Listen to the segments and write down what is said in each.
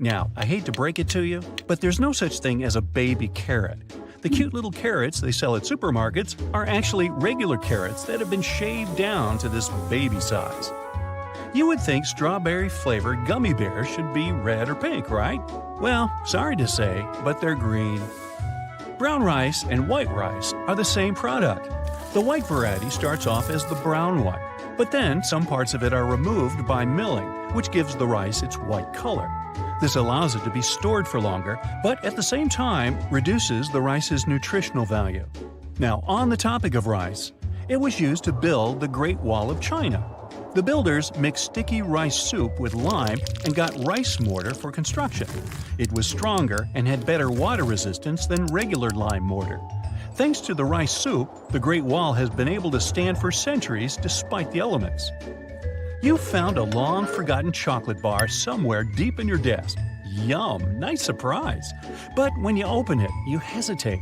Now, I hate to break it to you, but there's no such thing as a baby carrot. The cute little carrots they sell at supermarkets are actually regular carrots that have been shaved down to this baby size. You would think strawberry-flavored gummy bears should be red or pink, right? Well, sorry to say, but they're green. Brown rice and white rice are the same product. The white variety starts off as the brown one, but then some parts of it are removed by milling, which gives the rice its white color. This allows it to be stored for longer, but at the same time reduces the rice's nutritional value. Now, on the topic of rice, it was used to build the Great Wall of China. The builders mixed sticky rice soup with lime and got rice mortar for construction. It was stronger and had better water resistance than regular lime mortar. Thanks to the rice soup, the Great Wall has been able to stand for centuries despite the elements. You found a long-forgotten chocolate bar somewhere deep in your desk. Yum! Nice surprise! But when you open it, you hesitate.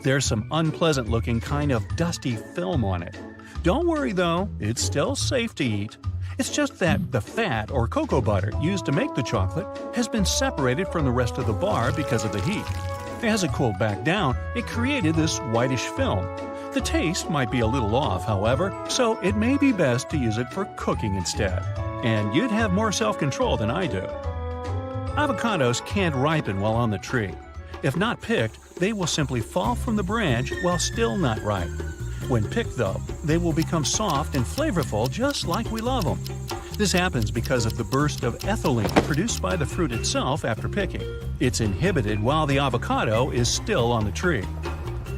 There's some unpleasant-looking kind of dusty film on it. Don't worry though, it's still safe to eat. It's just that the fat or cocoa butter used to make the chocolate has been separated from the rest of the bar because of the heat. As it cooled back down, it created this whitish film. The taste might be a little off, however, so it may be best to use it for cooking instead. And you'd have more self-control than I do. Avocados can't ripen while on the tree. If not picked, they will simply fall from the branch while still not ripe. When picked, though, they will become soft and flavorful just like we love them. This happens because of the burst of ethylene produced by the fruit itself after picking. It's inhibited while the avocado is still on the tree.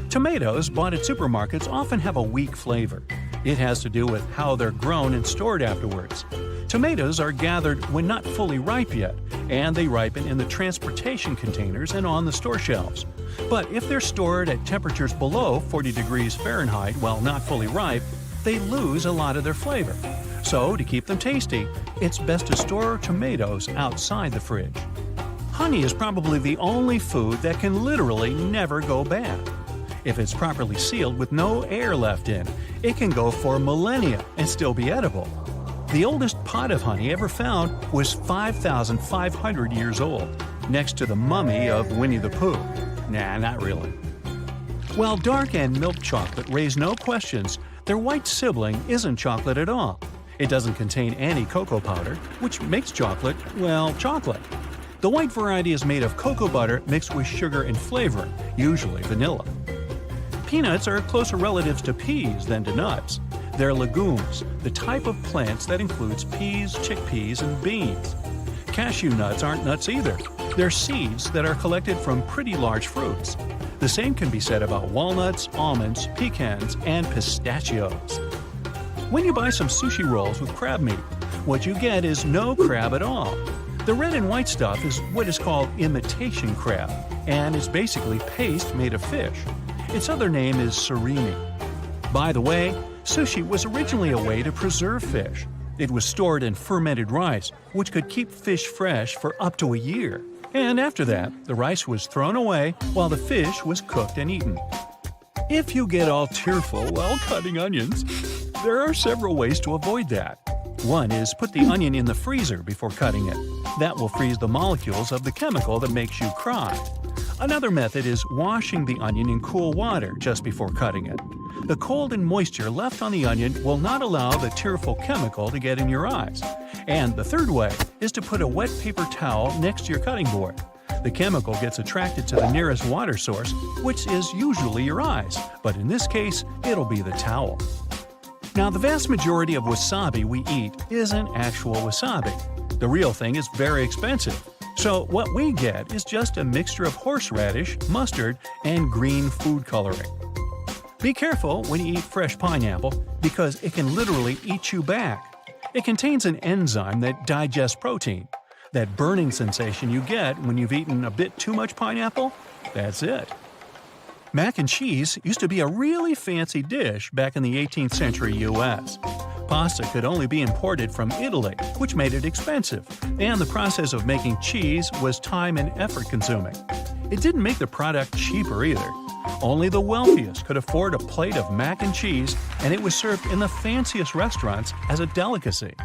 Tomatoes bought at supermarkets often have a weak flavor. It has to do with how they're grown and stored afterwards. Tomatoes are gathered when not fully ripe yet, and they ripen in the transportation containers and on the store shelves. But if they're stored at temperatures below 40 degrees Fahrenheit while not fully ripe, they lose a lot of their flavor. So, to keep them tasty, it's best to store tomatoes outside the fridge. Honey is probably the only food that can literally never go bad. If it's properly sealed with no air left in, it can go for millennia and still be edible. The oldest pot of honey ever found was 5,500 years old, next to the mummy of Winnie the Pooh. Nah, not really. While dark and milk chocolate raise no questions, their white sibling isn't chocolate at all. It doesn't contain any cocoa powder, which makes chocolate, well, chocolate. The white variety is made of cocoa butter mixed with sugar and flavoring, usually vanilla. Peanuts are closer relatives to peas than to nuts. They're legumes, the type of plants that includes peas, chickpeas, and beans. Cashew nuts aren't nuts either. They're seeds that are collected from pretty large fruits. The same can be said about walnuts, almonds, pecans, and pistachios. When you buy some sushi rolls with crab meat, what you get is no crab at all. The red and white stuff is what is called imitation crab, and it's basically paste made of fish. Its other name is surimi. By the way, sushi was originally a way to preserve fish. It was stored in fermented rice, which could keep fish fresh for up to a year. And after that, the rice was thrown away while the fish was cooked and eaten. If you get all tearful while cutting onions, there are several ways to avoid that. One is put the onion in the freezer before cutting it. That will freeze the molecules of the chemical that makes you cry. Another method is washing the onion in cool water just before cutting it. The cold and moisture left on the onion will not allow the tearful chemical to get in your eyes. And the third way is to put a wet paper towel next to your cutting board. The chemical gets attracted to the nearest water source, which is usually your eyes, but in this case, it'll be the towel. Now, the vast majority of wasabi we eat isn't actual wasabi. The real thing is very expensive. So what we get is just a mixture of horseradish, mustard, and green food coloring. Be careful when you eat fresh pineapple because it can literally eat you back. It contains an enzyme that digests protein. That burning sensation you get when you've eaten a bit too much pineapple? That's it. Mac and cheese used to be a really fancy dish back in the 18th century US. Pasta could only be imported from Italy, which made it expensive, and the process of making cheese was time and effort consuming. It didn't make the product cheaper either. Only the wealthiest could afford a plate of mac and cheese, and it was served in the fanciest restaurants as a delicacy.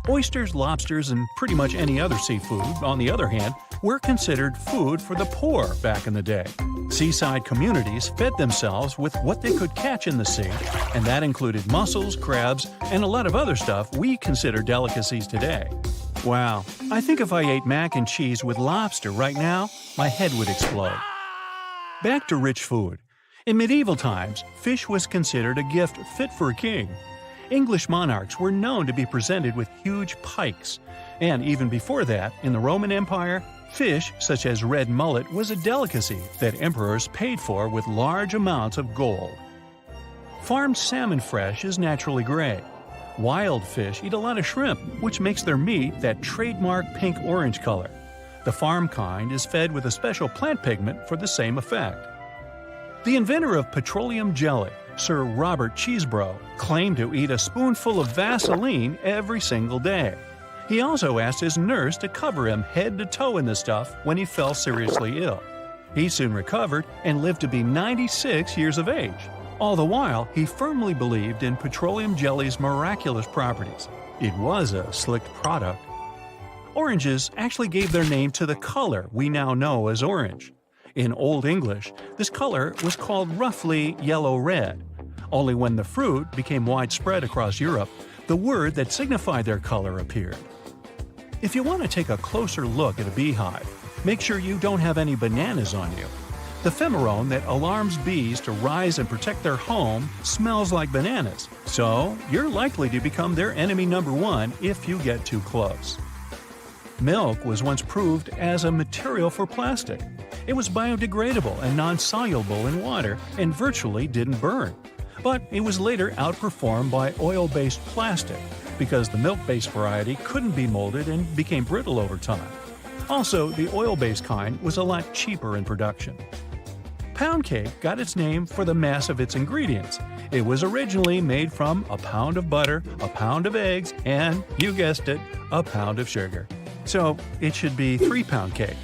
Oysters, lobsters, and pretty much any other seafood, on the other hand, were considered food for the poor back in the day. Seaside communities fed themselves with what they could catch in the sea, and that included mussels, crabs, and a lot of other stuff we consider delicacies today. Wow, I think if I ate mac and cheese with lobster right now, my head would explode. Back to rich food. In medieval times, fish was considered a gift fit for a king. English monarchs were known to be presented with huge pikes, and even before that, in the Roman Empire, fish such as red mullet was a delicacy that emperors paid for with large amounts of gold. Farmed salmon fresh is naturally gray. Wild fish eat a lot of shrimp, which makes their meat that trademark pink-orange color. The farm kind is fed with a special plant pigment for the same effect. The inventor of petroleum jelly, Sir Robert Cheesebro, claimed to eat a spoonful of Vaseline every single day. He also asked his nurse to cover him head to toe in the stuff when he fell seriously ill. He soon recovered and lived to be 96 years of age. All the while, he firmly believed in petroleum jelly's miraculous properties. It was a slick product. Oranges actually gave their name to the color we now know as orange. In Old English, this color was called roughly yellow-red. Only when the fruit became widespread across Europe, the word that signified their color appeared. If you want to take a closer look at a beehive, make sure you don't have any bananas on you. The pheromone that alarms bees to rise and protect their home smells like bananas, so you're likely to become their enemy number one if you get too close. Milk was once proved as a material for plastic. It was biodegradable and non-soluble in water and virtually didn't burn. But it was later outperformed by oil-based plastic because the milk-based variety couldn't be molded and became brittle over time. Also, the oil-based kind was a lot cheaper in production. Pound cake got its name for the mass of its ingredients. It was originally made from a pound of butter, a pound of eggs, and, you guessed it, a pound of sugar. So it should be 3-pound cake.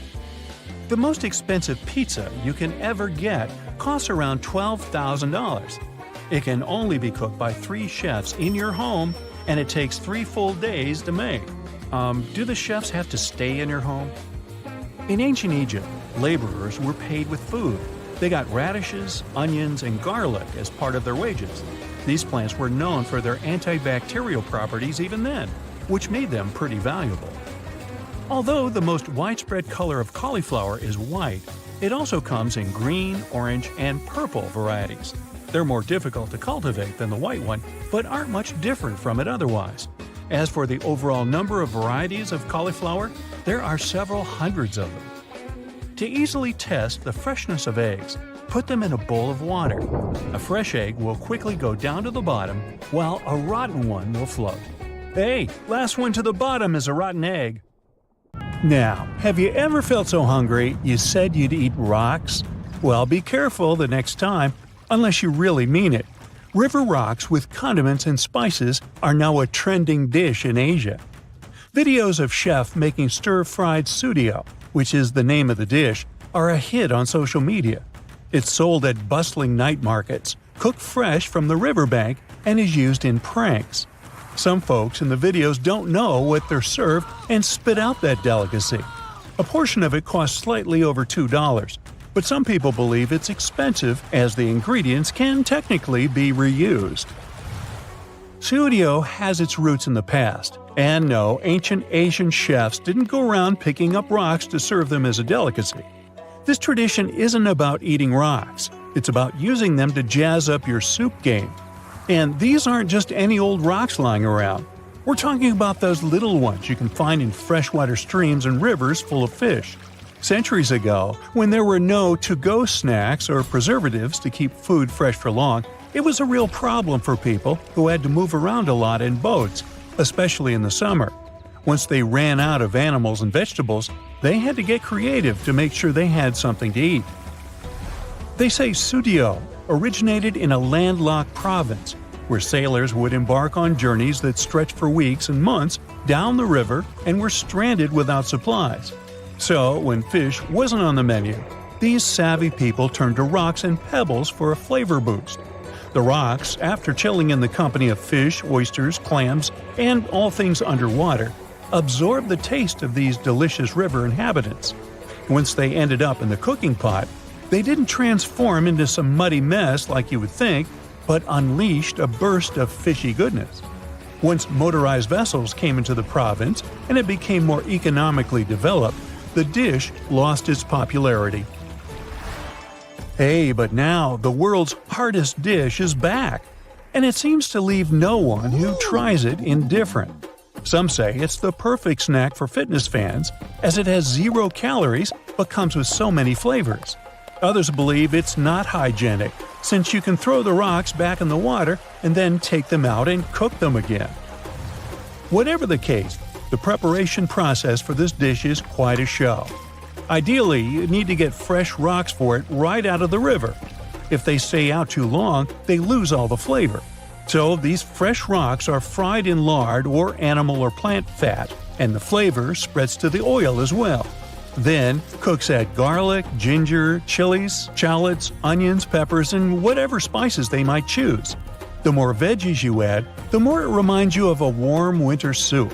The most expensive pizza you can ever get costs around $12,000. It can only be cooked by 3 chefs in your home, and it takes 3 full days to make. Do the chefs have to stay in your home? In ancient Egypt, laborers were paid with food. They got radishes, onions, and garlic as part of their wages. These plants were known for their antibacterial properties even then, which made them pretty valuable. Although the most widespread color of cauliflower is white, it also comes in green, orange, and purple varieties. They're more difficult to cultivate than the white one, but aren't much different from it otherwise. As for the overall number of varieties of cauliflower, there are several hundreds of them. To easily test the freshness of eggs, put them in a bowl of water. A fresh egg will quickly go down to the bottom, while a rotten one will float. Hey, last one to the bottom is a rotten egg. Now, have you ever felt so hungry you said you'd eat rocks? Well, be careful the next time, unless you really mean it. River rocks with condiments and spices are now a trending dish in Asia. Videos of chefs making stir-fried sudio, which is the name of the dish, are a hit on social media. It's sold at bustling night markets, cooked fresh from the riverbank, and is used in pranks. Some folks in the videos don't know what they're served and spit out that delicacy. A portion of it costs slightly over $2, but some people believe it's expensive as the ingredients can technically be reused. Sudio has its roots in the past, and no, ancient Asian chefs didn't go around picking up rocks to serve them as a delicacy. This tradition isn't about eating rocks, it's about using them to jazz up your soup game. And these aren't just any old rocks lying around. We're talking about those little ones you can find in freshwater streams and rivers full of fish. Centuries ago, when there were no to-go snacks or preservatives to keep food fresh for long, it was a real problem for people who had to move around a lot in boats, especially in the summer. Once they ran out of animals and vegetables, they had to get creative to make sure they had something to eat. They say sudio originated in a landlocked province, where sailors would embark on journeys that stretched for weeks and months down the river and were stranded without supplies. So, when fish wasn't on the menu, these savvy people turned to rocks and pebbles for a flavor boost. The rocks, after chilling in the company of fish, oysters, clams, and all things underwater, absorbed the taste of these delicious river inhabitants. Once they ended up in the cooking pot, they didn't transform into some muddy mess like you would think, but unleashed a burst of fishy goodness. Once motorized vessels came into the province and it became more economically developed, the dish lost its popularity. Hey, but now the world's hardest dish is back, and it seems to leave no one who tries it indifferent. Some say it's the perfect snack for fitness fans, as it has 0 calories but comes with so many flavors. Others believe it's not hygienic, since you can throw the rocks back in the water and then take them out and cook them again. Whatever the case, the preparation process for this dish is quite a show. Ideally, you need to get fresh rocks for it right out of the river. If they stay out too long, they lose all the flavor. So these fresh rocks are fried in lard or animal or plant fat, and the flavor spreads to the oil as well. Then, cooks add garlic, ginger, chilies, shallots, onions, peppers, and whatever spices they might choose. The more veggies you add, the more it reminds you of a warm winter soup.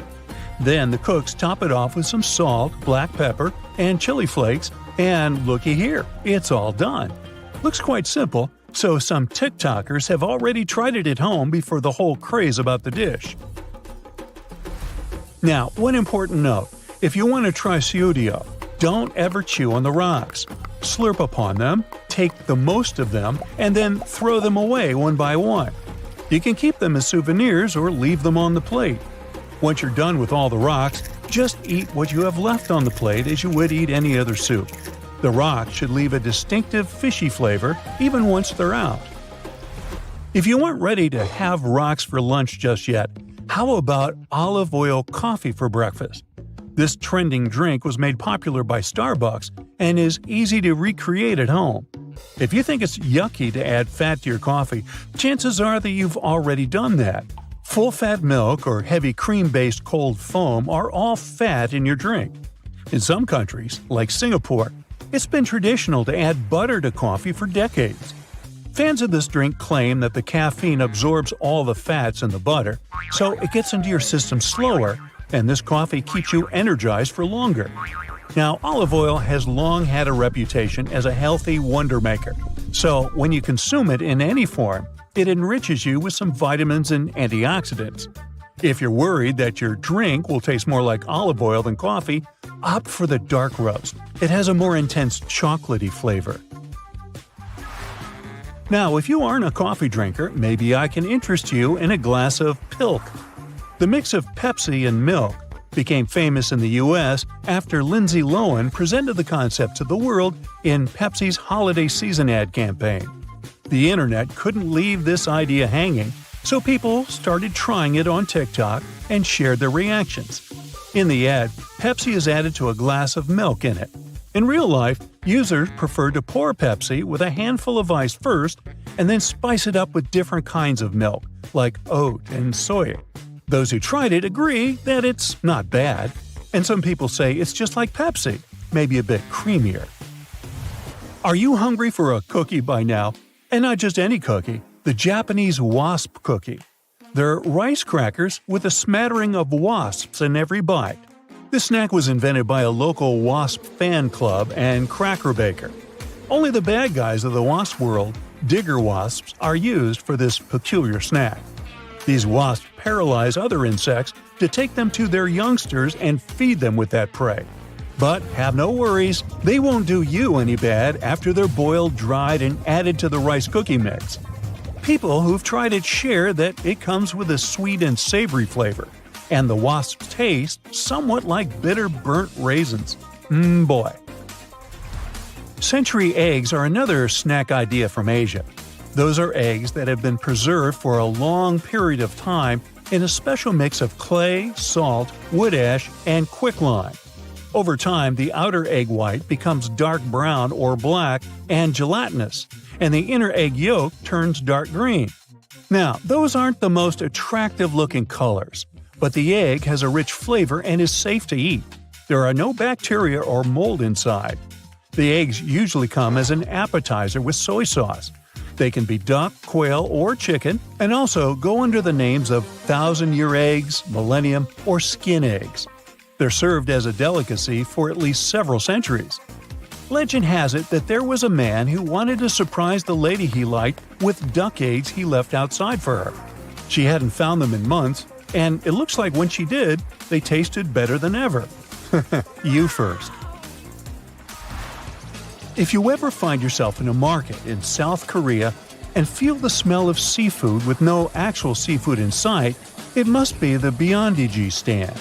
Then the cooks top it off with some salt, black pepper, and chili flakes, and looky here, it's all done. Looks quite simple, so some TikTokers have already tried it at home before the whole craze about the dish. Now, one important note, if you want to try sudio, don't ever chew on the rocks. Slurp upon them, take the most of them, and then throw them away one by one. You can keep them as souvenirs or leave them on the plate. Once you're done with all the rocks, just eat what you have left on the plate as you would eat any other soup. The rocks should leave a distinctive fishy flavor even once they're out. If you aren't ready to have rocks for lunch just yet, how about olive oil coffee for breakfast? This trending drink was made popular by Starbucks and is easy to recreate at home. If you think it's yucky to add fat to your coffee, chances are that you've already done that. Full-fat milk or heavy cream-based cold foam are all fat in your drink. In some countries, like Singapore, it's been traditional to add butter to coffee for decades. Fans of this drink claim that the caffeine absorbs all the fats in the butter, so it gets into your system slower, and this coffee keeps you energized for longer. Now, olive oil has long had a reputation as a healthy wonder maker, so when you consume it in any form, it enriches you with some vitamins and antioxidants. If you're worried that your drink will taste more like olive oil than coffee, opt for the dark roast. It has a more intense chocolatey flavor. Now, if you aren't a coffee drinker, maybe I can interest you in a glass of Pilk. The mix of Pepsi and milk became famous in the U.S. after Lindsay Lohan presented the concept to the world in Pepsi's holiday season ad campaign. The internet couldn't leave this idea hanging, so people started trying it on TikTok and shared their reactions. In the ad, Pepsi is added to a glass of milk in it. In real life, users prefer to pour Pepsi with a handful of ice first and then spice it up with different kinds of milk, like oat and soy. Those who tried it agree that it's not bad, and some people say it's just like Pepsi, maybe a bit creamier. Are you hungry for a cookie by now? And not just any cookie, the Japanese wasp cookie. They're rice crackers with a smattering of wasps in every bite. This snack was invented by a local wasp fan club and cracker baker. Only the bad guys of the wasp world, digger wasps, are used for this peculiar snack. These wasps paralyze other insects to take them to their youngsters and feed them with that prey. But have no worries, they won't do you any bad after they're boiled, dried, and added to the rice cookie mix. People who've tried it share that it comes with a sweet and savory flavor, and the wasps taste somewhat like bitter burnt raisins. Boy. Century eggs are another snack idea from Asia. Those are eggs that have been preserved for a long period of time in a special mix of clay, salt, wood ash, and quicklime. Over time, the outer egg white becomes dark brown or black and gelatinous, and the inner egg yolk turns dark green. Now, those aren't the most attractive-looking colors, but the egg has a rich flavor and is safe to eat. There are no bacteria or mold inside. The eggs usually come as an appetizer with soy sauce. They can be duck, quail, or chicken, and also go under the names of thousand-year eggs, millennium, or skin eggs. They're served as a delicacy for at least several centuries. Legend has it that there was a man who wanted to surprise the lady he liked with duck eggs he left outside for her. She hadn't found them in months, and it looks like when she did, they tasted better than ever. You first. If you ever find yourself in a market in South Korea and feel the smell of seafood with no actual seafood in sight, it must be the Beyondigi stand.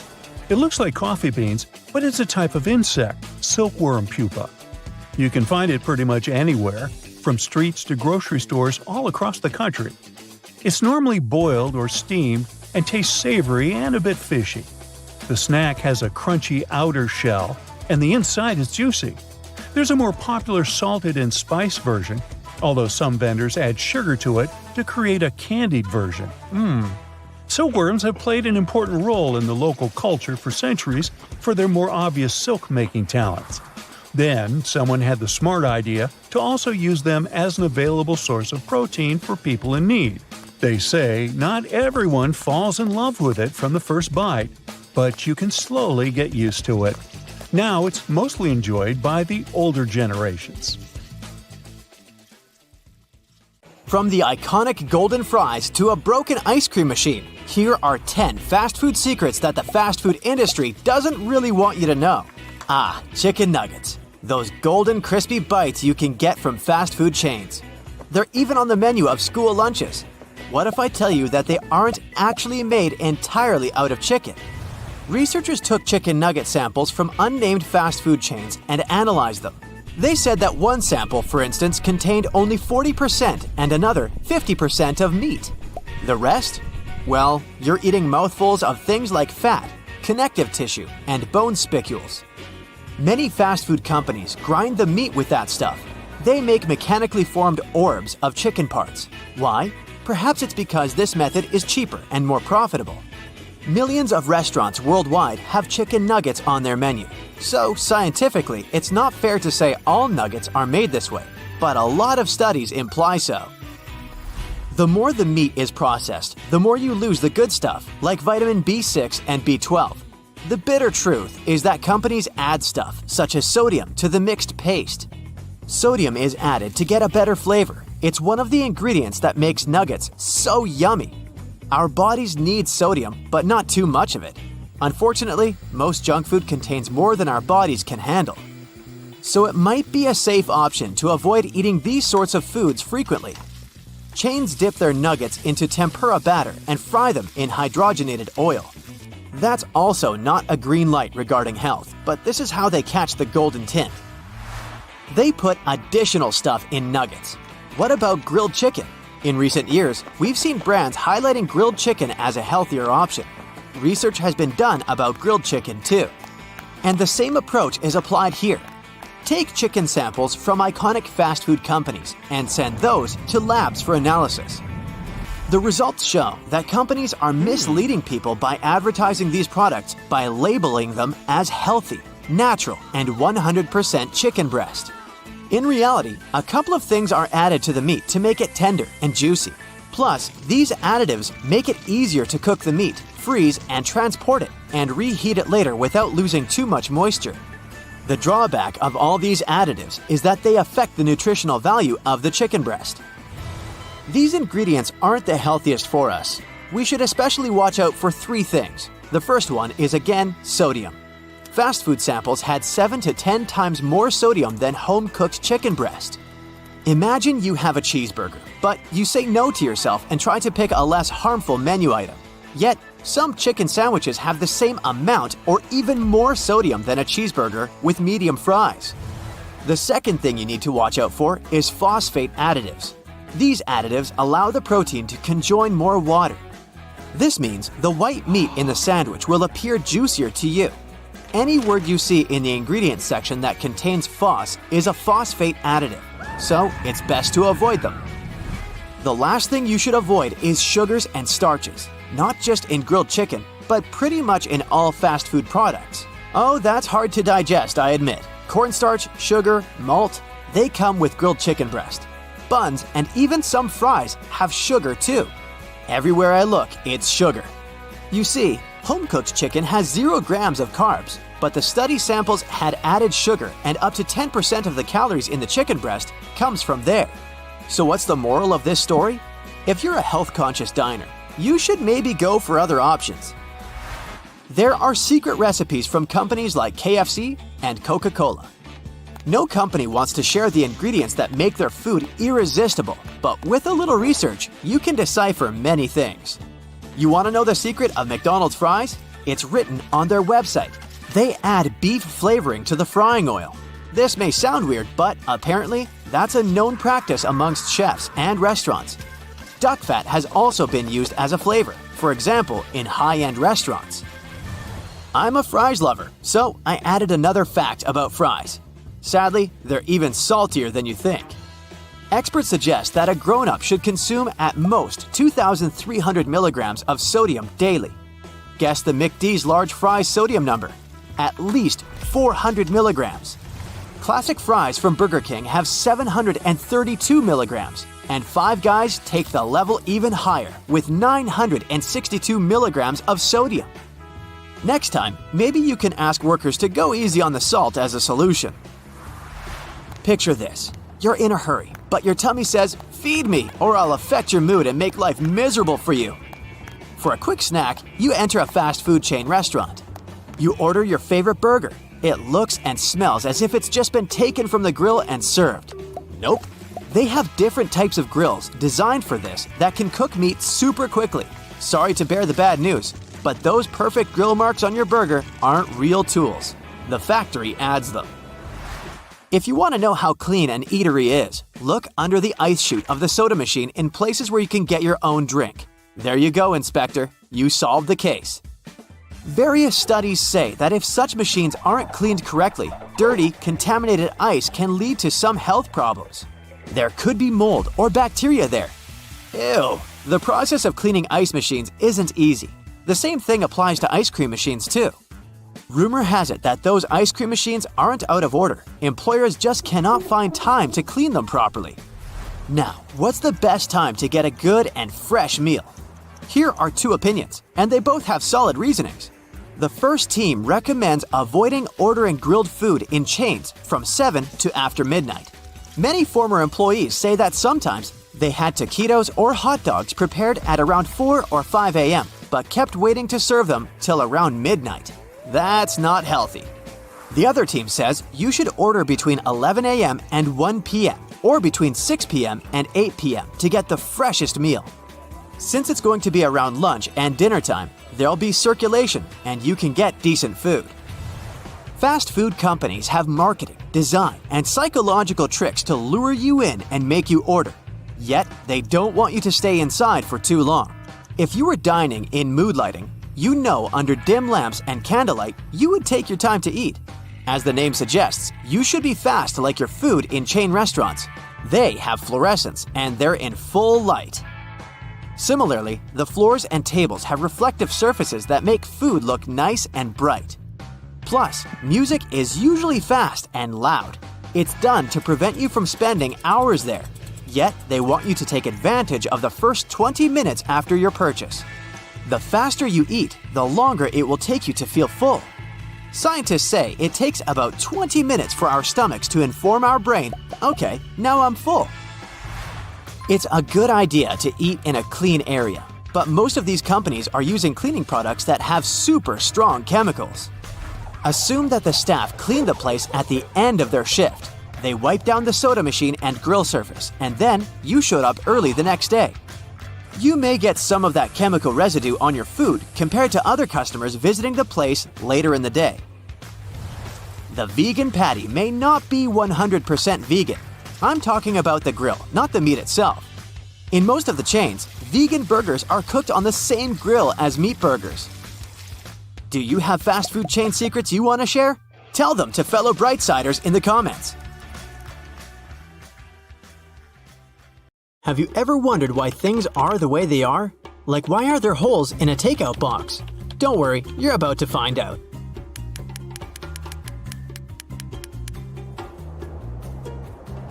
It looks like coffee beans, but it's a type of insect, silkworm pupa. You can find it pretty much anywhere, from streets to grocery stores all across the country. It's normally boiled or steamed and tastes savory and a bit fishy. The snack has a crunchy outer shell, and the inside is juicy. There's a more popular salted and spiced version, although some vendors add sugar to it to create a candied version. Silkworms have played an important role in the local culture for centuries for their more obvious silk-making talents. Then, someone had the smart idea to also use them as an available source of protein for people in need. They say not everyone falls in love with it from the first bite, but you can slowly get used to it. Now it's mostly enjoyed by the older generations. From the iconic golden fries to a broken ice cream machine, here are 10 fast food secrets that the fast food industry doesn't really want you to know. Chicken nuggets. Those golden crispy bites you can get from fast food chains. They're even on the menu of school lunches. What if I tell you that they aren't actually made entirely out of chicken? Researchers took chicken nugget samples from unnamed fast food chains and analyzed them. They said that one sample, for instance, contained only 40% and another 50% of meat. The rest? Well, you're eating mouthfuls of things like fat, connective tissue, and bone spicules. Many fast food companies grind the meat with that stuff. They make mechanically formed orbs of chicken parts. Why? Perhaps it's because this method is cheaper and more profitable. Millions of restaurants worldwide have chicken nuggets on their menu. So, scientifically, it's not fair to say all nuggets are made this way, but a lot of studies imply so. The more the meat is processed, the more you lose the good stuff, like vitamin B6 and B12. The bitter truth is that companies add stuff, such as sodium, to the mixed paste. Sodium is added to get a better flavor. It's one of the ingredients that makes nuggets so yummy. Our bodies need sodium, but not too much of it. Unfortunately, most junk food contains more than our bodies can handle. So it might be a safe option to avoid eating these sorts of foods frequently. Chains dip their nuggets into tempura batter and fry them in hydrogenated oil. That's also not a green light regarding health, but this is how they catch the golden tint. They put additional stuff in nuggets. What about grilled chicken? In recent years, we've seen brands highlighting grilled chicken as a healthier option. Research has been done about grilled chicken too. And the same approach is applied here. Take chicken samples from iconic fast food companies and send those to labs for analysis. The results show that companies are misleading people by advertising these products by labeling them as healthy, natural, and 100% chicken breast. In reality, a couple of things are added to the meat to make it tender and juicy. Plus, these additives make it easier to cook the meat, freeze and transport it, and reheat it later without losing too much moisture. The drawback of all these additives is that they affect the nutritional value of the chicken breast. These ingredients aren't the healthiest for us. We should especially watch out for 3 things. The first one is again sodium. Fast food samples had 7 to 10 times more sodium than home-cooked chicken breast. Imagine you have a cheeseburger, but you say no to yourself and try to pick a less harmful menu item. Yet, some chicken sandwiches have the same amount or even more sodium than a cheeseburger with medium fries. The second thing you need to watch out for is phosphate additives. These additives allow the protein to conjoin more water. This means the white meat in the sandwich will appear juicier to you. Any word you see in the ingredients section that contains phos is a phosphate additive, so it's best to avoid them. The last thing you should avoid is sugars and starches, not just in grilled chicken, but pretty much in all fast food products. Oh, that's hard to digest, I admit. Cornstarch, sugar, malt, they come with grilled chicken breast. buns, and even some fries have sugar too. Everywhere I look, it's sugar. You see, home-cooked chicken has 0 grams of carbs, but the study samples had added sugar, and up to 10% of the calories in the chicken breast comes from there. So what's the moral of this story? If you're a health-conscious diner, you should maybe go for other options. There are secret recipes from companies like KFC and Coca-Cola. No company wants to share the ingredients that make their food irresistible, but with a little research, you can decipher many things. You want to know the secret of McDonald's fries? It's written on their website. They add beef flavoring to the frying oil. This may sound weird, but apparently, that's a known practice amongst chefs and restaurants. Duck fat has also been used as a flavor, for example, in high-end restaurants. I'm a fries lover, so I added another fact about fries. Sadly, they're even saltier than you think. Experts suggest that a grown-up should consume at most 2,300 milligrams of sodium daily. Guess the McD's large fries sodium number. At least 400 milligrams. Classic fries from Burger King have 732 milligrams, and Five Guys take the level even higher with 962 milligrams of sodium. Next time, maybe you can ask workers to go easy on the salt as a solution. Picture this. You're in a hurry, but your tummy says, "Feed me, or I'll affect your mood and make life miserable for you." For a quick snack, you enter a fast food chain restaurant. You order your favorite burger. It looks and smells as if it's just been taken from the grill and served. Nope. They have different types of grills designed for this that can cook meat super quickly. Sorry to bear the bad news, but those perfect grill marks on your burger aren't real tools. The factory adds them. If you want to know how clean an eatery is, look under the ice chute of the soda machine in places where you can get your own drink. There you go, Inspector. You solved the case. Various studies say that if such machines aren't cleaned correctly, dirty, contaminated ice can lead to some health problems. There could be mold or bacteria there. Ew! The process of cleaning ice machines isn't easy. The same thing applies to ice cream machines too. Rumor has it that those ice cream machines aren't out of order. Employers just cannot find time to clean them properly. Now, what's the best time to get a good and fresh meal? Here are 2 opinions, and they both have solid reasonings. The first team recommends avoiding ordering grilled food in chains from 7 to after midnight. Many former employees say that sometimes they had taquitos or hot dogs prepared at around 4 or 5 a.m., but kept waiting to serve them till around midnight. That's not healthy. The other team says you should order between 11 a.m. and 1 p.m. or between 6 p.m. and 8 p.m. to get the freshest meal. Since it's going to be around lunch and dinner time, there'll be circulation and you can get decent food. Fast food companies have marketing, design, and psychological tricks to lure you in and make you order. Yet, they don't want you to stay inside for too long. If you were dining in mood lighting, you know under dim lamps and candlelight, you would take your time to eat. As the name suggests, you should be fast like your food in chain restaurants. They have fluorescents and they're in full light. Similarly, the floors and tables have reflective surfaces that make food look nice and bright. Plus, music is usually fast and loud. It's done to prevent you from spending hours there. Yet, they want you to take advantage of the first 20 minutes after your purchase. The faster you eat, the longer it will take you to feel full. Scientists say it takes about 20 minutes for our stomachs to inform our brain, "Okay, now I'm full." It's a good idea to eat in a clean area, but most of these companies are using cleaning products that have super strong chemicals. Assume that the staff cleaned the place at the end of their shift. They wiped down the soda machine and grill surface, and then you showed up early the next day. You may get some of that chemical residue on your food compared to other customers visiting the place later in the day. The vegan patty may not be 100% vegan. I'm talking about the grill, not the meat itself. In most of the chains, vegan burgers are cooked on the same grill as meat burgers. Do you have fast food chain secrets you want to share? Tell them to fellow Brightsiders in the comments. Have you ever wondered why things are the way they are? Like, why are there holes in a takeout box? Don't worry, you're about to find out.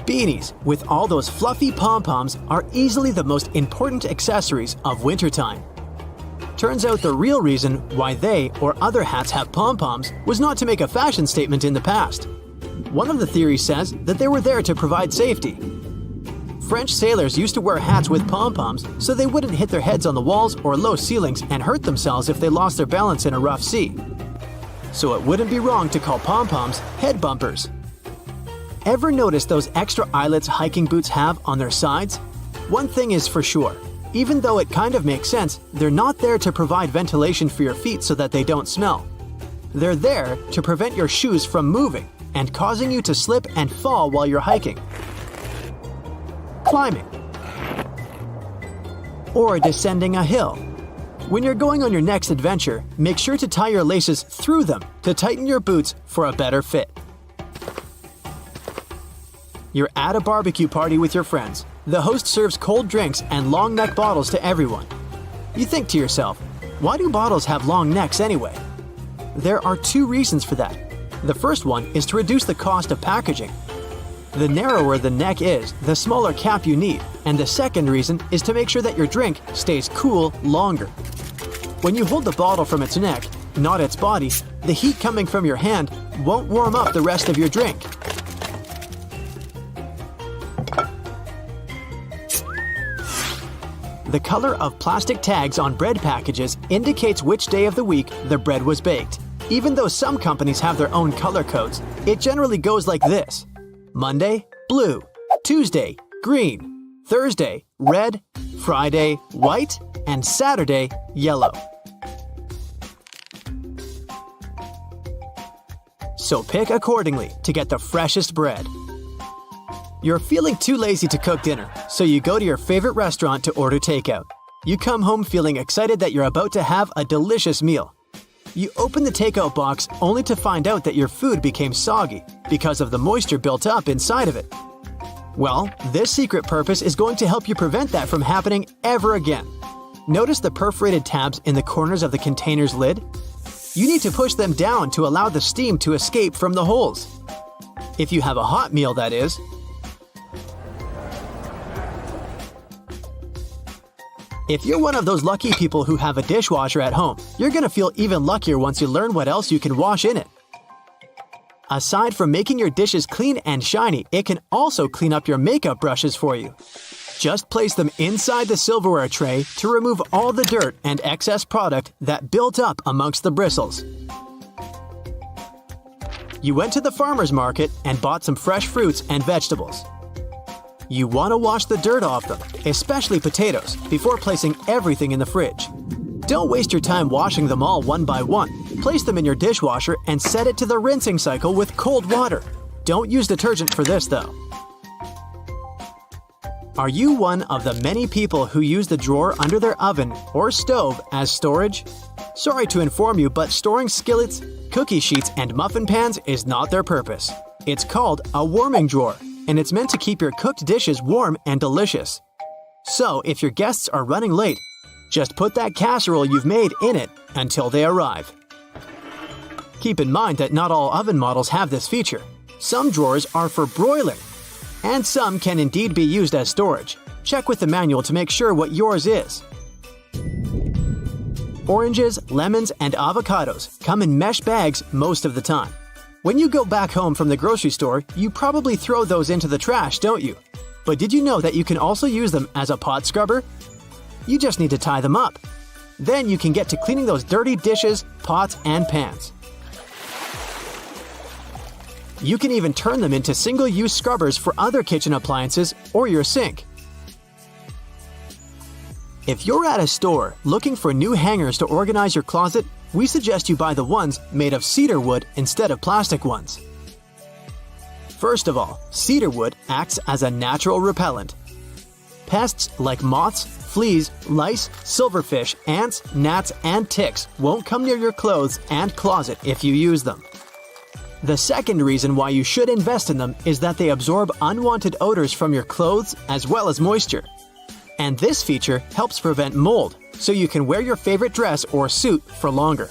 Beanies, with all those fluffy pom-poms, are easily the most important accessories of wintertime. Turns out the real reason why they or other hats have pom-poms was not to make a fashion statement in the past. One of the theories says that they were there to provide safety. French sailors used to wear hats with pom-poms so they wouldn't hit their heads on the walls or low ceilings and hurt themselves if they lost their balance in a rough sea. So it wouldn't be wrong to call pom-poms head bumpers. Ever notice those extra eyelets hiking boots have on their sides? One thing is for sure, even though it kind of makes sense, they're not there to provide ventilation for your feet so that they don't smell. They're there to prevent your shoes from moving and causing you to slip and fall while you're hiking, climbing, or descending a hill. When you're going on your next adventure, make sure to tie your laces through them to tighten your boots for a better fit. You're at a barbecue party with your friends. The host serves cold drinks and long neck bottles to everyone. You think to yourself, why do bottles have long necks anyway? There are two reasons for that. The first one is to reduce the cost of packaging. The narrower the neck is, the smaller cap you need, and the second reason is to make sure that your drink stays cool longer. When you hold the bottle from its neck, not its body, the heat coming from your hand won't warm up the rest of your drink. The color of plastic tags on bread packages indicates which day of the week the bread was baked. Even though some companies have their own color codes, it generally goes like this: Monday, blue; Tuesday, green; Thursday, red; Friday, white; and Saturday, yellow. So pick accordingly to get the freshest bread. You're feeling too lazy to cook dinner, so you go to your favorite restaurant to order takeout. You come home feeling excited that you're about to have a delicious meal. You open the takeout box only to find out that your food became soggy because of the moisture built up inside of it. Well, this secret purpose is going to help you prevent that from happening ever again. Notice the perforated tabs in the corners of the container's lid? You need to push them down to allow the steam to escape from the holes. If you have a hot meal, that is. If you're one of those lucky people who have a dishwasher at home, you're going to feel even luckier once you learn what else you can wash in it. Aside from making your dishes clean and shiny, it can also clean up your makeup brushes for you. Just place them inside the silverware tray to remove all the dirt and excess product that built up amongst the bristles. You went to the farmer's market and bought some fresh fruits and vegetables. You want to wash the dirt off them, especially potatoes, before placing everything in the fridge. Don't waste your time washing them all one by one. Place them in your dishwasher and set it to the rinsing cycle with cold water. Don't use detergent for this though. Are you one of the many people who use the drawer under their oven or stove as storage? Sorry to inform you, but storing skillets, cookie sheets, and muffin pans is not their purpose. It's called a warming drawer, and it's meant to keep your cooked dishes warm and delicious. So, if your guests are running late, just put that casserole you've made in it until they arrive. Keep in mind that not all oven models have this feature. Some drawers are for broiling, and some can indeed be used as storage. Check with the manual to make sure what yours is. Oranges, lemons, and avocados come in mesh bags most of the time. When you go back home from the grocery store, you probably throw those into the trash, don't you? But did you know that you can also use them as a pot scrubber? You just need to tie them up. Then you can get to cleaning those dirty dishes, pots, and pans. You can even turn them into single-use scrubbers for other kitchen appliances or your sink. If you're at a store looking for new hangers to organize your closet, we suggest you buy the ones made of cedar wood instead of plastic ones. First of all, cedar wood acts as a natural repellent. Pests like moths, fleas, lice, silverfish, ants, gnats, and ticks won't come near your clothes and closet if you use them. The second reason why you should invest in them is that they absorb unwanted odors from your clothes as well as moisture. And this feature helps prevent mold, so you can wear your favorite dress or suit for longer.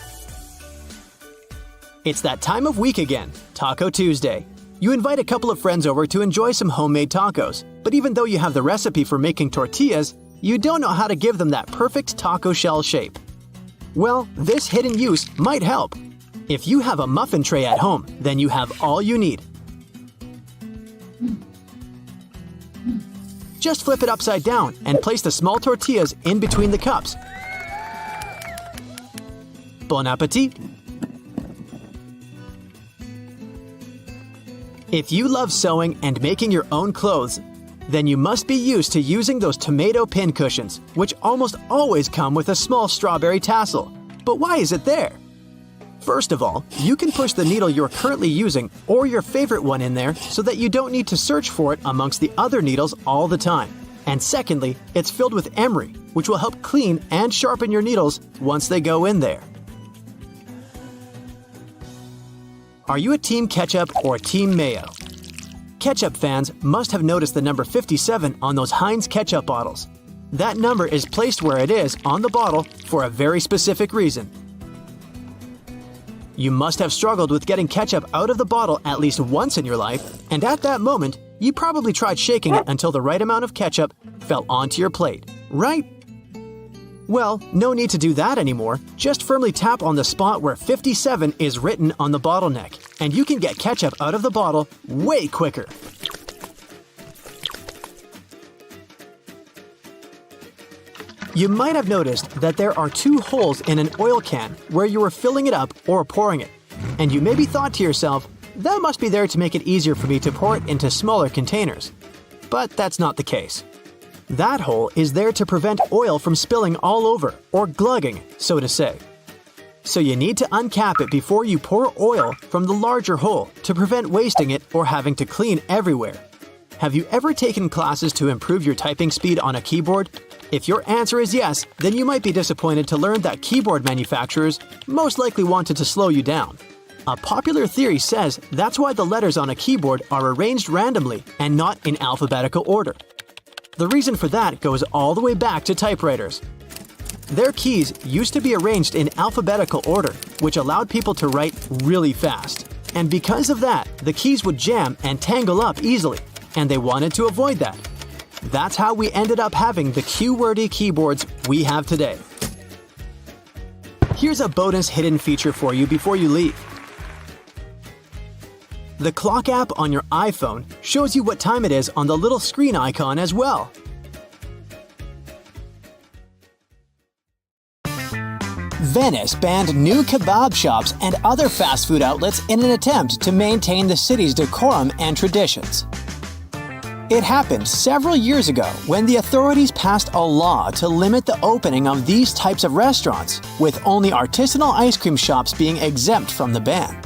It's that time of week again, Taco Tuesday. You invite a couple of friends over to enjoy some homemade tacos, but even though you have the recipe for making tortillas, you don't know how to give them that perfect taco shell shape. Well, this hidden use might help. If you have a muffin tray at home, then you have all you need. Just flip it upside down and place the small tortillas in between the cups. Bon appetit! If you love sewing and making your own clothes, then you must be used to using those tomato pin cushions, which almost always come with a small strawberry tassel. But why is it there? First of all, you can push the needle you're currently using or your favorite one in there so that you don't need to search for it amongst the other needles all the time. And secondly, it's filled with emery, which will help clean and sharpen your needles once they go in there. Are you a Team Ketchup or Team Mayo? Ketchup fans must have noticed the number 57 on those Heinz ketchup bottles. That number is placed where it is on the bottle for a very specific reason. You must have struggled with getting ketchup out of the bottle at least once in your life, and at that moment, you probably tried shaking it until the right amount of ketchup fell onto your plate, right? Well, no need to do that anymore. Just firmly tap on the spot where 57 is written on the bottle neck, and you can get ketchup out of the bottle way quicker. You might have noticed that there are two holes in an oil can where you are filling it up or pouring it, and you maybe thought to yourself, that must be there to make it easier for me to pour it into smaller containers. But that's not the case. That hole is there to prevent oil from spilling all over, or glugging, so to say. So you need to uncap it before you pour oil from the larger hole to prevent wasting it or having to clean everywhere. Have you ever taken classes to improve your typing speed on a keyboard? If your answer is yes, then you might be disappointed to learn that keyboard manufacturers most likely wanted to slow you down. A popular theory says that's why the letters on a keyboard are arranged randomly and not in alphabetical order. The reason for that goes all the way back to typewriters. Their keys used to be arranged in alphabetical order, which allowed people to write really fast. And because of that, the keys would jam and tangle up easily, and they wanted to avoid that. That's how we ended up having the Q-wordy keyboards we have today. Here's a bonus hidden feature for you before you leave. The clock app on your iPhone shows you what time it is on the little screen icon as well. Venice banned new kebab shops and other fast food outlets in an attempt to maintain the city's decorum and traditions. It happened several years ago when the authorities passed a law to limit the opening of these types of restaurants, with only artisanal ice cream shops being exempt from the ban.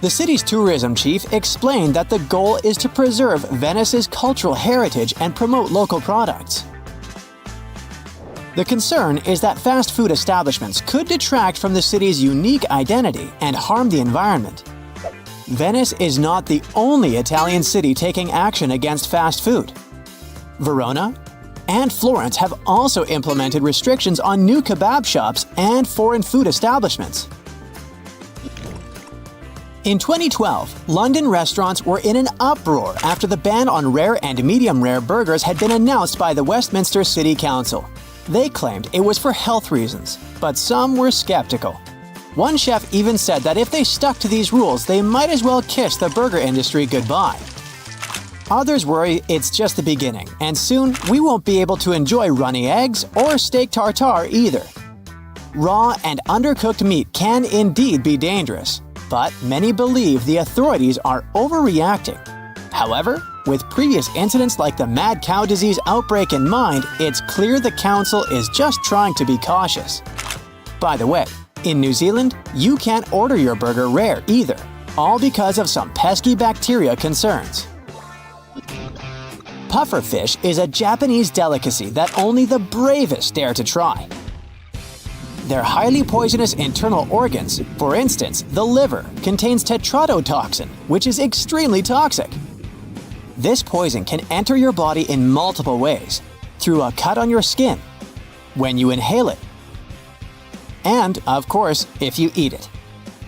The city's tourism chief explained that the goal is to preserve Venice's cultural heritage and promote local products. The concern is that fast food establishments could detract from the city's unique identity and harm the environment. Venice is not the only Italian city taking action against fast food. Verona and Florence have also implemented restrictions on new kebab shops and foreign food establishments. In 2012, London restaurants were in an uproar after the ban on rare and medium-rare burgers had been announced by the Westminster City Council. They claimed it was for health reasons, but some were skeptical. One chef even said that if they stuck to these rules, they might as well kiss the burger industry goodbye. Others worry it's just the beginning, and soon we won't be able to enjoy runny eggs or steak tartare either. Raw and undercooked meat can indeed be dangerous, but many believe the authorities are overreacting. However, with previous incidents like the mad cow disease outbreak in mind, it's clear the council is just trying to be cautious. By the way, in New Zealand, you can't order your burger rare either, all because of some pesky bacteria concerns. Pufferfish is a Japanese delicacy that only the bravest dare to try. Their highly poisonous internal organs, for instance, the liver, contains tetrodotoxin, which is extremely toxic. This poison can enter your body in multiple ways: through a cut on your skin, when you inhale it, and, of course, if you eat it.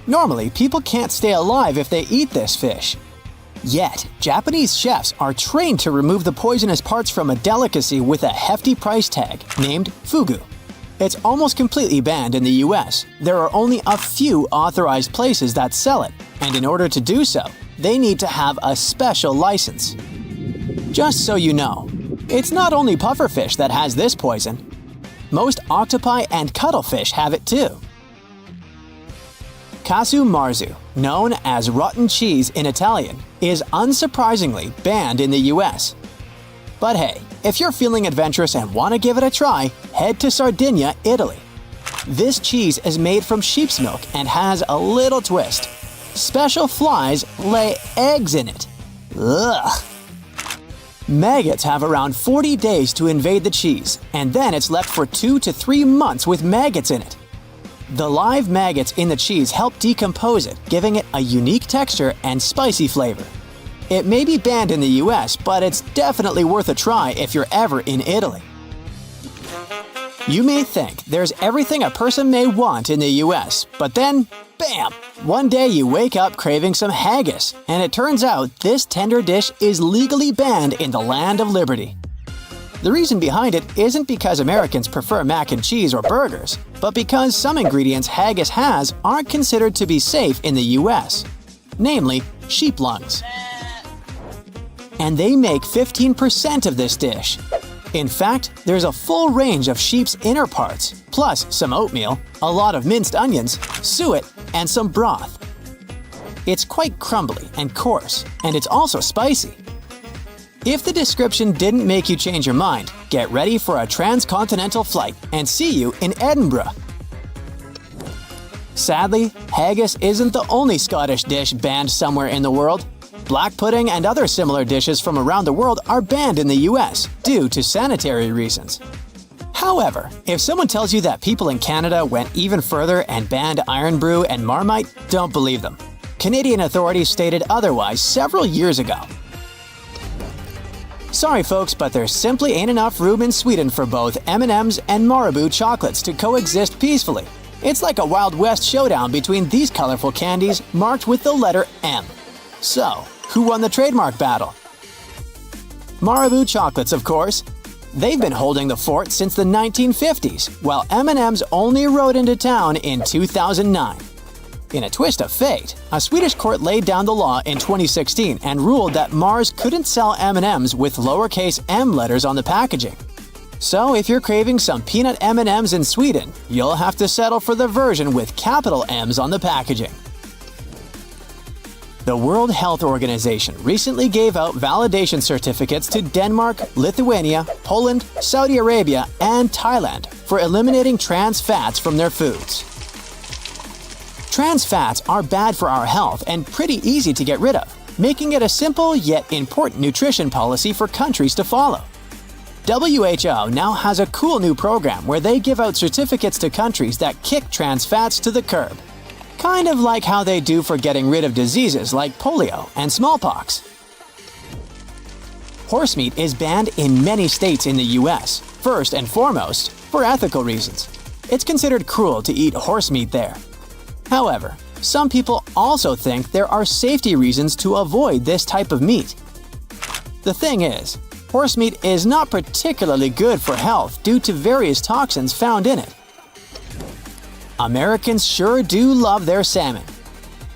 Normally, people can't stay alive if they eat this fish. Yet, Japanese chefs are trained to remove the poisonous parts from a delicacy with a hefty price tag named fugu. It's almost completely banned in the US. There are only a few authorized places that sell it, and in order to do so, they need to have a special license. Just so you know, it's not only pufferfish that has this poison. Most octopi and cuttlefish have it too. Casu marzu, known as rotten cheese in Italian, is unsurprisingly banned in the US. But hey, if you're feeling adventurous and want to give it a try, head to Sardinia, Italy. This cheese is made from sheep's milk and has a little twist. Special flies lay eggs in it. Ugh! Maggots have around 40 days to invade the cheese, and then it's left for 2 to 3 months with maggots in it. The live maggots in the cheese help decompose it, giving it a unique texture and spicy flavor. It may be banned in the US, but it's definitely worth a try if you're ever in Italy. You may think there's everything a person may want in the US, but then, bam! One day you wake up craving some haggis, and it turns out this tender dish is legally banned in the land of liberty. The reason behind it isn't because Americans prefer mac and cheese or burgers, but because some ingredients haggis has aren't considered to be safe in the US, namely sheep lungs. And they make 15% of this dish. In fact, there's a full range of sheep's inner parts, plus some oatmeal, a lot of minced onions, suet, and some broth. It's quite crumbly and coarse, and it's also spicy. If the description didn't make you change your mind, get ready for a transcontinental flight and see you in Edinburgh. Sadly, haggis isn't the only Scottish dish banned somewhere in the world. Black pudding and other similar dishes from around the world are banned in the US due to sanitary reasons. However, if someone tells you that people in Canada went even further and banned iron brew and Marmite, don't believe them. Canadian authorities stated otherwise several years ago. Sorry folks, but there simply ain't enough room in Sweden for both M&M's and Marabou chocolates to coexist peacefully. It's like a Wild West showdown between these colorful candies marked with the letter M. So, who won the trademark battle? Marabou chocolates, of course. They've been holding the fort since the 1950s, while M&M's only rode into town in 2009. In a twist of fate, a Swedish court laid down the law in 2016 and ruled that Mars couldn't sell M&M's with lowercase m letters on the packaging. So if you're craving some peanut M&M's in Sweden, you'll have to settle for the version with capital M's on the packaging. The World Health Organization recently gave out validation certificates to Denmark, Lithuania, Poland, Saudi Arabia, and Thailand for eliminating trans fats from their foods. Trans fats are bad for our health and pretty easy to get rid of, making it a simple yet important nutrition policy for countries to follow. WHO now has a cool new program where they give out certificates to countries that kick trans fats to the curb. Kind of like how they do for getting rid of diseases like polio and smallpox. Horse meat is banned in many states in the US, first and foremost, for ethical reasons. It's considered cruel to eat horse meat there. However, some people also think there are safety reasons to avoid this type of meat. The thing is, horse meat is not particularly good for health due to various toxins found in it. Americans sure do love their salmon.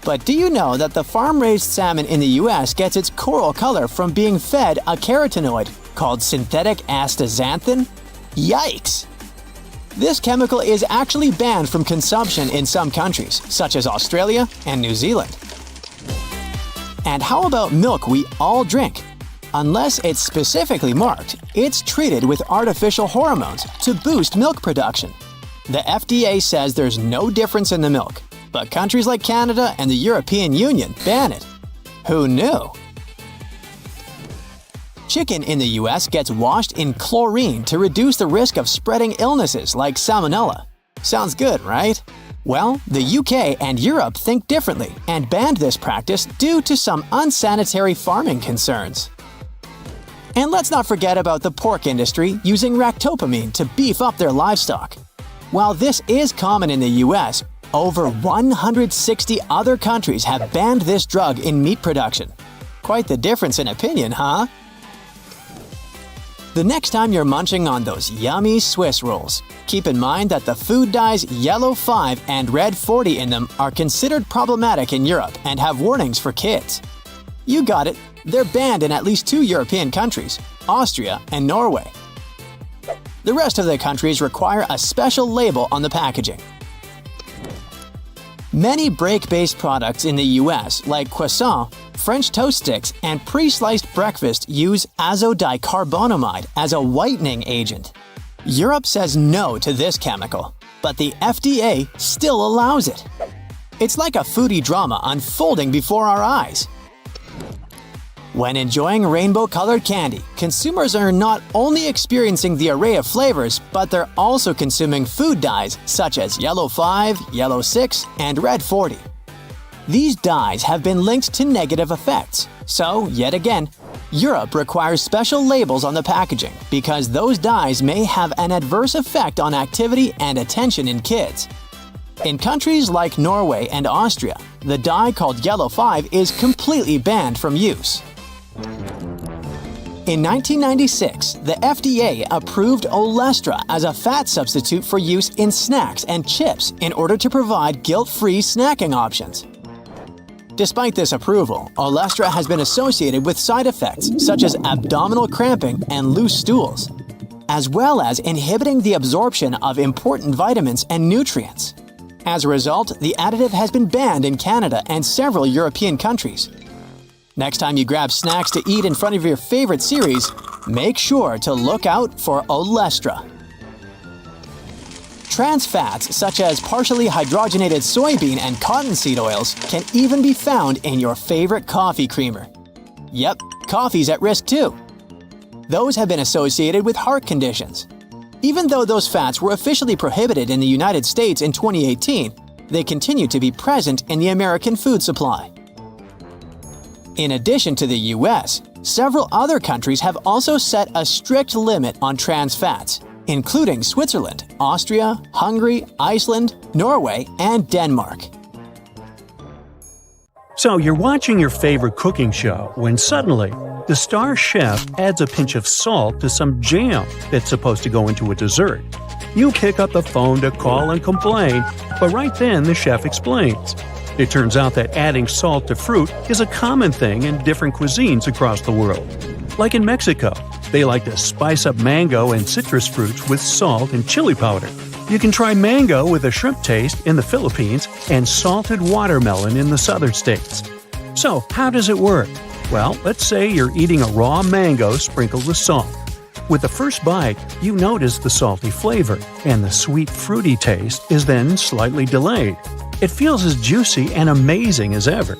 But do you know that the farm-raised salmon in the US gets its coral color from being fed a carotenoid called synthetic astaxanthin? Yikes! This chemical is actually banned from consumption in some countries, such as Australia and New Zealand. And how about milk we all drink? Unless it's specifically marked, it's treated with artificial hormones to boost milk production. The FDA says there's no difference in the milk, but countries like Canada and the European Union ban it. Who knew? Chicken in the US gets washed in chlorine to reduce the risk of spreading illnesses like salmonella. Sounds good, right? Well, the UK and Europe think differently and banned this practice due to some unsanitary farming concerns. And let's not forget about the pork industry using ractopamine to beef up their livestock. While this is common in the US, over 160 other countries have banned this drug in meat production. Quite the difference in opinion, huh? The next time you're munching on those yummy Swiss rolls, keep in mind that the food dyes yellow 5 and red 40 in them are considered problematic in Europe and have warnings for kids. You got it, they're banned in at least 2 European countries, Austria and Norway. The rest of the countries require a special label on the packaging. Many break-based products in the US, like croissant, French toast sticks, and pre-sliced breakfast use azodicarbonamide as a whitening agent. Europe says no to this chemical, but the FDA still allows it. It's like a foodie drama unfolding before our eyes. When enjoying rainbow-colored candy, consumers are not only experiencing the array of flavors, but they're also consuming food dyes such as yellow 5, yellow 6, and red 40. These dyes have been linked to negative effects, so, yet again, Europe requires special labels on the packaging because those dyes may have an adverse effect on activity and attention in kids. In countries like Norway and Austria, the dye called yellow 5 is completely banned from use. In 1996, the FDA approved Olestra as a fat substitute for use in snacks and chips in order to provide guilt-free snacking options. Despite this approval, Olestra has been associated with side effects such as abdominal cramping and loose stools, as well as inhibiting the absorption of important vitamins and nutrients. As a result, the additive has been banned in Canada and several European countries. Next time you grab snacks to eat in front of your favorite series, make sure to look out for Olestra. Trans fats such as partially hydrogenated soybean and cottonseed oils can even be found in your favorite coffee creamer. Yep, coffee's at risk too. Those have been associated with heart conditions. Even though those fats were officially prohibited in the United States in 2018, they continue to be present in the American food supply. In addition to the US, several other countries have also set a strict limit on trans fats, including Switzerland, Austria, Hungary, Iceland, Norway, and Denmark. So you're watching your favorite cooking show when suddenly the star chef adds a pinch of salt to some jam that's supposed to go into a dessert. You pick up the phone to call and complain, but right then the chef explains. It turns out that adding salt to fruit is a common thing in different cuisines across the world. Like in Mexico, they like to spice up mango and citrus fruits with salt and chili powder. You can try mango with a shrimp taste in the Philippines and salted watermelon in the southern states. So, how does it work? Well, let's say you're eating a raw mango sprinkled with salt. With the first bite, you notice the salty flavor, and the sweet fruity taste is then slightly delayed. It feels as juicy and amazing as ever.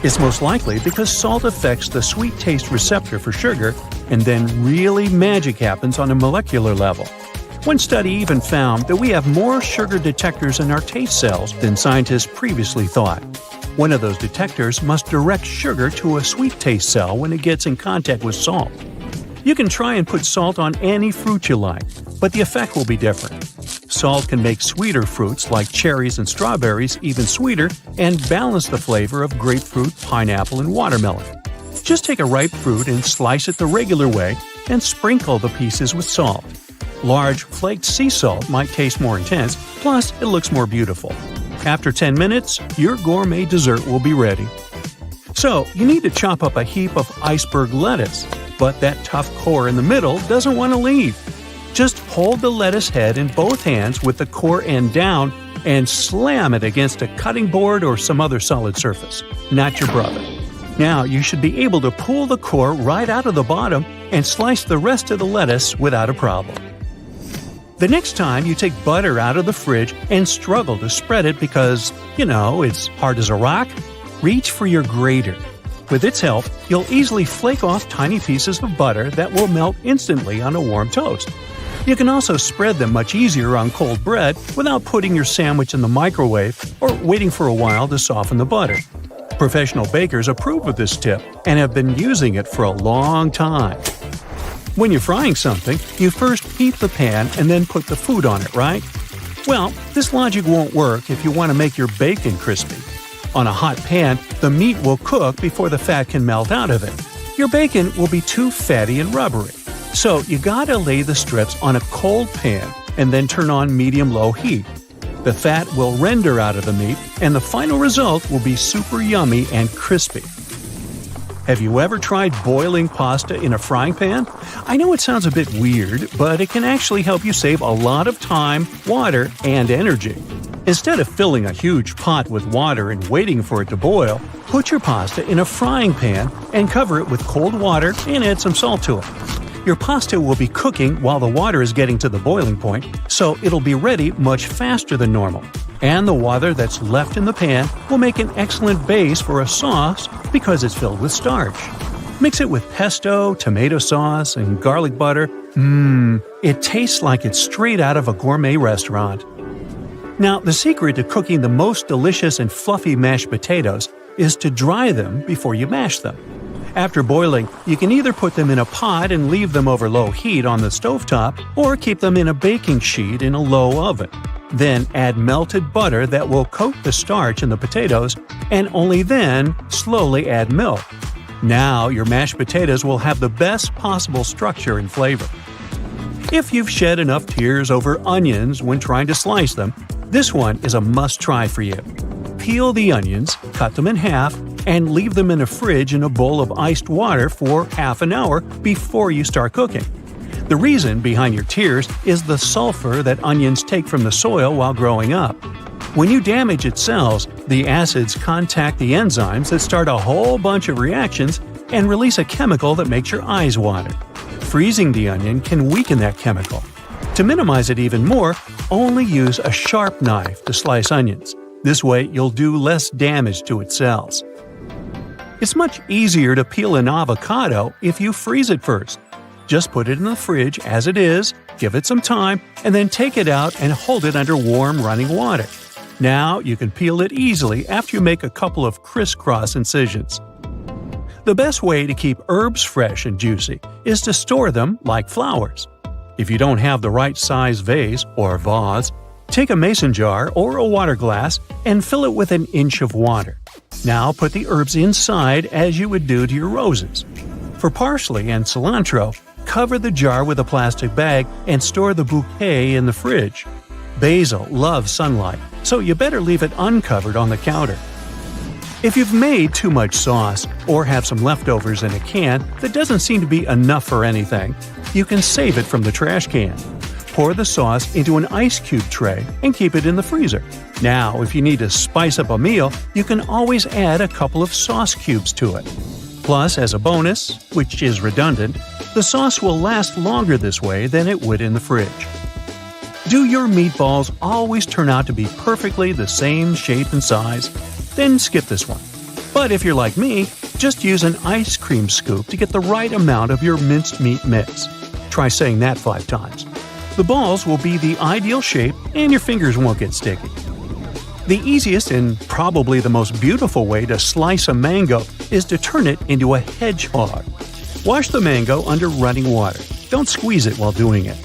It's most likely because salt affects the sweet taste receptor for sugar, and then really magic happens on a molecular level. One study even found that we have more sugar detectors in our taste cells than scientists previously thought. One of those detectors must direct sugar to a sweet taste cell when it gets in contact with salt. You can try and put salt on any fruit you like, but the effect will be different. Salt can make sweeter fruits like cherries and strawberries even sweeter and balance the flavor of grapefruit, pineapple, and watermelon. Just take a ripe fruit and slice it the regular way and sprinkle the pieces with salt. Large, flaked sea salt might taste more intense, plus it looks more beautiful. After 10 minutes, your gourmet dessert will be ready. So, you need to chop up a heap of iceberg lettuce, but that tough core in the middle doesn't want to leave. Just hold the lettuce head in both hands with the core end down and slam it against a cutting board or some other solid surface, not your brother. Now you should be able to pull the core right out of the bottom and slice the rest of the lettuce without a problem. The next time you take butter out of the fridge and struggle to spread it because, it's hard as a rock, reach for your grater. With its help, you'll easily flake off tiny pieces of butter that will melt instantly on a warm toast. You can also spread them much easier on cold bread without putting your sandwich in the microwave or waiting for a while to soften the butter. Professional bakers approve of this tip and have been using it for a long time. When you're frying something, you first heat the pan and then put the food on it, right? Well, this logic won't work if you want to make your bacon crispy. On a hot pan, the meat will cook before the fat can melt out of it. Your bacon will be too fatty and rubbery. So you gotta lay the strips on a cold pan and then turn on medium-low heat. The fat will render out of the meat, and the final result will be super yummy and crispy. Have you ever tried boiling pasta in a frying pan? I know it sounds a bit weird, but it can actually help you save a lot of time, water, and energy. Instead of filling a huge pot with water and waiting for it to boil, put your pasta in a frying pan and cover it with cold water and add some salt to it. Your pasta will be cooking while the water is getting to the boiling point, so it'll be ready much faster than normal. And the water that's left in the pan will make an excellent base for a sauce because it's filled with starch. Mix it with pesto, tomato sauce, and garlic butter. It tastes like it's straight out of a gourmet restaurant. Now, the secret to cooking the most delicious and fluffy mashed potatoes is to dry them before you mash them. After boiling, you can either put them in a pot and leave them over low heat on the stovetop, or keep them in a baking sheet in a low oven. Then add melted butter that will coat the starch in the potatoes, and only then slowly add milk. Now your mashed potatoes will have the best possible structure and flavor. If you've shed enough tears over onions when trying to slice them, this one is a must-try for you. Peel the onions, cut them in half, and leave them in a fridge in a bowl of iced water for half an hour before you start cooking. The reason behind your tears is the sulfur that onions take from the soil while growing up. When you damage its cells, the acids contact the enzymes that start a whole bunch of reactions and release a chemical that makes your eyes water. Freezing the onion can weaken that chemical. To minimize it even more, only use a sharp knife to slice onions. This way, you'll do less damage to its cells. It's much easier to peel an avocado if you freeze it first. Just put it in the fridge as it is, give it some time, and then take it out and hold it under warm running water. Now you can peel it easily after you make a couple of crisscross incisions. The best way to keep herbs fresh and juicy is to store them like flowers. If you don't have the right size vase or vase, take a mason jar or a water glass and fill it with an inch of water. Now put the herbs inside as you would do to your roses. For parsley and cilantro, cover the jar with a plastic bag and store the bouquet in the fridge. Basil loves sunlight, so you better leave it uncovered on the counter. If you've made too much sauce or have some leftovers in a can that doesn't seem to be enough for anything, you can save it from the trash can. Pour the sauce into an ice cube tray and keep it in the freezer. Now, if you need to spice up a meal, you can always add a couple of sauce cubes to it. Plus, as a bonus, which is redundant, the sauce will last longer this way than it would in the fridge. Do your meatballs always turn out to be perfectly the same shape and size? Then skip this one. But if you're like me, just use an ice cream scoop to get the right amount of your minced meat mix. Try saying that 5 times. The balls will be the ideal shape and your fingers won't get sticky. The easiest and probably the most beautiful way to slice a mango is to turn it into a hedgehog. Wash the mango under running water. Don't squeeze it while doing it.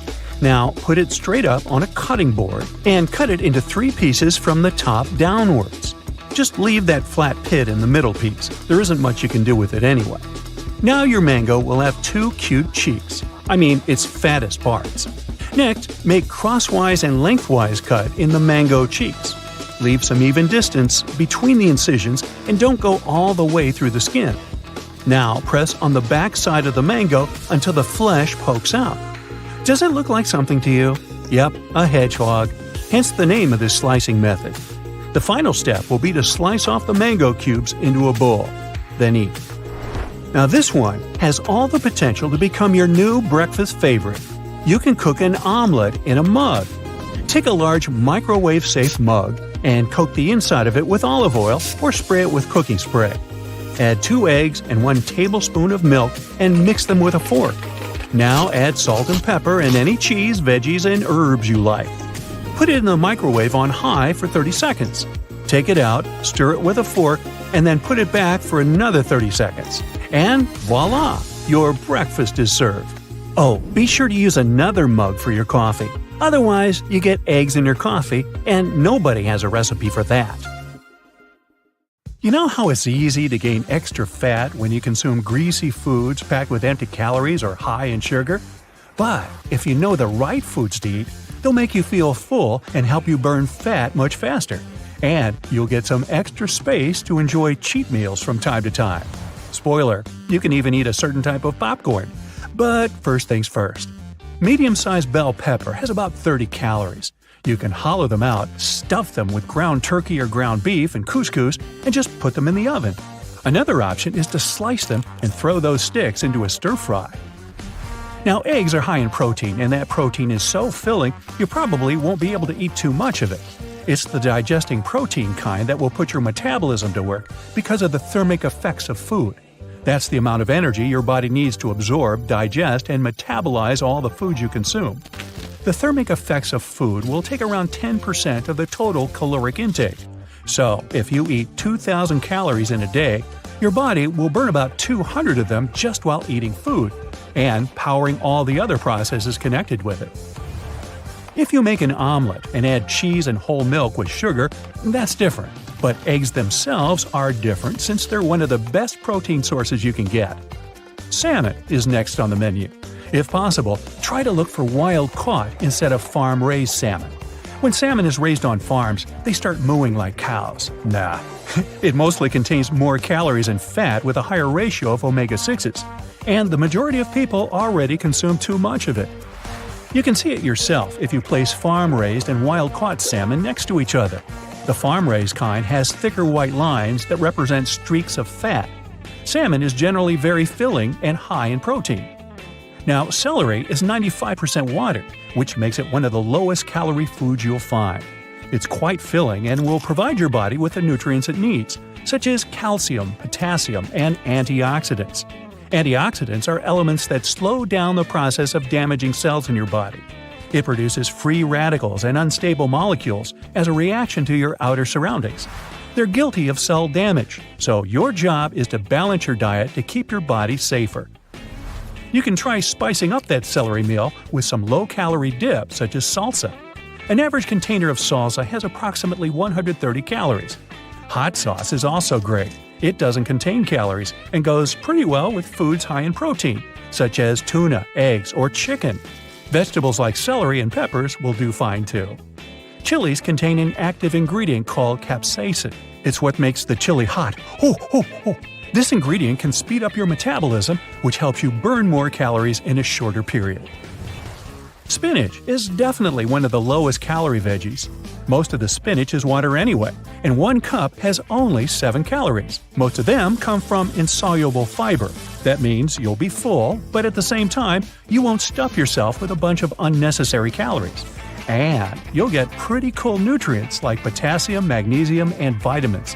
Now put it straight up on a cutting board and cut it into 3 pieces from the top downwards. Just leave that flat pit in the middle piece. There isn't much you can do with it anyway. Now your mango will have 2 cute cheeks. I mean, its fattest parts. Next, make crosswise and lengthwise cut in the mango cheeks. Leave some even distance between the incisions and don't go all the way through the skin. Now press on the back side of the mango until the flesh pokes out. Does it look like something to you? Yep, a hedgehog. Hence the name of this slicing method. The final step will be to slice off the mango cubes into a bowl. Then eat. Now this one has all the potential to become your new breakfast favorite. You can cook an omelet in a mug. Take a large microwave-safe mug and coat the inside of it with olive oil or spray it with cooking spray. Add 2 eggs and 1 tablespoon of milk and mix them with a fork. Now add salt and pepper and any cheese, veggies, and herbs you like. Put it in the microwave on high for 30 seconds. Take it out, stir it with a fork, and then put it back for another 30 seconds. And voila! Your breakfast is served. Oh, be sure to use another mug for your coffee. Otherwise, you get eggs in your coffee, and nobody has a recipe for that. You know how it's easy to gain extra fat when you consume greasy foods packed with empty calories or high in sugar? But if you know the right foods to eat, they'll make you feel full and help you burn fat much faster. And you'll get some extra space to enjoy cheat meals from time to time. Spoiler, you can even eat a certain type of popcorn. But first things first. Medium-sized bell pepper has about 30 calories. You can hollow them out, stuff them with ground turkey or ground beef and couscous, and just put them in the oven. Another option is to slice them and throw those sticks into a stir-fry. Now, eggs are high in protein, and that protein is so filling you probably won't be able to eat too much of it. It's the digesting protein kind that will put your metabolism to work because of the thermic effects of food. That's the amount of energy your body needs to absorb, digest, and metabolize all the foods you consume. The thermic effects of food will take around 10% of the total caloric intake. So, if you eat 2,000 calories in a day, your body will burn about 200 of them just while eating food, and powering all the other processes connected with it. If you make an omelet and add cheese and whole milk with sugar, that's different. But eggs themselves are different since they're one of the best protein sources you can get. Salmon is next on the menu. If possible, try to look for wild-caught instead of farm-raised salmon. When salmon is raised on farms, they start mooing like cows. Nah, it mostly contains more calories and fat with a higher ratio of omega-6s. And the majority of people already consume too much of it. You can see it yourself if you place farm-raised and wild-caught salmon next to each other. The farm-raised kind has thicker white lines that represent streaks of fat. Salmon is generally very filling and high in protein. Now, celery is 95% water, which makes it one of the lowest calorie foods you'll find. It's quite filling and will provide your body with the nutrients it needs, such as calcium, potassium, and antioxidants. Antioxidants are elements that slow down the process of damaging cells in your body. It produces free radicals and unstable molecules as a reaction to your outer surroundings. They're guilty of cell damage, so your job is to balance your diet to keep your body safer. You can try spicing up that celery meal with some low-calorie dip such as salsa. An average container of salsa has approximately 130 calories. Hot sauce is also great. It doesn't contain calories and goes pretty well with foods high in protein, such as tuna, eggs, or chicken. Vegetables like celery and peppers will do fine too. Chilies contain an active ingredient called capsaicin. It's what makes the chili hot. This ingredient can speed up your metabolism, which helps you burn more calories in a shorter period. Spinach is definitely one of the lowest calorie veggies. Most of the spinach is water anyway, and 1 cup has only 7 calories. Most of them come from insoluble fiber. That means you'll be full, but at the same time, you won't stuff yourself with a bunch of unnecessary calories. And you'll get pretty cool nutrients like potassium, magnesium, and vitamins.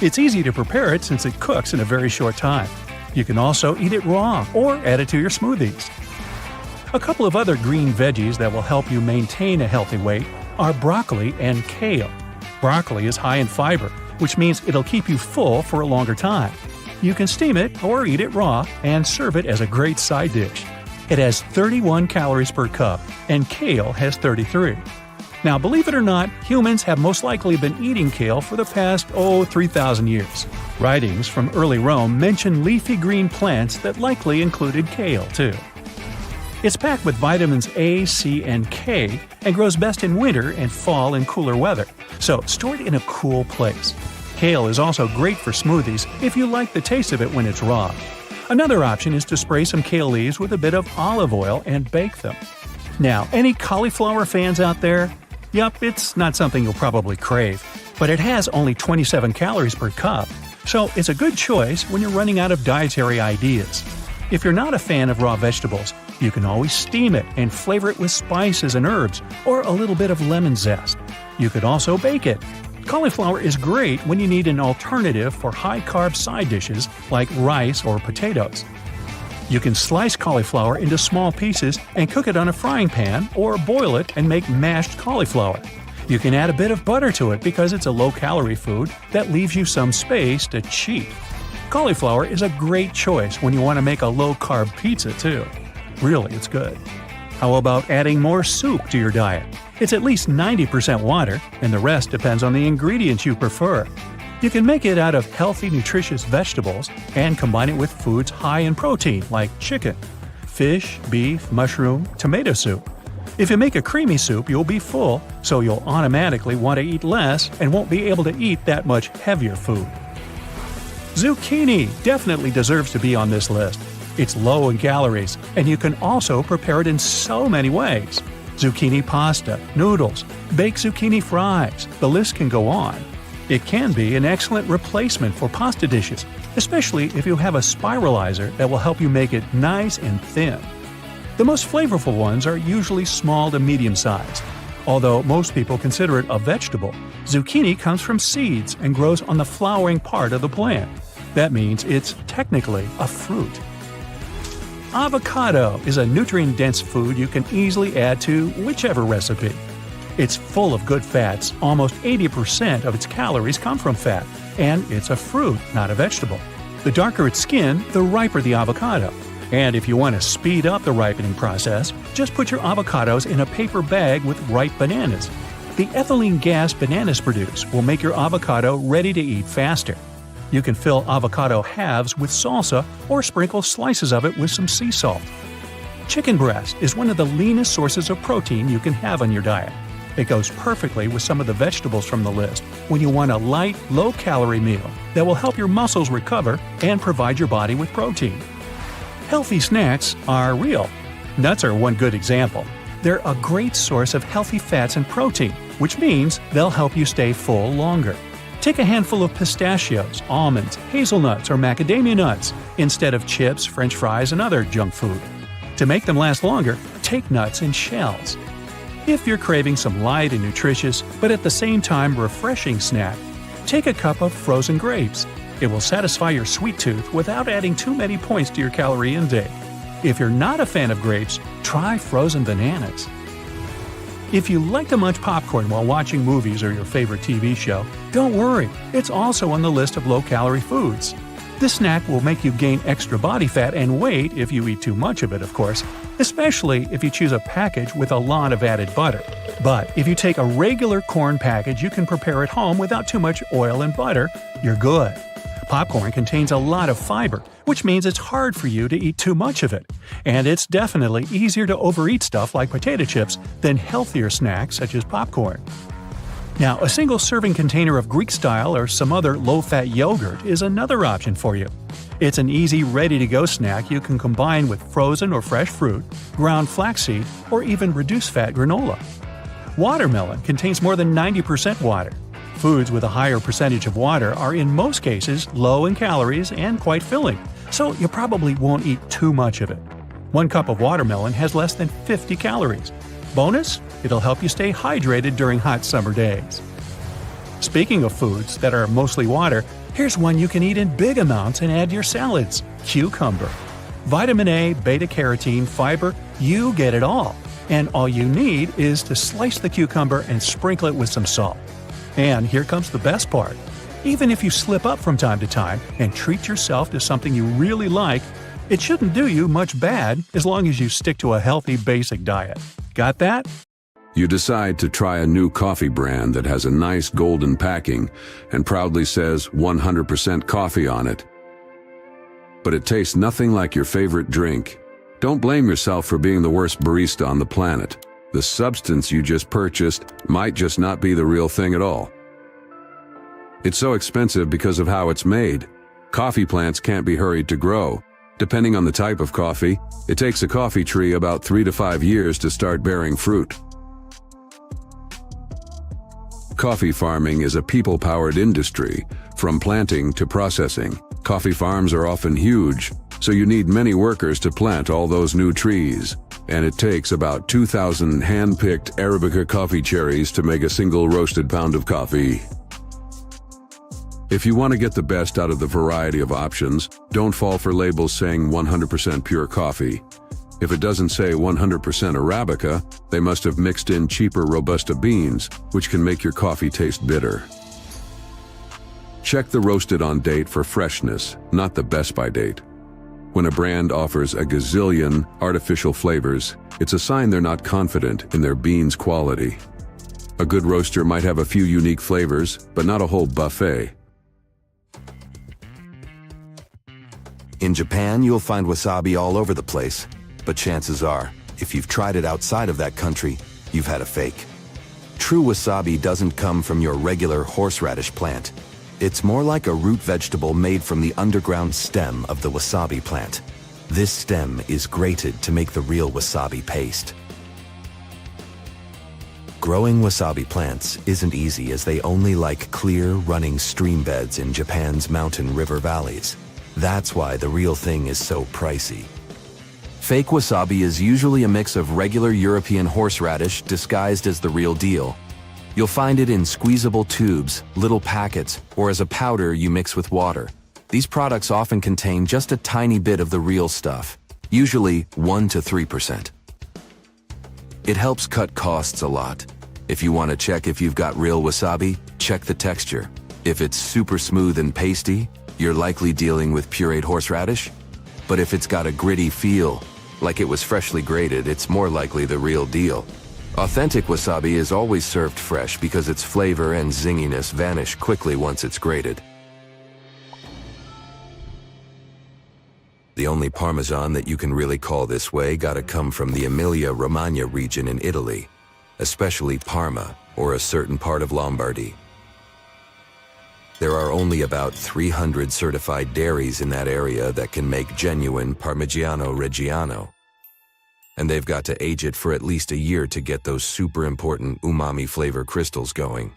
It's easy to prepare it since it cooks in a very short time. You can also eat it raw or add it to your smoothies. A couple of other green veggies that will help you maintain a healthy weight are broccoli and kale. Broccoli is high in fiber, which means it'll keep you full for a longer time. You can steam it or eat it raw and serve it as a great side dish. It has 31 calories per cup, and kale has 33. Now, believe it or not, humans have most likely been eating kale for the past, 3,000 years. Writings from early Rome mention leafy green plants that likely included kale, too. It's packed with vitamins A, C, and K, and grows best in winter and fall in cooler weather, so store it in a cool place. Kale is also great for smoothies if you like the taste of it when it's raw. Another option is to spray some kale leaves with a bit of olive oil and bake them. Now, any cauliflower fans out there? Yup, it's not something you'll probably crave, but it has only 27 calories per cup, so it's a good choice when you're running out of dietary ideas. If you're not a fan of raw vegetables, you can always steam it and flavor it with spices and herbs, or a little bit of lemon zest. You could also bake it. Cauliflower is great when you need an alternative for high-carb side dishes like rice or potatoes. You can slice cauliflower into small pieces and cook it on a frying pan or boil it and make mashed cauliflower. You can add a bit of butter to it because it's a low-calorie food that leaves you some space to cheat. Cauliflower is a great choice when you want to make a low-carb pizza too. Really, it's good. How about adding more soup to your diet? It's at least 90% water, and the rest depends on the ingredients you prefer. You can make it out of healthy, nutritious vegetables and combine it with foods high in protein like chicken, fish, beef, mushroom, tomato soup. If you make a creamy soup, you'll be full, so you'll automatically want to eat less and won't be able to eat that much heavier food. Zucchini definitely deserves to be on this list. It's low in calories, and you can also prepare it in so many ways. Zucchini pasta, noodles, baked zucchini fries, the list can go on. It can be an excellent replacement for pasta dishes, especially if you have a spiralizer that will help you make it nice and thin. The most flavorful ones are usually small to medium-sized. Although most people consider it a vegetable, zucchini comes from seeds and grows on the flowering part of the plant. That means it's technically a fruit. Avocado is a nutrient-dense food you can easily add to whichever recipe. It's full of good fats, almost 80% of its calories come from fat, and it's a fruit, not a vegetable. The darker its skin, the riper the avocado. And if you want to speed up the ripening process, just put your avocados in a paper bag with ripe bananas. The ethylene gas bananas produce will make your avocado ready to eat faster. You can fill avocado halves with salsa or sprinkle slices of it with some sea salt. Chicken breast is one of the leanest sources of protein you can have on your diet. It goes perfectly with some of the vegetables from the list when you want a light, low-calorie meal that will help your muscles recover and provide your body with protein. Healthy snacks are real. Nuts are one good example. They're a great source of healthy fats and protein, which means they'll help you stay full longer. Take a handful of pistachios, almonds, hazelnuts, or macadamia nuts instead of chips, french fries, and other junk food. To make them last longer, take nuts in shells. If you're craving some light and nutritious, but at the same time refreshing snack, take a cup of frozen grapes. It will satisfy your sweet tooth without adding too many points to your calorie intake. If you're not a fan of grapes, try frozen bananas. If you like to munch popcorn while watching movies or your favorite TV show, don't worry, it's also on the list of low-calorie foods. This snack will make you gain extra body fat and weight if you eat too much of it, of course, especially if you choose a package with a lot of added butter. But if you take a regular corn package you can prepare at home without too much oil and butter, you're good. Popcorn contains a lot of fiber, which means it's hard for you to eat too much of it. And it's definitely easier to overeat stuff like potato chips than healthier snacks such as popcorn. Now, a single serving container of Greek-style or some other low-fat yogurt is another option for you. It's an easy, ready-to-go snack you can combine with frozen or fresh fruit, ground flaxseed, or even reduced-fat granola. Watermelon contains more than 90% water. Foods with a higher percentage of water are in most cases low in calories and quite filling, so you probably won't eat too much of it. 1 cup of watermelon has less than 50 calories. Bonus, it'll help you stay hydrated during hot summer days. Speaking of foods that are mostly water, here's one you can eat in big amounts and add to your salads: cucumber. Vitamin A, beta-carotene, fiber, you get it all. And all you need is to slice the cucumber and sprinkle it with some salt. And here comes the best part. Even if you slip up from time to time and treat yourself to something you really like, it shouldn't do you much bad as long as you stick to a healthy basic diet. Got that? You decide to try a new coffee brand that has a nice golden packing and proudly says 100% coffee on it. But it tastes nothing like your favorite drink. Don't blame yourself for being the worst barista on the planet. The substance you just purchased might just not be the real thing at all. It's so expensive because of how it's made. Coffee plants can't be hurried to grow. Depending on the type of coffee, it takes a coffee tree about 3 to 5 years to start bearing fruit. Coffee farming is a people-powered industry, from planting to processing. Coffee farms are often huge, so you need many workers to plant all those new trees. And it takes about 2,000 hand-picked Arabica coffee cherries to make a single roasted pound of coffee. If you want to get the best out of the variety of options, don't fall for labels saying 100% pure coffee. If it doesn't say 100% Arabica, they must have mixed in cheaper Robusta beans, which can make your coffee taste bitter. Check the roasted on date for freshness, not the best by date. When a brand offers a gazillion artificial flavors, it's a sign they're not confident in their beans' quality. A good roaster might have a few unique flavors, but not a whole buffet. In Japan, you'll find wasabi all over the place, but chances are, if you've tried it outside of that country, you've had a fake. True wasabi doesn't come from your regular horseradish plant. It's more like a root vegetable made from the underground stem of the wasabi plant. This stem is grated to make the real wasabi paste. Growing wasabi plants isn't easy, as they only like clear, running stream beds in Japan's mountain river valleys. That's why the real thing is so pricey. Fake wasabi is usually a mix of regular European horseradish disguised as the real deal. You'll find it in squeezable tubes, little packets, or as a powder you mix with water. These products often contain just a tiny bit of the real stuff, usually 1 to 3%. It helps cut costs a lot. If you want to check if you've got real wasabi, check the texture. If it's super smooth and pasty, you're likely dealing with pureed horseradish. But if it's got a gritty feel, like it was freshly grated, it's more likely the real deal. Authentic wasabi is always served fresh because its flavor and zinginess vanish quickly once it's grated. The only Parmesan that you can really call this way gotta come from the Emilia-Romagna region in Italy, especially Parma, or a certain part of Lombardy. There are only about 300 certified dairies in that area that can make genuine Parmigiano Reggiano. And they've got to age it for at least a year to get those super important umami flavor crystals going.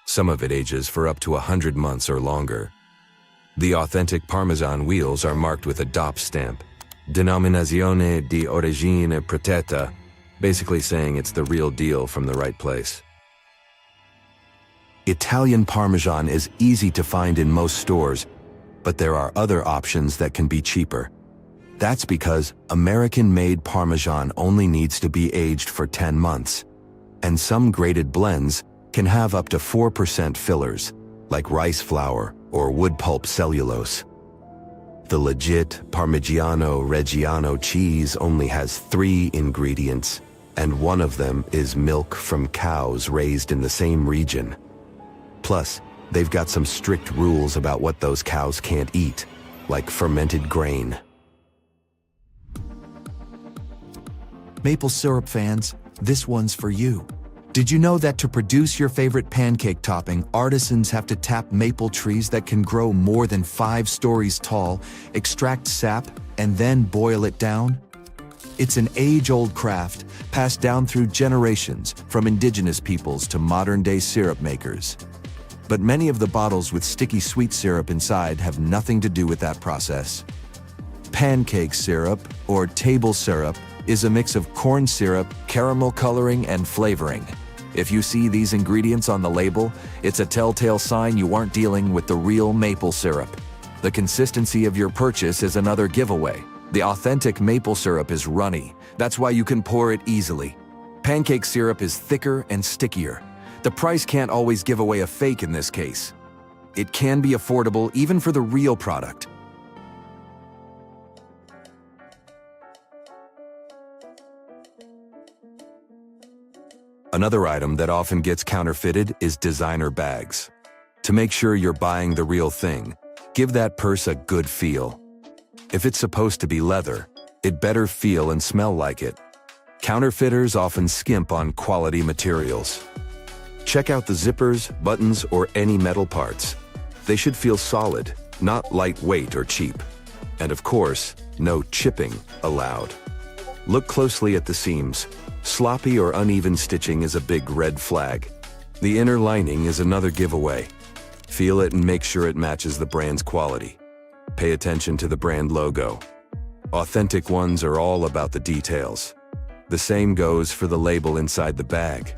Some of it ages for up to 100 months or longer. The authentic Parmesan wheels are marked with a DOP stamp, Denominazione di Origine Protetta, basically saying it's the real deal from the right place. Italian Parmesan is easy to find in most stores, but there are other options that can be cheaper. That's because American-made Parmesan only needs to be aged for 10 months, and some grated blends can have up to 4% fillers, like rice flour or wood pulp cellulose. The legit Parmigiano Reggiano cheese only has 3 ingredients, and one of them is milk from cows raised in the same region. Plus, they've got some strict rules about what those cows can't eat, like fermented grain. Maple syrup fans, this one's for you. Did you know that to produce your favorite pancake topping, artisans have to tap maple trees that can grow more than 5 stories tall, extract sap, and then boil it down? It's an age-old craft, passed down through generations, from indigenous peoples to modern-day syrup makers. But many of the bottles with sticky sweet syrup inside have nothing to do with that process. Pancake syrup, or table syrup, is a mix of corn syrup, caramel coloring, and flavoring. If you see these ingredients on the label, it's a telltale sign you aren't dealing with the real maple syrup. The consistency of your purchase is another giveaway. The authentic maple syrup is runny. That's why you can pour it easily. Pancake syrup is thicker and stickier. The price can't always give away a fake in this case. It can be affordable even for the real product. Another item that often gets counterfeited is designer bags. To make sure you're buying the real thing, give that purse a good feel. If it's supposed to be leather, it better feel and smell like it. Counterfeiters often skimp on quality materials. Check out the zippers, buttons, or any metal parts. They should feel solid, not lightweight or cheap. And of course, no chipping allowed. Look closely at the seams. Sloppy or uneven stitching is a big red flag. The inner lining is another giveaway. Feel it and make sure it matches the brand's quality. Pay attention to the brand logo. Authentic ones are all about the details. The same goes for the label inside the bag.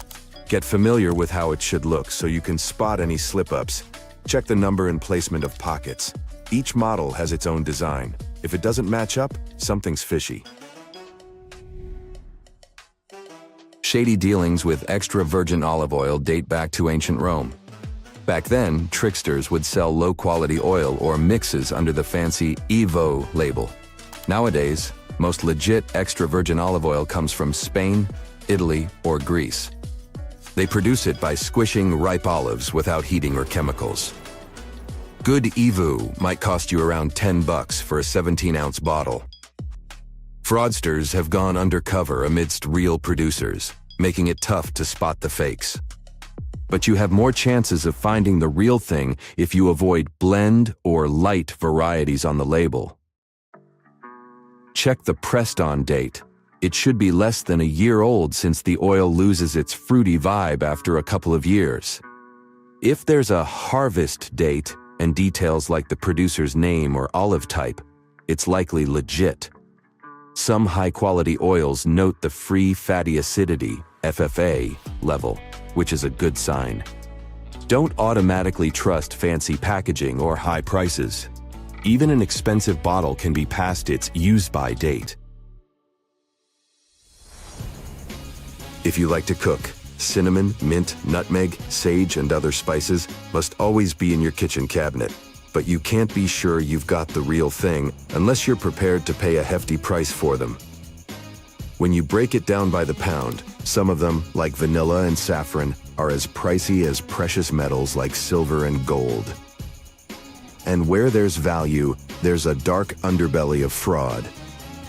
Get familiar with how it should look so you can spot any slip-ups. Check the number and placement of pockets. Each model has its own design. If it doesn't match up, something's fishy. Shady dealings with extra virgin olive oil date back to ancient Rome. Back then, tricksters would sell low-quality oil or mixes under the fancy Evo label. Nowadays, most legit extra virgin olive oil comes from Spain, Italy, or Greece. They produce it by squishing ripe olives without heating or chemicals. Good Evu might cost you around $10 for a 17-ounce bottle. Fraudsters have gone undercover amidst real producers, making it tough to spot the fakes. But you have more chances of finding the real thing if you avoid blend or light varieties on the label. Check the pressed-on date. It should be less than a year old since the oil loses its fruity vibe after a couple of years. If there's a harvest date and details like the producer's name or olive type, it's likely legit. Some high-quality oils note the free fatty acidity, FFA, level, which is a good sign. Don't automatically trust fancy packaging or high prices. Even an expensive bottle can be past its use-by date. If you like to cook, cinnamon, mint, nutmeg, sage, and other spices must always be in your kitchen cabinet. But you can't be sure you've got the real thing unless you're prepared to pay a hefty price for them. When you break it down by the pound, some of them, like vanilla and saffron, are as pricey as precious metals like silver and gold. And where there's value, there's a dark underbelly of fraud.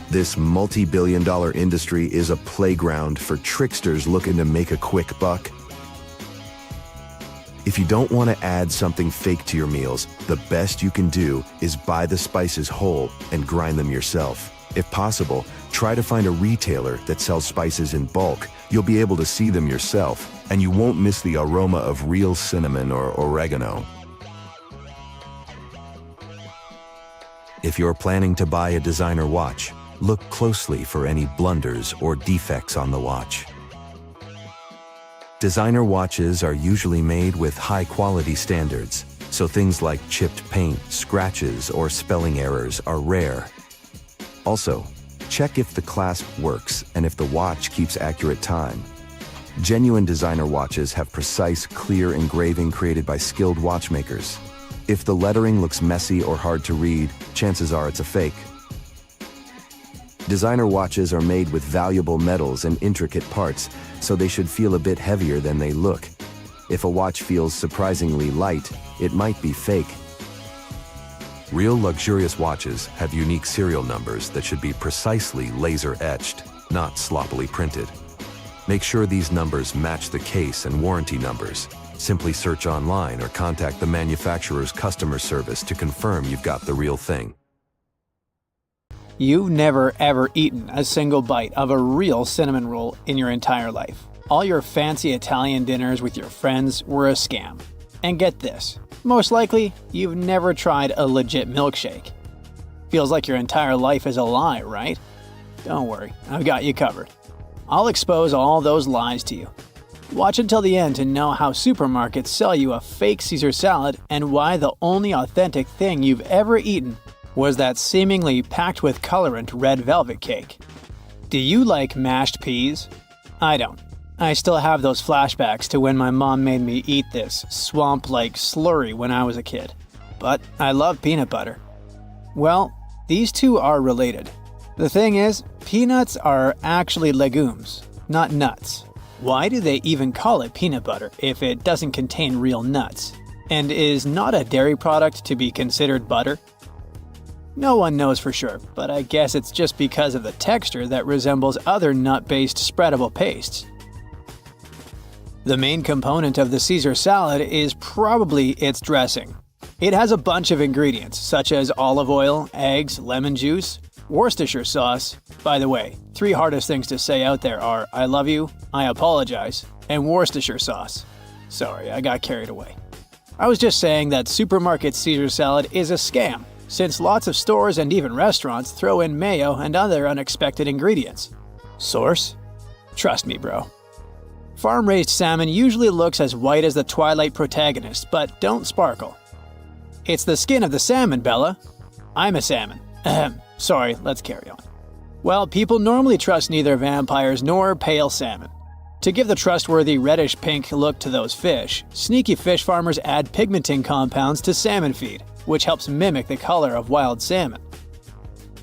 This multi-billion-dollar industry is a playground for tricksters looking to make a quick buck. If you don't want to add something fake to your meals, the best you can do is buy the spices whole and grind them yourself. If possible, try to find a retailer that sells spices in bulk. You'll be able to see them yourself, and you won't miss the aroma of real cinnamon or oregano. If you're planning to buy a designer watch, look closely for any blunders or defects on the watch. Designer watches are usually made with high-quality standards, so things like chipped paint, scratches, or spelling errors are rare. Also, check if the clasp works and if the watch keeps accurate time. Genuine designer watches have precise, clear engraving created by skilled watchmakers. If the lettering looks messy or hard to read, chances are it's a fake. Designer watches are made with valuable metals and intricate parts, so they should feel a bit heavier than they look. If a watch feels surprisingly light, it might be fake. Real luxurious watches have unique serial numbers that should be precisely laser-etched, not sloppily printed. Make sure these numbers match the case and warranty numbers. Simply search online or contact the manufacturer's customer service to confirm you've got the real thing. You've never ever eaten a single bite of a real cinnamon roll in your entire life. All your fancy Italian dinners with your friends were a scam. And get this, most likely, you've never tried a legit milkshake. Feels like your entire life is a lie, right? Don't worry, I've got you covered. I'll expose all those lies to you. Watch until the end to know how supermarkets sell you a fake Caesar salad and why the only authentic thing you've ever eaten was that seemingly packed with colorant red velvet cake. Do you like mashed peas? I don't. I still have those flashbacks to when my mom made me eat this swamp-like slurry when I was a kid. But I love peanut butter. Well, these two are related. The thing is, peanuts are actually legumes, not nuts. Why do they even call it peanut butter if it doesn't contain real nuts? And is not a dairy product to be considered butter? No one knows for sure, but I guess it's just because of the texture that resembles other nut-based spreadable pastes. The main component of the Caesar salad is probably its dressing. It has a bunch of ingredients, such as olive oil, eggs, lemon juice, Worcestershire sauce. By the way, 3 hardest things to say out there are I love you, I apologize, and Worcestershire sauce. Sorry, I got carried away. I was just saying that supermarket Caesar salad is a scam, since lots of stores and even restaurants throw in mayo and other unexpected ingredients. Source? Trust me, bro. Farm-raised salmon usually looks as white as the Twilight protagonist, but don't sparkle. It's the skin of the salmon, Bella. I'm a salmon. Ahem. Sorry, let's carry on. Well, people normally trust neither vampires nor pale salmon. To give the trustworthy reddish-pink look to those fish, sneaky fish farmers add pigmenting compounds to salmon feed, which helps mimic the color of wild salmon.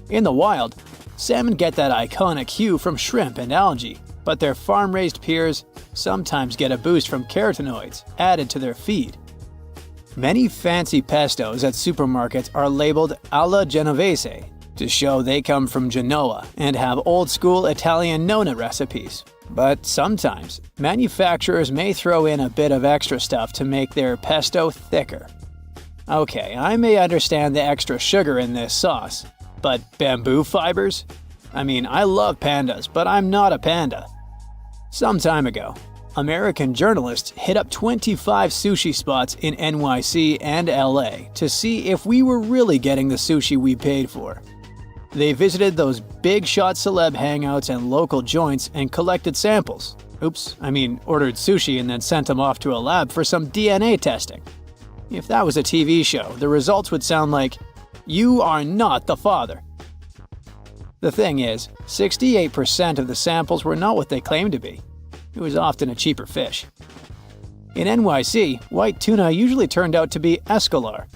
In the wild, salmon get that iconic hue from shrimp and algae, but their farm-raised peers sometimes get a boost from carotenoids added to their feed. Many fancy pestos at supermarkets are labeled alla genovese to show they come from Genoa and have old-school Italian nonna recipes. But sometimes, manufacturers may throw in a bit of extra stuff to make their pesto thicker. Okay, I may understand the extra sugar in this sauce, but bamboo fibers? I mean, I love pandas, but I'm not a panda. Some time ago, American journalists hit up 25 sushi spots in NYC and LA to see if we were really getting the sushi we paid for. They visited those big shot celeb hangouts and local joints and collected samples. Ordered sushi and then sent them off to a lab for some DNA testing. If that was a TV show, the results would sound like, "You are not the father." The thing is, 68% of the samples were not what they claimed to be. It was often a cheaper fish. In NYC, white tuna usually turned out to be escolar,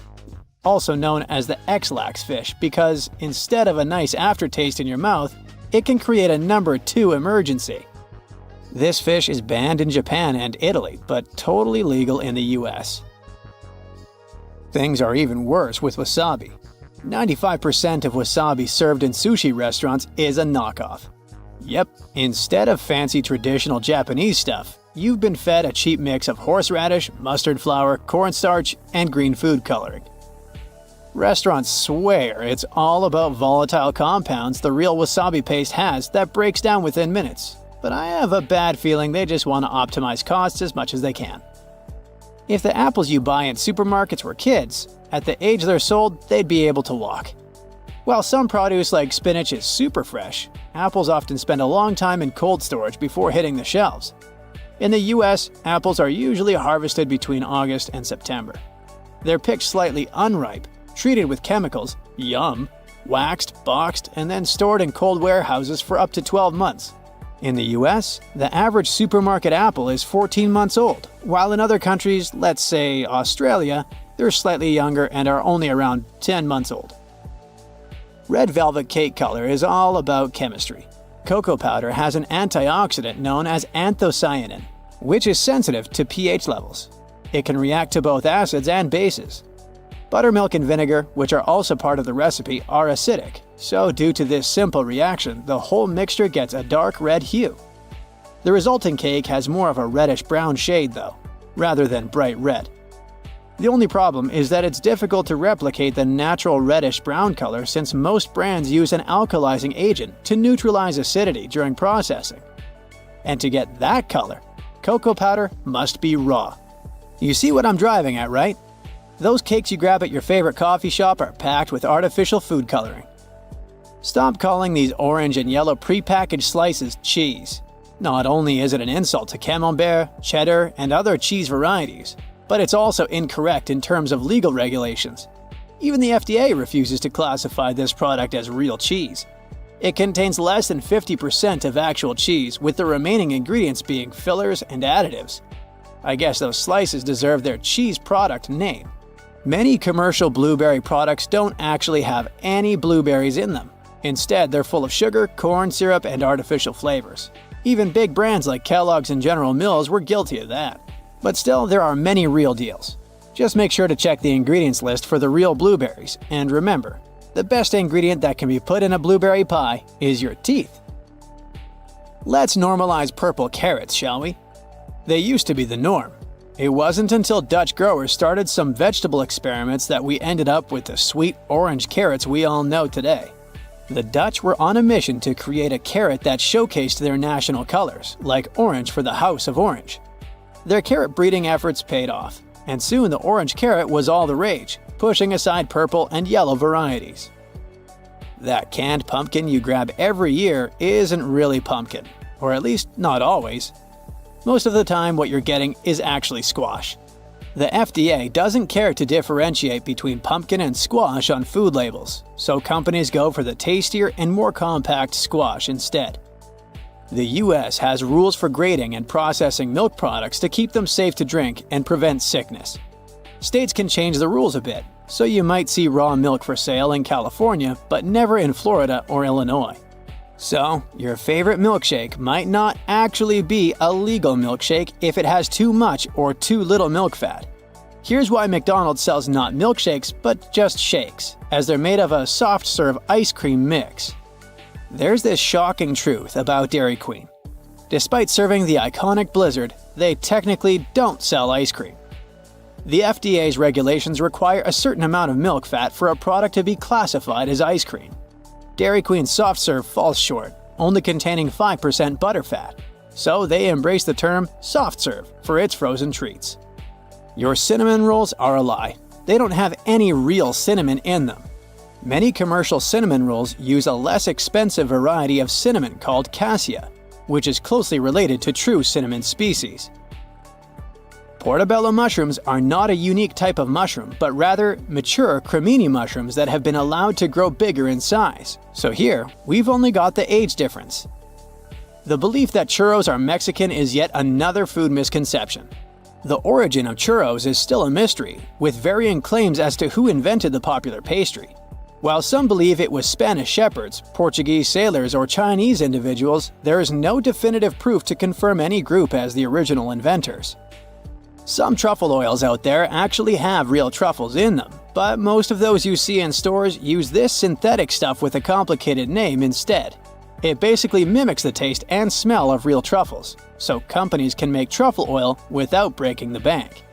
also known as the X-lax fish, because instead of a nice aftertaste in your mouth, it can create a number 2 emergency. This fish is banned in Japan and Italy, but totally legal in the US. Things are even worse with wasabi. 95% of wasabi served in sushi restaurants is a knockoff. Yep, instead of fancy traditional Japanese stuff, you've been fed a cheap mix of horseradish, mustard flour, cornstarch, and green food coloring. Restaurants swear it's all about volatile compounds the real wasabi paste has that breaks down within minutes, but I have a bad feeling they just want to optimize costs as much as they can. If the apples you buy in supermarkets were kids, at the age they're sold, they'd be able to walk. While some produce like spinach is super fresh, apples often spend a long time in cold storage before hitting the shelves. In the US, apples are usually harvested between August and September. They're picked slightly unripe, treated with chemicals, waxed, boxed, and then stored in cold warehouses for up to 12 months. In the US, the average supermarket apple is 14 months old, while in other countries, let's say Australia, they're slightly younger and are only around 10 months old. Red velvet cake color is all about chemistry. Cocoa powder has an antioxidant known as anthocyanin, which is sensitive to pH levels. It can react to both acids and bases. Buttermilk and vinegar, which are also part of the recipe, are acidic, so due to this simple reaction, the whole mixture gets a dark red hue. The resulting cake has more of a reddish-brown shade though, rather than bright red. The only problem is that it's difficult to replicate the natural reddish-brown color since most brands use an alkalizing agent to neutralize acidity during processing. And to get that color, cocoa powder must be raw. You see what I'm driving at, right? Those cakes you grab at your favorite coffee shop are packed with artificial food coloring. Stop calling these orange and yellow prepackaged slices cheese. Not only is it an insult to camembert, cheddar, and other cheese varieties, but it's also incorrect in terms of legal regulations. Even the FDA refuses to classify this product as real cheese. It contains less than 50% of actual cheese, with the remaining ingredients being fillers and additives. I guess those slices deserve their cheese product name. Many commercial blueberry products don't actually have any blueberries in them. Instead, they're full of sugar, corn syrup, and artificial flavors. Even big brands like Kellogg's and General Mills were guilty of that. But still, there are many real deals. Just make sure to check the ingredients list for the real blueberries, and remember, the best ingredient that can be put in a blueberry pie is your teeth. Let's normalize purple carrots, shall we? They used to be the norm. It wasn't until Dutch growers started some vegetable experiments that we ended up with the sweet orange carrots we all know today. The Dutch were on a mission to create a carrot that showcased their national colors, like orange for the House of Orange. Their carrot breeding efforts paid off, and soon the orange carrot was all the rage, pushing aside purple and yellow varieties. That canned pumpkin you grab every year isn't really pumpkin, or at least not always. Most of the time, what you're getting is actually squash. The FDA doesn't care to differentiate between pumpkin and squash on food labels, so companies go for the tastier and more compact squash instead. The US has rules for grading and processing milk products to keep them safe to drink and prevent sickness. States can change the rules a bit, so you might see raw milk for sale in California, but never in Florida or Illinois. So, your favorite milkshake might not actually be a legal milkshake if it has too much or too little milk fat. Here's why McDonald's sells not milkshakes, but just shakes, as they're made of a soft-serve ice cream mix. There's this shocking truth about Dairy Queen. Despite serving the iconic Blizzard, they technically don't sell ice cream. The FDA's regulations require a certain amount of milk fat for a product to be classified as ice cream. Dairy Queen's soft serve falls short, only containing 5% butterfat, so they embrace the term soft serve for its frozen treats. Your cinnamon rolls are a lie. They don't have any real cinnamon in them. Many commercial cinnamon rolls use a less expensive variety of cinnamon called cassia, which is closely related to true cinnamon species. Portobello mushrooms are not a unique type of mushroom, but rather mature cremini mushrooms that have been allowed to grow bigger in size. So here, we've only got the age difference. The belief that churros are Mexican is yet another food misconception. The origin of churros is still a mystery, with varying claims as to who invented the popular pastry. While some believe it was Spanish shepherds, Portuguese sailors, or Chinese individuals, there is no definitive proof to confirm any group as the original inventors. Some truffle oils out there actually have real truffles in them, but most of those you see in stores use this synthetic stuff with a complicated name instead. It basically mimics the taste and smell of real truffles, so companies can make truffle oil without breaking the bank.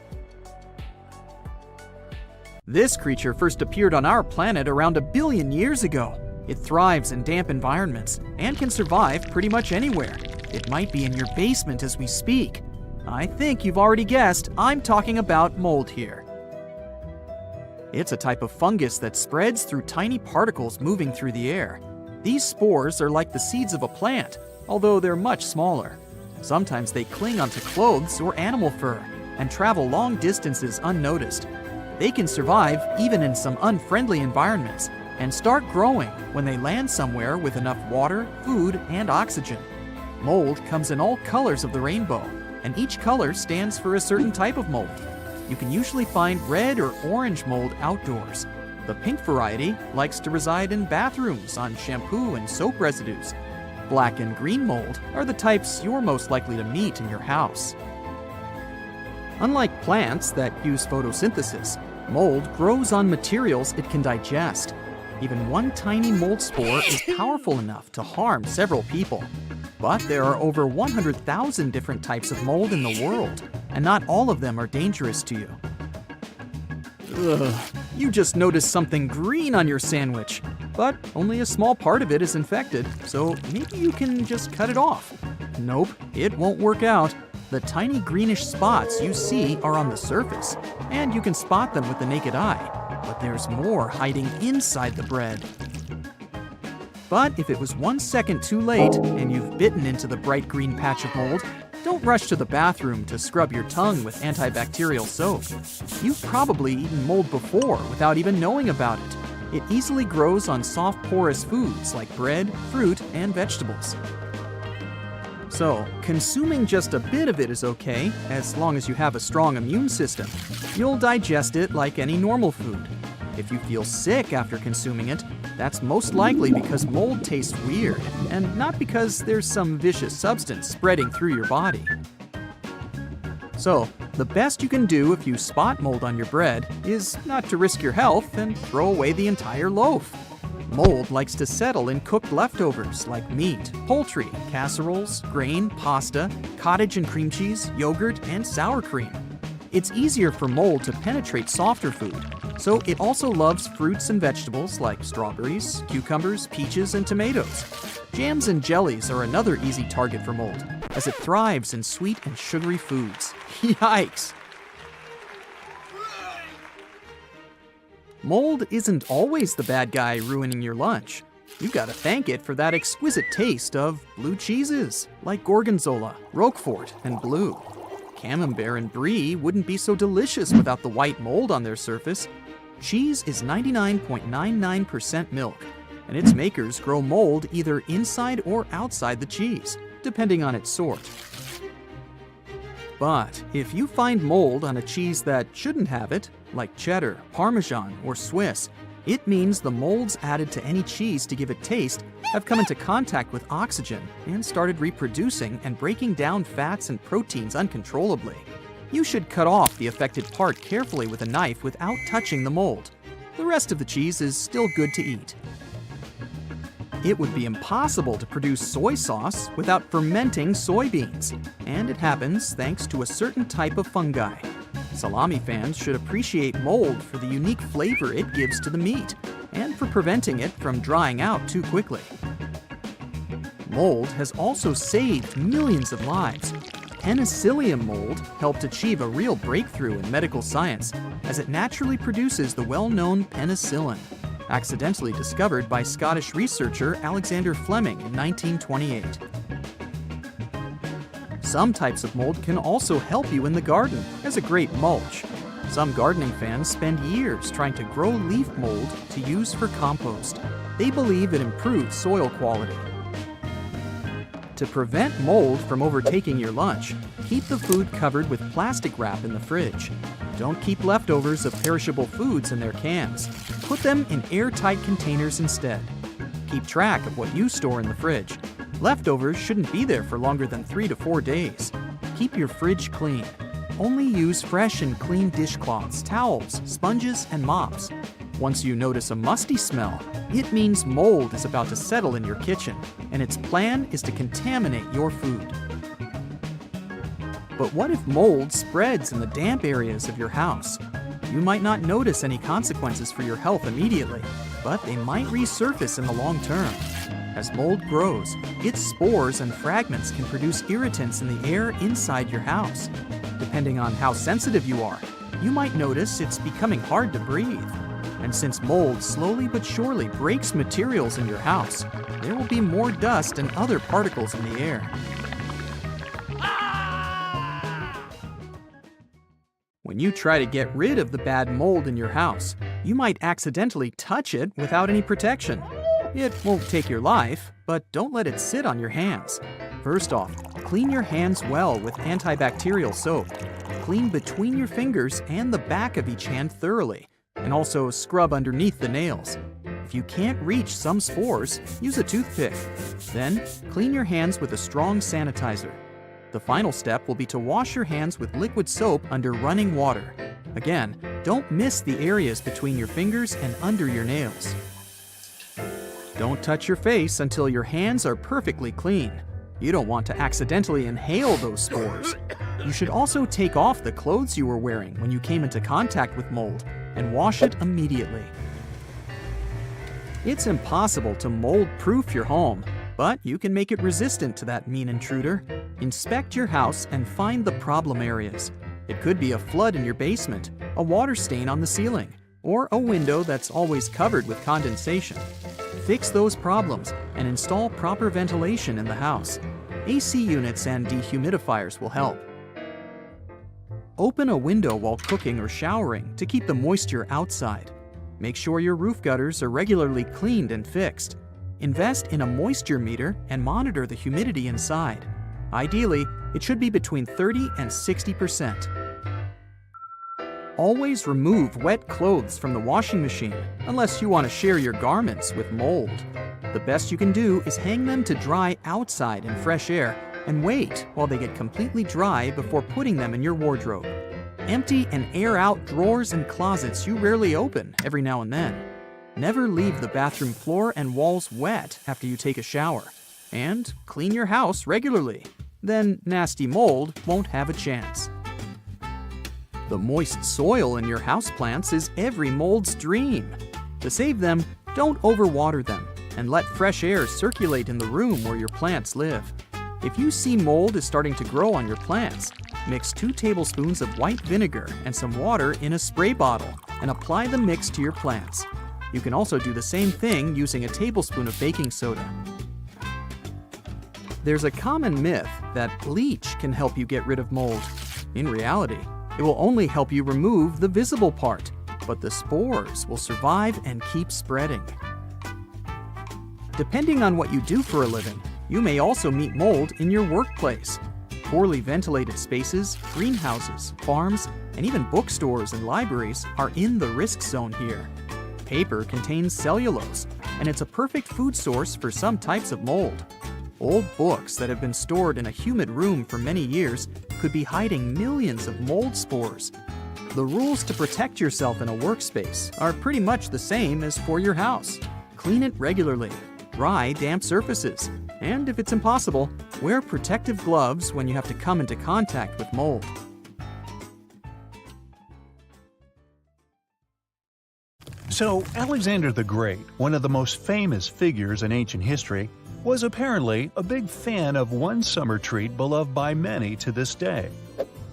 This creature first appeared on our planet around 1 billion years ago. It thrives in damp environments and can survive pretty much anywhere. It might be in your basement as we speak. I think you've already guessed, I'm talking about mold here. It's a type of fungus that spreads through tiny particles moving through the air. These spores are like the seeds of a plant, although they're much smaller. Sometimes they cling onto clothes or animal fur and travel long distances unnoticed. They can survive even in some unfriendly environments and start growing when they land somewhere with enough water, food, and oxygen. Mold comes in all colors of the rainbow, and each color stands for a certain type of mold. You can usually find red or orange mold outdoors. The pink variety likes to reside in bathrooms on shampoo and soap residues. Black and green mold are the types you're most likely to meet in your house. Unlike plants that use photosynthesis, mold grows on materials it can digest. Even one tiny mold spore is powerful enough to harm several people. But there are over 100,000 different types of mold in the world, and not all of them are dangerous to you. Ugh, you just noticed something green on your sandwich, but only a small part of it is infected, so maybe you can just cut it off. Nope, it won't work out. The tiny greenish spots you see are on the surface, and you can spot them with the naked eye, but there's more hiding inside the bread. But if it was 1 second too late and you've bitten into the bright green patch of mold, don't rush to the bathroom to scrub your tongue with antibacterial soap. You've probably eaten mold before without even knowing about it. It easily grows on soft porous foods like bread, fruit, and vegetables. So, consuming just a bit of it is okay, as long as you have a strong immune system. You'll digest it like any normal food. If you feel sick after consuming it, that's most likely because mold tastes weird, and not because there's some vicious substance spreading through your body. So, the best you can do if you spot mold on your bread is not to risk your health and throw away the entire loaf. Mold likes to settle in cooked leftovers like meat, poultry, casseroles, grain, pasta, cottage and cream cheese, yogurt, and sour cream. It's easier for mold to penetrate softer food, so it also loves fruits and vegetables like strawberries, cucumbers, peaches, and tomatoes. Jams and jellies are another easy target for mold, as it thrives in sweet and sugary foods. Yikes! Mold isn't always the bad guy ruining your lunch. You gotta thank it for that exquisite taste of blue cheeses, like Gorgonzola, Roquefort, and Blue. Camembert and Brie wouldn't be so delicious without the white mold on their surface. Cheese is 99.99% milk, and its makers grow mold either inside or outside the cheese, depending on its sort. But if you find mold on a cheese that shouldn't have it, like cheddar, Parmesan, or Swiss, it means the molds added to any cheese to give it taste have come into contact with oxygen and started reproducing and breaking down fats and proteins uncontrollably. You should cut off the affected part carefully with a knife without touching the mold. The rest of the cheese is still good to eat. It would be impossible to produce soy sauce without fermenting soybeans, and it happens thanks to a certain type of fungi. Salami fans should appreciate mold for the unique flavor it gives to the meat, and for preventing it from drying out too quickly. Mold has also saved millions of lives. Penicillium mold helped achieve a real breakthrough in medical science, as it naturally produces the well-known penicillin, accidentally discovered by Scottish researcher Alexander Fleming in 1928. Some types of mold can also help you in the garden as a great mulch. Some gardening fans spend years trying to grow leaf mold to use for compost. They believe it improves soil quality. To prevent mold from overtaking your lunch, keep the food covered with plastic wrap in the fridge. Don't keep leftovers of perishable foods in their cans. Put them in airtight containers instead. Keep track of what you store in the fridge. Leftovers shouldn't be there for longer than 3 to 4 days. Keep your fridge clean. Only use fresh and clean dishcloths, towels, sponges, and mops. Once you notice a musty smell, it means mold is about to settle in your kitchen, and its plan is to contaminate your food. But what if mold spreads in the damp areas of your house? You might not notice any consequences for your health immediately, but they might resurface in the long term. As mold grows, its spores and fragments can produce irritants in the air inside your house. Depending on how sensitive you are, you might notice it's becoming hard to breathe. And since mold slowly but surely breaks materials in your house, there will be more dust and other particles in the air. When you try to get rid of the bad mold in your house, you might accidentally touch it without any protection. It won't take your life, but don't let it sit on your hands. First off, clean your hands well with antibacterial soap. Clean between your fingers and the back of each hand thoroughly, and also scrub underneath the nails. If you can't reach some spores, use a toothpick. Then, clean your hands with a strong sanitizer. The final step will be to wash your hands with liquid soap under running water. Again, don't miss the areas between your fingers and under your nails. Don't touch your face until your hands are perfectly clean. You don't want to accidentally inhale those spores. You should also take off the clothes you were wearing when you came into contact with mold and wash it immediately. It's impossible to mold-proof your home, but you can make it resistant to that mean intruder. Inspect your house and find the problem areas. It could be a flood in your basement, a water stain on the ceiling, or a window that's always covered with condensation. Fix those problems and install proper ventilation in the house. AC units and dehumidifiers will help. Open a window while cooking or showering to keep the moisture outside. Make sure your roof gutters are regularly cleaned and fixed. Invest in a moisture meter and monitor the humidity inside. Ideally, it should be between 30 and 60%. Always remove wet clothes from the washing machine unless you want to share your garments with mold. The best you can do is hang them to dry outside in fresh air and wait while they get completely dry before putting them in your wardrobe. Empty and air out drawers and closets you rarely open every now and then. Never leave the bathroom floor and walls wet after you take a shower. And clean your house regularly. Then nasty mold won't have a chance. The moist soil in your houseplants is every mold's dream. To save them, don't overwater them and let fresh air circulate in the room where your plants live. If you see mold is starting to grow on your plants, mix 2 tablespoons of white vinegar and some water in a spray bottle and apply the mix to your plants. You can also do the same thing using a tablespoon of baking soda. There's a common myth that bleach can help you get rid of mold. In reality, it will only help you remove the visible part, but the spores will survive and keep spreading. Depending on what you do for a living, you may also meet mold in your workplace. Poorly ventilated spaces, greenhouses, farms, and even bookstores and libraries are in the risk zone here. Paper contains cellulose, and it's a perfect food source for some types of mold. Old books that have been stored in a humid room for many years could be hiding millions of mold spores. The rules to protect yourself in a workspace are pretty much the same as for your house. Clean it regularly, dry damp surfaces, and if it's impossible, wear protective gloves when you have to come into contact with mold. So, Alexander the Great, one of the most famous figures in ancient history, was apparently a big fan of one summer treat beloved by many to this day.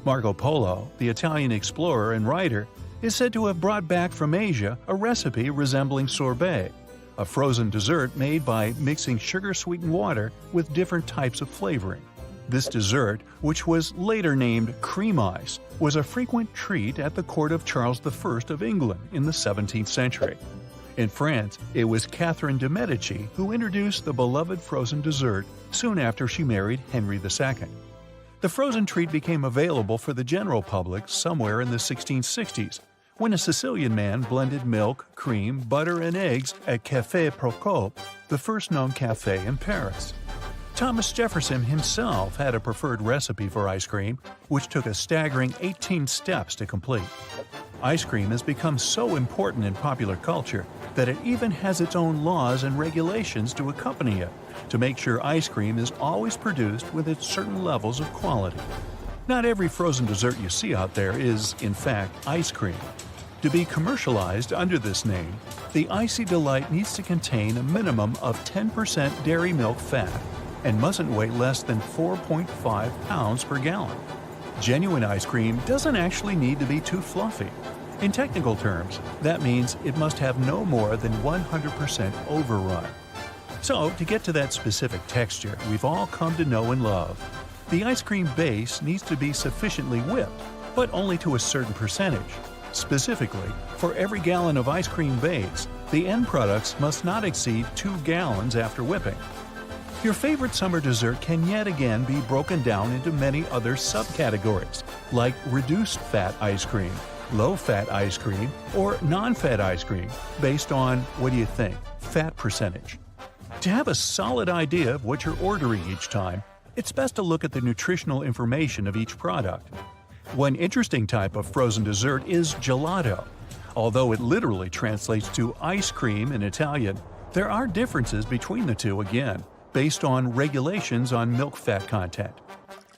Marco Polo, the Italian explorer and writer, is said to have brought back from Asia a recipe resembling sorbet, a frozen dessert made by mixing sugar-sweetened water with different types of flavoring. This dessert, which was later named cream ice, was a frequent treat at the court of Charles I of England in the 17th century. In France, it was Catherine de' Medici who introduced the beloved frozen dessert soon after she married Henry II. The frozen treat became available for the general public somewhere in the 1660s, when a Sicilian man blended milk, cream, butter, and eggs at Café Procope, the first known café in Paris. Thomas Jefferson himself had a preferred recipe for ice cream, which took a staggering 18 steps to complete. Ice cream has become so important in popular culture that it even has its own laws and regulations to accompany it, to make sure ice cream is always produced with its certain levels of quality. Not every frozen dessert you see out there is, in fact, ice cream. To be commercialized under this name, the Icy Delight needs to contain a minimum of 10% dairy milk fat and mustn't weigh less than 4.5 pounds per gallon. Genuine ice cream doesn't actually need to be too fluffy. In technical terms, that means it must have no more than 100% overrun. So, to get to that specific texture we've all come to know and love, the ice cream base needs to be sufficiently whipped, but only to a certain percentage. Specifically, for every gallon of ice cream base, the end products must not exceed 2 gallons after whipping. Your favorite summer dessert can yet again be broken down into many other subcategories, like reduced fat ice cream, low-fat ice cream, or non-fat ice cream, based on, what do you think, fat percentage. To have a solid idea of what you're ordering each time, it's best to look at the nutritional information of each product. One interesting type of frozen dessert is gelato. Although it literally translates to ice cream in Italian, there are differences between the two again, based on regulations on milk fat content.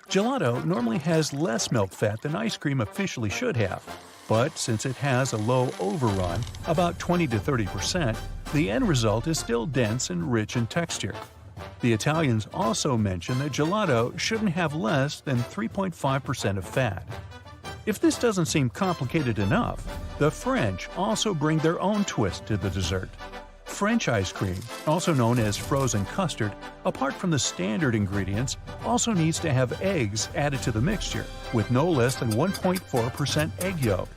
Gelato normally has less milk fat than ice cream officially should have, but since it has a low overrun, about 20 to 30%, the end result is still dense and rich in texture. The Italians also mention that gelato shouldn't have less than 3.5% of fat. If this doesn't seem complicated enough, the French also bring their own twist to the dessert. French ice cream, also known as frozen custard, apart from the standard ingredients, also needs to have eggs added to the mixture, with no less than 1.4% egg yolk.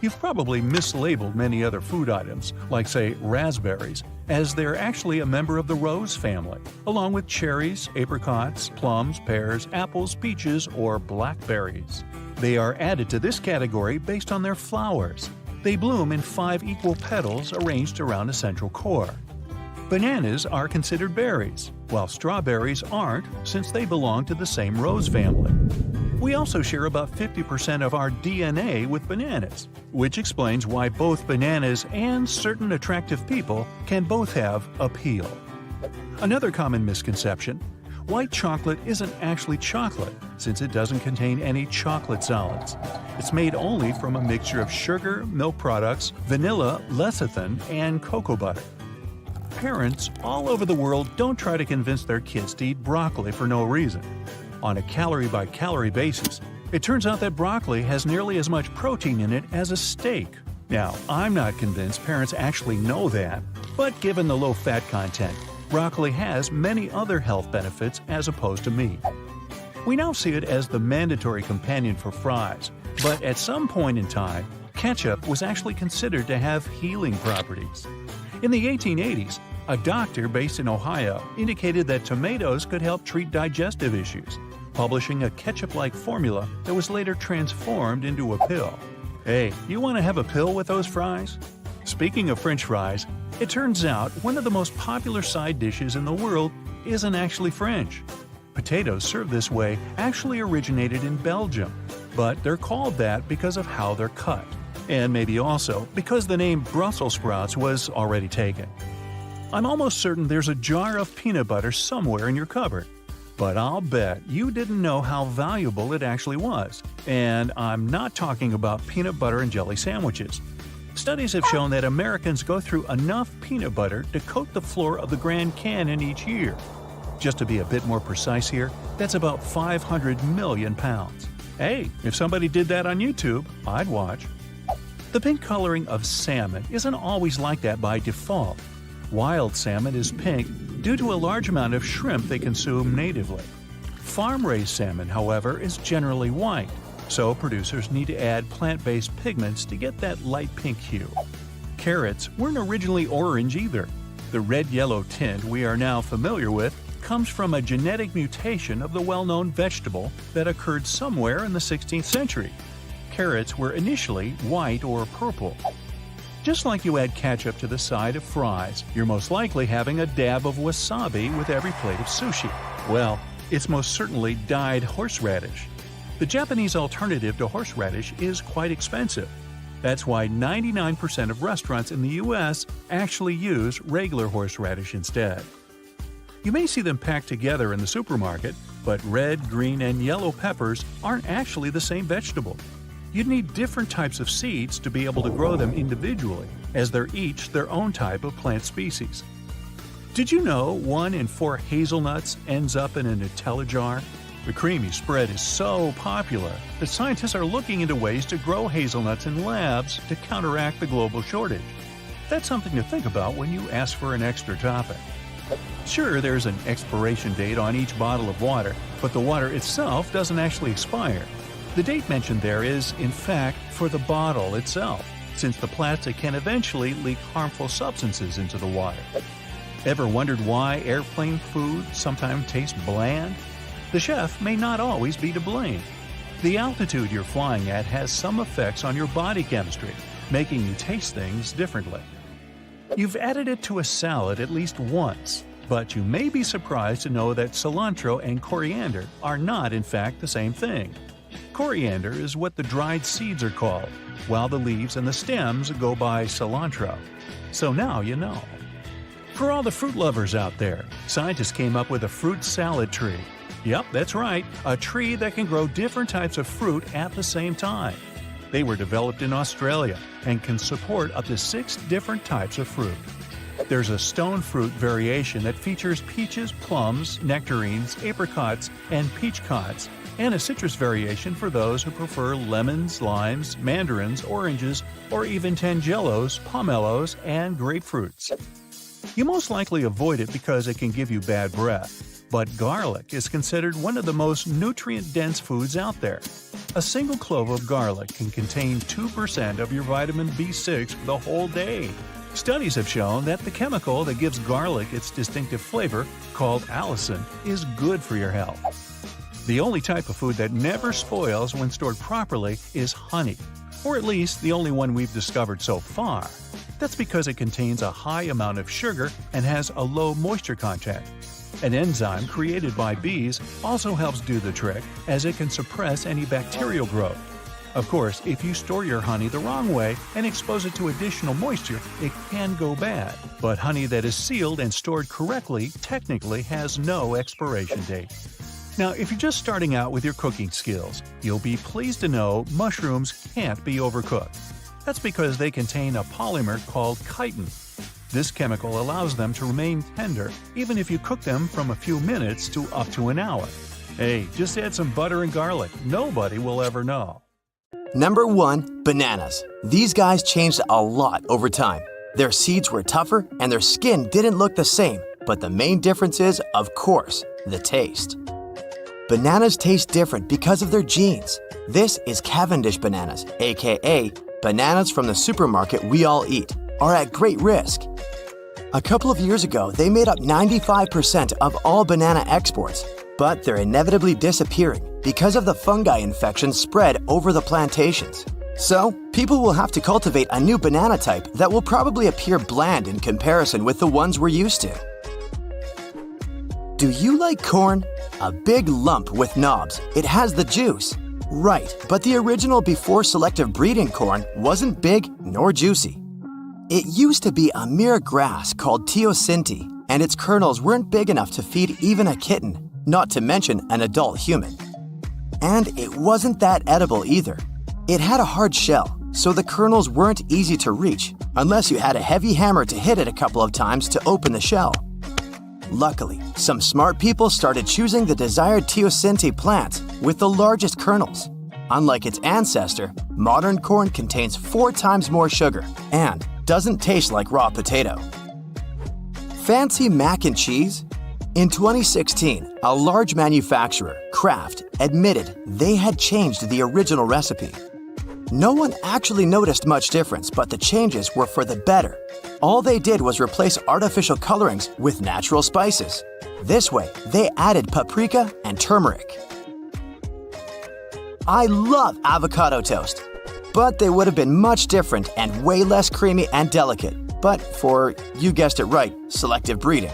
You've probably mislabeled many other food items, like say raspberries, as they're actually a member of the rose family, along with cherries, apricots, plums, pears, apples, peaches, or blackberries. They are added to this category based on their flowers. They bloom in 5 equal petals arranged around a central core. Bananas are considered berries, while strawberries aren't since they belong to the same rose family. We also share about 50% of our DNA with bananas, which explains why both bananas and certain attractive people can both have appeal. Another common misconception: white chocolate isn't actually chocolate, since it doesn't contain any chocolate solids. It's made only from a mixture of sugar, milk products, vanilla, lecithin, and cocoa butter. Parents all over the world don't try to convince their kids to eat broccoli for no reason. On a calorie-by-calorie basis, it turns out that broccoli has nearly as much protein in it as a steak. Now, I'm not convinced parents actually know that, but given the low fat content, broccoli has many other health benefits as opposed to meat. We now see it as the mandatory companion for fries, but at some point in time, ketchup was actually considered to have healing properties. In the 1880s, a doctor based in Ohio indicated that tomatoes could help treat digestive issues, publishing a ketchup-like formula that was later transformed into a pill. Hey, you want to have a pill with those fries? Speaking of French fries, it turns out one of the most popular side dishes in the world isn't actually French. Potatoes served this way actually originated in Belgium, but they're called that because of how they're cut, and maybe also because the name Brussels sprouts was already taken. I'm almost certain there's a jar of peanut butter somewhere in your cupboard, but I'll bet you didn't know how valuable it actually was, and I'm not talking about peanut butter and jelly sandwiches. Studies have shown that Americans go through enough peanut butter to coat the floor of the Grand Canyon each year. Just to be a bit more precise here, that's about 500 million pounds. Hey, if somebody did that on YouTube, I'd watch. The pink coloring of salmon isn't always like that by default. Wild salmon is pink due to a large amount of shrimp they consume natively. Farm-raised salmon, however, is generally white, so producers need to add plant-based pigments to get that light pink hue. Carrots weren't originally orange either. The red-yellow tint we are now familiar with comes from a genetic mutation of the well-known vegetable that occurred somewhere in the 16th century. Carrots were initially white or purple. Just like you add ketchup to the side of fries, you're most likely having a dab of wasabi with every plate of sushi. Well, it's most certainly dyed horseradish. The Japanese alternative to horseradish is quite expensive. That's why 99% of restaurants in the US actually use regular horseradish instead. You may see them packed together in the supermarket, but red, green, and yellow peppers aren't actually the same vegetable. You'd need different types of seeds to be able to grow them individually, as they're each their own type of plant species. Did you know 1 in 4 hazelnuts ends up in a Nutella jar? The creamy spread is so popular that scientists are looking into ways to grow hazelnuts in labs to counteract the global shortage. That's something to think about when you ask for an extra topping. Sure, there's an expiration date on each bottle of water, but the water itself doesn't actually expire. The date mentioned there is, in fact, for the bottle itself, since the plastic can eventually leak harmful substances into the water. Ever wondered why airplane food sometimes tastes bland? The chef may not always be to blame. The altitude you're flying at has some effects on your body chemistry, making you taste things differently. You've added it to a salad at least once, but you may be surprised to know that cilantro and coriander are not in fact the same thing. Coriander is what the dried seeds are called, while the leaves and the stems go by cilantro. So now you know. For all the fruit lovers out there, scientists came up with a fruit salad tree. Yep, that's right, a tree that can grow different types of fruit at the same time. They were developed in Australia and can support up to 6 different types of fruit. There's a stone fruit variation that features peaches, plums, nectarines, apricots, and peachcots, and a citrus variation for those who prefer lemons, limes, mandarins, oranges, or even tangelos, pomelos, and grapefruits. You most likely avoid it because it can give you bad breath, but garlic is considered one of the most nutrient-dense foods out there. A single clove of garlic can contain 2% of your vitamin B6 for the whole day. Studies have shown that the chemical that gives garlic its distinctive flavor, called allicin, is good for your health. The only type of food that never spoils when stored properly is honey, or at least the only one we've discovered so far. That's because it contains a high amount of sugar and has a low moisture content. An enzyme created by bees also helps do the trick, as it can suppress any bacterial growth. Of course, if you store your honey the wrong way and expose it to additional moisture, it can go bad. But honey that is sealed and stored correctly technically has no expiration date. Now, if you're just starting out with your cooking skills, you'll be pleased to know mushrooms can't be overcooked. That's because they contain a polymer called chitin. This chemical allows them to remain tender even if you cook them from a few minutes to up to an hour. Hey, just add some butter and garlic. Nobody will ever know. Number 1. Bananas. These guys changed a lot over time. Their seeds were tougher and their skin didn't look the same, but the main difference is, of course, the taste. Bananas taste different because of their genes. This is Cavendish bananas, aka bananas from the supermarket we all eat, are at great risk. A couple of years ago, they made up 95% of all banana exports, but they're inevitably disappearing because of the fungi infections spread over the plantations. So, people will have to cultivate a new banana type that will probably appear bland in comparison with the ones we're used to. Do you like corn? A big lump with knobs. It has the juice. Right, but the original before selective breeding corn wasn't big nor juicy. It used to be a mere grass called teosinte, and its kernels weren't big enough to feed even a kitten, not to mention an adult human. And it wasn't that edible either. It had a hard shell, so the kernels weren't easy to reach, unless you had a heavy hammer to hit it a couple of times to open the shell. Luckily, some smart people started choosing the desired teosinte plant with the largest kernels. Unlike its ancestor, modern corn contains 4 times more sugar and doesn't taste like raw potato. Fancy mac and cheese? In 2016, a large manufacturer, Kraft, admitted they had changed the original recipe. No one actually noticed much difference, but the changes were for the better. All they did was replace artificial colorings with natural spices. This way, they added paprika and turmeric. I love avocado toast, but they would have been much different and way less creamy and delicate, but for, you guessed it right, selective breeding.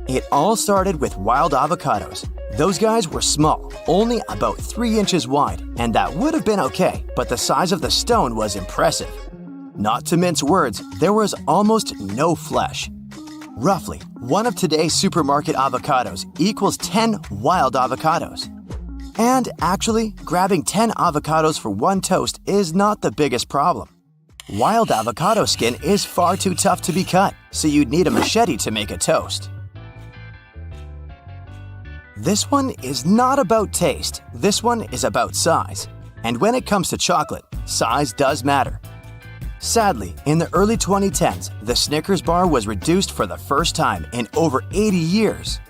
It all started with wild avocados. Those guys were small, only about 3 inches wide, and that would have been okay, but the size of the stone was impressive. Not to mince words, there was almost no flesh. Roughly, one of today's supermarket avocados equals 10 wild avocados. And actually, grabbing 10 avocados for one toast is not the biggest problem. Wild avocado skin is far too tough to be cut, so you'd need a machete to make a toast. This one is not about taste, this one is about size. And when it comes to chocolate, size does matter. Sadly, in the early 2010s, the Snickers bar was reduced for the first time in over 80 years.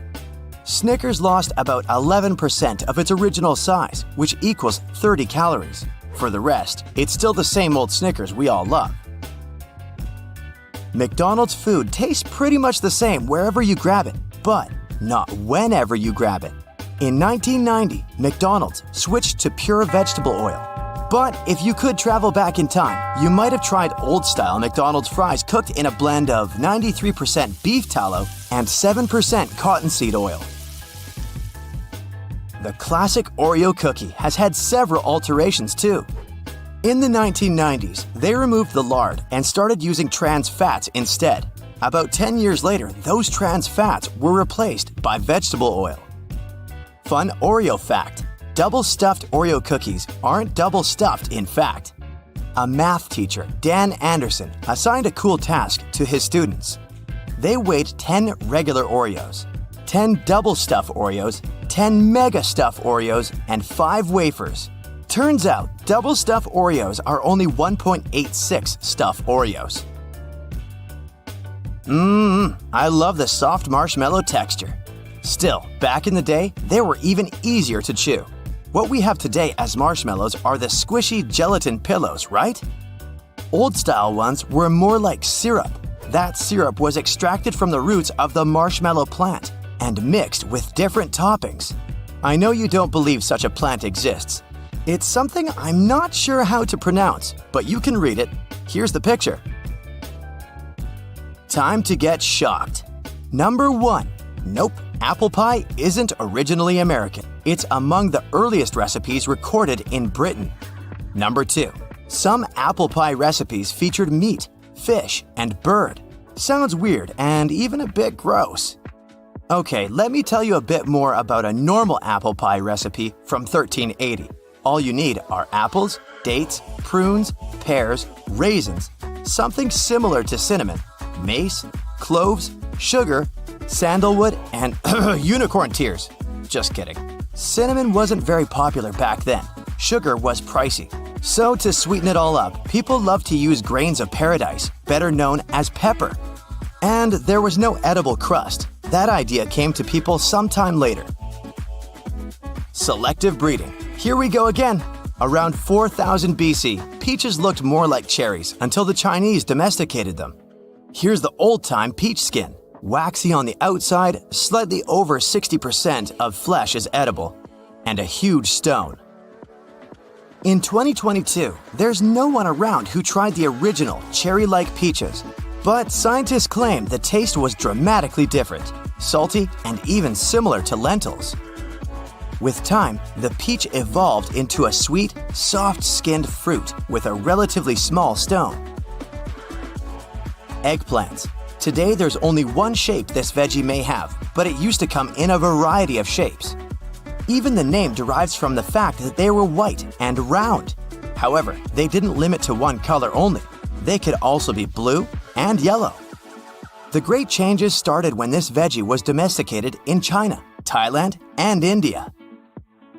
Snickers lost about 11% of its original size, which equals 30 calories. For the rest, it's still the same old Snickers we all love. McDonald's food tastes pretty much the same wherever you grab it, but not whenever you grab it. In 1990, McDonald's switched to pure vegetable oil. But if you could travel back in time, you might have tried old-style McDonald's fries cooked in a blend of 93% beef tallow and 7% cottonseed oil. The classic Oreo cookie has had several alterations too. In the 1990s, they removed the lard and started using trans fats instead. About 10 years later, those trans fats were replaced by vegetable oil. Fun Oreo fact: double-stuffed Oreo cookies aren't double-stuffed in fact. A math teacher, Dan Anderson, assigned a cool task to his students. They weighed 10 regular Oreos, 10 double-stuffed Oreos, 10 mega-stuffed Oreos, and 5 wafers. Turns out, double-stuffed Oreos are only 1.86 stuffed Oreos. I love the soft marshmallow texture. Still, back in the day, they were even easier to chew. What we have today as marshmallows are the squishy gelatin pillows, right? Old-style ones were more like syrup. That syrup was extracted from the roots of the marshmallow plant and mixed with different toppings. I know you don't believe such a plant exists. It's something I'm not sure how to pronounce, but you can read it. Here's the picture. Time to get shocked. Number 1. Nope, apple pie isn't originally American. It's among the earliest recipes recorded in Britain. Number 2. Some apple pie recipes featured meat, fish, and bird. Sounds weird and even a bit gross. Okay, let me tell you a bit more about a normal apple pie recipe from 1380. All you need are apples, dates, prunes, pears, raisins, something similar to cinnamon, mace, cloves, sugar, sandalwood, and unicorn tears. Just kidding. Cinnamon wasn't very popular back then. Sugar was pricey. So to sweeten it all up, people loved to use grains of paradise, better known as pepper. And there was no edible crust. That idea came to people sometime later. Selective breeding. Here we go again. Around 4000 BC, peaches looked more like cherries until the Chinese domesticated them. Here's the old-time peach skin. Waxy on the outside, slightly over 60% of flesh is edible, and a huge stone. In 2022, there's no one around who tried the original cherry-like peaches, but scientists claim the taste was dramatically different. salty, and even similar to lentils. With time, the peach evolved into a sweet, soft-skinned fruit with a relatively small stone. Eggplants. Today there's only one shape this veggie may have, but it used to come in a variety of shapes. Even the name derives from the fact that they were white and round. However, they didn't limit to one color only. They could also be blue and yellow. The great changes started when this veggie was domesticated in China, Thailand, and India.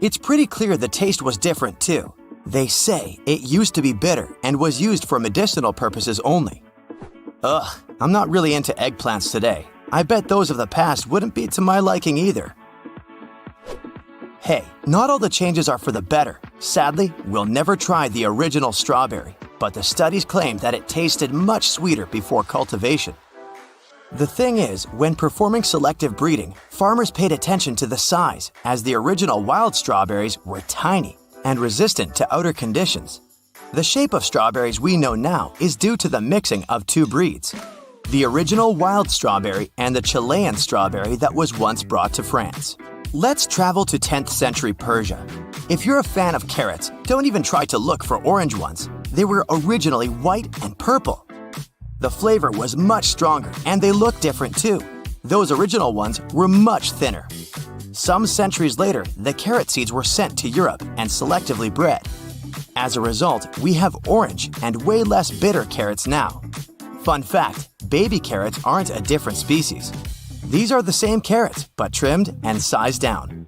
It's pretty clear the taste was different too. They say it used to be bitter and was used for medicinal purposes only. Ugh, I'm not really into eggplants today. I bet those of the past wouldn't be to my liking either. Hey, not all the changes are for the better. Sadly, we'll never try the original strawberry, but the studies claim that it tasted much sweeter before cultivation. The thing is, when performing selective breeding, farmers paid attention to the size, as the original wild strawberries were tiny and resistant to outer conditions. The shape of strawberries we know now is due to the mixing of two breeds, the original wild strawberry and the Chilean strawberry that was once brought to France. Let's travel to 10th century Persia. If you're a fan of carrots, don't even try to look for orange ones. They were originally white and purple. The flavor was much stronger and they looked different too. Those original ones were much thinner. Some centuries later, the carrot seeds were sent to Europe and selectively bred. As a result, we have orange and way less bitter carrots now. Fun fact, baby carrots aren't a different species. These are the same carrots, but trimmed and sized down.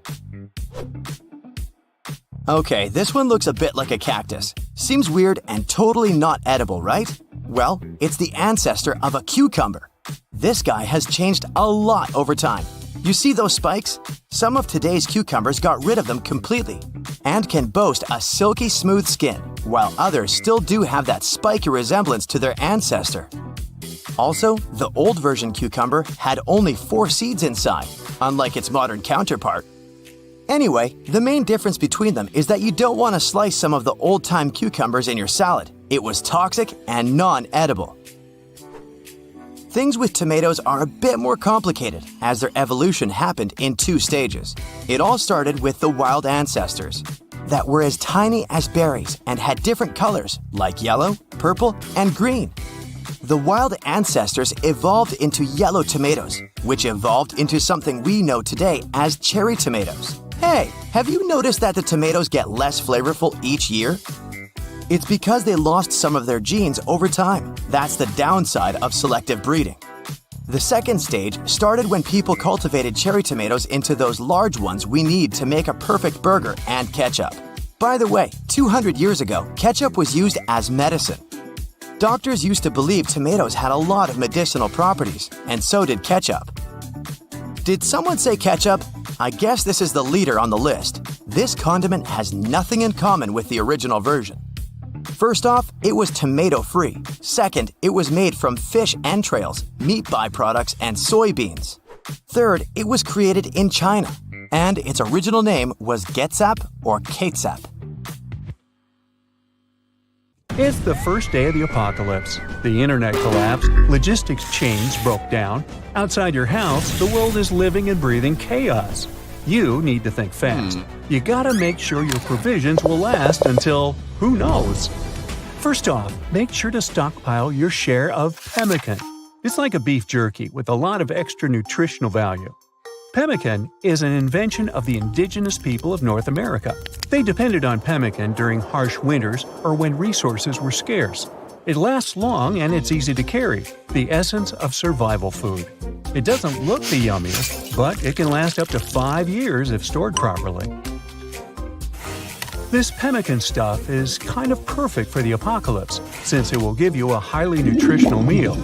Okay, this one looks a bit like a cactus. Seems weird and totally not edible, right? Well, it's the ancestor of a cucumber. This guy has changed a lot over time. You see those spikes? Some of today's cucumbers got rid of them completely and can boast a silky smooth skin, while others still do have that spiky resemblance to their ancestor. Also, the old version cucumber had only 4 seeds inside, unlike its modern counterpart. Anyway, the main difference between them is that you don't want to slice some of the old-time cucumbers in your salad. It was toxic and non-edible. Things with tomatoes are a bit more complicated, as their evolution happened in 2 stages. It all started with the wild ancestors that were as tiny as berries and had different colors like yellow, purple, and green. The wild ancestors evolved into yellow tomatoes, which evolved into something we know today as cherry tomatoes. Hey, have you noticed that the tomatoes get less flavorful each year? It's because they lost some of their genes over time. That's the downside of selective breeding. The second stage started when people cultivated cherry tomatoes into those large ones we need to make a perfect burger and ketchup. By the way, 200 years ago, ketchup was used as medicine. Doctors used to believe tomatoes had a lot of medicinal properties, and so did ketchup. Did someone say ketchup? I guess this is the leader on the list. This condiment has nothing in common with the original version. First off, it was tomato-free. Second, it was made from fish entrails, meat byproducts, and soybeans. Third, it was created in China, and its original name was Getsap or Ketchup. It's the first day of the apocalypse. The internet collapsed, logistics chains broke down. Outside your house, the world is living and breathing chaos. You need to think fast. You gotta make sure your provisions will last until who knows. First off, make sure to stockpile your share of pemmican. It's like a beef jerky with a lot of extra nutritional value. Pemmican is an invention of the indigenous people of North America. They depended on pemmican during harsh winters or when resources were scarce. It lasts long and it's easy to carry, the essence of survival food. It doesn't look the yummiest, but it can last up to 5 years if stored properly. This pemmican stuff is kind of perfect for the apocalypse, since it will give you a highly nutritional meal.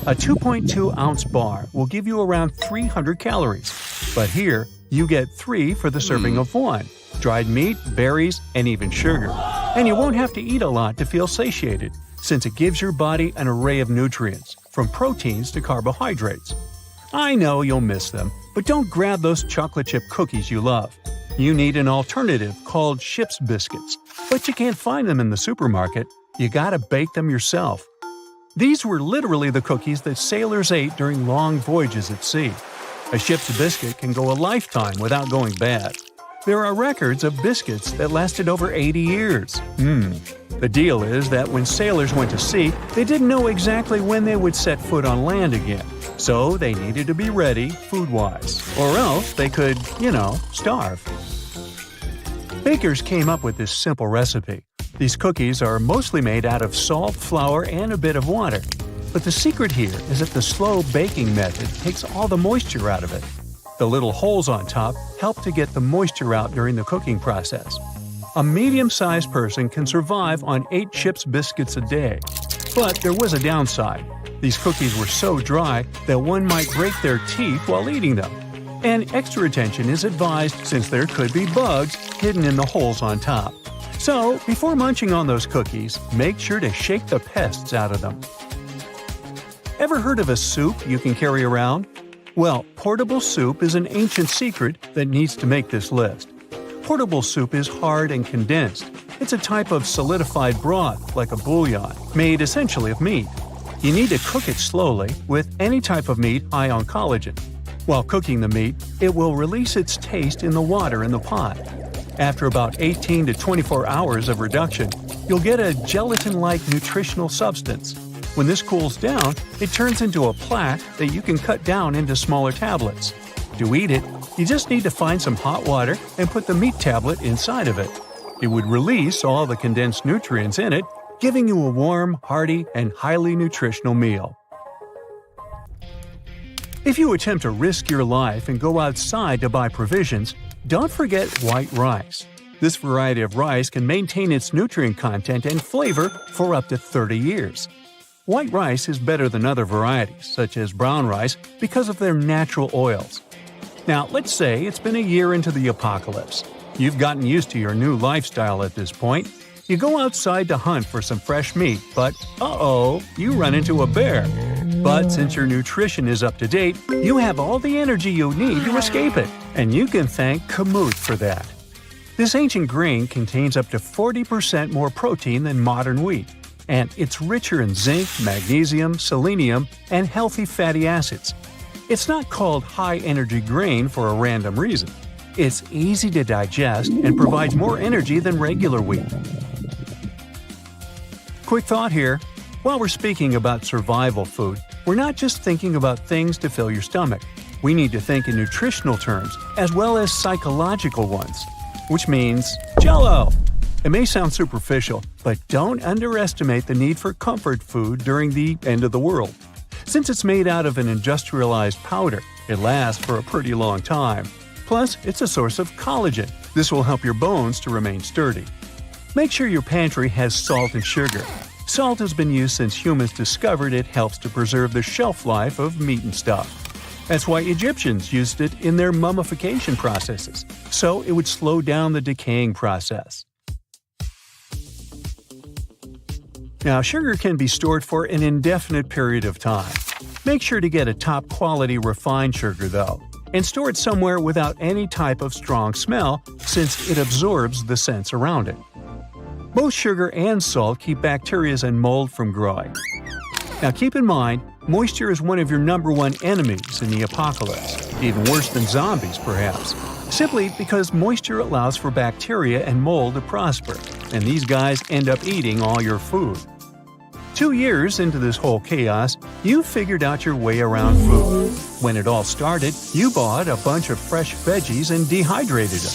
A 2.2-ounce bar will give you around 300 calories, but here you get 3 for the serving of 1, dried meat, berries, and even sugar. And you won't have to eat a lot to feel satiated, since it gives your body an array of nutrients, from proteins to carbohydrates. I know you'll miss them, but don't grab those chocolate chip cookies you love. You need an alternative called ship's biscuits, but you can't find them in the supermarket. You gotta bake them yourself. These were literally the cookies that sailors ate during long voyages at sea. A ship's biscuit can go a lifetime without going bad. There are records of biscuits that lasted over 80 years. The deal is that when sailors went to sea, they didn't know exactly when they would set foot on land again. So they needed to be ready, food-wise. Or else they could, starve. Bakers came up with this simple recipe. These cookies are mostly made out of salt, flour, and a bit of water. But the secret here is that the slow baking method takes all the moisture out of it. The little holes on top help to get the moisture out during the cooking process. A medium-sized person can survive on 8 chips biscuits a day. But there was a downside. These cookies were so dry that one might break their teeth while eating them. And extra attention is advised since there could be bugs hidden in the holes on top. So, before munching on those cookies, make sure to shake the pests out of them. Ever heard of a soup you can carry around? Well, portable soup is an ancient secret that needs to make this list. Portable soup is hard and condensed. It's a type of solidified broth, like a bouillon, made essentially of meat. You need to cook it slowly, with any type of meat high on collagen. While cooking the meat, it will release its taste in the water in the pot. After about 18 to 24 hours of reduction, you'll get a gelatin-like nutritional substance. When this cools down, it turns into a plaque that you can cut down into smaller tablets. To eat it, you just need to find some hot water and put the meat tablet inside of it. It would release all the condensed nutrients in it, giving you a warm, hearty, and highly nutritional meal. If you attempt to risk your life and go outside to buy provisions, don't forget white rice. This variety of rice can maintain its nutrient content and flavor for up to 30 years. White rice is better than other varieties, such as brown rice, because of their natural oils. Now, let's say it's been a year into the apocalypse. You've gotten used to your new lifestyle at this point. You go outside to hunt for some fresh meat, but you run into a bear. But since your nutrition is up to date, you have all the energy you need to escape it, and you can thank kamut for that. This ancient grain contains up to 40% more protein than modern wheat, and it's richer in zinc, magnesium, selenium, and healthy fatty acids. It's not called high-energy grain for a random reason. It's easy to digest and provides more energy than regular wheat. Quick thought here. While we're speaking about survival food, we're not just thinking about things to fill your stomach. We need to think in nutritional terms as well as psychological ones, which means Jell-O. It may sound superficial, but don't underestimate the need for comfort food during the end of the world. Since it's made out of an industrialized powder, it lasts for a pretty long time. Plus, it's a source of collagen. This will help your bones to remain sturdy. Make sure your pantry has salt and sugar. Salt has been used since humans discovered it helps to preserve the shelf life of meat and stuff. That's why Egyptians used it in their mummification processes, so it would slow down the decaying process. Now, sugar can be stored for an indefinite period of time. Make sure to get a top-quality refined sugar, though, and store it somewhere without any type of strong smell, since it absorbs the scents around it. Both sugar and salt keep bacteria and mold from growing. Now keep in mind, moisture is one of your #1 enemies in the apocalypse, even worse than zombies perhaps, simply because moisture allows for bacteria and mold to prosper, and these guys end up eating all your food. 2 years into this whole chaos, you figured out your way around food. When it all started, you bought a bunch of fresh veggies and dehydrated them.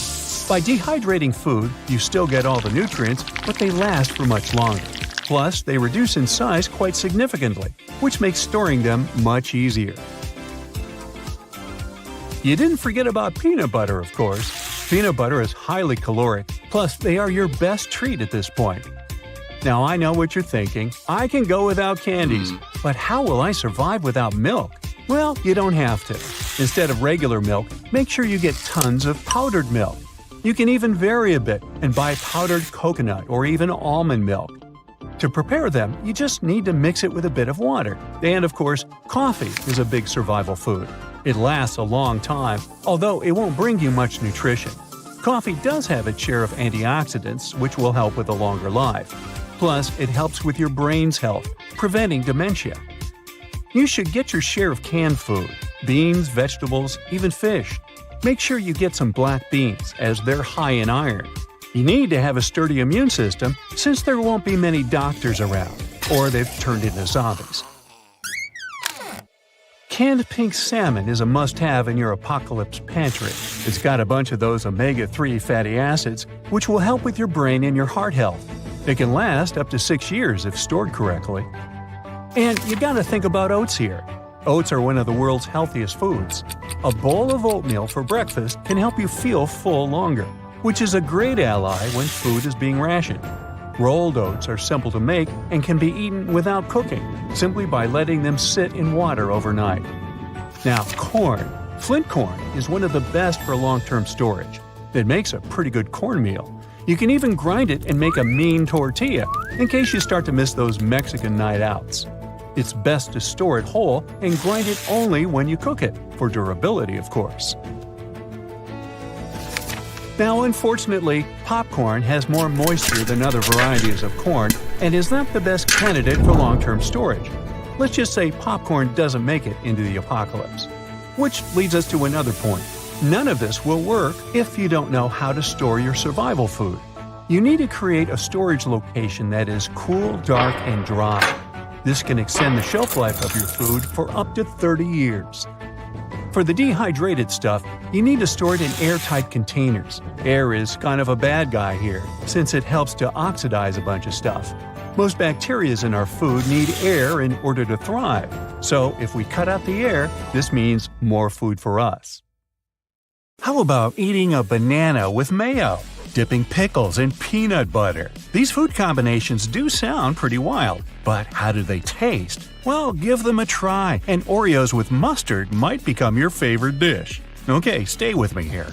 By dehydrating food, you still get all the nutrients, but they last for much longer. Plus, they reduce in size quite significantly, which makes storing them much easier. You didn't forget about peanut butter, of course. Peanut butter is highly caloric, plus they are your best treat at this point. Now I know what you're thinking, I can go without candies, but how will I survive without milk? Well, you don't have to. Instead of regular milk, make sure you get tons of powdered milk. You can even vary a bit and buy powdered coconut or even almond milk. To prepare them, you just need to mix it with a bit of water. And of course, coffee is a big survival food. It lasts a long time, although it won't bring you much nutrition. Coffee does have its share of antioxidants, which will help with a longer life. Plus, it helps with your brain's health, preventing dementia. You should get your share of canned food. beans, vegetables, even fish. Make sure you get some black beans, as they're high in iron. You need to have a sturdy immune system since there won't be many doctors around, or they've turned into zombies. Canned pink salmon is a must-have in your apocalypse pantry. It's got a bunch of those omega-3 fatty acids, which will help with your brain and your heart health. It can last up to 6 years if stored correctly. And you gotta think about oats here. Oats are one of the world's healthiest foods. A bowl of oatmeal for breakfast can help you feel full longer, which is a great ally when food is being rationed. Rolled oats are simple to make and can be eaten without cooking, simply by letting them sit in water overnight. Now, corn. Flint corn is one of the best for long-term storage. It makes a pretty good cornmeal. You can even grind it and make a mean tortilla, in case you start to miss those Mexican night outs. It's best to store it whole and grind it only when you cook it, for durability, of course. Now, unfortunately, popcorn has more moisture than other varieties of corn and is not the best candidate for long-term storage. Let's just say popcorn doesn't make it into the apocalypse. Which leads us to another point. None of this will work if you don't know how to store your survival food. You need to create a storage location that is cool, dark, and dry. This can extend the shelf life of your food for up to 30 years. For the dehydrated stuff, you need to store it in airtight containers. Air is kind of a bad guy here, since it helps to oxidize a bunch of stuff. Most bacteria in our food need air in order to thrive, so if we cut out the air, this means more food for us. How about eating a banana with mayo? Dipping pickles in peanut butter? These food combinations do sound pretty wild, but how do they taste? Well, give them a try, and Oreos with mustard might become your favorite dish. Okay, stay with me here.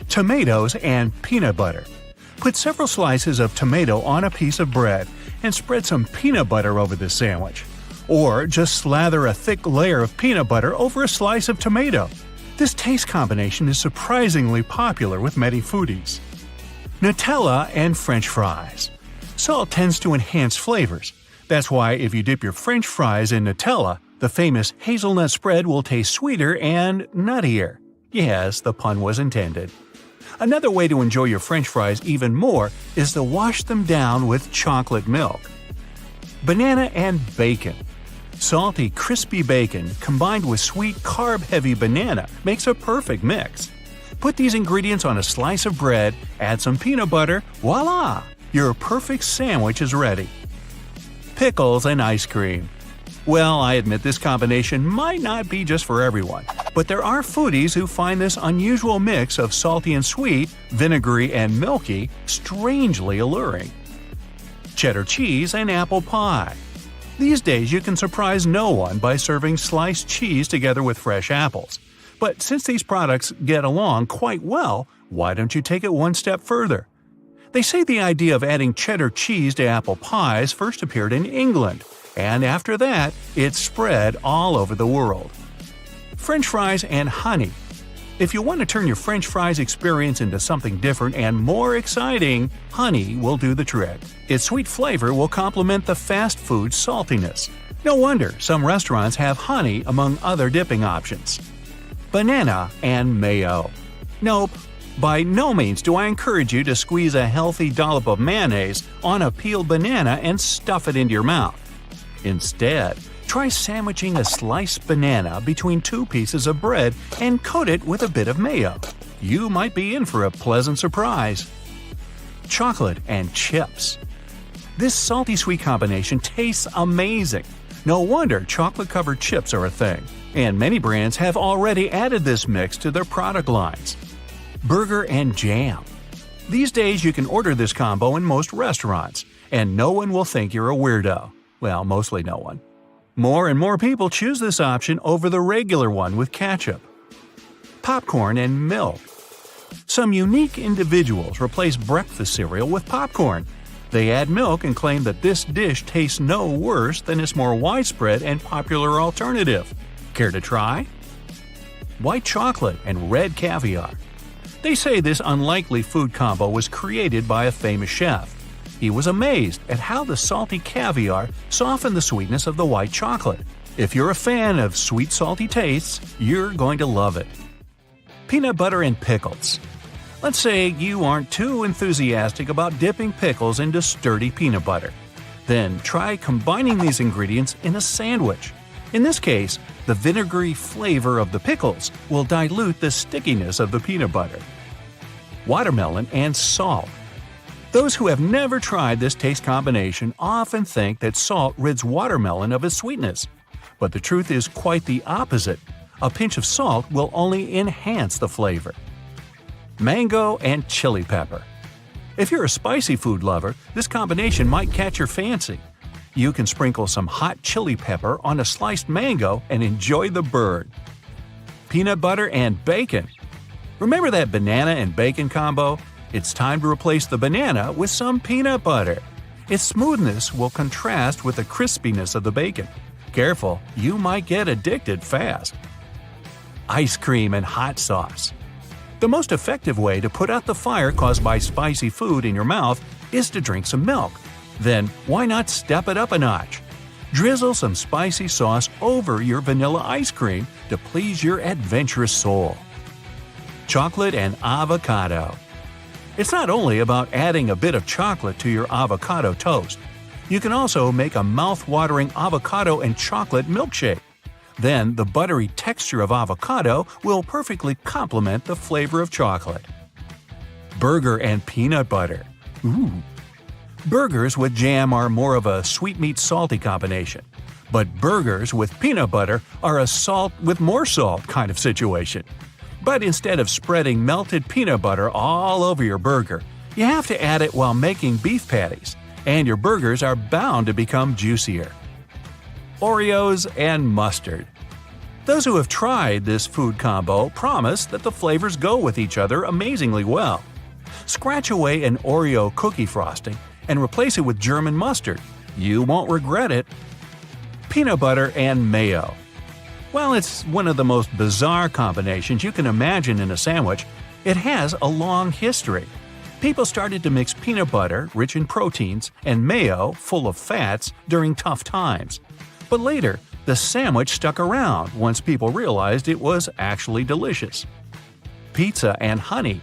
Tomatoes and peanut butter. Put several slices of tomato on a piece of bread and spread some peanut butter over the sandwich. Or just slather a thick layer of peanut butter over a slice of tomato. This taste combination is surprisingly popular with many foodies. Nutella and French fries. Salt tends to enhance flavors. That's why if you dip your French fries in Nutella, the famous hazelnut spread will taste sweeter and nuttier. Yes, the pun was intended. Another way to enjoy your French fries even more is to wash them down with chocolate milk. Banana and bacon. Salty, crispy bacon combined with sweet, carb-heavy banana makes a perfect mix. Put these ingredients on a slice of bread, add some peanut butter, voila! Your perfect sandwich is ready. Pickles and ice cream. Well, I admit this combination might not be just for everyone, but there are foodies who find this unusual mix of salty and sweet, vinegary and milky, strangely alluring. Cheddar cheese and apple pie. These days you can surprise no one by serving sliced cheese together with fresh apples. But since these products get along quite well, why don't you take it one step further? They say the idea of adding cheddar cheese to apple pies first appeared in England, and after that, it spread all over the world. French fries and honey. If you want to turn your French fries experience into something different and more exciting, honey will do the trick. Its sweet flavor will complement the fast food saltiness. No wonder some restaurants have honey among other dipping options. Banana and mayo. Nope. By no means do I encourage you to squeeze a healthy dollop of mayonnaise on a peeled banana and stuff it into your mouth. Instead, try sandwiching a sliced banana between two pieces of bread and coat it with a bit of mayo. You might be in for a pleasant surprise. Chocolate and chips. This salty-sweet combination tastes amazing. No wonder chocolate-covered chips are a thing, and many brands have already added this mix to their product lines. Burger and jam. These days you can order this combo in most restaurants, and no one will think you're a weirdo. Well, mostly no one. More and more people choose this option over the regular one with ketchup. Popcorn and milk. Some unique individuals replace breakfast cereal with popcorn. They add milk and claim that this dish tastes no worse than its more widespread and popular alternative. Care to try? White chocolate and red caviar. They say this unlikely food combo was created by a famous chef. He was amazed at how the salty caviar softened the sweetness of the white chocolate. If you're a fan of sweet salty tastes, you're going to love it. Peanut butter and pickles. Let's say you aren't too enthusiastic about dipping pickles into sturdy peanut butter. Then try combining these ingredients in a sandwich. In this case, the vinegary flavor of the pickles will dilute the stickiness of the peanut butter. Watermelon and salt. Those who have never tried this taste combination often think that salt rids watermelon of its sweetness. But the truth is quite the opposite. A pinch of salt will only enhance the flavor. Mango and chili pepper. If you're a spicy food lover, this combination might catch your fancy. You can sprinkle some hot chili pepper on a sliced mango and enjoy the burn. Peanut butter and bacon. Remember that banana and bacon combo? It's time to replace the banana with some peanut butter. Its smoothness will contrast with the crispiness of the bacon. Careful, you might get addicted fast. Ice cream and hot sauce. The most effective way to put out the fire caused by spicy food in your mouth is to drink some milk. Then why not step it up a notch? Drizzle some spicy sauce over your vanilla ice cream to please your adventurous soul. Chocolate and avocado. It's not only about adding a bit of chocolate to your avocado toast. You can also make a mouth-watering avocado and chocolate milkshake. Then the buttery texture of avocado will perfectly complement the flavor of chocolate. Burger and peanut butter. Ooh. Burgers with jam are more of a sweetmeat-salty combination. But burgers with peanut butter are a salt with more salt kind of situation. But instead of spreading melted peanut butter all over your burger, you have to add it while making beef patties, and your burgers are bound to become juicier. Oreos and mustard. Those who have tried this food combo promise that the flavors go with each other amazingly well. Scratch away an Oreo cookie frosting and replace it with German mustard. You won't regret it. Peanut butter and mayo. While it's one of the most bizarre combinations you can imagine in a sandwich, it has a long history. People started to mix peanut butter, rich in proteins, and mayo, full of fats, during tough times. But later, the sandwich stuck around once people realized it was actually delicious. Pizza and honey.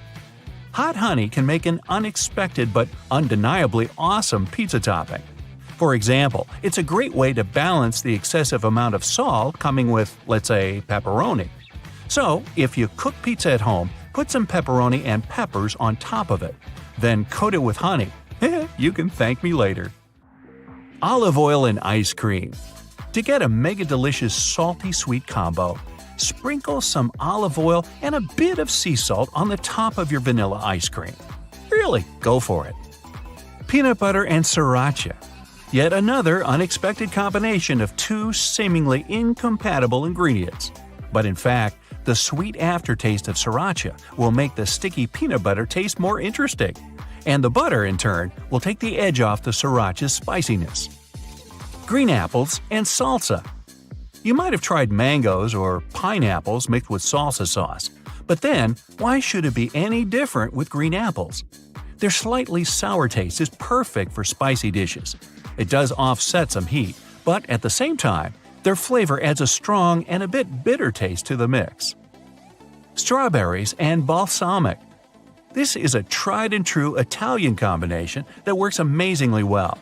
Hot honey can make an unexpected but undeniably awesome pizza topping. For example, it's a great way to balance the excessive amount of salt coming with, let's say, pepperoni. So, if you cook pizza at home, put some pepperoni and peppers on top of it. Then coat it with honey. You can thank me later. Olive oil and ice cream. To get a mega delicious salty sweet combo, sprinkle some olive oil and a bit of sea salt on the top of your vanilla ice cream. Really, go for it. Peanut butter and sriracha. Yet another unexpected combination of two seemingly incompatible ingredients. But in fact, the sweet aftertaste of sriracha will make the sticky peanut butter taste more interesting. And the butter, in turn, will take the edge off the sriracha's spiciness. Green apples and salsa. You might have tried mangoes or pineapples mixed with salsa sauce. But then, why should it be any different with green apples? Their slightly sour taste is perfect for spicy dishes. It does offset some heat, but at the same time, their flavor adds a strong and a bit bitter taste to the mix. Strawberries and balsamic. This is a tried-and-true Italian combination that works amazingly well.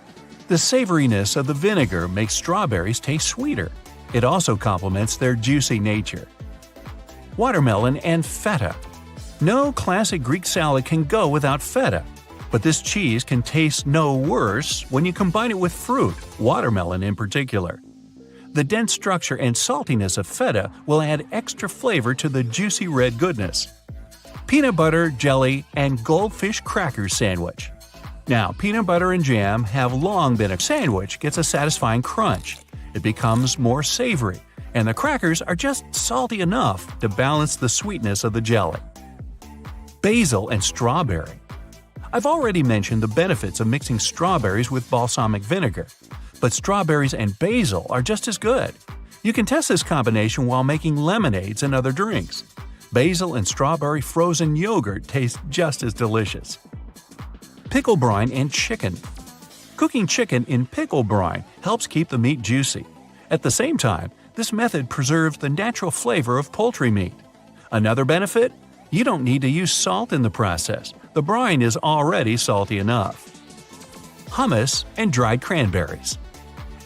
The savoriness of the vinegar makes strawberries taste sweeter. It also complements their juicy nature. Watermelon and feta. No classic Greek salad can go without feta, but this cheese can taste no worse when you combine it with fruit, watermelon in particular. The dense structure and saltiness of feta will add extra flavor to the juicy red goodness. Peanut butter, jelly, and goldfish crackers sandwich. Now, peanut butter and jam have long been a sandwich gets a satisfying crunch. It becomes more savory, and the crackers are just salty enough to balance the sweetness of the jelly. Basil and strawberry. I've already mentioned the benefits of mixing strawberries with balsamic vinegar, but strawberries and basil are just as good. You can test this combination while making lemonades and other drinks. Basil and strawberry frozen yogurt taste just as delicious. Pickle brine and chicken. Cooking chicken in pickle brine helps keep the meat juicy. At the same time, this method preserves the natural flavor of poultry meat. Another benefit? You don't need to use salt in the process. The brine is already salty enough. Hummus and dried cranberries.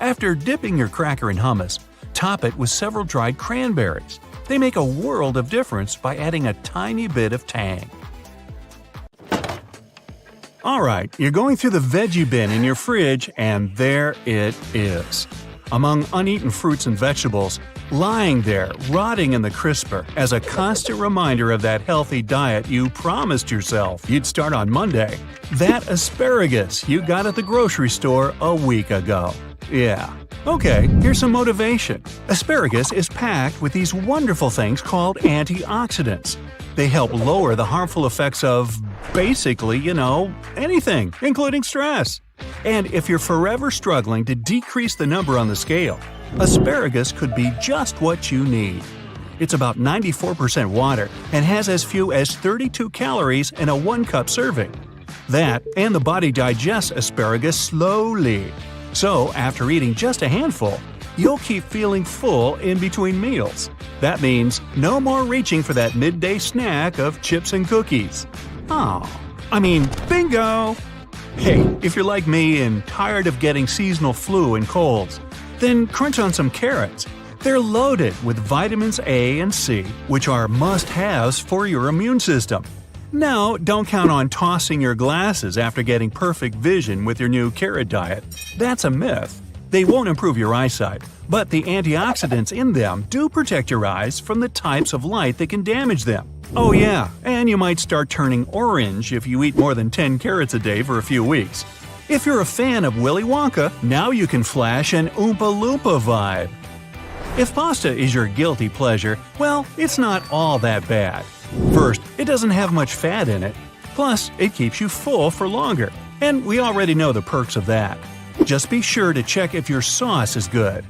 After dipping your cracker in hummus, top it with several dried cranberries. They make a world of difference by adding a tiny bit of tang. Alright, you're going through the veggie bin in your fridge, and there it is. Among uneaten fruits and vegetables, lying there, rotting in the crisper, as a constant reminder of that healthy diet you promised yourself you'd start on Monday. That asparagus you got at the grocery store a week ago. Yeah. Okay, here's some motivation. Asparagus is packed with these wonderful things called antioxidants. They help lower the harmful effects of, basically, anything, including stress. And if you're forever struggling to decrease the number on the scale, asparagus could be just what you need. It's about 94% water and has as few as 32 calories in a 1-cup serving. That, and the body digests asparagus slowly. So, after eating just a handful, you'll keep feeling full in between meals. That means no more reaching for that midday snack of chips and cookies. Bingo! Hey, if you're like me and tired of getting seasonal flu and colds, then crunch on some carrots. They're loaded with vitamins A and C, which are must-haves for your immune system. Now, don't count on tossing your glasses after getting perfect vision with your new carrot diet. That's a myth. They won't improve your eyesight, but the antioxidants in them do protect your eyes from the types of light that can damage them. Oh yeah, and you might start turning orange if you eat more than 10 carrots a day for a few weeks. If you're a fan of Willy Wonka, now you can flash an Oompa Loompa vibe. If pasta is your guilty pleasure, well, it's not all that bad. First, it doesn't have much fat in it. Plus, it keeps you full for longer. And we already know the perks of that. Just be sure to check if your sauce is good.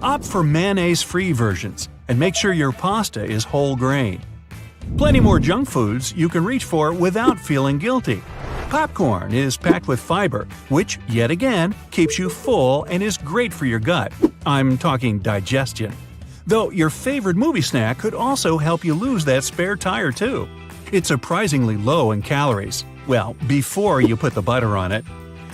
Opt for mayonnaise-free versions, and make sure your pasta is whole grain. Plenty more junk foods you can reach for without feeling guilty. Popcorn is packed with fiber, which, yet again, keeps you full and is great for your gut. I'm talking digestion. Though your favorite movie snack could also help you lose that spare tire too. It's surprisingly low in calories. Well, before you put the butter on it.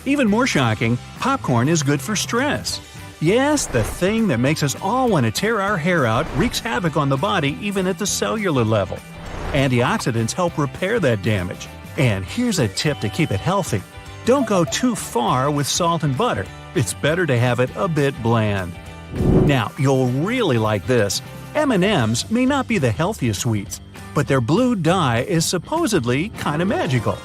Even more shocking, popcorn is good for stress. Yes, the thing that makes us all want to tear our hair out wreaks havoc on the body even at the cellular level. Antioxidants help repair that damage. And here's a tip to keep it healthy. Don't go too far with salt and butter. It's better to have it a bit bland. Now, you'll really like this. M&Ms may not be the healthiest sweets, but their blue dye is supposedly kind of magical.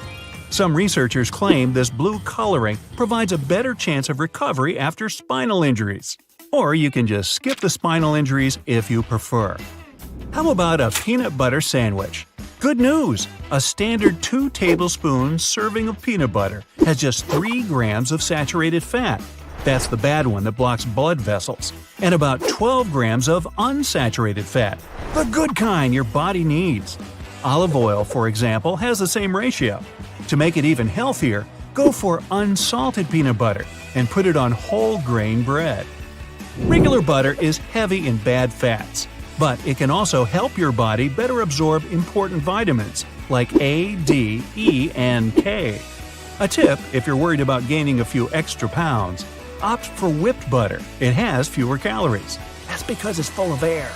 Some researchers claim this blue coloring provides a better chance of recovery after spinal injuries. Or you can just skip the spinal injuries if you prefer. How about a peanut butter sandwich? Good news! A standard 2 tablespoon serving of peanut butter has just 3 grams of saturated fat. That's the bad one that blocks blood vessels. And about 12 grams of unsaturated fat. The good kind your body needs. Olive oil, for example, has the same ratio. To make it even healthier, go for unsalted peanut butter and put it on whole grain bread. Regular butter is heavy in bad fats, but it can also help your body better absorb important vitamins like A, D, E, and K. A tip if you're worried about gaining a few extra pounds, opt for whipped butter. It has fewer calories. That's because it's full of air.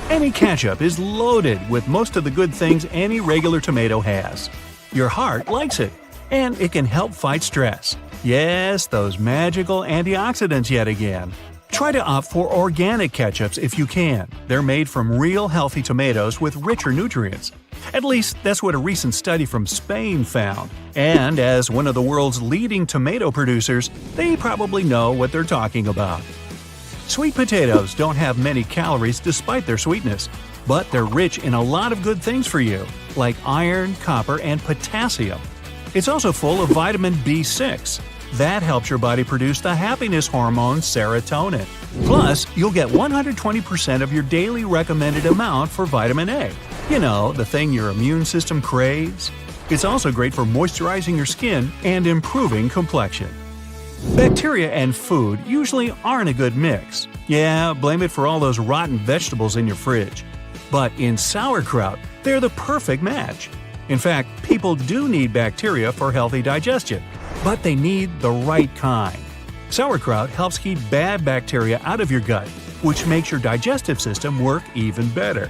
Any ketchup is loaded with most of the good things any regular tomato has. Your heart likes it, and it can help fight stress. Yes, those magical antioxidants yet again. Try to opt for organic ketchups if you can. They're made from real healthy tomatoes with richer nutrients. At least that's what a recent study from Spain found. And as one of the world's leading tomato producers, they probably know what they're talking about. Sweet potatoes don't have many calories despite their sweetness, but they're rich in a lot of good things for you, like iron, copper, and potassium. It's also full of vitamin B6. That helps your body produce the happiness hormone serotonin. Plus, you'll get 120% of your daily recommended amount for vitamin A. You know, the thing your immune system craves. It's also great for moisturizing your skin and improving complexion. Bacteria and food usually aren't a good mix. Yeah, blame it for all those rotten vegetables in your fridge. But in sauerkraut, they're the perfect match. In fact, people do need bacteria for healthy digestion, but they need the right kind. Sauerkraut helps keep bad bacteria out of your gut, which makes your digestive system work even better.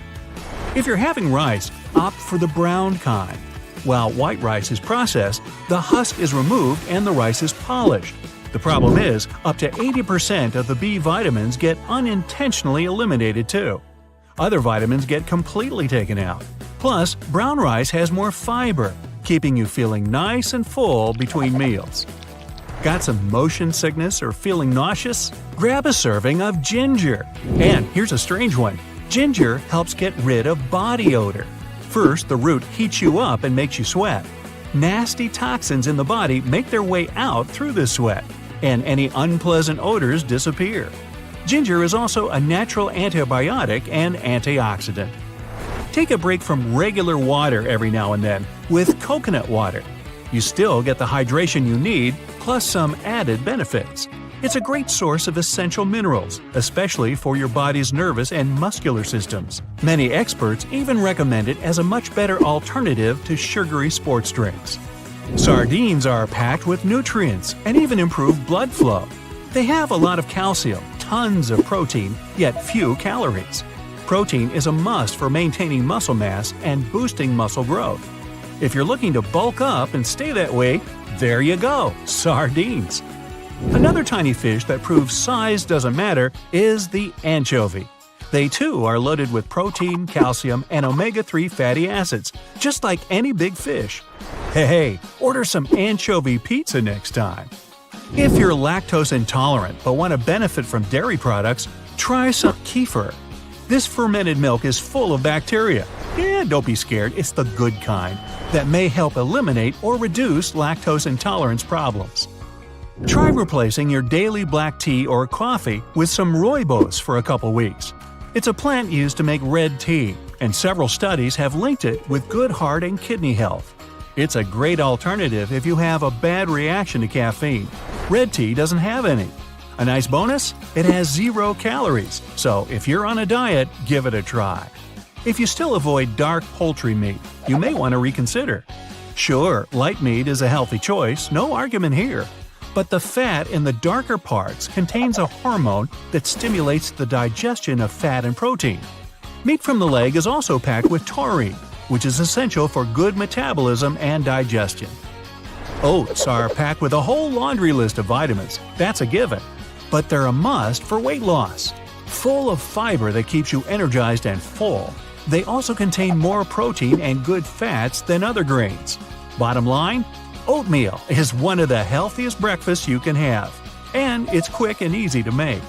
If you're having rice, opt for the brown kind. While white rice is processed, the husk is removed and the rice is polished. The problem is, up to 80% of the B vitamins get unintentionally eliminated too. Other vitamins get completely taken out. Plus, brown rice has more fiber, keeping you feeling nice and full between meals. Got some motion sickness or feeling nauseous? Grab a serving of ginger. And here's a strange one. Ginger helps get rid of body odor. First, the root heats you up and makes you sweat. Nasty toxins in the body make their way out through this sweat, and any unpleasant odors disappear. Ginger is also a natural antibiotic and antioxidant. Take a break from regular water every now and then with coconut water. You still get the hydration you need, plus some added benefits. It's a great source of essential minerals, especially for your body's nervous and muscular systems. Many experts even recommend it as a much better alternative to sugary sports drinks. Sardines are packed with nutrients and even improve blood flow. They have a lot of calcium, tons of protein, yet few calories. Protein is a must for maintaining muscle mass and boosting muscle growth. If you're looking to bulk up and stay that way, there you go, sardines. Another tiny fish that proves size doesn't matter is the anchovy. They too are loaded with protein, calcium, and omega-3 fatty acids, just like any big fish. Hey, order some anchovy pizza next time. If you're lactose intolerant but want to benefit from dairy products, try some kefir. This fermented milk is full of bacteria. Yeah, don't be scared, it's the good kind that may help eliminate or reduce lactose intolerance problems. Try replacing your daily black tea or coffee with some rooibos for a couple weeks. It's a plant used to make red tea, and several studies have linked it with good heart and kidney health. It's a great alternative if you have a bad reaction to caffeine. Red tea doesn't have any. A nice bonus? It has 0 calories, so if you're on a diet, give it a try. If you still avoid dark poultry meat, you may want to reconsider. Sure, light meat is a healthy choice, no argument here. But the fat in the darker parts contains a hormone that stimulates the digestion of fat and protein. Meat from the leg is also packed with taurine, which is essential for good metabolism and digestion. Oats are packed with a whole laundry list of vitamins, that's a given. But they're a must for weight loss. Full of fiber that keeps you energized and full, they also contain more protein and good fats than other grains. Bottom line, oatmeal is one of the healthiest breakfasts you can have, and it's quick and easy to make.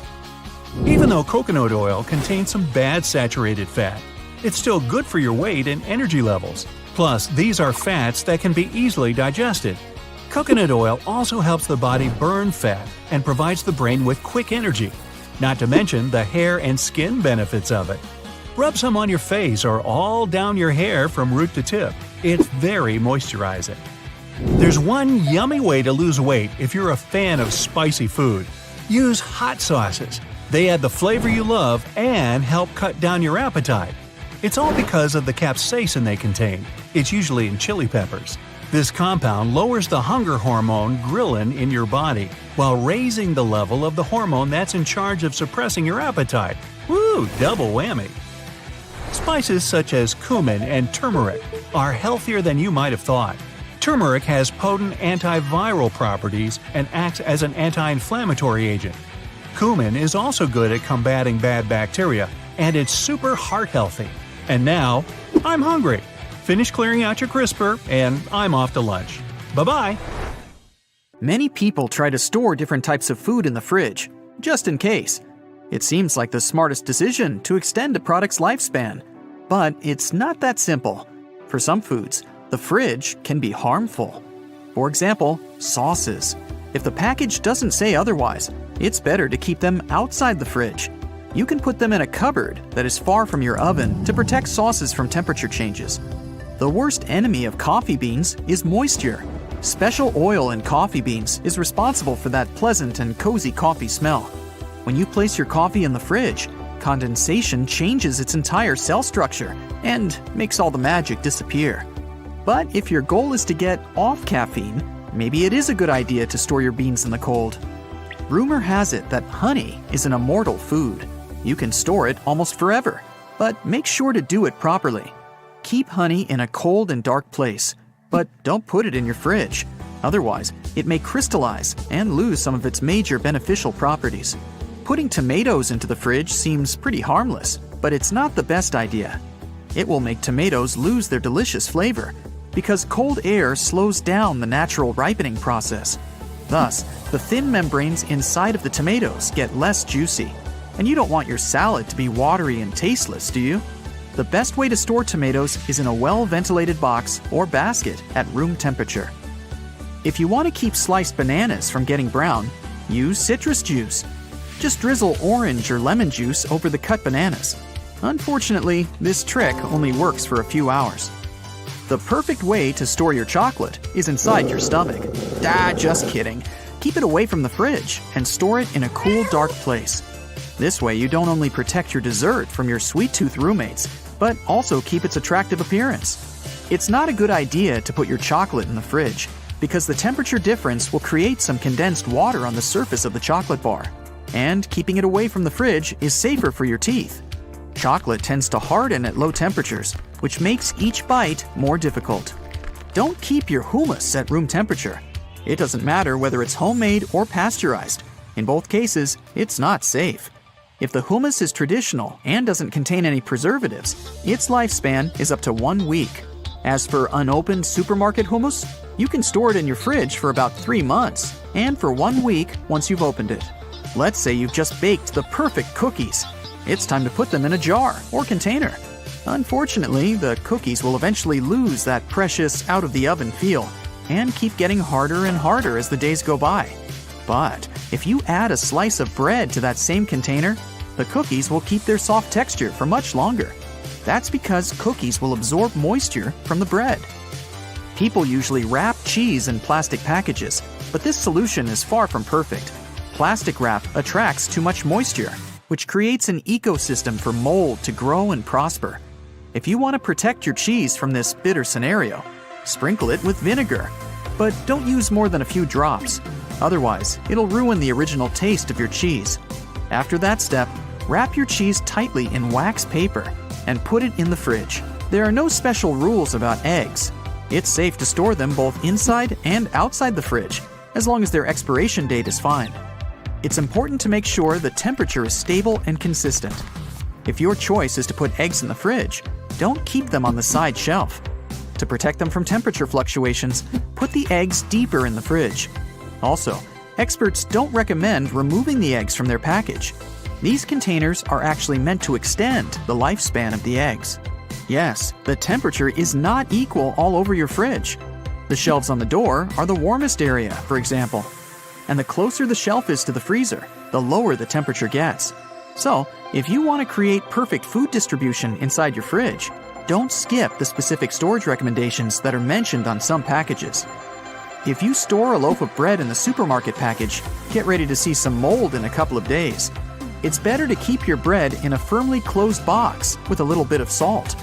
Even though coconut oil contains some bad saturated fat, it's still good for your weight and energy levels. Plus, these are fats that can be easily digested. Coconut oil also helps the body burn fat and provides the brain with quick energy, not to mention the hair and skin benefits of it. Rub some on your face or all down your hair from root to tip. It's very moisturizing. There's one yummy way to lose weight if you're a fan of spicy food. Use hot sauces. They add the flavor you love and help cut down your appetite. It's all because of the capsaicin they contain. It's usually in chili peppers. This compound lowers the hunger hormone ghrelin in your body while raising the level of the hormone that's in charge of suppressing your appetite. Woo, double whammy! Spices such as cumin and turmeric are healthier than you might have thought. Turmeric has potent antiviral properties and acts as an anti-inflammatory agent. Cumin is also good at combating bad bacteria, and it's super heart healthy. And now, I'm hungry. Finish clearing out your crisper, and I'm off to lunch. Bye-bye! Many people try to store different types of food in the fridge, just in case. It seems like the smartest decision to extend a product's lifespan. But it's not that simple. For some foods, the fridge can be harmful. For example, sauces. If the package doesn't say otherwise, it's better to keep them outside the fridge. You can put them in a cupboard that is far from your oven to protect sauces from temperature changes. The worst enemy of coffee beans is moisture. Special oil in coffee beans is responsible for that pleasant and cozy coffee smell. When you place your coffee in the fridge, condensation changes its entire cell structure and makes all the magic disappear. But if your goal is to get off caffeine, maybe it is a good idea to store your beans in the cold. Rumor has it that honey is an immortal food. You can store it almost forever, but make sure to do it properly. Keep honey in a cold and dark place, but don't put it in your fridge. Otherwise, it may crystallize and lose some of its major beneficial properties. Putting tomatoes into the fridge seems pretty harmless, but it's not the best idea. It will make tomatoes lose their delicious flavor because cold air slows down the natural ripening process. Thus, the thin membranes inside of the tomatoes get less juicy. And you don't want your salad to be watery and tasteless, do you? The best way to store tomatoes is in a well-ventilated box or basket at room temperature. If you want to keep sliced bananas from getting brown, use citrus juice. Just drizzle orange or lemon juice over the cut bananas. Unfortunately, this trick only works for a few hours. The perfect way to store your chocolate is inside your stomach. Just kidding. Keep it away from the fridge and store it in a cool, dark place. This way you don't only protect your dessert from your sweet-tooth roommates, but also keep its attractive appearance. It's not a good idea to put your chocolate in the fridge because the temperature difference will create some condensed water on the surface of the chocolate bar. And keeping it away from the fridge is safer for your teeth. Chocolate tends to harden at low temperatures, which makes each bite more difficult. Don't keep your hummus at room temperature. It doesn't matter whether it's homemade or pasteurized. In both cases, it's not safe. If the hummus is traditional and doesn't contain any preservatives, its lifespan is up to 1 week. As for unopened supermarket hummus, you can store it in your fridge for about 3 months and for 1 week once you've opened it. Let's say you've just baked the perfect cookies. It's time to put them in a jar or container. Unfortunately, the cookies will eventually lose that precious out-of-the-oven feel and keep getting harder and harder as the days go by. But if you add a slice of bread to that same container, the cookies will keep their soft texture for much longer. That's because cookies will absorb moisture from the bread. People usually wrap cheese in plastic packages, but this solution is far from perfect. Plastic wrap attracts too much moisture, which creates an ecosystem for mold to grow and prosper. If you want to protect your cheese from this bitter scenario, sprinkle it with vinegar, but don't use more than a few drops. Otherwise, it'll ruin the original taste of your cheese. After that step, wrap your cheese tightly in wax paper and put it in the fridge. There are no special rules about eggs. It's safe to store them both inside and outside the fridge, as long as their expiration date is fine. It's important to make sure the temperature is stable and consistent. If your choice is to put eggs in the fridge, don't keep them on the side shelf. To protect them from temperature fluctuations, put the eggs deeper in the fridge. Also, experts don't recommend removing the eggs from their package. These containers are actually meant to extend the lifespan of the eggs. Yes, the temperature is not equal all over your fridge. The shelves on the door are the warmest area, for example. And the closer the shelf is to the freezer, the lower the temperature gets. So, if you want to create perfect food distribution inside your fridge, don't skip the specific storage recommendations that are mentioned on some packages. If you store a loaf of bread in the supermarket package, get ready to see some mold in a couple of days. It's better to keep your bread in a firmly closed box with a little bit of salt.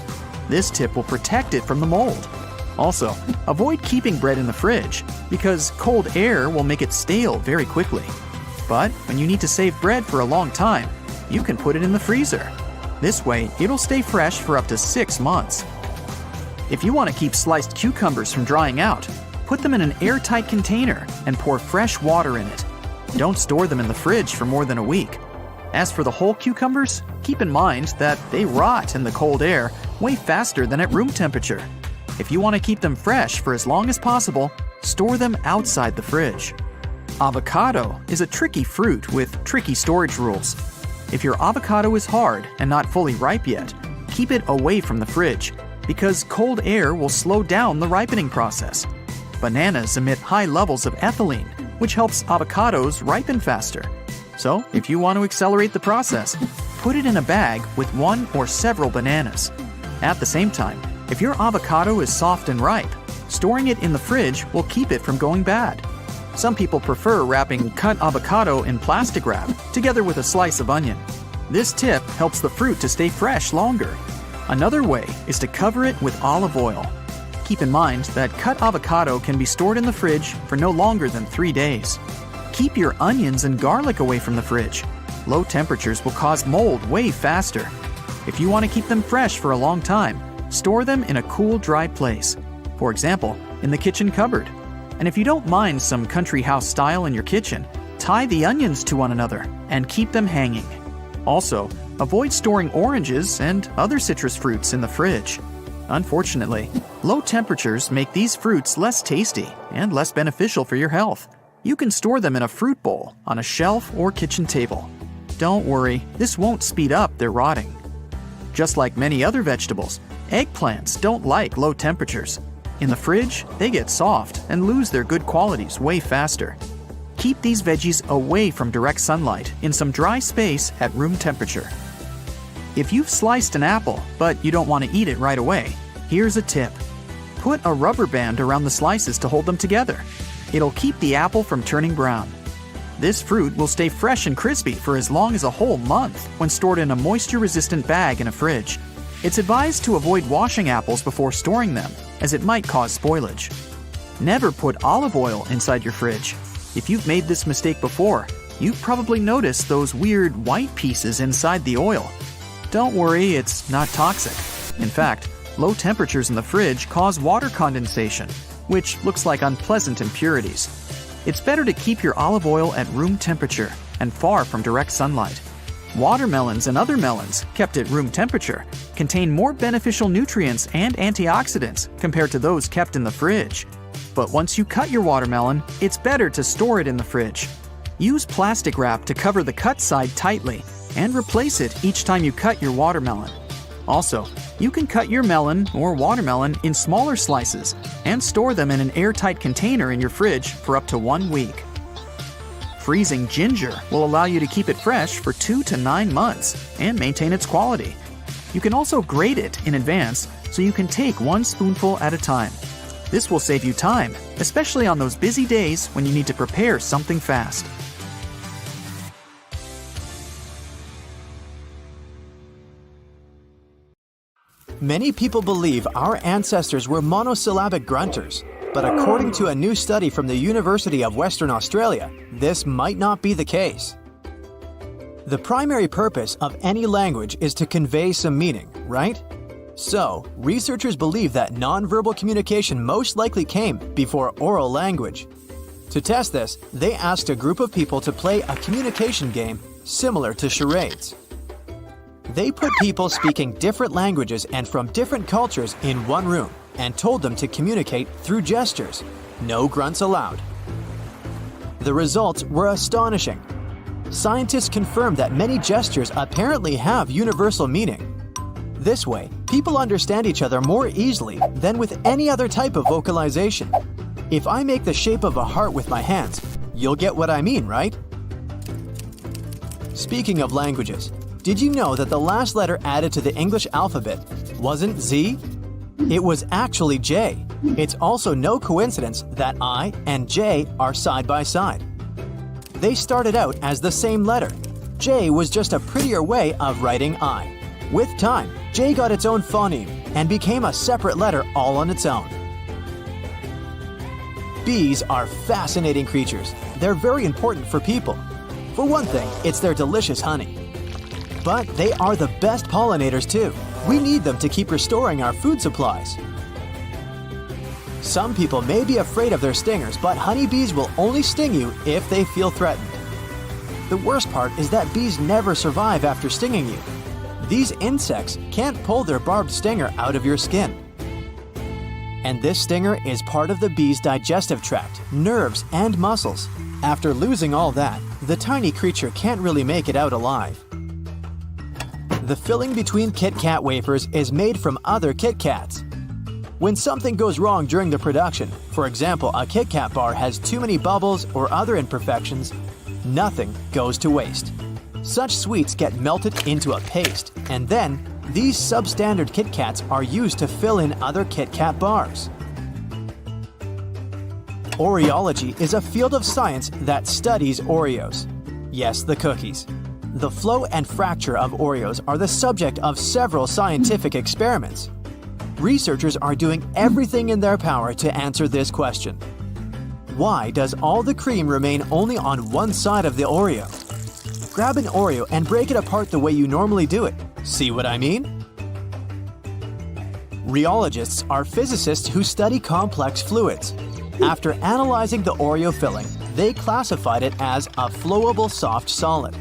This tip will protect it from the mold. Also, avoid keeping bread in the fridge because cold air will make it stale very quickly. But when you need to save bread for a long time, you can put it in the freezer. This way, it'll stay fresh for up to 6 months. If you want to keep sliced cucumbers from drying out, put them in an airtight container and pour fresh water in it. Don't store them in the fridge for more than a week. As for the whole cucumbers, keep in mind that they rot in the cold air way faster than at room temperature. If you want to keep them fresh for as long as possible, store them outside the fridge. Avocado is a tricky fruit with tricky storage rules. If your avocado is hard and not fully ripe yet, keep it away from the fridge because cold air will slow down the ripening process. Bananas emit high levels of ethylene, which helps avocados ripen faster. So, if you want to accelerate the process, put it in a bag with 1 or several bananas. At the same time, if your avocado is soft and ripe, Storing it in the fridge will keep it from going bad. Some people prefer wrapping cut avocado in plastic wrap together with a slice of onion. This tip helps the fruit to stay fresh longer. Another way is to cover it with olive oil. Keep in mind that cut avocado can be stored in the fridge for no longer than 3 days. Keep your onions and garlic away from the fridge. Low temperatures will cause mold way faster. If you want to keep them fresh for a long time, store them in a cool, dry place. For example, in the kitchen cupboard. And if you don't mind some country house style in your kitchen, tie the onions to one another and keep them hanging. Also, avoid storing oranges and other citrus fruits in the fridge. Unfortunately, low temperatures make these fruits less tasty and less beneficial for your health. You can store them in a fruit bowl, on a shelf, or kitchen table. Don't worry, this won't speed up their rotting. Just like many other vegetables, eggplants don't like low temperatures. In the fridge, they get soft and lose their good qualities way faster. Keep these veggies away from direct sunlight in some dry space at room temperature. If you've sliced an apple, but you don't want to eat it right away, here's a tip. Put a rubber band around the slices to hold them together. It'll keep the apple from turning brown. This fruit will stay fresh and crispy for as long as a whole month when stored in a moisture-resistant bag in a fridge. It's advised to avoid washing apples before storing them, as it might cause spoilage. Never put olive oil inside your fridge. If you've made this mistake before, you've probably noticed those weird white pieces inside the oil. Don't worry, it's not toxic. In fact, low temperatures in the fridge cause water condensation, which looks like unpleasant impurities. It's better to keep your olive oil at room temperature and far from direct sunlight. Watermelons and other melons, kept at room temperature, contain more beneficial nutrients and antioxidants compared to those kept in the fridge. But once you cut your watermelon, it's better to store it in the fridge. Use plastic wrap to cover the cut side tightly and replace it each time you cut your watermelon. Also, you can cut your melon or watermelon in smaller slices and store them in an airtight container in your fridge for up to 1 week. Freezing ginger will allow you to keep it fresh for 2 to 9 months and maintain its quality. You can also grate it in advance so you can take 1 spoonful at a time. This will save you time, especially on those busy days when you need to prepare something fast. Many people believe our ancestors were monosyllabic grunters, but according to a new study from the University of Western Australia, this might not be the case. The primary purpose of any language is to convey some meaning, right? So, researchers believe that nonverbal communication most likely came before oral language. To test this, they asked a group of people to play a communication game similar to charades. They put people speaking different languages and from different cultures in one room and told them to communicate through gestures. No grunts allowed. The results were astonishing. Scientists confirmed that many gestures apparently have universal meaning. This way, people understand each other more easily than with any other type of vocalization. If I make the shape of a heart with my hands, you'll get what I mean, right? Speaking of languages, did you know that the last letter added to the English alphabet wasn't Z? It was actually J. It's also no coincidence that I and J are side by side. They started out as the same letter. J was just a prettier way of writing I. With time, J got its own phoneme and became a separate letter all on its own. Bees are fascinating creatures. They're very important for people. For one thing, it's their delicious honey. But they are the best pollinators too. We need them to keep restoring our food supplies. Some people may be afraid of their stingers, but honeybees will only sting you if they feel threatened. The worst part is that bees never survive after stinging you. These insects can't pull their barbed stinger out of your skin. And this stinger is part of the bee's digestive tract, nerves, and muscles. After losing all that, the tiny creature can't really make it out alive. The filling between Kit Kat wafers is made from other Kit Kats. When something goes wrong during the production, for example, a Kit Kat bar has too many bubbles or other imperfections, nothing goes to waste. Such sweets get melted into a paste, and then these substandard Kit Kats are used to fill in other Kit Kat bars. Oreology is a field of science that studies Oreos. Yes, the cookies. The flow and fracture of Oreos are the subject of several scientific experiments. Researchers are doing everything in their power to answer this question. Why does all the cream remain only on one side of the Oreo? Grab an Oreo and break it apart the way you normally do it. See what I mean? Rheologists are physicists who study complex fluids. After analyzing the Oreo filling, they classified it as a flowable soft solid.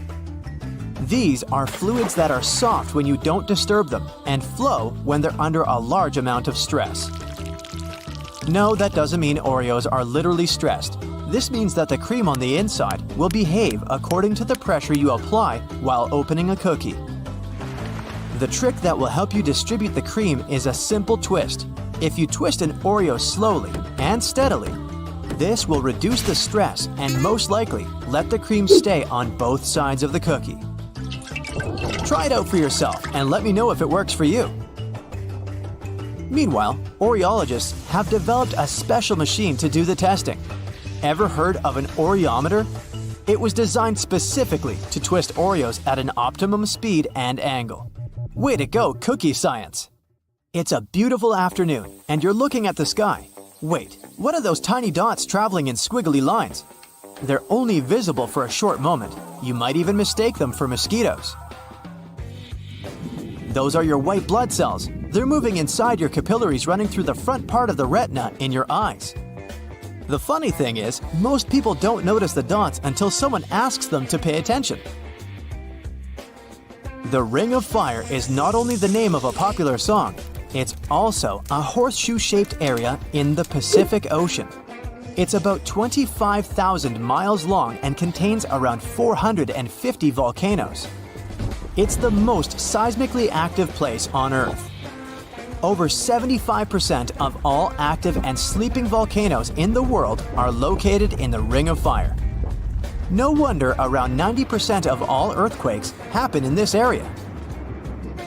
These are fluids that are soft when you don't disturb them and flow when they're under a large amount of stress. No, that doesn't mean Oreos are literally stressed. This means that the cream on the inside will behave according to the pressure you apply while opening a cookie. The trick that will help you distribute the cream is a simple twist. If you twist an Oreo slowly and steadily, this will reduce the stress and most likely let the cream stay on both sides of the cookie. Try it out for yourself and let me know if it works for you. Meanwhile, Oreologists have developed a special machine to do the testing. Ever heard of an Oreometer? It was designed specifically to twist Oreos at an optimum speed and angle. Way to go, cookie science! It's a beautiful afternoon, and you're looking at the sky. Wait, what are those tiny dots traveling in squiggly lines? They're only visible for a short moment. You might even mistake them for mosquitoes. Those are your white blood cells. They're moving inside your capillaries running through the front part of the retina in your eyes. The funny thing is, most people don't notice the dots until someone asks them to pay attention. The Ring of Fire is not only the name of a popular song, it's also a horseshoe-shaped area in the Pacific Ocean. It's about 25,000 miles long and contains around 450 volcanoes. It's the most seismically active place on Earth. Over 75% of all active and sleeping volcanoes in the world are located in the Ring of Fire. No wonder around 90% of all earthquakes happen in this area.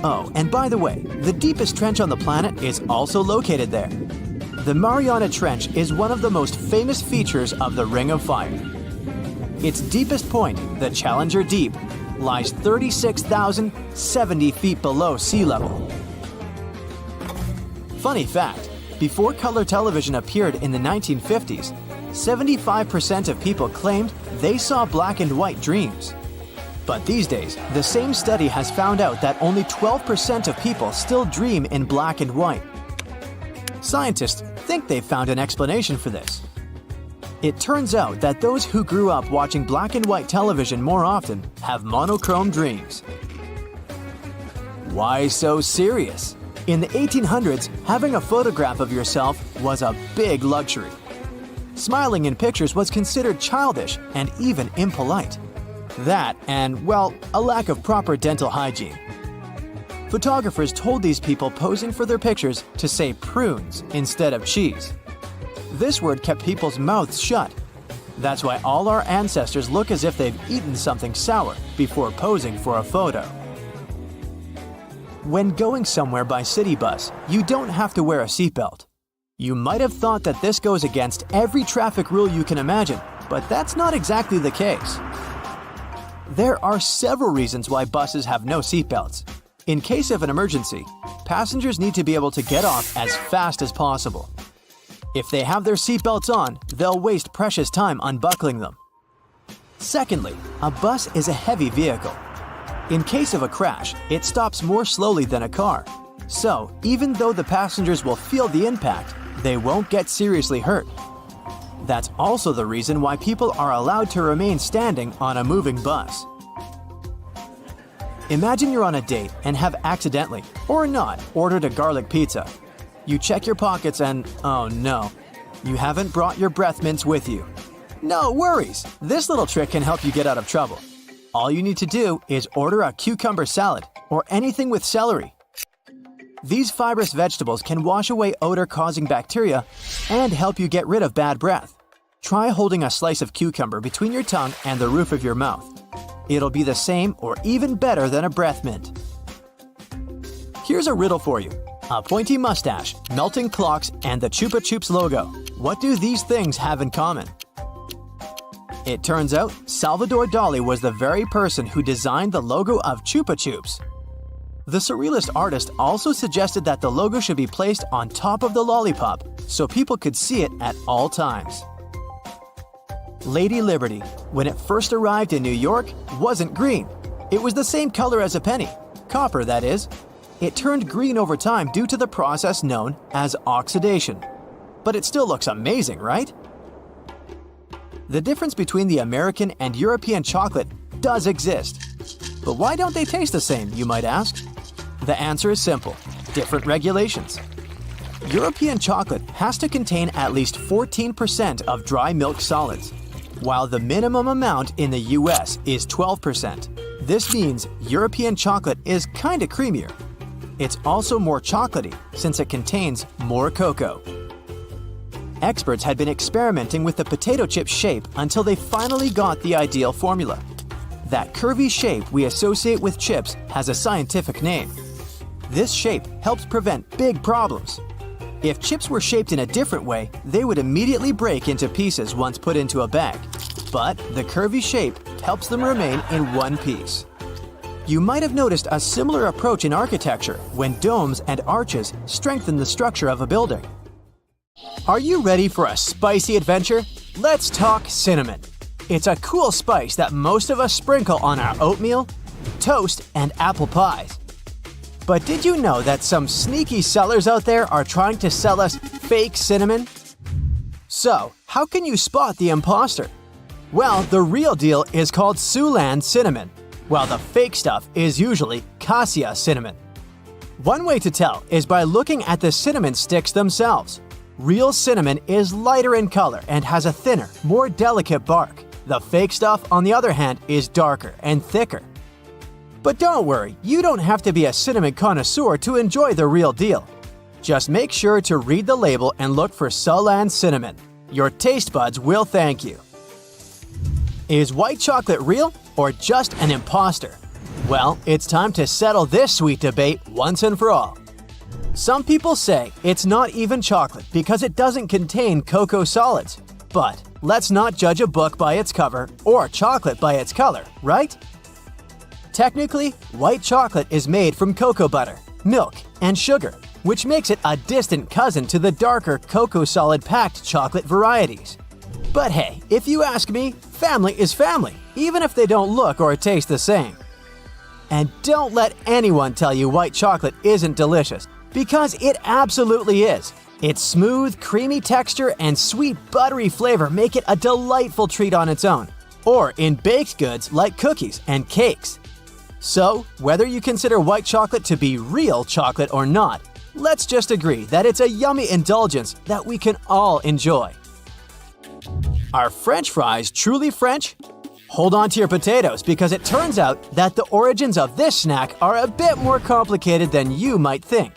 Oh, and by the way, the deepest trench on the planet is also located there. The Mariana Trench is one of the most famous features of the Ring of Fire. Its deepest point, the Challenger Deep, lies 36,070 feet below sea level. Funny fact, before color television appeared in the 1950s, 75% of people claimed they saw black and white dreams. But these days, the same study has found out that only 12% of people still dream in black and white. Scientists think they've found an explanation for this. It turns out that those who grew up watching black and white television more often have monochrome dreams. Why so serious? In the 1800s, having a photograph of yourself was a big luxury. Smiling in pictures was considered childish and even impolite. That and, well, a lack of proper dental hygiene. Photographers told these people posing for their pictures to say prunes instead of cheese. This word kept people's mouths shut. That's why all our ancestors look as if they've eaten something sour before posing for a photo. When going somewhere by city bus, you don't have to wear a seatbelt. You might have thought that this goes against every traffic rule you can imagine, but that's not exactly the case. There are several reasons why buses have no seatbelts. In case of an emergency, passengers need to be able to get off as fast as possible. If they have their seatbelts on, they'll waste precious time unbuckling them. Secondly, a bus is a heavy vehicle. In case of a crash, it stops more slowly than a car. So, even though the passengers will feel the impact, they won't get seriously hurt. That's also the reason why people are allowed to remain standing on a moving bus. Imagine you're on a date and have accidentally, or not, ordered a garlic pizza. You check your pockets and, oh no, you haven't brought your breath mints with you. No worries, this little trick can help you get out of trouble. All you need to do is order a cucumber salad or anything with celery. These fibrous vegetables can wash away odor-causing bacteria and help you get rid of bad breath. Try holding a slice of cucumber between your tongue and the roof of your mouth. It'll be the same or even better than a breath mint. Here's a riddle for you. A pointy mustache, melting clocks, and the Chupa Chups logo. What do these things have in common? It turns out Salvador Dali was the very person who designed the logo of Chupa Chups. The surrealist artist also suggested that the logo should be placed on top of the lollipop so people could see it at all times. Lady Liberty, when it first arrived in New York, wasn't green. It was the same color as a penny, copper that is. It turned green over time due to the process known as oxidation. But it still looks amazing, right? The difference between the American and European chocolate does exist. But why don't they taste the same, you might ask? The answer is simple: different regulations. European chocolate has to contain at least 14% of dry milk solids, while the minimum amount in the US is 12%. This means European chocolate is kinda creamier. It's also more chocolatey since it contains more cocoa. Experts had been experimenting with the potato chip shape until they finally got the ideal formula. That curvy shape we associate with chips has a scientific name. This shape helps prevent big problems. If chips were shaped in a different way, they would immediately break into pieces once put into a bag. But the curvy shape helps them remain in one piece. You might have noticed a similar approach in architecture when domes and arches strengthen the structure of a building. Are you ready for a spicy adventure? Let's talk cinnamon. It's a cool spice that most of us sprinkle on our oatmeal, toast, and apple pies. But did you know that some sneaky sellers out there are trying to sell us fake cinnamon? So, how can you spot the imposter? Well, the real deal is called Siouxland cinnamon, while the fake stuff is usually cassia cinnamon. One way to tell is by looking at the cinnamon sticks themselves. Real cinnamon is lighter in color and has a thinner, more delicate bark. The fake stuff, on the other hand, is darker and thicker. But don't worry, you don't have to be a cinnamon connoisseur to enjoy the real deal. Just make sure to read the label and look for Siouxland cinnamon. Your taste buds will thank you. Is white chocolate real or just an imposter? Well, it's time to settle this sweet debate once and for all. Some people say it's not even chocolate because it doesn't contain cocoa solids. But let's not judge a book by its cover or chocolate by its color, right? Technically, white chocolate is made from cocoa butter, milk, and sugar, which makes it a distant cousin to the darker cocoa solid packed chocolate varieties. But hey, if you ask me, family is family, even if they don't look or taste the same. And don't let anyone tell you white chocolate isn't delicious, because it absolutely is. Its smooth, creamy texture and sweet, buttery flavor make it a delightful treat on its own, or in baked goods like cookies and cakes. So, whether you consider white chocolate to be real chocolate or not, let's just agree that it's a yummy indulgence that we can all enjoy. Are French fries truly French? Hold on to your potatoes because it turns out that the origins of this snack are a bit more complicated than you might think.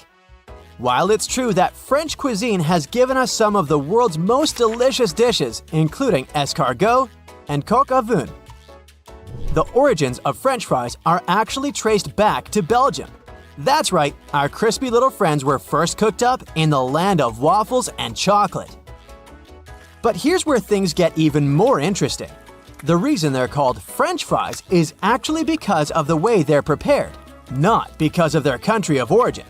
While it's true that French cuisine has given us some of the world's most delicious dishes, including escargot and coq au vin, the origins of French fries are actually traced back to Belgium. That's right, our crispy little friends were first cooked up in the land of waffles and chocolate. But here's where things get even more interesting. The reason they're called French fries is actually because of the way they're prepared, not because of their country of origin.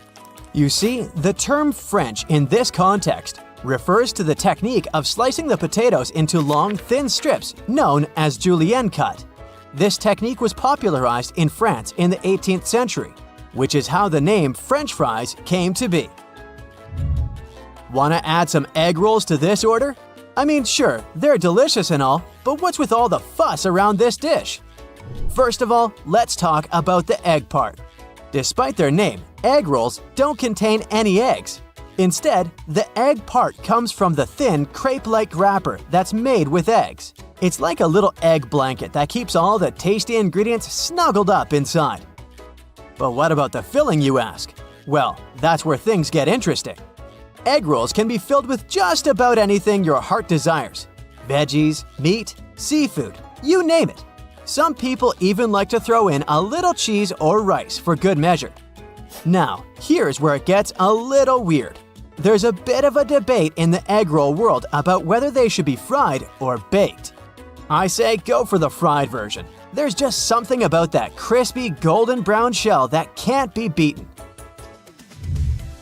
You see, the term French in this context refers to the technique of slicing the potatoes into long, thin strips known as julienne cut. This technique was popularized in France in the 18th century, which is how the name French fries came to be. Want to add some egg rolls to this order? I mean, sure, they're delicious and all, but what's with all the fuss around this dish? First of all, let's talk about the egg part. Despite their name, egg rolls don't contain any eggs. Instead, the egg part comes from the thin, crepe-like wrapper that's made with eggs. It's like a little egg blanket that keeps all the tasty ingredients snuggled up inside. But what about the filling, you ask? Well, that's where things get interesting. Egg rolls can be filled with just about anything your heart desires. Veggies, meat, seafood, you name it. Some people even like to throw in a little cheese or rice for good measure. Now, here's where it gets a little weird. There's a bit of a debate in the egg roll world about whether they should be fried or baked. I say go for the fried version. There's just something about that crispy golden brown shell that can't be beaten.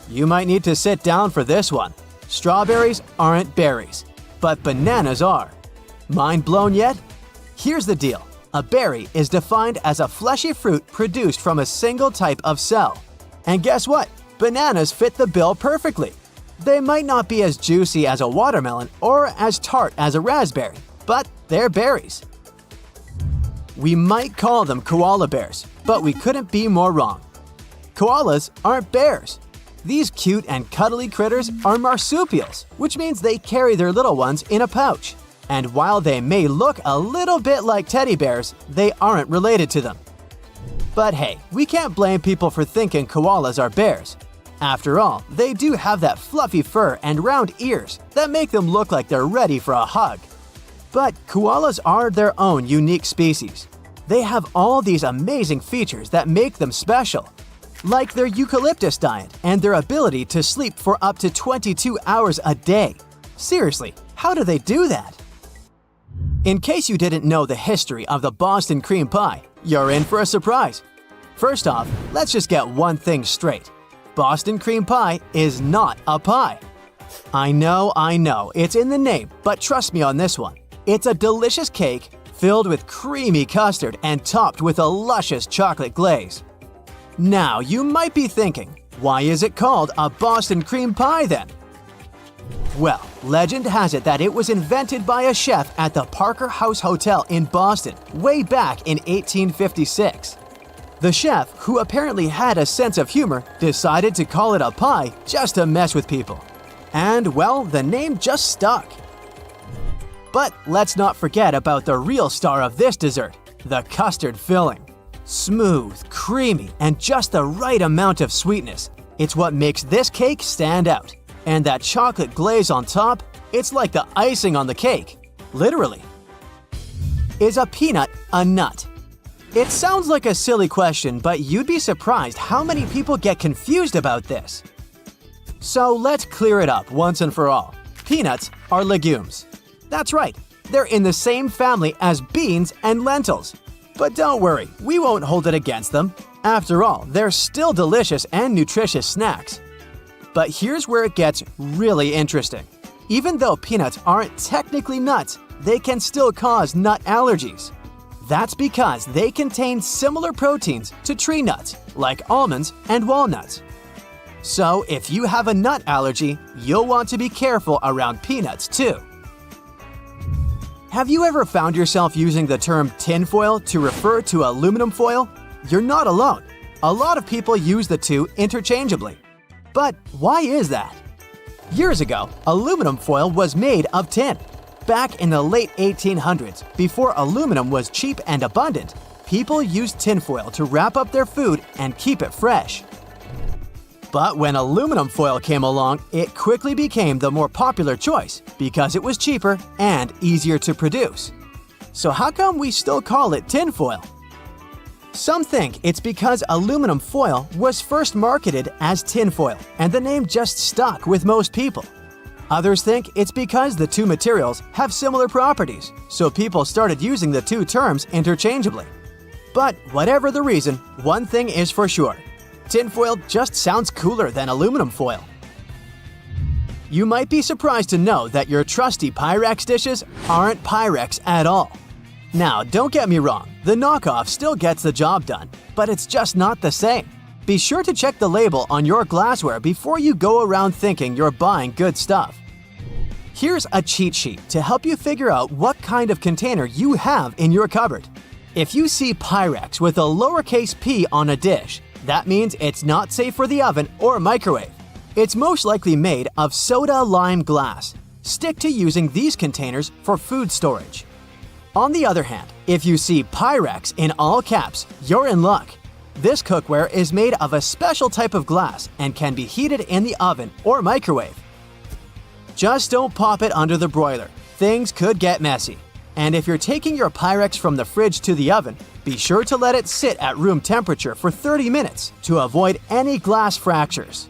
You might need to sit down for this one. Strawberries aren't berries, but bananas are. Mind blown yet? Here's the deal. A berry is defined as a fleshy fruit produced from a single type of cell. And guess what? Bananas fit the bill perfectly. They might not be as juicy as a watermelon or as tart as a raspberry, but they're berries. We might call them koala bears, but we couldn't be more wrong. Koalas aren't bears. These cute and cuddly critters are marsupials, which means they carry their little ones in a pouch. And while they may look a little bit like teddy bears, they aren't related to them. But hey, we can't blame people for thinking koalas are bears. After all, they do have that fluffy fur and round ears that make them look like they're ready for a hug. But koalas are their own unique species. They have all these amazing features that make them special, like their eucalyptus diet and their ability to sleep for up to 22 hours a day. Seriously, how do they do that? In case you didn't know the history of the Boston cream pie, you're in for a surprise. First off, let's just get one thing straight. Boston cream pie is not a pie. I know, it's in the name, but trust me on this one. It's a delicious cake filled with creamy custard and topped with a luscious chocolate glaze. Now, you might be thinking, why is it called a Boston cream pie then? Well, legend has it that it was invented by a chef at the Parker House Hotel in Boston way back in 1856. The chef, who apparently had a sense of humor, decided to call it a pie just to mess with people. And well, the name just stuck. But let's not forget about the real star of this dessert, the custard filling. Smooth, creamy, and just the right amount of sweetness. It's what makes this cake stand out. And that chocolate glaze on top, it's like the icing on the cake. Literally. Is a peanut a nut? It sounds like a silly question, but you'd be surprised how many people get confused about this. So let's clear it up once and for all. Peanuts are legumes. That's right, they're in the same family as beans and lentils. But don't worry, we won't hold it against them. After all, they're still delicious and nutritious snacks. But here's where it gets really interesting. Even though peanuts aren't technically nuts, they can still cause nut allergies. That's because they contain similar proteins to tree nuts, like almonds and walnuts. So if you have a nut allergy, you'll want to be careful around peanuts too. Have you ever found yourself using the term tinfoil to refer to aluminum foil? You're not alone. A lot of people use the two interchangeably. But why is that? Years ago, aluminum foil was made of tin. Back in the late 1800s, before aluminum was cheap and abundant, people used tinfoil to wrap up their food and keep it fresh. But when aluminum foil came along, it quickly became the more popular choice because it was cheaper and easier to produce. So how come we still call it tinfoil? Some think it's because aluminum foil was first marketed as tinfoil, and the name just stuck with most people. Others think it's because the two materials have similar properties, so people started using the two terms interchangeably. But whatever the reason, one thing is for sure. Tinfoil just sounds cooler than aluminum foil. You might be surprised to know that your trusty Pyrex dishes aren't Pyrex at all. Now, don't get me wrong, the knockoff still gets the job done, but it's just not the same. Be sure to check the label on your glassware before you go around thinking you're buying good stuff. Here's a cheat sheet to help you figure out what kind of container you have in your cupboard. If you see Pyrex with a lowercase p on a dish, that means it's not safe for the oven or microwave. It's most likely made of soda lime glass. Stick to using these containers for food storage. On the other hand, if you see Pyrex in all caps, you're in luck. This cookware is made of a special type of glass and can be heated in the oven or microwave. Just don't pop it under the broiler. Things could get messy. And if you're taking your Pyrex from the fridge to the oven, be sure to let it sit at room temperature for 30 minutes to avoid any glass fractures.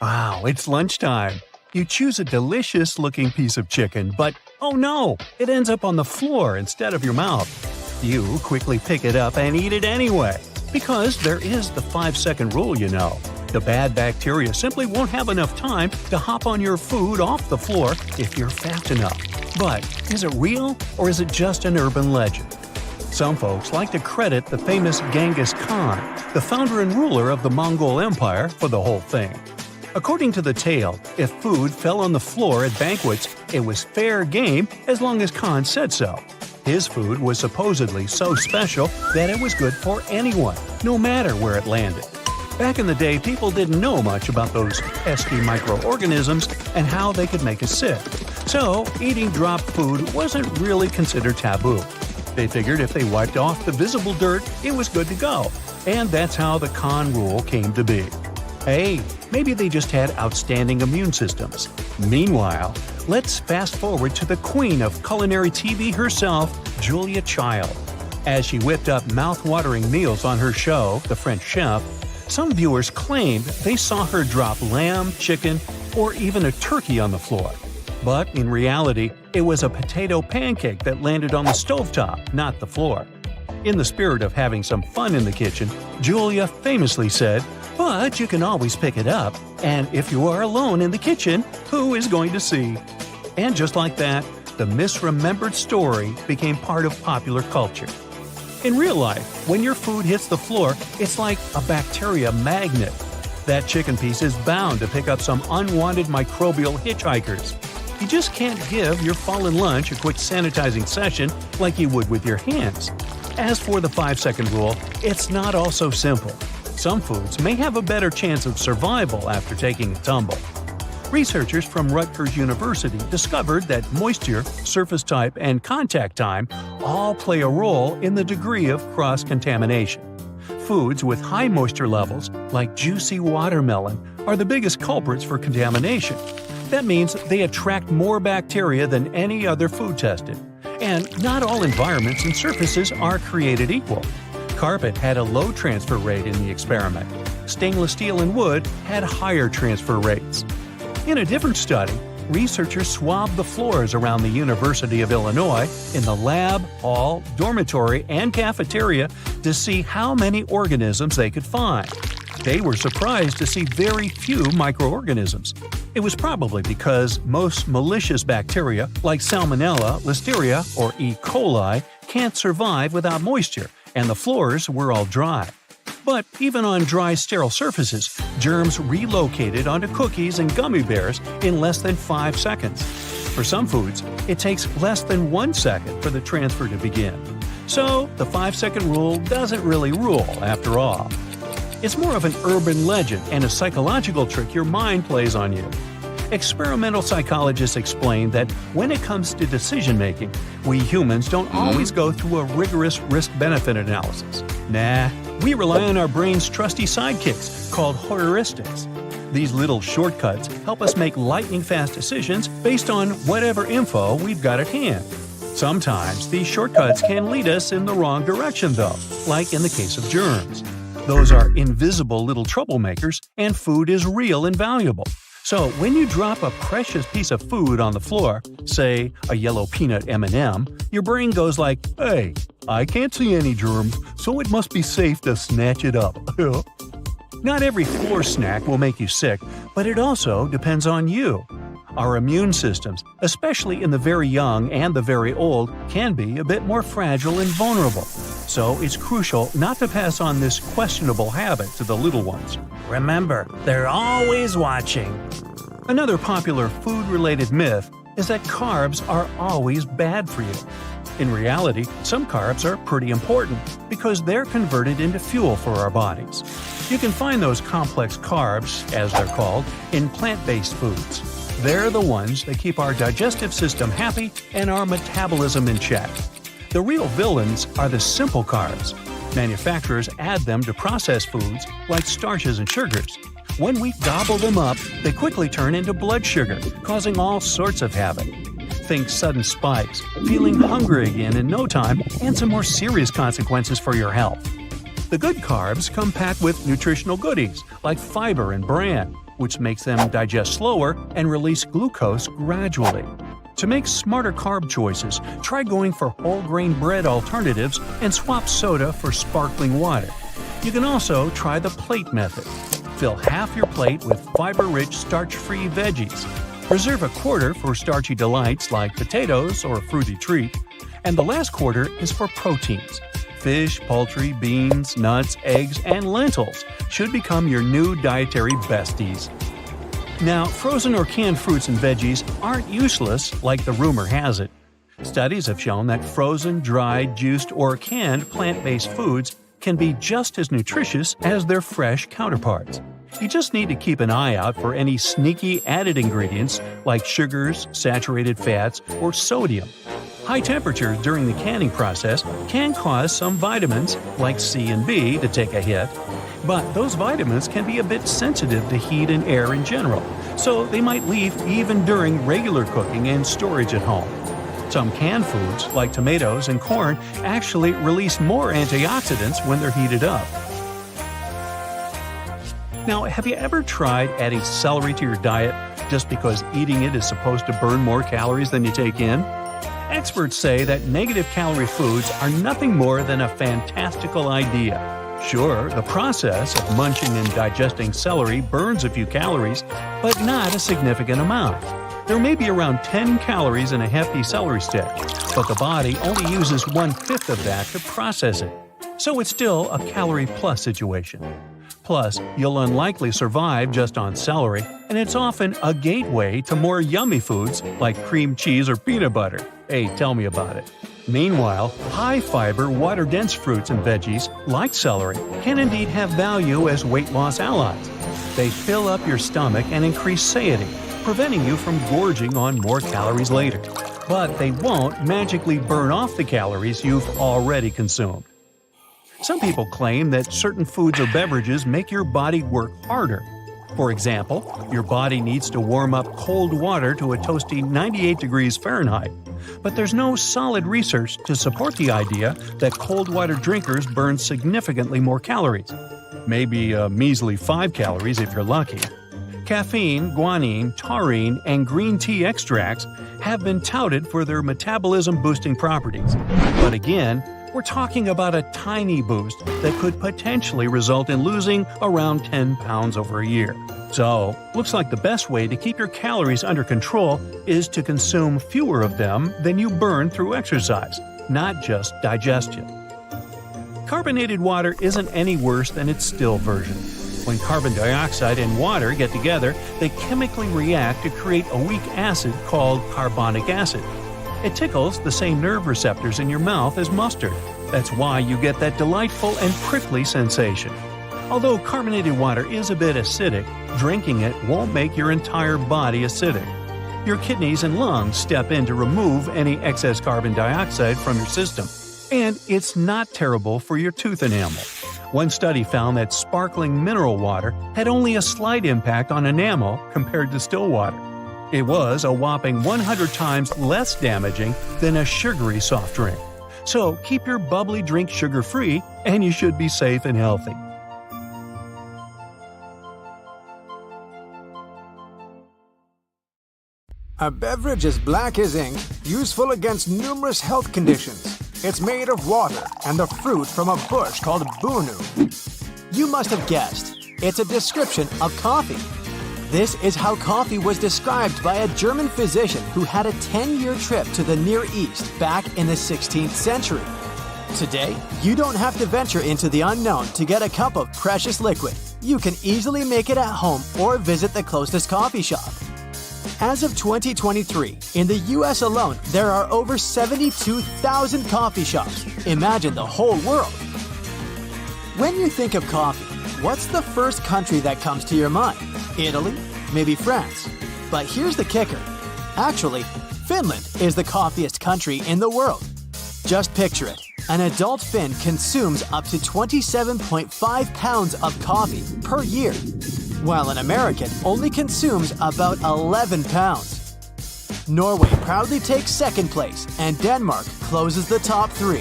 Wow, it's lunchtime. You choose a delicious-looking piece of chicken, but oh no, it ends up on the floor instead of your mouth. You quickly pick it up and eat it anyway, because there is the 5-second rule, you know. The bad bacteria simply won't have enough time to hop on your food off the floor if you're fast enough. But is it real, or is it just an urban legend? Some folks like to credit the famous Genghis Khan, the founder and ruler of the Mongol Empire, for the whole thing. According to the tale, if food fell on the floor at banquets, it was fair game as long as Khan said so. His food was supposedly so special that it was good for anyone, no matter where it landed. Back in the day, people didn't know much about those pesky microorganisms and how they could make us sick. So, eating dropped food wasn't really considered taboo. They figured if they wiped off the visible dirt, it was good to go. And that's how the Khan rule came to be. Hey, maybe they just had outstanding immune systems. Meanwhile, let's fast forward to the queen of culinary TV herself, Julia Child. As she whipped up mouth-watering meals on her show, The French Chef, some viewers claimed they saw her drop lamb, chicken, or even a turkey on the floor. But in reality, it was a potato pancake that landed on the stovetop, not the floor. In the spirit of having some fun in the kitchen, Julia famously said, "But you can always pick it up, and if you are alone in the kitchen, who is going to see?" And just like that, the misremembered story became part of popular culture. In real life, when your food hits the floor, it's like a bacteria magnet. That chicken piece is bound to pick up some unwanted microbial hitchhikers. You just can't give your fallen lunch a quick sanitizing session like you would with your hands. As for the 5-second rule, it's not all so simple. Some foods may have a better chance of survival after taking a tumble. Researchers from Rutgers University discovered that moisture, surface type, and contact time all play a role in the degree of cross-contamination. Foods with high moisture levels, like juicy watermelon, are the biggest culprits for contamination. That means they attract more bacteria than any other food tested. And not all environments and surfaces are created equal. Carpet had a low transfer rate in the experiment. Stainless steel and wood had higher transfer rates. In a different study, researchers swabbed the floors around the University of Illinois in the lab, hall, dormitory, and cafeteria to see how many organisms they could find. They were surprised to see very few microorganisms. It was probably because most malicious bacteria like Salmonella, Listeria, or E. coli can't survive without moisture, and the floors were all dry. But even on dry, sterile surfaces, germs relocated onto cookies and gummy bears in less than 5 seconds. For some foods, it takes less than 1 second for the transfer to begin. So, the 5-second rule doesn't really rule after all. It's more of an urban legend and a psychological trick your mind plays on you. Experimental psychologists explain that when it comes to decision-making, we humans don't always go through a rigorous risk-benefit analysis. Nah, we rely on our brain's trusty sidekicks called heuristics. These little shortcuts help us make lightning-fast decisions based on whatever info we've got at hand. Sometimes these shortcuts can lead us in the wrong direction though, like in the case of germs. Those are invisible little troublemakers, and food is real and valuable. So when you drop a precious piece of food on the floor, say a yellow peanut M&M, your brain goes like, "Hey, I can't see any germs, so it must be safe to snatch it up." Not every floor snack will make you sick, but it also depends on you. Our immune systems, especially in the very young and the very old, can be a bit more fragile and vulnerable. So it's crucial not to pass on this questionable habit to the little ones. Remember, they're always watching. Another popular food-related myth is that carbs are always bad for you. In reality, some carbs are pretty important because they're converted into fuel for our bodies. You can find those complex carbs, as they're called, in plant-based foods. They're the ones that keep our digestive system happy and our metabolism in check. The real villains are the simple carbs. Manufacturers add them to processed foods like starches and sugars. When we gobble them up, they quickly turn into blood sugar, causing all sorts of havoc. Think sudden spikes, feeling hungry again in no time, and some more serious consequences for your health. The good carbs come packed with nutritional goodies like fiber and bran, which makes them digest slower and release glucose gradually. To make smarter carb choices, try going for whole grain bread alternatives and swap soda for sparkling water. You can also try the plate method. Fill half your plate with fiber-rich, starch-free veggies. Reserve a quarter for starchy delights like potatoes or a fruity treat, and the last quarter is for proteins. Fish, poultry, beans, nuts, eggs, and lentils should become your new dietary besties. Now, frozen or canned fruits and veggies aren't useless like the rumor has it. Studies have shown that frozen, dried, juiced, or canned plant-based foods can be just as nutritious as their fresh counterparts. You just need to keep an eye out for any sneaky added ingredients like sugars, saturated fats, or sodium. High temperatures during the canning process can cause some vitamins, like C and B, to take a hit. But those vitamins can be a bit sensitive to heat and air in general, so they might leave even during regular cooking and storage at home. Some canned foods, like tomatoes and corn, actually release more antioxidants when they're heated up. Now, have you ever tried adding celery to your diet just because eating it is supposed to burn more calories than you take in? Experts say that negative calorie foods are nothing more than a fantastical idea. Sure, the process of munching and digesting celery burns a few calories, but not a significant amount. There may be around 10 calories in a hefty celery stick, but the body only uses 1/5 of that to process it. So it's still a calorie-plus situation. Plus, you'll unlikely survive just on celery, and it's often a gateway to more yummy foods like cream cheese or peanut butter. Hey, tell me about it. Meanwhile, high-fiber, water-dense fruits and veggies, like celery, can indeed have value as weight loss allies. They fill up your stomach and increase satiety, preventing you from gorging on more calories later. But they won't magically burn off the calories you've already consumed. Some people claim that certain foods or beverages make your body work harder. For example, your body needs to warm up cold water to a toasty 98 degrees Fahrenheit. But there's no solid research to support the idea that cold water drinkers burn significantly more calories. Maybe a measly 5 calories if you're lucky. Caffeine, guanine, taurine, and green tea extracts have been touted for their metabolism-boosting properties. But again, we're talking about a tiny boost that could potentially result in losing around 10 pounds over a year. So, looks like the best way to keep your calories under control is to consume fewer of them than you burn through exercise, not just digestion. Carbonated water isn't any worse than its still version. When carbon dioxide and water get together, they chemically react to create a weak acid called carbonic acid. It tickles the same nerve receptors in your mouth as mustard. That's why you get that delightful and prickly sensation. Although carbonated water is a bit acidic, drinking it won't make your entire body acidic. Your kidneys and lungs step in to remove any excess carbon dioxide from your system. And it's not terrible for your tooth enamel. One study found that sparkling mineral water had only a slight impact on enamel compared to still water. It was a whopping 100 times less damaging than a sugary soft drink. So keep your bubbly drink sugar-free, and you should be safe and healthy. A beverage as black as ink, useful against numerous health conditions. It's made of water and the fruit from a bush called bunu. You must have guessed. It's a description of coffee. This is how coffee was described by a German physician who had a 10-year trip to the Near East back in the 16th century. Today, you don't have to venture into the unknown to get a cup of precious liquid. You can easily make it at home or visit the closest coffee shop. As of 2023, in the US alone, there are over 72,000 coffee shops. Imagine the whole world. When you think of coffee, what's the first country that comes to your mind? Italy? Maybe France? But here's the kicker. Actually, Finland is the coffeeest country in the world. Just picture it. An adult Finn consumes up to 27.5 pounds of coffee per year, while an American only consumes about 11 pounds. Norway proudly takes second place, and Denmark closes the top 3.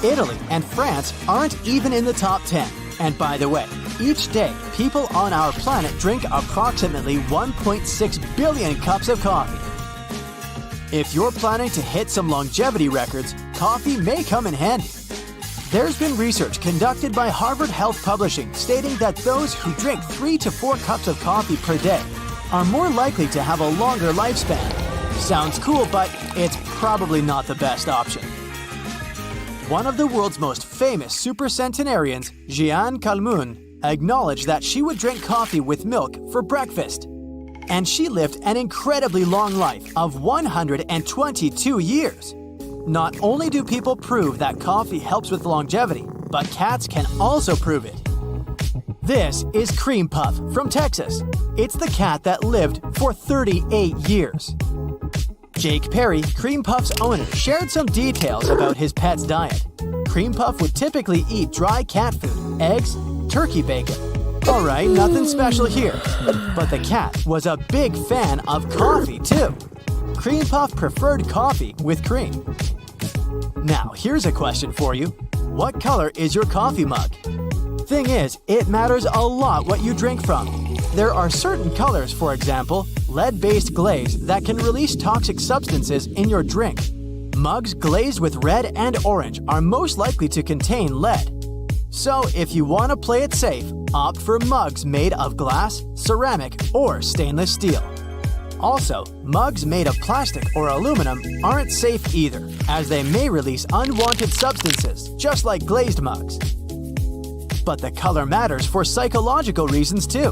Italy and France aren't even in the top 10. And by the way, Each day, people on our planet drink approximately 1.6 billion cups of coffee. If you're planning to hit some longevity records, coffee may come in handy. There's been research conducted by Harvard Health Publishing stating that those who drink 3 to 4 cups of coffee per day are more likely to have a longer lifespan. Sounds cool, but it's probably not the best option. One of the world's most famous supercentenarians, Jeanne Calment, acknowledged that she would drink coffee with milk for breakfast. And she lived an incredibly long life of 122 years. Not only do people prove that coffee helps with longevity, but cats can also prove it. This is Cream Puff from Texas. It's the cat that lived for 38 years. Jake Perry, Cream Puff's owner, shared some details about his pet's diet. Cream Puff would typically eat dry cat food, eggs, turkey bacon. Alright, nothing special here. But the cat was a big fan of coffee too. Cream Puff preferred coffee with cream. Now, here's a question for you. What color is your coffee mug? Thing is, it matters a lot what you drink from. There are certain colors, for example, lead-based glaze that can release toxic substances in your drink. Mugs glazed with red and orange are most likely to contain lead. So, if you want to play it safe, opt for mugs made of glass, ceramic, or stainless steel. Also, mugs made of plastic or aluminum aren't safe either, as they may release unwanted substances, just like glazed mugs. But the color matters for psychological reasons too.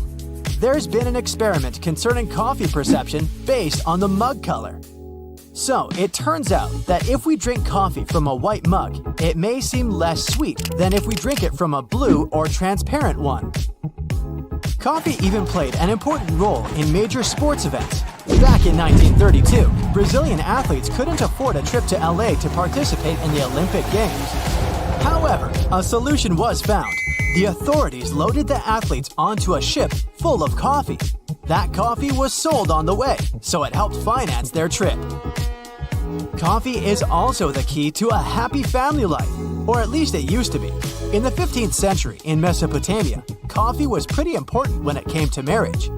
There's been an experiment concerning coffee perception based on the mug color. So, it turns out that if we drink coffee from a white mug, it may seem less sweet than if we drink it from a blue or transparent one. Coffee even played an important role in major sports events. Back in 1932, Brazilian athletes couldn't afford a trip to LA to participate in the Olympic Games. However, a solution was found. The authorities loaded the athletes onto a ship full of coffee. That coffee was sold on the way, so it helped finance their trip. Coffee is also the key to a happy family life, or at least it used to be. In the 15th century, in Mesopotamia, coffee was pretty important when it came to marriage.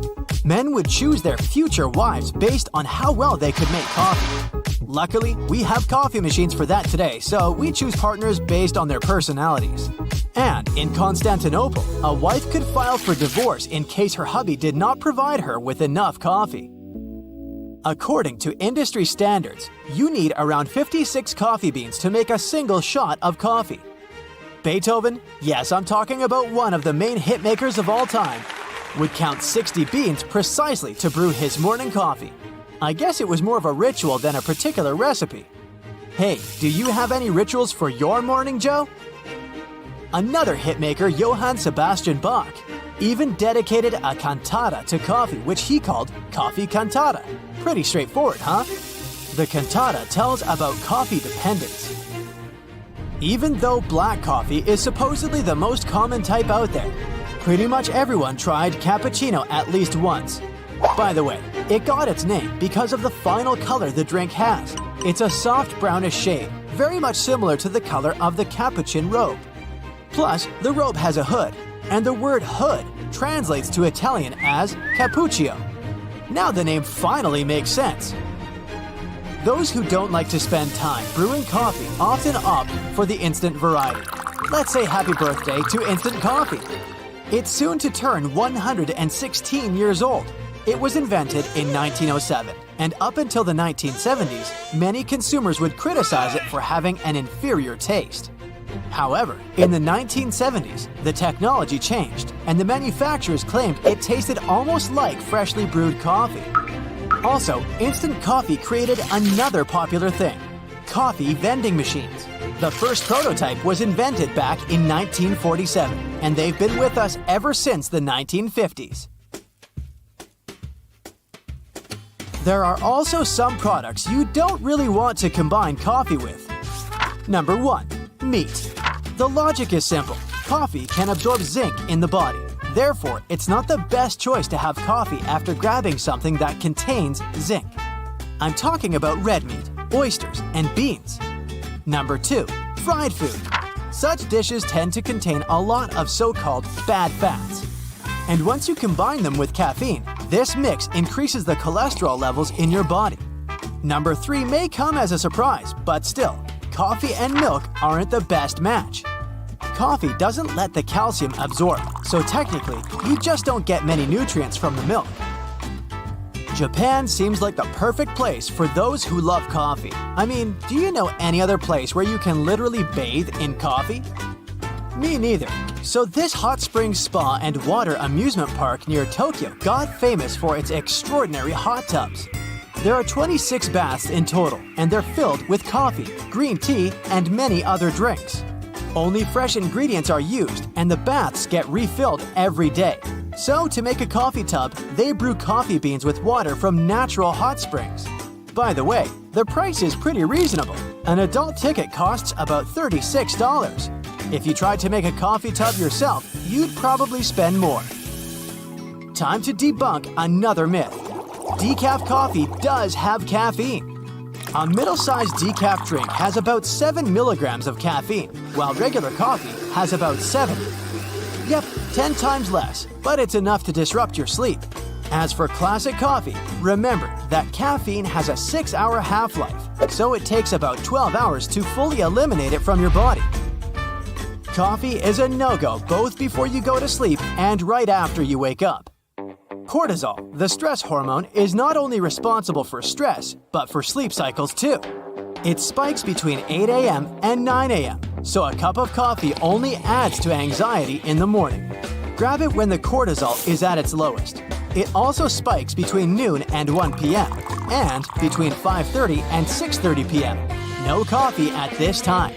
Men would choose their future wives based on how well they could make coffee. Luckily, we have coffee machines for that today, so we choose partners based on their personalities. And in Constantinople, a wife could file for divorce in case her hubby did not provide her with enough coffee. According to industry standards, you need around 56 coffee beans to make a single shot of coffee. Beethoven, yes, I'm talking about one of the main hitmakers of all time, would count 60 beans precisely to brew his morning coffee. I guess it was more of a ritual than a particular recipe. Hey, do you have any rituals for your morning, Joe? Another hitmaker, Johann Sebastian Bach, even dedicated a cantata to coffee, which he called Coffee Cantata. Pretty straightforward, huh? The cantata tells about coffee dependence. Even though black coffee is supposedly the most common type out there, pretty much everyone tried cappuccino at least once. By the way, it got its name because of the final color the drink has. It's a soft brownish shade, very much similar to the color of the capuchin robe. Plus, the robe has a hood, and the word hood translates to Italian as cappuccio. Now the name finally makes sense. Those who don't like to spend time brewing coffee often opt for the instant variety. Let's say happy birthday to instant coffee. It's soon to turn 116 years old. It was invented in 1907, and up until the 1970s, many consumers would criticize it for having an inferior taste. However, in the 1970s, the technology changed, and the manufacturers claimed it tasted almost like freshly brewed coffee. Also, instant coffee created another popular thing: coffee vending machines. The first prototype was invented back in 1947, and they've been with us ever since the 1950s. There are also some products you don't really want to combine coffee with. Number 1. Meat. The logic is simple. Coffee can absorb zinc in the body. Therefore, it's not the best choice to have coffee after grabbing something that contains zinc. I'm talking about red meat, oysters, and beans. Number 2. Fried food. Such dishes tend to contain a lot of so-called bad fats. And once you combine them with caffeine, this mix increases the cholesterol levels in your body. Number 3 may come as a surprise, but still, coffee and milk aren't the best match. Coffee doesn't let the calcium absorb, so technically, you just don't get many nutrients from the milk. Japan seems like the perfect place for those who love coffee. I mean, do you know any other place where you can literally bathe in coffee? Me neither. So this hot springs spa and water amusement park near Tokyo got famous for its extraordinary hot tubs. There are 26 baths in total, and they're filled with coffee, green tea, and many other drinks. Only fresh ingredients are used, and the baths get refilled every day. So to make a coffee tub, they brew coffee beans with water from natural hot springs. By the way, the price is pretty reasonable. An adult ticket costs about $36. If you tried to make a coffee tub yourself, you'd probably spend more. Time to debunk another myth. Decaf coffee does have caffeine. A middle-sized decaf drink has about 7 milligrams of caffeine, while regular coffee has about 7. Yep, 10 times less, but it's enough to disrupt your sleep. As for classic coffee, remember that caffeine has a 6-hour half-life, so it takes about 12 hours to fully eliminate it from your body. Coffee is a no-go both before you go to sleep and right after you wake up. Cortisol, the stress hormone, is not only responsible for stress, but for sleep cycles too. It spikes between 8 a.m. and 9 a.m., so a cup of coffee only adds to anxiety in the morning. Grab it when the cortisol is at its lowest. It also spikes between noon and 1 p.m., and between 5:30 and 6:30 p.m. No coffee at this time.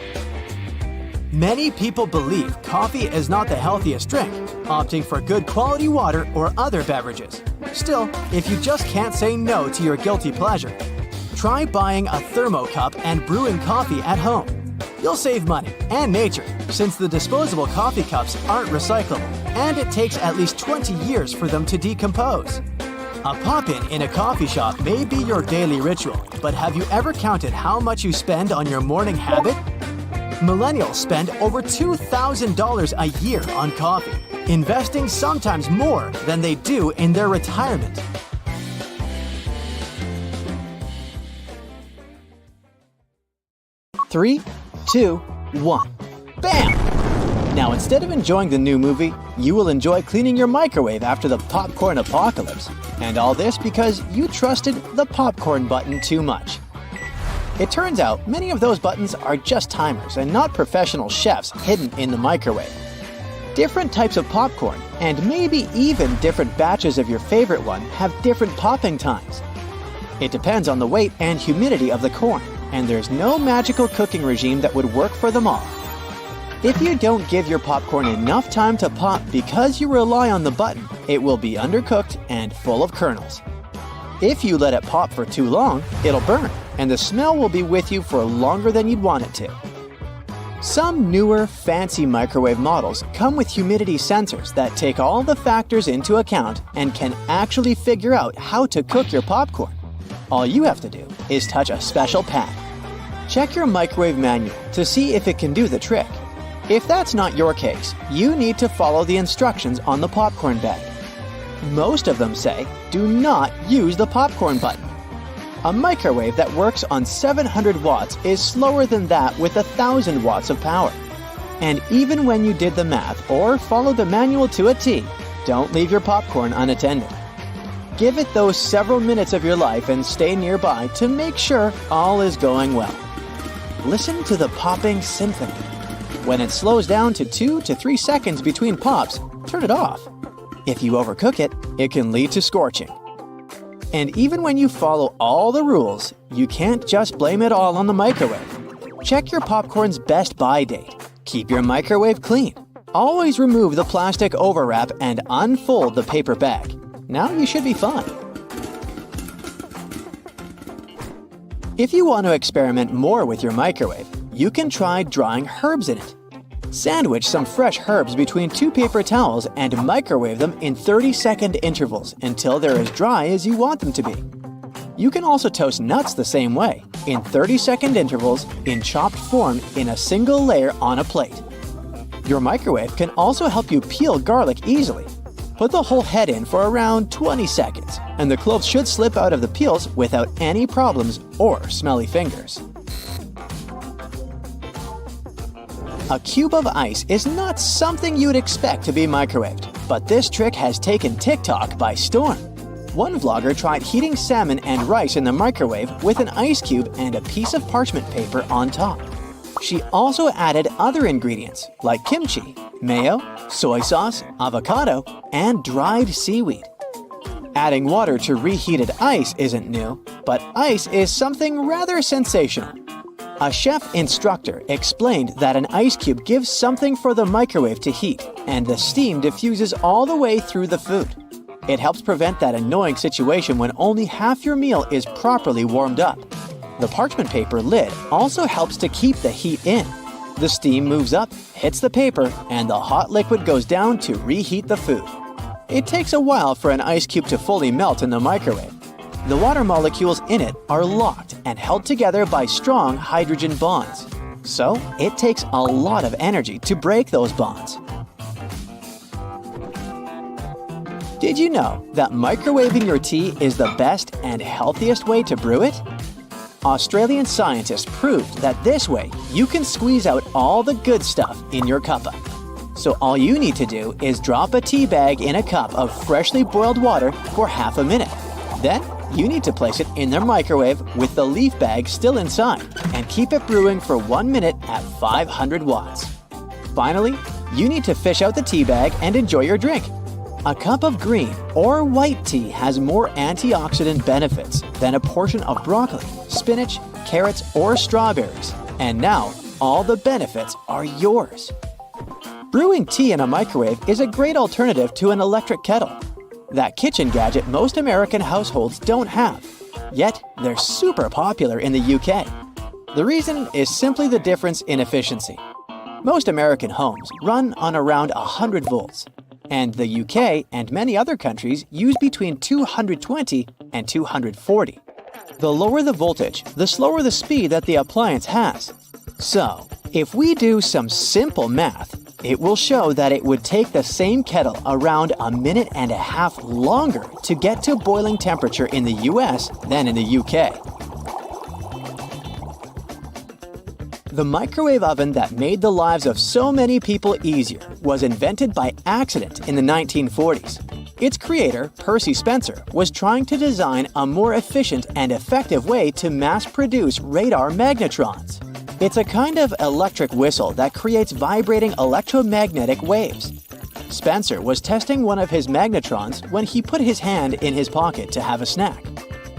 Many people believe coffee is not the healthiest drink, opting for good quality water or other beverages. Still, if you just can't say no to your guilty pleasure, try buying a thermo cup and brewing coffee at home. You'll save money and nature, since the disposable coffee cups aren't recyclable, and it takes at least 20 years for them to decompose. A pop-in in a coffee shop may be your daily ritual, but have you ever counted how much you spend on your morning habit? Millennials spend over $2,000 a year on coffee, investing sometimes more than they do in their retirement. Three, two, one. Bam! Now instead of enjoying the new movie, you will enjoy cleaning your microwave after the popcorn apocalypse. And all this because you trusted the popcorn button too much. It turns out many of those buttons are just timers and not professional chefs hidden in the microwave. Different types of popcorn, and maybe even different batches of your favorite one, have different popping times. It depends on the weight and humidity of the corn, and there's no magical cooking regime that would work for them all. If you don't give your popcorn enough time to pop because you rely on the button, it will be undercooked and full of kernels. If you let it pop for too long, it'll burn, and the smell will be with you for longer than you'd want it to. Some newer, fancy microwave models come with humidity sensors that take all the factors into account and can actually figure out how to cook your popcorn. All you have to do is touch a special pad. Check your microwave manual to see if it can do the trick. If that's not your case, you need to follow the instructions on the popcorn bag. Most of them say, do not use the popcorn button. A microwave that works on 700 watts is slower than that with 1,000 watts of power. And even when you did the math or followed the manual to a T, don't leave your popcorn unattended. Give it those several minutes of your life and stay nearby to make sure all is going well. Listen to the popping symphony. When it slows down to 2 to 3 seconds between pops, turn it off. If you overcook it, it can lead to scorching. And even when you follow all the rules, you can't just blame it all on the microwave. Check your popcorn's best buy date. Keep your microwave clean. Always remove the plastic overwrap and unfold the paper bag. Now you should be fine. If you want to experiment more with your microwave, you can try drying herbs in it. Sandwich some fresh herbs between 2 paper towels and microwave them in 30-second intervals until they're as dry as you want them to be. You can also toast nuts the same way, in 30-second intervals, in chopped form in a single layer on a plate. Your microwave can also help you peel garlic easily. Put the whole head in for around 20 seconds, and the cloves should slip out of the peels without any problems or smelly fingers. A cube of ice is not something you'd expect to be microwaved, but this trick has taken TikTok by storm. One vlogger tried heating salmon and rice in the microwave with an ice cube and a piece of parchment paper on top. She also added other ingredients like kimchi, mayo, soy sauce, avocado, and dried seaweed. Adding water to reheated ice isn't new, but ice is something rather sensational. A chef instructor explained that an ice cube gives something for the microwave to heat, and the steam diffuses all the way through the food. It helps prevent that annoying situation when only half your meal is properly warmed up. The parchment paper lid also helps to keep the heat in. The steam moves up, hits the paper, and the hot liquid goes down to reheat the food. It takes a while for an ice cube to fully melt in the microwave. The water molecules in it are locked and held together by strong hydrogen bonds. So, it takes a lot of energy to break those bonds. Did you know that microwaving your tea is the best and healthiest way to brew it? Australian scientists proved that this way you can squeeze out all the good stuff in your cuppa. So all you need to do is drop a tea bag in a cup of freshly boiled water for half a minute. Then you need to place it in the microwave with the leaf bag still inside and keep it brewing for 1 minute at 500 watts. Finally, you need to fish out the tea bag and enjoy your drink. A cup of green or white tea has more antioxidant benefits than a portion of broccoli, spinach, carrots, or strawberries. And now, all the benefits are yours. Brewing tea in a microwave is a great alternative to an electric kettle. That kitchen gadget most American households don't have. Yet, they're super popular in the UK. The reason is simply the difference in efficiency. Most American homes run on around 100 volts. And the UK and many other countries use between 220 and 240. The lower the voltage, the slower the speed that the appliance has. So, if we do some simple math, it will show that it would take the same kettle around 1.5 minutes longer to get to boiling temperature in the US than in the UK. The microwave oven that made the lives of so many people easier was invented by accident in the 1940s. Its creator, Percy Spencer, was trying to design a more efficient and effective way to mass-produce radar magnetrons. It's a kind of electric whistle that creates vibrating electromagnetic waves. Spencer was testing one of his magnetrons when he put his hand in his pocket to have a snack.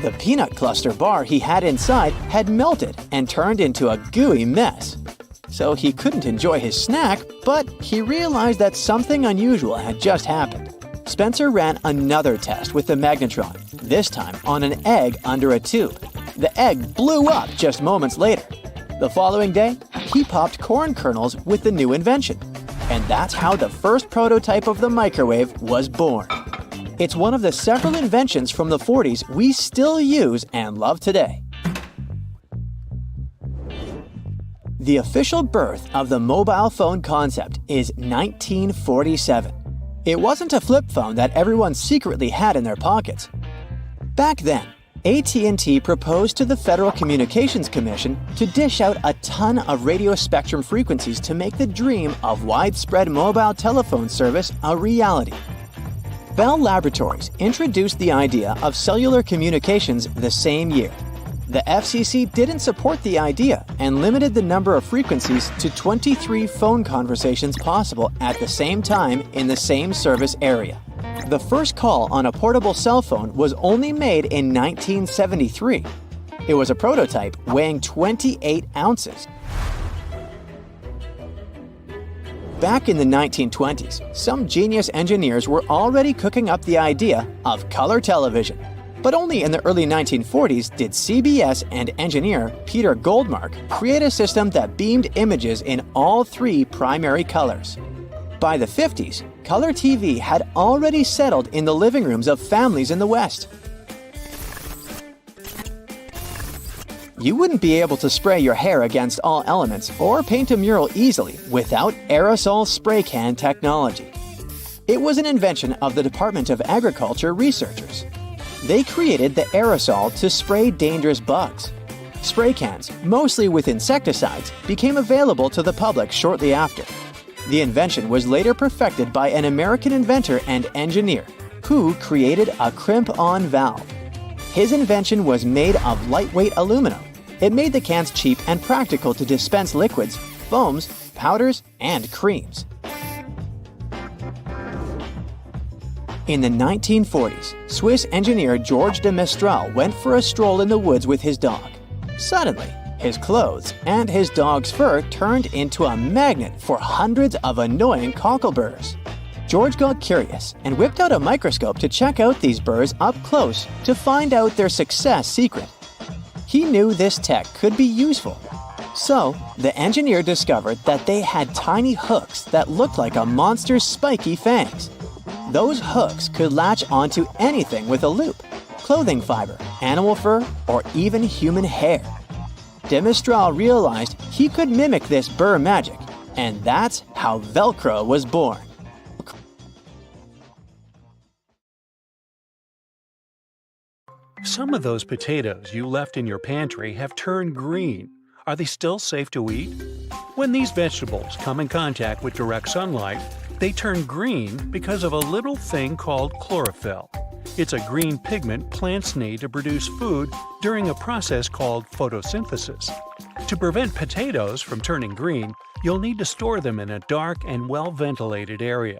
The peanut cluster bar he had inside had melted and turned into a gooey mess. So he couldn't enjoy his snack, but he realized that something unusual had just happened. Spencer ran another test with the magnetron, this time on an egg under a tube. The egg blew up just moments later. The following day, he popped corn kernels with the new invention. And that's how the first prototype of the microwave was born. It's one of the several inventions from the 40s we still use and love today. The official birth of the mobile phone concept is 1947. It wasn't a flip phone that everyone secretly had in their pockets. Back then, AT&T proposed to the Federal Communications Commission to dish out a ton of radio spectrum frequencies to make the dream of widespread mobile telephone service a reality. Bell Laboratories introduced the idea of cellular communications the same year. The FCC didn't support the idea and limited the number of frequencies to 23 phone conversations possible at the same time in the same service area. The first call on a portable cell phone was only made in 1973. It was a prototype weighing 28 ounces. Back in the 1920s, some genius engineers were already cooking up the idea of color television. But only in the early 1940s did CBS and engineer Peter Goldmark create a system that beamed images in all three primary colors. By the 50s, color TV had already settled in the living rooms of families in the West. You wouldn't be able to spray your hair against all elements or paint a mural easily without aerosol spray can technology. It was an invention of the Department of Agriculture researchers. They created the aerosol to spray dangerous bugs. Spray cans, mostly with insecticides, became available to the public shortly after. The invention was later perfected by an American inventor and engineer who created a crimp-on valve. His invention was made of lightweight aluminum. It made the cans cheap and practical to dispense liquids, foams, powders, and creams. In the 1940s, Swiss engineer Georges de Mestral went for a stroll in the woods with his dog. Suddenly, his clothes and his dog's fur turned into a magnet for hundreds of annoying cockleburrs. George got curious and whipped out a microscope to check out these burrs up close to find out their success secret. He knew this tech could be useful. So, the engineer discovered that they had tiny hooks that looked like a monster's spiky fangs. Those hooks could latch onto anything with a loop: clothing fiber, animal fur, or even human hair. De Mestral realized he could mimic this burr magic, and that's how Velcro was born. Some of those potatoes you left in your pantry have turned green. Are they still safe to eat? When these vegetables come in contact with direct sunlight, they turn green because of a little thing called chlorophyll. It's a green pigment plants need to produce food during a process called photosynthesis. To prevent potatoes from turning green, you'll need to store them in a dark and well-ventilated area.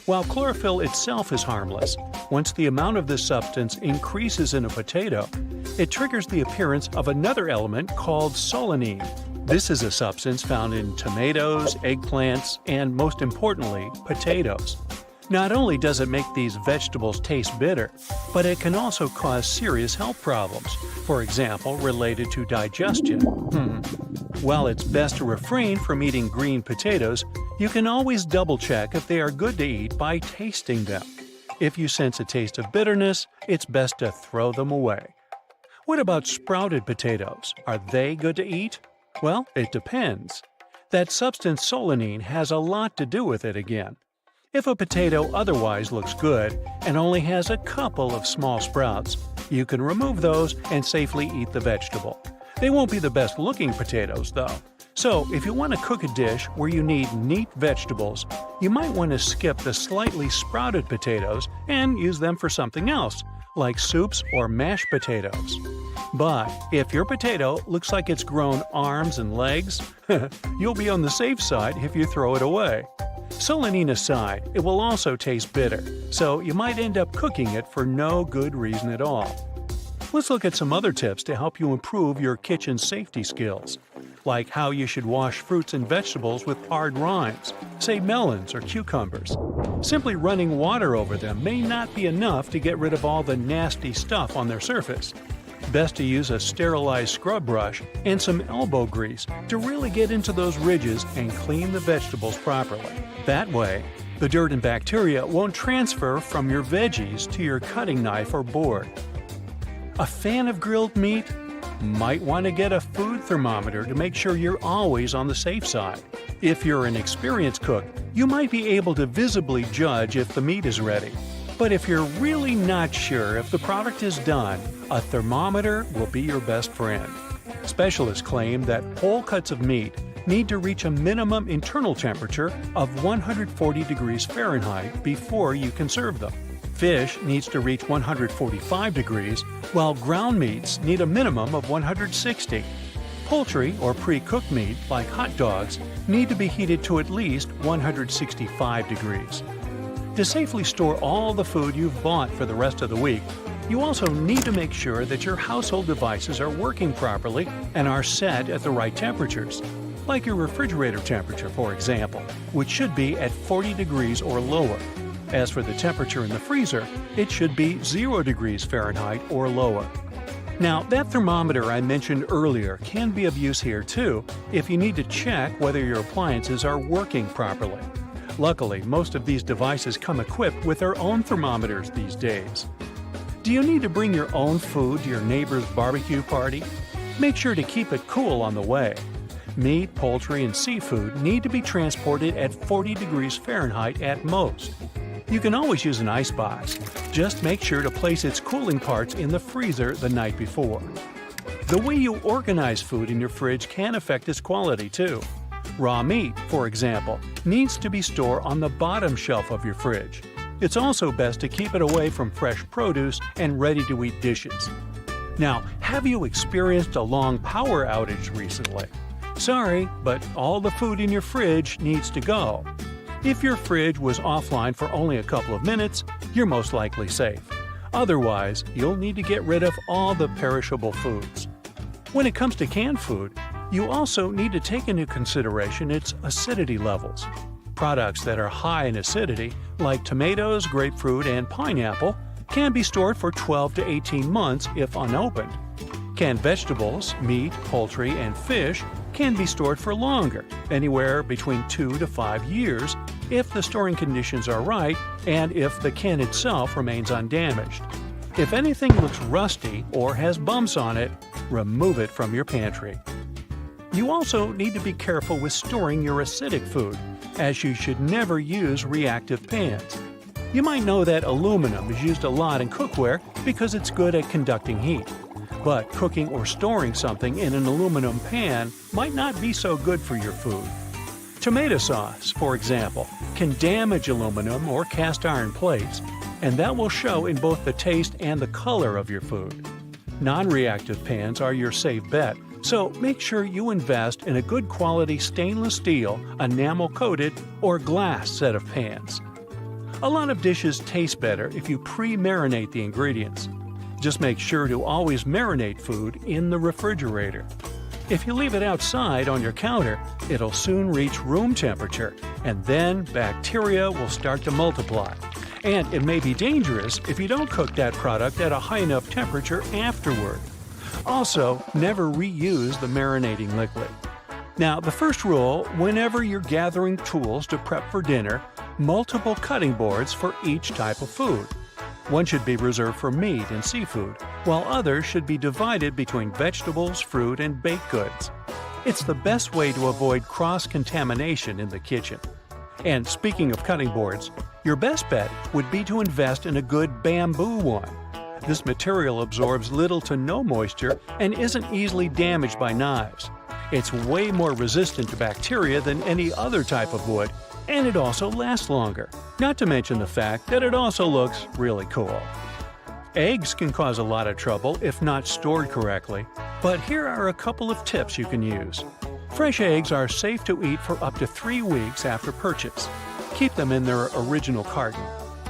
While chlorophyll itself is harmless, once the amount of this substance increases in a potato, it triggers the appearance of another element called solanine. This is a substance found in tomatoes, eggplants, and most importantly, potatoes. Not only does it make these vegetables taste bitter, but it can also cause serious health problems, for example, related to digestion. While it's best to refrain from eating green potatoes, you can always double-check if they are good to eat by tasting them. If you sense a taste of bitterness, it's best to throw them away. What about sprouted potatoes? Are they good to eat? Well, it depends. That substance solanine has a lot to do with it again. If a potato otherwise looks good and only has a couple of small sprouts, you can remove those and safely eat the vegetable. They won't be the best looking potatoes though. So if you want to cook a dish where you need neat vegetables, you might want to skip the slightly sprouted potatoes and use them for something else, like soups or mashed potatoes. But if your potato looks like it's grown arms and legs, you'll be on the safe side if you throw it away. Solanine aside, it will also taste bitter, so you might end up cooking it for no good reason at all. Let's look at some other tips to help you improve your kitchen safety skills, like how you should wash fruits and vegetables with hard rinds, say melons or cucumbers. Simply running water over them may not be enough to get rid of all the nasty stuff on their surface. Best to use a sterilized scrub brush and some elbow grease to really get into those ridges and clean the vegetables properly. That way, the dirt and bacteria won't transfer from your veggies to your cutting knife or board. A fan of grilled meat? Might want to get a food thermometer to make sure you're always on the safe side. If you're an experienced cook, you might be able to visibly judge if the meat is ready. But if you're really not sure if the product is done, a thermometer will be your best friend. Specialists claim that whole cuts of meat need to reach a minimum internal temperature of 140 degrees Fahrenheit before you can serve them. Fish needs to reach 145 degrees, while ground meats need a minimum of 160. Poultry or pre-cooked meat, like hot dogs, need to be heated to at least 165 degrees. To safely store all the food you've bought for the rest of the week, you also need to make sure that your household devices are working properly and are set at the right temperatures, like your refrigerator temperature, for example, which should be at 40 degrees or lower. As for the temperature in the freezer, it should be 0 degrees Fahrenheit or lower. Now, that thermometer I mentioned earlier can be of use here too if you need to check whether your appliances are working properly. Luckily, most of these devices come equipped with their own thermometers these days. Do you need to bring your own food to your neighbor's barbecue party? Make sure to keep it cool on the way. Meat, poultry, and seafood need to be transported at 40 degrees Fahrenheit at most. You can always use an icebox. Just make sure to place its cooling parts in the freezer the night before. The way you organize food in your fridge can affect its quality too. Raw meat, for example, needs to be stored on the bottom shelf of your fridge. It's also best to keep it away from fresh produce and ready-to-eat dishes. Now, have you experienced a long power outage recently? Sorry, but all the food in your fridge needs to go. If your fridge was offline for only a couple of minutes, you're most likely safe. Otherwise, you'll need to get rid of all the perishable foods. When it comes to canned food, you also need to take into consideration its acidity levels. Products that are high in acidity, like tomatoes, grapefruit, and pineapple, can be stored for 12 to 18 months if unopened. Canned vegetables, meat, poultry, and fish can be stored for longer, anywhere between 2 to 5 years, if the storing conditions are right and if the can itself remains undamaged. If anything looks rusty or has bumps on it, remove it from your pantry. You also need to be careful with storing your acidic food, as you should never use reactive pans. You might know that aluminum is used a lot in cookware because it's good at conducting heat. But cooking or storing something in an aluminum pan might not be so good for your food. Tomato sauce, for example, can damage aluminum or cast iron plates, and that will show in both the taste and the color of your food. Non-reactive pans are your safe bet, so make sure you invest in a good quality stainless steel, enamel-coated, or glass set of pans. A lot of dishes taste better if you pre-marinate the ingredients. Just make sure to always marinate food in the refrigerator. If you leave it outside on your counter, it'll soon reach room temperature, and then bacteria will start to multiply. And it may be dangerous if you don't cook that product at a high enough temperature afterward. Also, never reuse the marinating liquid. Now, the first rule, whenever you're gathering tools to prep for dinner, multiple cutting boards for each type of food. One should be reserved for meat and seafood, while others should be divided between vegetables, fruit, and baked goods. It's the best way to avoid cross-contamination in the kitchen. And speaking of cutting boards, your best bet would be to invest in a good bamboo one. This material absorbs little to no moisture and isn't easily damaged by knives. It's way more resistant to bacteria than any other type of wood, and it also lasts longer, not to mention the fact that it also looks really cool. Eggs can cause a lot of trouble if not stored correctly, but here are a couple of tips you can use. Fresh eggs are safe to eat for up to 3 weeks after purchase. Keep them in their original carton.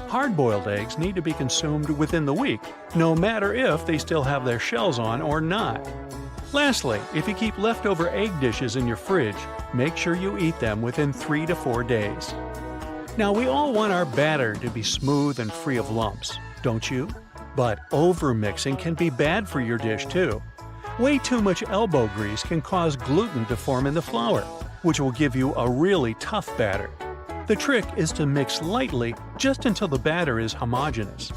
Hard-boiled eggs need to be consumed within the week, no matter if they still have their shells on or not. Lastly, if you keep leftover egg dishes in your fridge, make sure you eat them within 3 to 4 days. Now, we all want our batter to be smooth and free of lumps, don't you? But over-mixing can be bad for your dish too. Way too much elbow grease can cause gluten to form in the flour, which will give you a really tough batter. The trick is to mix lightly just until the batter is homogeneous.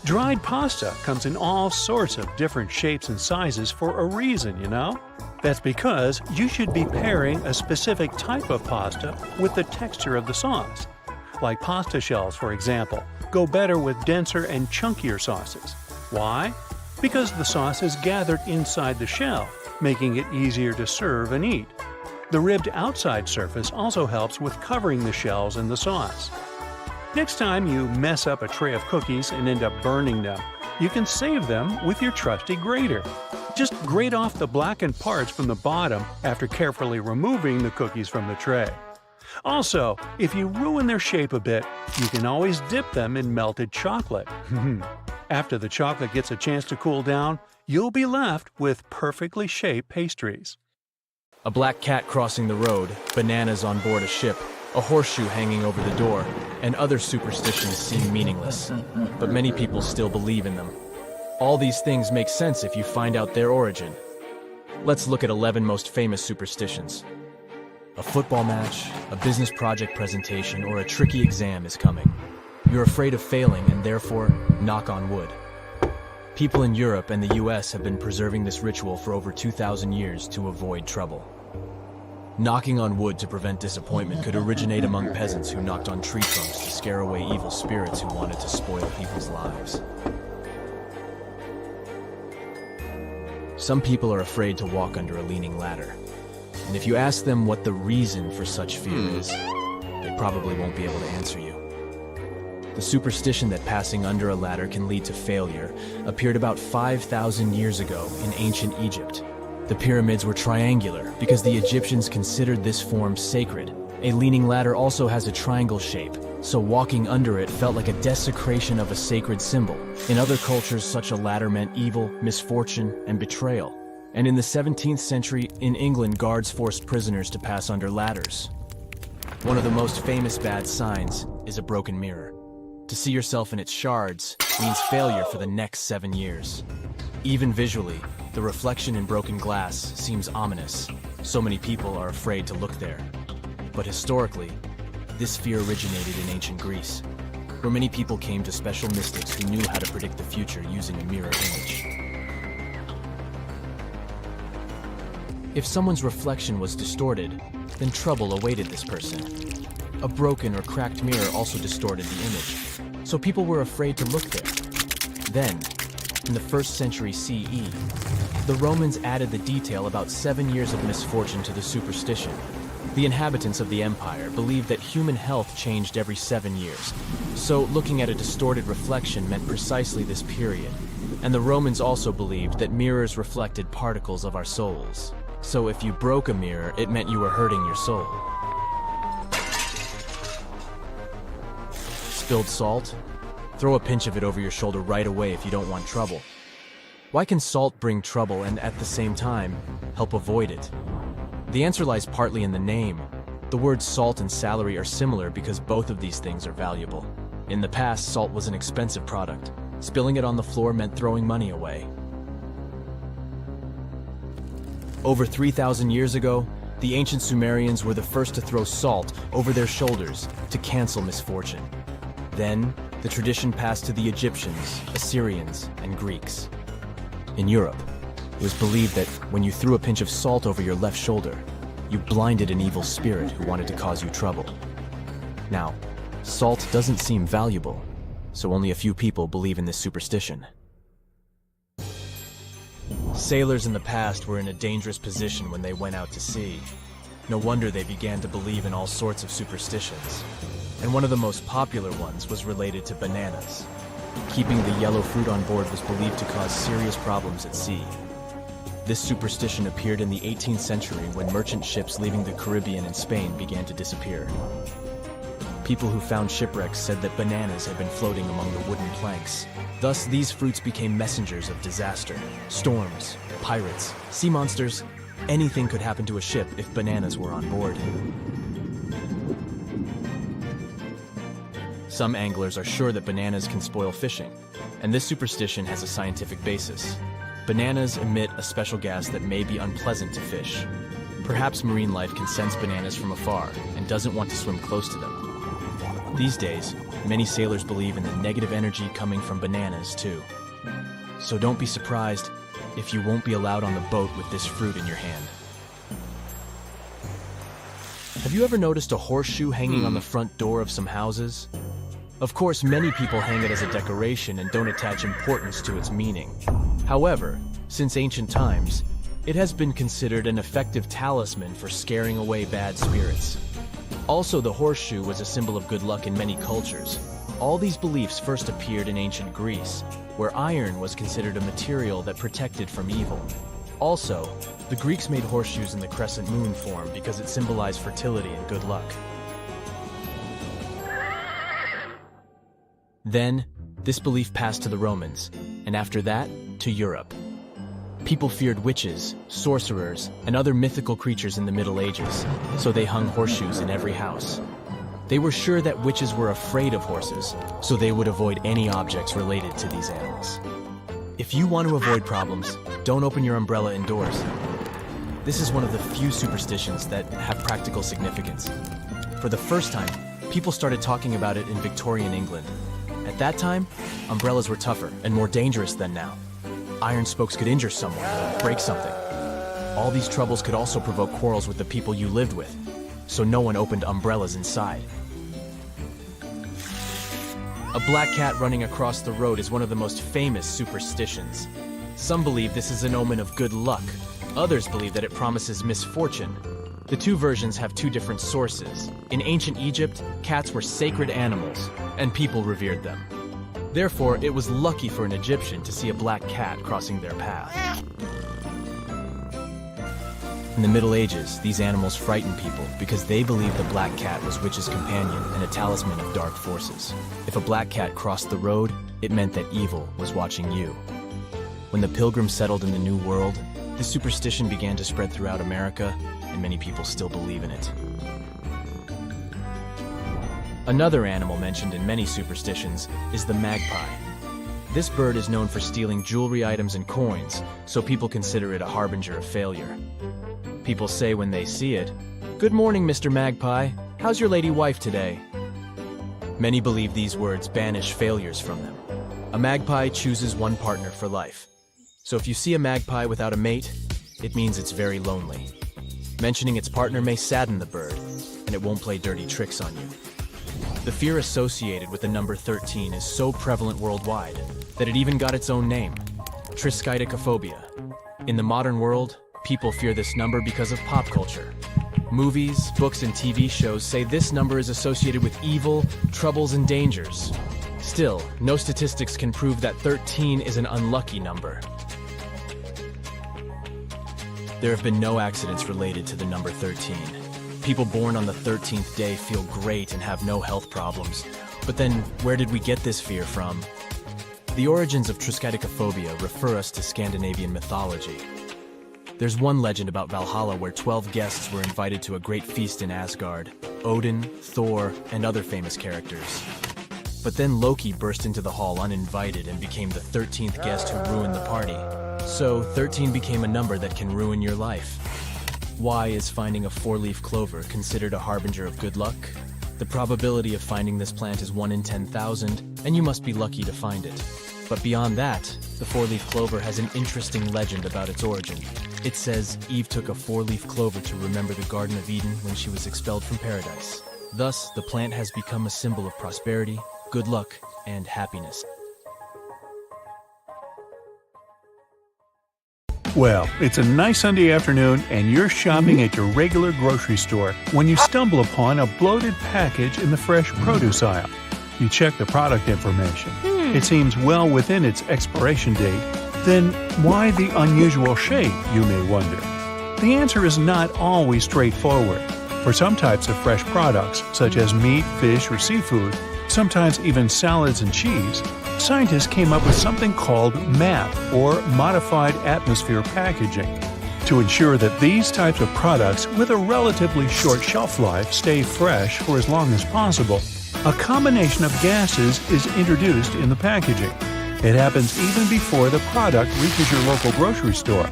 Dried pasta comes in all sorts of different shapes and sizes for a reason, you know? That's because you should be pairing a specific type of pasta with the texture of the sauce. Like pasta shells, for example, go better with denser and chunkier sauces. Why? Because the sauce is gathered inside the shell, making it easier to serve and eat. The ribbed outside surface also helps with covering the shells in the sauce. Next time you mess up a tray of cookies and end up burning them, you can save them with your trusty grater. Just grate off the blackened parts from the bottom after carefully removing the cookies from the tray. Also, if you ruin their shape a bit, you can always dip them in melted chocolate. After the chocolate gets a chance to cool down, you'll be left with perfectly shaped pastries. A black cat crossing the road, bananas on board a ship, a horseshoe hanging over the door, and other superstitions seem meaningless, but many people still believe in them. All these things make sense if you find out their origin. Let's look at 11 most famous superstitions. A football match, a business project presentation, or a tricky exam is coming. You're afraid of failing and therefore knock on wood. People in Europe and the US have been preserving this ritual for over 2,000 years to avoid trouble. Knocking on wood to prevent disappointment could originate among peasants who knocked on tree trunks to scare away evil spirits who wanted to spoil people's lives. Some people are afraid to walk under a leaning ladder. And if you ask them what the reason for such fear is, they probably won't be able to answer you. The superstition that passing under a ladder can lead to failure appeared about 5,000 years ago in ancient Egypt. The pyramids were triangular because the Egyptians considered this form sacred. A leaning ladder also has a triangle shape, so walking under it felt like a desecration of a sacred symbol. In other cultures, such a ladder meant evil, misfortune, and betrayal. And in the 17th century, in England, guards forced prisoners to pass under ladders. One of the most famous bad signs is a broken mirror. To see yourself in its shards means failure for the next 7 years. Even visually, the reflection in broken glass seems ominous. So many people are afraid to look there. But historically, this fear originated in ancient Greece, where many people came to special mystics who knew how to predict the future using a mirror image. If someone's reflection was distorted, then trouble awaited this person. A broken or cracked mirror also distorted the image, so people were afraid to look there. Then, in the 1st century CE, the Romans added the detail about 7 years of misfortune to the superstition. The inhabitants of the empire believed that human health changed every 7 years, so looking at a distorted reflection meant precisely this period. And the Romans also believed that mirrors reflected particles of our souls. So if you broke a mirror, it meant you were hurting your soul. Spilled salt? Throw a pinch of it over your shoulder right away if you don't want trouble. Why can salt bring trouble and at the same time help avoid it? The answer lies partly in the name. The words salt and celery are similar because both of these things are valuable. In the past, salt was an expensive product. Spilling it on the floor meant throwing money away. Over 3,000 years ago, the ancient Sumerians were the first to throw salt over their shoulders to cancel misfortune. Then, the tradition passed to the Egyptians, Assyrians, and Greeks. In Europe, it was believed that when you threw a pinch of salt over your left shoulder, you blinded an evil spirit who wanted to cause you trouble. Now, salt doesn't seem valuable, so only a few people believe in this superstition. Sailors in the past were in a dangerous position when they went out to sea. No wonder they began to believe in all sorts of superstitions. And one of the most popular ones was related to bananas. Keeping the yellow fruit on board was believed to cause serious problems at sea. This superstition appeared in the 18th century when merchant ships leaving the Caribbean and Spain began to disappear. People who found shipwrecks said that bananas had been floating among the wooden planks. Thus, these fruits became messengers of disaster. Storms, pirates, sea monsters, anything could happen to a ship if bananas were on board. Some anglers are sure that bananas can spoil fishing, and this superstition has a scientific basis. Bananas emit a special gas that may be unpleasant to fish. Perhaps marine life can sense bananas from afar and doesn't want to swim close to them. These days, many sailors believe in the negative energy coming from bananas too. So don't be surprised if you won't be allowed on the boat with this fruit in your hand. Have you ever noticed a horseshoe hanging on the front door of some houses? Of course, many people hang it as a decoration and don't attach importance to its meaning. However, since ancient times, it has been considered an effective talisman for scaring away bad spirits. Also, the horseshoe was a symbol of good luck in many cultures. All these beliefs first appeared in ancient Greece, where iron was considered a material that protected from evil. Also, the Greeks made horseshoes in the crescent moon form because it symbolized fertility and good luck. Then, this belief passed to the Romans, and after that, to Europe. People feared witches, sorcerers, and other mythical creatures in the Middle Ages, so they hung horseshoes in every house. They were sure that witches were afraid of horses, so they would avoid any objects related to these animals. If you want to avoid problems, don't open your umbrella indoors. This is one of the few superstitions that have practical significance. For the first time, people started talking about it in Victorian England. At that time, umbrellas were tougher and more dangerous than now. Iron spokes could injure someone, break something. All these troubles could also provoke quarrels with the people you lived with, so no one opened umbrellas inside. A black cat running across the road is one of the most famous superstitions. Some believe this is an omen of good luck. Others believe that it promises misfortune. The two versions have two different sources. In ancient Egypt, cats were sacred animals, and people revered them. Therefore, it was lucky for an Egyptian to see a black cat crossing their path. In the Middle Ages, these animals frightened people because they believed the black cat was witches' companion and a talisman of dark forces. If a black cat crossed the road, it meant that evil was watching you. When the Pilgrims settled in the New World, the superstition began to spread throughout America, and many people still believe in it. Another animal mentioned in many superstitions is the magpie. This bird is known for stealing jewelry items and coins, so people consider it a harbinger of failure. People say when they see it, "Good morning, Mr. Magpie. How's your lady wife today?" Many believe these words banish failures from them. A magpie chooses one partner for life. So if you see a magpie without a mate, it means it's very lonely. Mentioning its partner may sadden the bird, and it won't play dirty tricks on you. The fear associated with the number 13 is so prevalent worldwide that it even got its own name, triskaidekaphobia. In the modern world, people fear this number because of pop culture. Movies, books, and TV shows say this number is associated with evil, troubles, and dangers. Still, no statistics can prove that 13 is an unlucky number. There have been no accidents related to the number 13. People born on the 13th day feel great and have no health problems. But then, where did we get this fear from? The origins of triskaidekaphobia refer us to Scandinavian mythology. There's one legend about Valhalla where 12 guests were invited to a great feast in Asgard: Odin, Thor, and other famous characters. But then Loki burst into the hall uninvited and became the 13th guest who ruined the party. So 13 became a number that can ruin your life. Why is finding a 4-leaf clover considered a harbinger of good luck? The probability of finding this plant is 1 in 10,000, and you must be lucky to find it. But beyond that, the 4-leaf clover has an interesting legend about its origin. It says Eve took a 4-leaf clover to remember the Garden of Eden when she was expelled from paradise. Thus, the plant has become a symbol of prosperity, good luck, and happiness. Well, it's a nice Sunday afternoon and you're shopping at your regular grocery store when you stumble upon a bloated package in the fresh produce aisle. You check the product information. It seems well within its expiration date. Then why the unusual shape, you may wonder? The answer is not always straightforward. For some types of fresh products, such as meat, fish, or seafood, sometimes even salads and cheese, scientists came up with something called MAP, or Modified Atmosphere Packaging, to ensure that these types of products with a relatively short shelf life stay fresh for as long as possible. A combination of gases is introduced in the packaging. It happens even before the product reaches your local grocery store.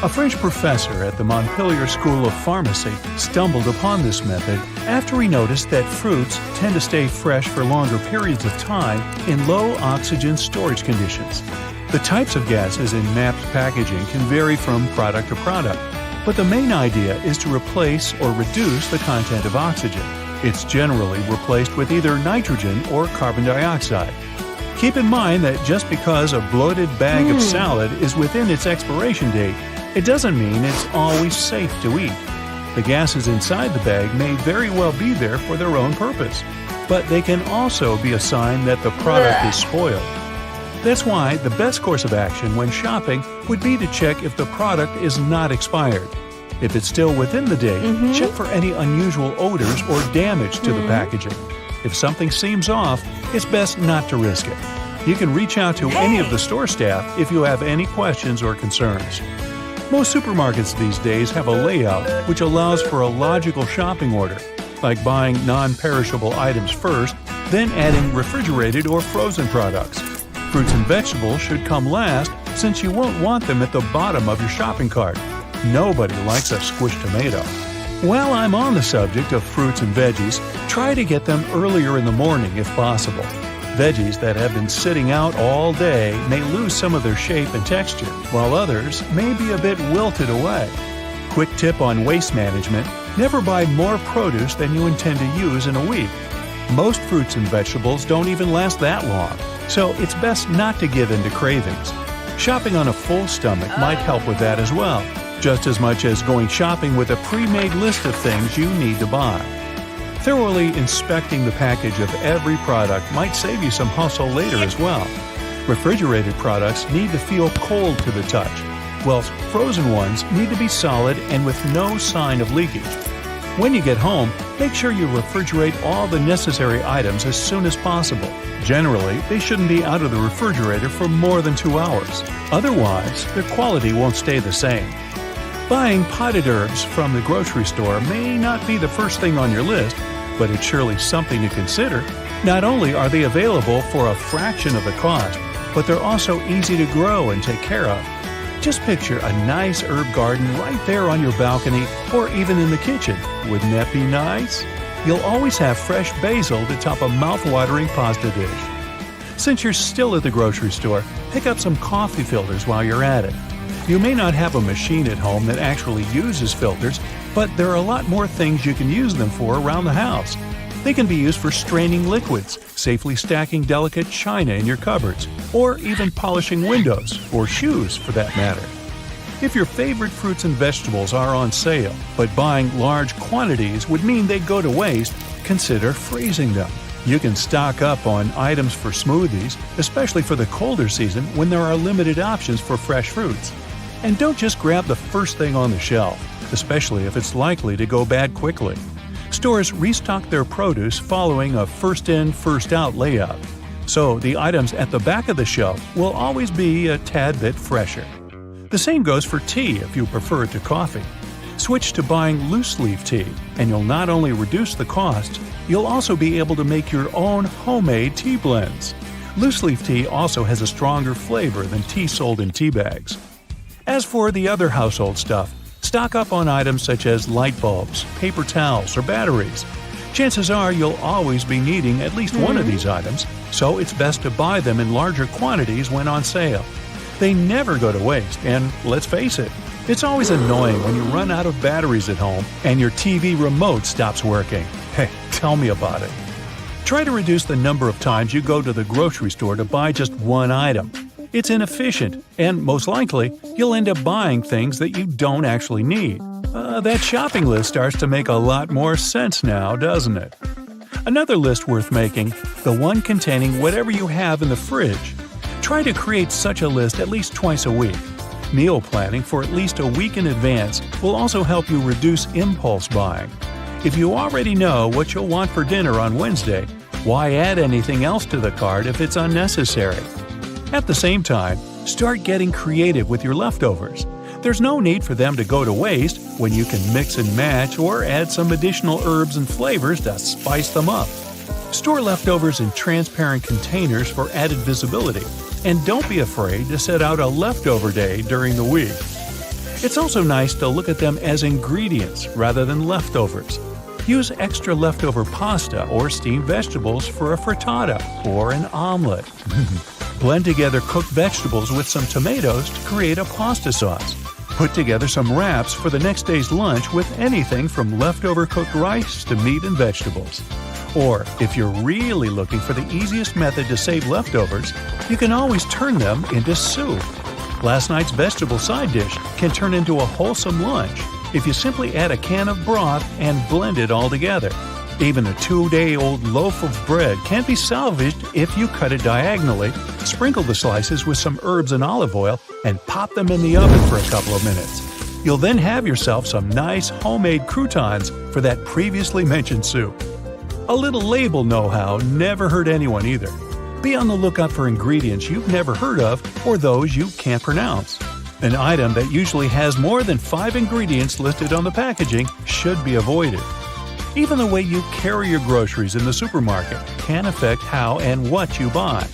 A French professor at the Montpellier School of Pharmacy stumbled upon this method after he noticed that fruits tend to stay fresh for longer periods of time in low-oxygen storage conditions. The types of gases in MAP's packaging can vary from product to product, but the main idea is to replace or reduce the content of oxygen. It's generally replaced with either nitrogen or carbon dioxide. Keep in mind that just because a bloated bag of salad is within its expiration date, it doesn't mean it's always safe to eat. The gases inside the bag may very well be there for their own purpose, but they can also be a sign that the product is spoiled. That's why the best course of action when shopping would be to check if the product is not expired. If it's still within the date, check for any unusual odors or damage to the packaging. If something seems off, it's best not to risk it. You can reach out to any of the store staff if you have any questions or concerns. Most supermarkets these days have a layout which allows for a logical shopping order, like buying non-perishable items first, then adding refrigerated or frozen products. Fruits and vegetables should come last since you won't want them at the bottom of your shopping cart. Nobody likes a squished tomato. While I'm on the subject of fruits and veggies, try to get them earlier in the morning if possible. Veggies that have been sitting out all day may lose some of their shape and texture, while others may be a bit wilted away. Quick tip on waste management: never buy more produce than you intend to use in a week. Most fruits and vegetables don't even last that long, so it's best not to give in to cravings. Shopping on a full stomach might help with that as well, just as much as going shopping with a pre-made list of things you need to buy. Thoroughly inspecting the package of every product might save you some hustle later as well. Refrigerated products need to feel cold to the touch, whilst frozen ones need to be solid and with no sign of leakage. When you get home, make sure you refrigerate all the necessary items as soon as possible. Generally, they shouldn't be out of the refrigerator for more than 2 hours. Otherwise, their quality won't stay the same. Buying potted herbs from the grocery store may not be the first thing on your list, but it's surely something to consider. Not only are they available for a fraction of the cost, but they're also easy to grow and take care of. Just picture a nice herb garden right there on your balcony or even in the kitchen. Wouldn't that be nice? You'll always have fresh basil to top a mouth-watering pasta dish. Since you're still at the grocery store, pick up some coffee filters while you're at it. You may not have a machine at home that actually uses filters, but there are a lot more things you can use them for around the house. They can be used for straining liquids, safely stacking delicate china in your cupboards, or even polishing windows, or shoes for that matter. If your favorite fruits and vegetables are on sale, but buying large quantities would mean they go to waste, consider freezing them. You can stock up on items for smoothies, especially for the colder season when there are limited options for fresh fruits. And don't just grab the first thing on the shelf, especially if it's likely to go bad quickly. Stores restock their produce following a first-in, first-out layout, so the items at the back of the shelf will always be a tad bit fresher. The same goes for tea if you prefer it to coffee. Switch to buying loose-leaf tea, and you'll not only reduce the cost, you'll also be able to make your own homemade tea blends. Loose-leaf tea also has a stronger flavor than tea sold in tea bags. As for the other household stuff, stock up on items such as light bulbs, paper towels, or batteries. Chances are you'll always be needing at least one of these items, so it's best to buy them in larger quantities when on sale. They never go to waste, and let's face it, it's always annoying when you run out of batteries at home and your TV remote stops working. Hey, tell me about it. Try to reduce the number of times you go to the grocery store to buy just one item. It's inefficient, and most likely, you'll end up buying things that you don't actually need. That shopping list starts to make a lot more sense now, doesn't it? Another list worth making, the one containing whatever you have in the fridge. Try to create such a list at least twice a week. Meal planning for at least a week in advance will also help you reduce impulse buying. If you already know what you'll want for dinner on Wednesday, why add anything else to the cart if it's unnecessary? At the same time, start getting creative with your leftovers. There's no need for them to go to waste when you can mix and match or add some additional herbs and flavors to spice them up. Store leftovers in transparent containers for added visibility, and don't be afraid to set out a leftover day during the week. It's also nice to look at them as ingredients rather than leftovers. Use extra leftover pasta or steamed vegetables for a frittata or an omelet. Blend together cooked vegetables with some tomatoes to create a pasta sauce. Put together some wraps for the next day's lunch with anything from leftover cooked rice to meat and vegetables. Or, if you're really looking for the easiest method to save leftovers, you can always turn them into soup. Last night's vegetable side dish can turn into a wholesome lunch if you simply add a can of broth and blend it all together. Even a 2-day-old loaf of bread can be salvaged if you cut it diagonally, sprinkle the slices with some herbs and olive oil, and pop them in the oven for a couple of minutes. You'll then have yourself some nice homemade croutons for that previously mentioned soup. A little label know-how never hurt anyone either. Be on the lookout for ingredients you've never heard of or those you can't pronounce. An item that usually has more than 5 ingredients listed on the packaging should be avoided. Even the way you carry your groceries in the supermarket can affect how and what you buy.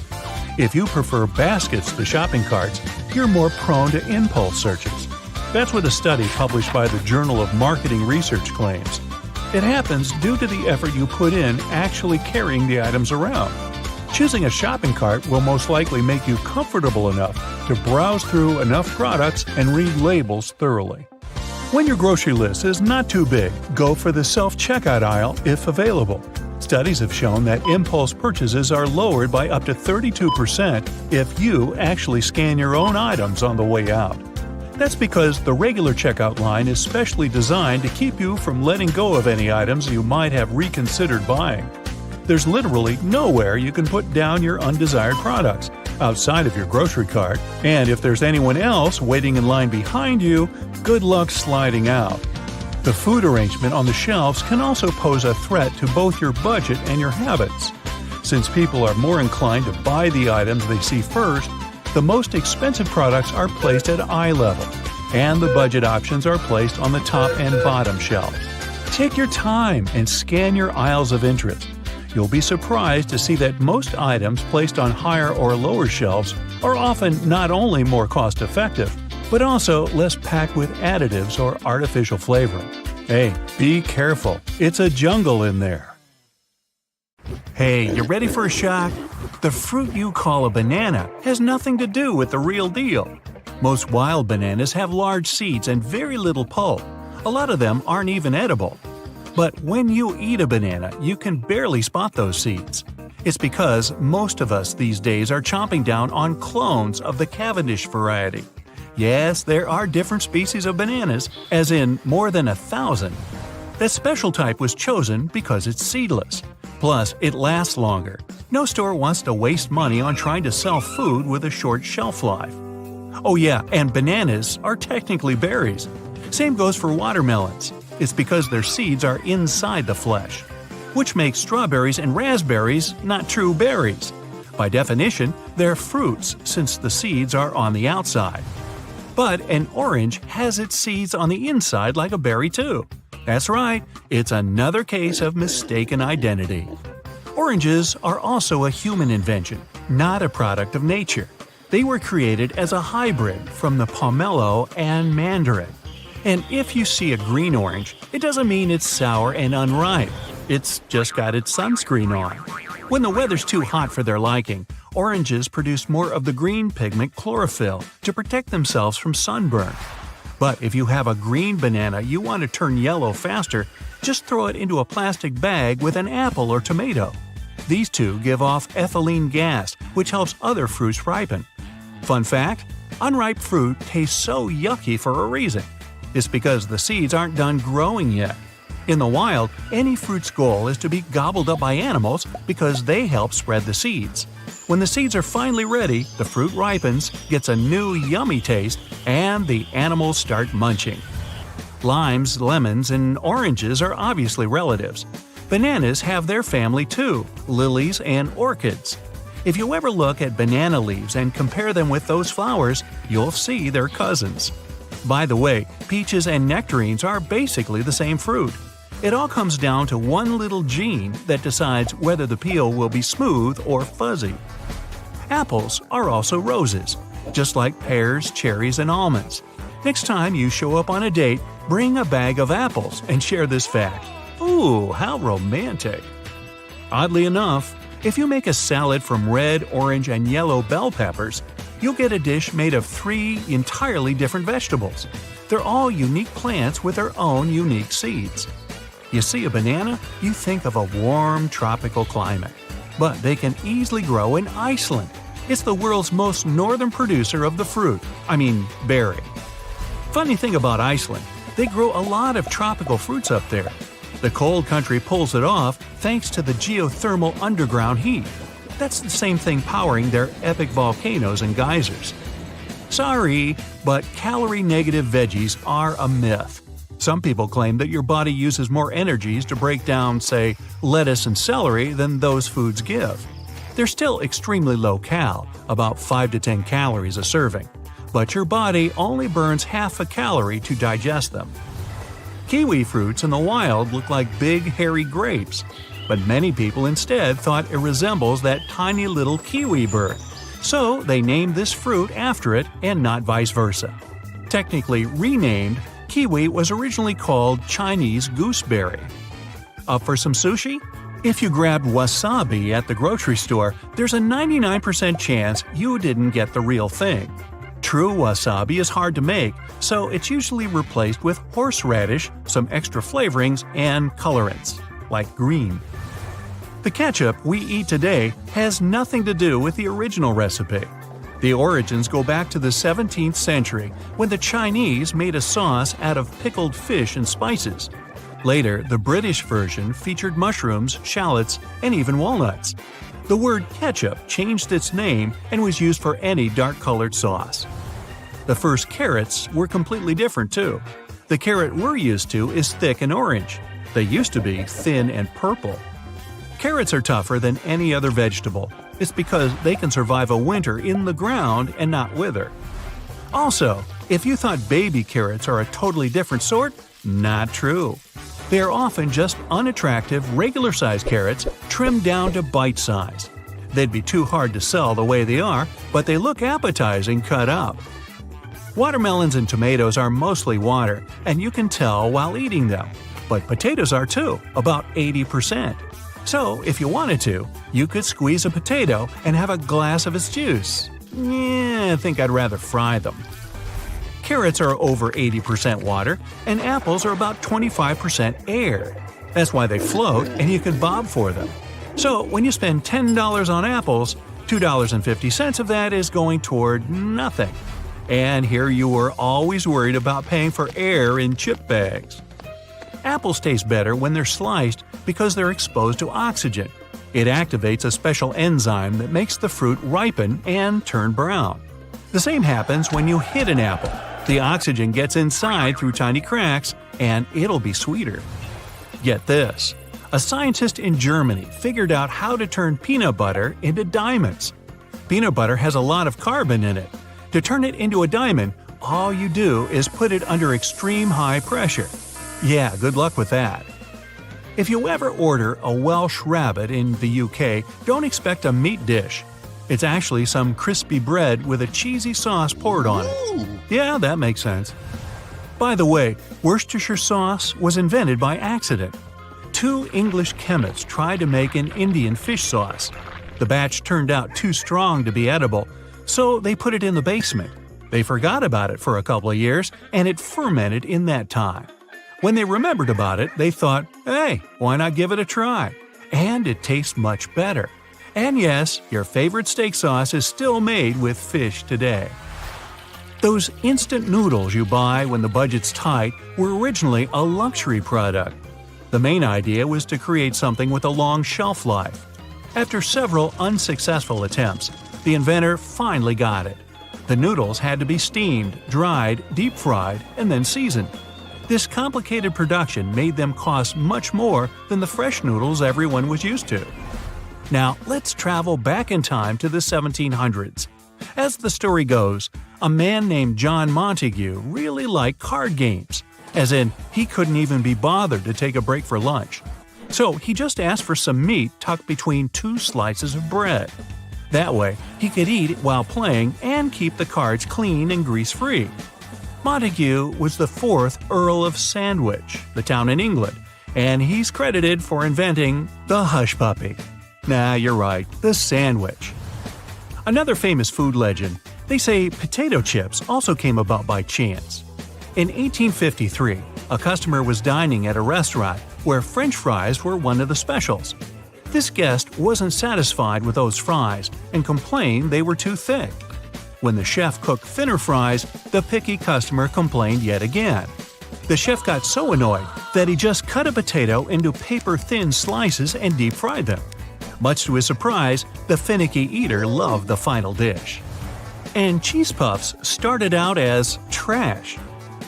If you prefer baskets to shopping carts, you're more prone to impulse searches. That's what a study published by the Journal of Marketing Research claims. It happens due to the effort you put in actually carrying the items around. Choosing a shopping cart will most likely make you comfortable enough to browse through enough products and read labels thoroughly. When your grocery list is not too big, go for the self-checkout aisle if available. Studies have shown that impulse purchases are lowered by up to 32% if you actually scan your own items on the way out. That's because the regular checkout line is specially designed to keep you from letting go of any items you might have reconsidered buying. There's literally nowhere you can put down your undesired products outside of your grocery cart, and if there's anyone else waiting in line behind you, good luck sliding out. The food arrangement on the shelves can also pose a threat to both your budget and your habits. Since people are more inclined to buy the items they see first, the most expensive products are placed at eye level, and the budget options are placed on the top and bottom shelf. Take your time and scan your aisles of interest. You'll be surprised to see that most items placed on higher or lower shelves are often not only more cost-effective, but also less packed with additives or artificial flavoring. Hey, be careful. It's a jungle in there. Hey, you ready for a shock? The fruit you call a banana has nothing to do with the real deal. Most wild bananas have large seeds and very little pulp. A lot of them aren't even edible. But when you eat a banana, you can barely spot those seeds. It's because most of us these days are chomping down on clones of the Cavendish variety. Yes, there are different species of bananas, as in more than 1,000. That special type was chosen because it's seedless. Plus, it lasts longer. No store wants to waste money on trying to sell food with a short shelf life. Oh yeah, and bananas are technically berries. Same goes for watermelons. It's because their seeds are inside the flesh, which makes strawberries and raspberries not true berries. By definition, they're fruits since the seeds are on the outside. But an orange has its seeds on the inside like a berry too. That's right, it's another case of mistaken identity. Oranges are also a human invention, not a product of nature. They were created as a hybrid from the pomelo and mandarin. And if you see a green orange, it doesn't mean it's sour and unripe. It's just got its sunscreen on. When the weather's too hot for their liking, oranges produce more of the green pigment chlorophyll to protect themselves from sunburn. But if you have a green banana you want to turn yellow faster, just throw it into a plastic bag with an apple or tomato. These two give off ethylene gas, which helps other fruits ripen. Fun fact: unripe fruit tastes so yucky for a reason. It's because the seeds aren't done growing yet. In the wild, any fruit's goal is to be gobbled up by animals because they help spread the seeds. When the seeds are finally ready, the fruit ripens, gets a new yummy taste, and the animals start munching. Limes, lemons, and oranges are obviously relatives. Bananas have their family too, lilies and orchids. If you ever look at banana leaves and compare them with those flowers, you'll see they're cousins. By the way, peaches and nectarines are basically the same fruit. It all comes down to one little gene that decides whether the peel will be smooth or fuzzy. Apples are also roses, just like pears, cherries, and almonds. Next time you show up on a date, bring a bag of apples and share this fact. Ooh, how romantic! Oddly enough, if you make a salad from red, orange, and yellow bell peppers, you'll get a dish made of 3 entirely different vegetables. They're all unique plants with their own unique seeds. You see a banana, you think of a warm, tropical climate. But they can easily grow in Iceland. It's the world's most northern producer of the fruit, berry. Funny thing about Iceland, they grow a lot of tropical fruits up there. The cold country pulls it off thanks to the geothermal underground heat. That's the same thing powering their epic volcanoes and geysers. Sorry, but calorie-negative veggies are a myth. Some people claim that your body uses more energies to break down, say, lettuce and celery than those foods give. They're still extremely low-cal, about 5 to 10 calories a serving, but your body only burns half a calorie to digest them. Kiwi fruits in the wild look like big, hairy grapes, but many people instead thought it resembles that tiny little kiwi bird, so they named this fruit after it and not vice versa. Technically renamed, kiwi was originally called Chinese gooseberry. Up for some sushi? If you grabbed wasabi at the grocery store, there's a 99% chance you didn't get the real thing. True wasabi is hard to make, so it's usually replaced with horseradish, some extra flavorings, and colorants, like green. The ketchup we eat today has nothing to do with the original recipe. The origins go back to the 17th century, when the Chinese made a sauce out of pickled fish and spices. Later, the British version featured mushrooms, shallots, and even walnuts. The word ketchup changed its name and was used for any dark-colored sauce. The first carrots were completely different too. The carrot we're used to is thick and orange. They used to be thin and purple. Carrots are tougher than any other vegetable. It's because they can survive a winter in the ground and not wither. Also, if you thought baby carrots are a totally different sort, not true. They are often just unattractive, regular-sized carrots trimmed down to bite size. They'd be too hard to sell the way they are, but they look appetizing cut up. Watermelons and tomatoes are mostly water, and you can tell while eating them. But potatoes are too, about 80%. So, if you wanted to, you could squeeze a potato and have a glass of its juice. I think I'd rather fry them. Carrots are over 80% water, and apples are about 25% air. That's why they float and you can bob for them. So when you spend $10 on apples, $2.50 of that is going toward nothing. And here you were always worried about paying for air in chip bags. Apples taste better when they're sliced because they're exposed to oxygen. It activates a special enzyme that makes the fruit ripen and turn brown. The same happens when you hit an apple. The oxygen gets inside through tiny cracks, and it'll be sweeter. Get this. A scientist in Germany figured out how to turn peanut butter into diamonds. Peanut butter has a lot of carbon in it. To turn it into a diamond, all you do is put it under extreme high pressure. Yeah, good luck with that. If you ever order a Welsh rabbit in the UK, don't expect a meat dish. It's actually some crispy bread with a cheesy sauce poured on it. Yeah, that makes sense. By the way, Worcestershire sauce was invented by accident. 2 English chemists tried to make an Indian fish sauce. The batch turned out too strong to be edible, so they put it in the basement. They forgot about it for a couple of years, and it fermented in that time. When they remembered about it, they thought, hey, why not give it a try? And it tastes much better. And yes, your favorite steak sauce is still made with fish today. Those instant noodles you buy when the budget's tight were originally a luxury product. The main idea was to create something with a long shelf life. After several unsuccessful attempts, the inventor finally got it. The noodles had to be steamed, dried, deep-fried, and then seasoned. This complicated production made them cost much more than the fresh noodles everyone was used to. Now, let's travel back in time to the 1700s. As the story goes, a man named John Montague really liked card games, as in, he couldn't even be bothered to take a break for lunch. So he just asked for some meat tucked between 2 slices of bread. That way, he could eat it while playing and keep the cards clean and grease-free. Montague was the 4th Earl of Sandwich, the town in England, and he's credited for inventing the hush puppy. Nah, you're right, the sandwich. Another famous food legend, they say potato chips also came about by chance. In 1853, a customer was dining at a restaurant where French fries were one of the specials. This guest wasn't satisfied with those fries and complained they were too thick. When the chef cooked thinner fries, the picky customer complained yet again. The chef got so annoyed that he just cut a potato into paper-thin slices and deep-fried them. Much to his surprise, the finicky eater loved the final dish. And cheese puffs started out as trash.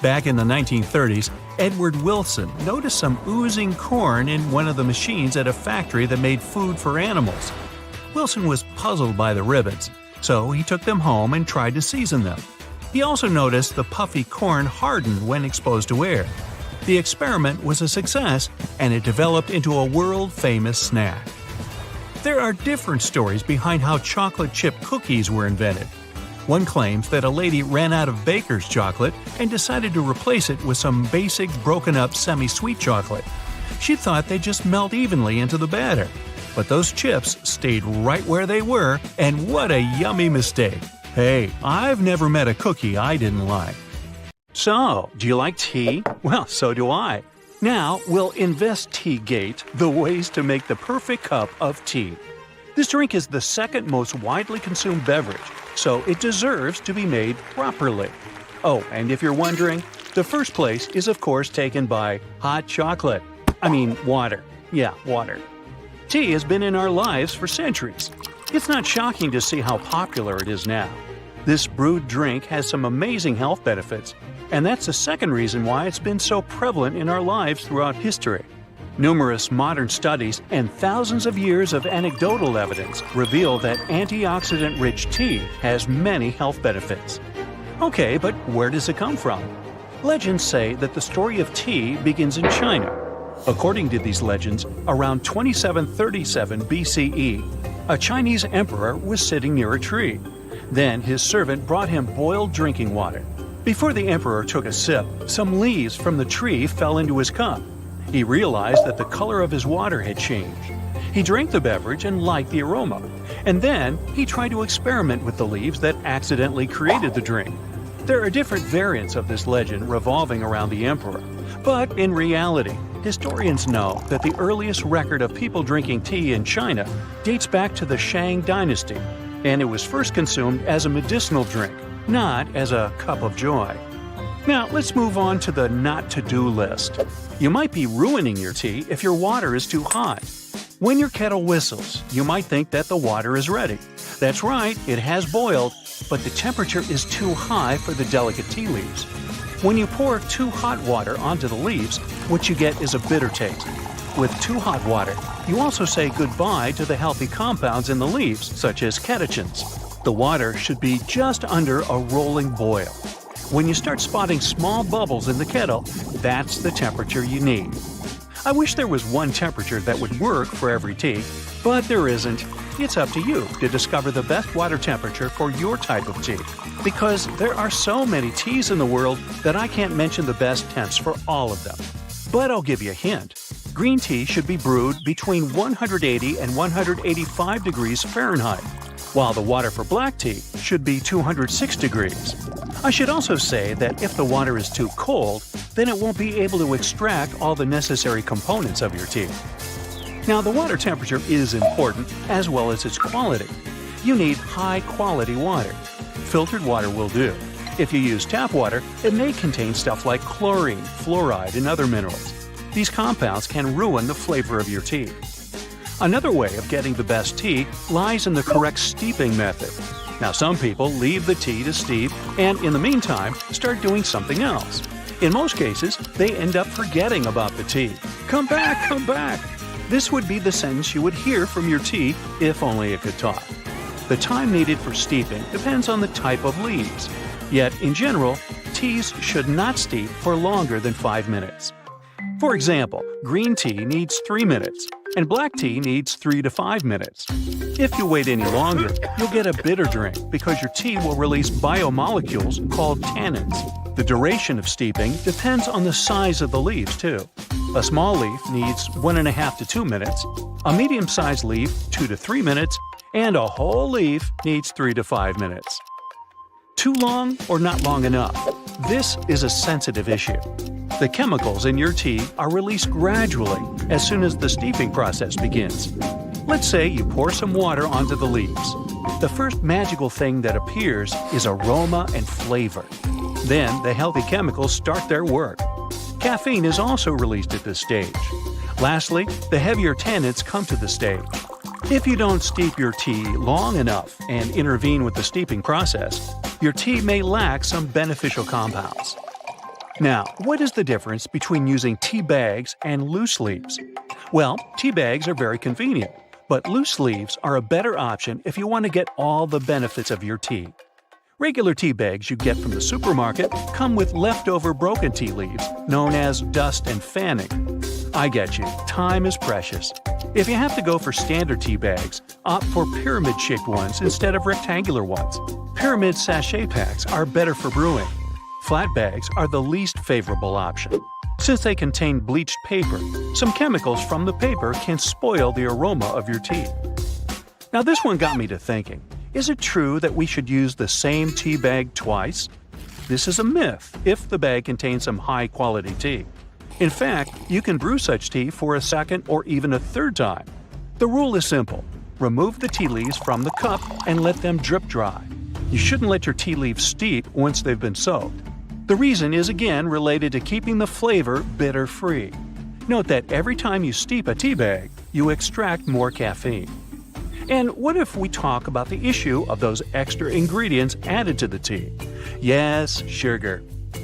Back in the 1930s, Edward Wilson noticed some oozing corn in one of the machines at a factory that made food for animals. Wilson was puzzled by the ribbons, so he took them home and tried to season them. He also noticed the puffy corn hardened when exposed to air. The experiment was a success, and it developed into a world-famous snack. There are different stories behind how chocolate chip cookies were invented. One claims that a lady ran out of baker's chocolate and decided to replace it with some basic broken-up semi-sweet chocolate. She thought they'd just melt evenly into the batter. But those chips stayed right where they were, and what a yummy mistake. Hey, I've never met a cookie I didn't like. So, do you like tea? Well, so do I. Now, we'll investigate the ways to make the perfect cup of tea. This drink is the second most widely consumed beverage, so it deserves to be made properly. Oh, and if you're wondering, the first place is of course taken by hot chocolate. I mean water. Yeah, water. Tea has been in our lives for centuries. It's not shocking to see how popular it is now. This brewed drink has some amazing health benefits, and that's the second reason why it's been so prevalent in our lives throughout history. Numerous modern studies and thousands of years of anecdotal evidence reveal that antioxidant-rich tea has many health benefits. Okay, but where does it come from? Legends say that the story of tea begins in China. According to these legends, around 2737 BCE, a Chinese emperor was sitting near a tree. Then his servant brought him boiled drinking water. Before the emperor took a sip, some leaves from the tree fell into his cup. He realized that the color of his water had changed. He drank the beverage and liked the aroma. And then he tried to experiment with the leaves that accidentally created the drink. There are different variants of this legend revolving around the emperor. But in reality, historians know that the earliest record of people drinking tea in China dates back to the Shang dynasty, and it was first consumed as a medicinal drink, not as a cup of joy. Now, let's move on to the not-to-do list. You might be ruining your tea if your water is too hot. When your kettle whistles, you might think that the water is ready. That's right, it has boiled, but the temperature is too high for the delicate tea leaves. When you pour too hot water onto the leaves, what you get is a bitter taste. With too hot water, you also say goodbye to the healthy compounds in the leaves, such as catechins. The water should be just under a rolling boil. When you start spotting small bubbles in the kettle, that's the temperature you need. I wish there was one temperature that would work for every tea, but there isn't. It's up to you to discover the best water temperature for your type of tea. Because there are so many teas in the world that I can't mention the best temps for all of them. But I'll give you a hint. Green tea should be brewed between 180 and 185 degrees Fahrenheit, while the water for black tea should be 206 degrees. I should also say that if the water is too cold, then it won't be able to extract all the necessary components of your tea. Now, the water temperature is important, as well as its quality. You need high-quality water. Filtered water will do. If you use tap water, it may contain stuff like chlorine, fluoride, and other minerals. These compounds can ruin the flavor of your tea. Another way of getting the best tea lies in the correct steeping method. Now, some people leave the tea to steep and, in the meantime, start doing something else. In most cases, they end up forgetting about the tea. Come back, come back! This would be the sentence you would hear from your tea if only it could talk. The time needed for steeping depends on the type of leaves. Yet, in general, teas should not steep for longer than 5 minutes. For example, green tea needs 3 minutes, and black tea needs 3 to 5 minutes. If you wait any longer, you'll get a bitter drink because your tea will release biomolecules called tannins. The duration of steeping depends on the size of the leaves, too. A small leaf needs 1.5 to 2 minutes, a medium-sized leaf 2 to 3 minutes, and a whole leaf needs 3 to 5 minutes. Too long or not long enough? This is a sensitive issue. The chemicals in your tea are released gradually as soon as the steeping process begins. Let's say you pour some water onto the leaves. The first magical thing that appears is aroma and flavor. Then the healthy chemicals start their work. Caffeine is also released at this stage. Lastly, the heavier tannins come to the stage. If you don't steep your tea long enough and intervene with the steeping process, your tea may lack some beneficial compounds. Now, what is the difference between using tea bags and loose leaves? Well, tea bags are very convenient, but loose leaves are a better option if you want to get all the benefits of your tea. Regular tea bags you get from the supermarket come with leftover broken tea leaves, known as dust and fanning. I get you, time is precious. If you have to go for standard tea bags, opt for pyramid-shaped ones instead of rectangular ones. Pyramid sachet packs are better for brewing. Flat bags are the least favorable option. Since they contain bleached paper, some chemicals from the paper can spoil the aroma of your tea. Now this one got me to thinking, is it true that we should use the same tea bag twice? This is a myth if the bag contains some high-quality tea. In fact, you can brew such tea for a second or even a third time. The rule is simple. Remove the tea leaves from the cup and let them drip dry. You shouldn't let your tea leaves steep once they've been soaked. The reason is again related to keeping the flavor bitter-free. Note that every time you steep a tea bag, you extract more caffeine. And what if we talk about the issue of those extra ingredients added to the tea? Yes, sugar.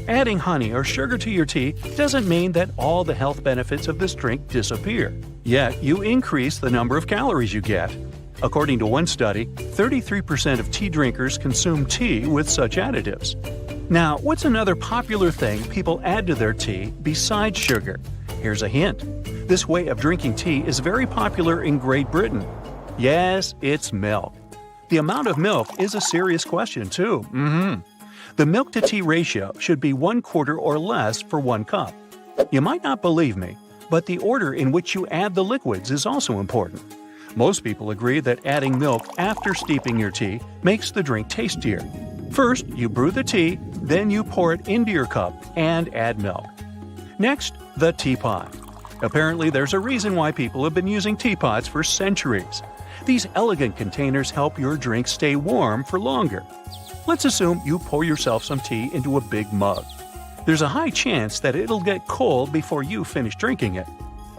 Adding honey or sugar to your tea doesn't mean that all the health benefits of this drink disappear. Yet, you increase the number of calories you get. According to one study, 33% of tea drinkers consume tea with such additives. Now, what's another popular thing people add to their tea besides sugar? Here's a hint. This way of drinking tea is very popular in Great Britain. Yes, it's milk. The amount of milk is a serious question, too. The milk-to-tea ratio should be 1/4 or less for 1 cup. You might not believe me, but the order in which you add the liquids is also important. Most people agree that adding milk after steeping your tea makes the drink tastier. First, you brew the tea, then you pour it into your cup and add milk. Next, the teapot. Apparently, there's a reason why people have been using teapots for centuries. These elegant containers help your drink stay warm for longer. Let's assume you pour yourself some tea into a big mug. There's a high chance that it'll get cold before you finish drinking it.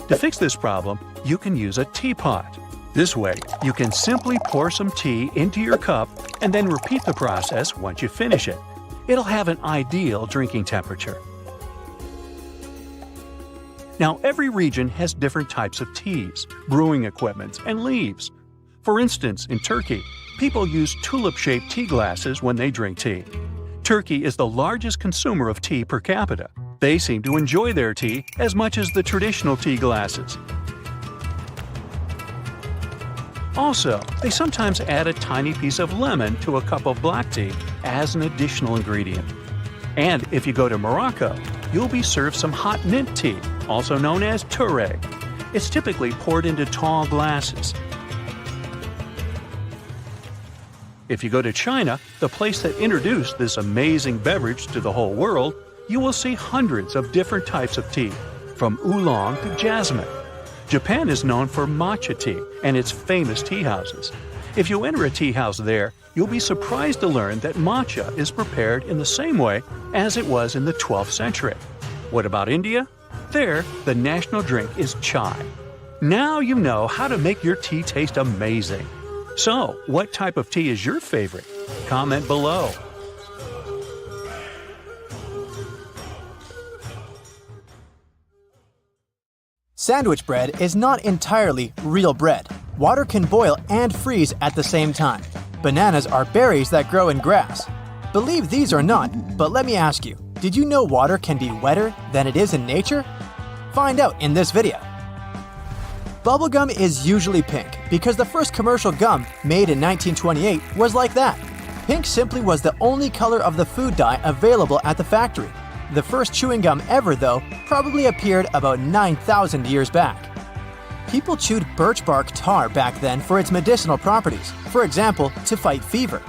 To fix this problem, you can use a teapot. This way, you can simply pour some tea into your cup and then repeat the process once you finish it. It'll have an ideal drinking temperature. Now, every region has different types of teas, brewing equipment, and leaves. For instance, in Turkey, people use tulip-shaped tea glasses when they drink tea. Turkey is the largest consumer of tea per capita. They seem to enjoy their tea as much as the traditional tea glasses. Also, they sometimes add a tiny piece of lemon to a cup of black tea as an additional ingredient. And if you go to Morocco, you'll be served some hot mint tea, also known as touré. It's typically poured into tall glasses. If you go to China, the place that introduced this amazing beverage to the whole world, you will see hundreds of different types of tea, from oolong to jasmine. Japan is known for matcha tea and its famous tea houses. If you enter a tea house there, you'll be surprised to learn that matcha is prepared in the same way as it was in the 12th century. What about India? There, the national drink is chai. Now you know how to make your tea taste amazing. So, what type of tea is your favorite? Comment below. Sandwich bread is not entirely real bread. Water can boil and freeze at the same time. Bananas are berries that grow in grass. Believe these or not, but let me ask you, did you know water can be wetter than it is in nature? Find out in this video. Bubblegum is usually pink because the first commercial gum, made in 1928, was like that. Pink simply was the only color of the food dye available at the factory. The first chewing gum ever, though, probably appeared about 9,000 years back. People chewed birch bark tar back then for its medicinal properties, for example, to fight fever.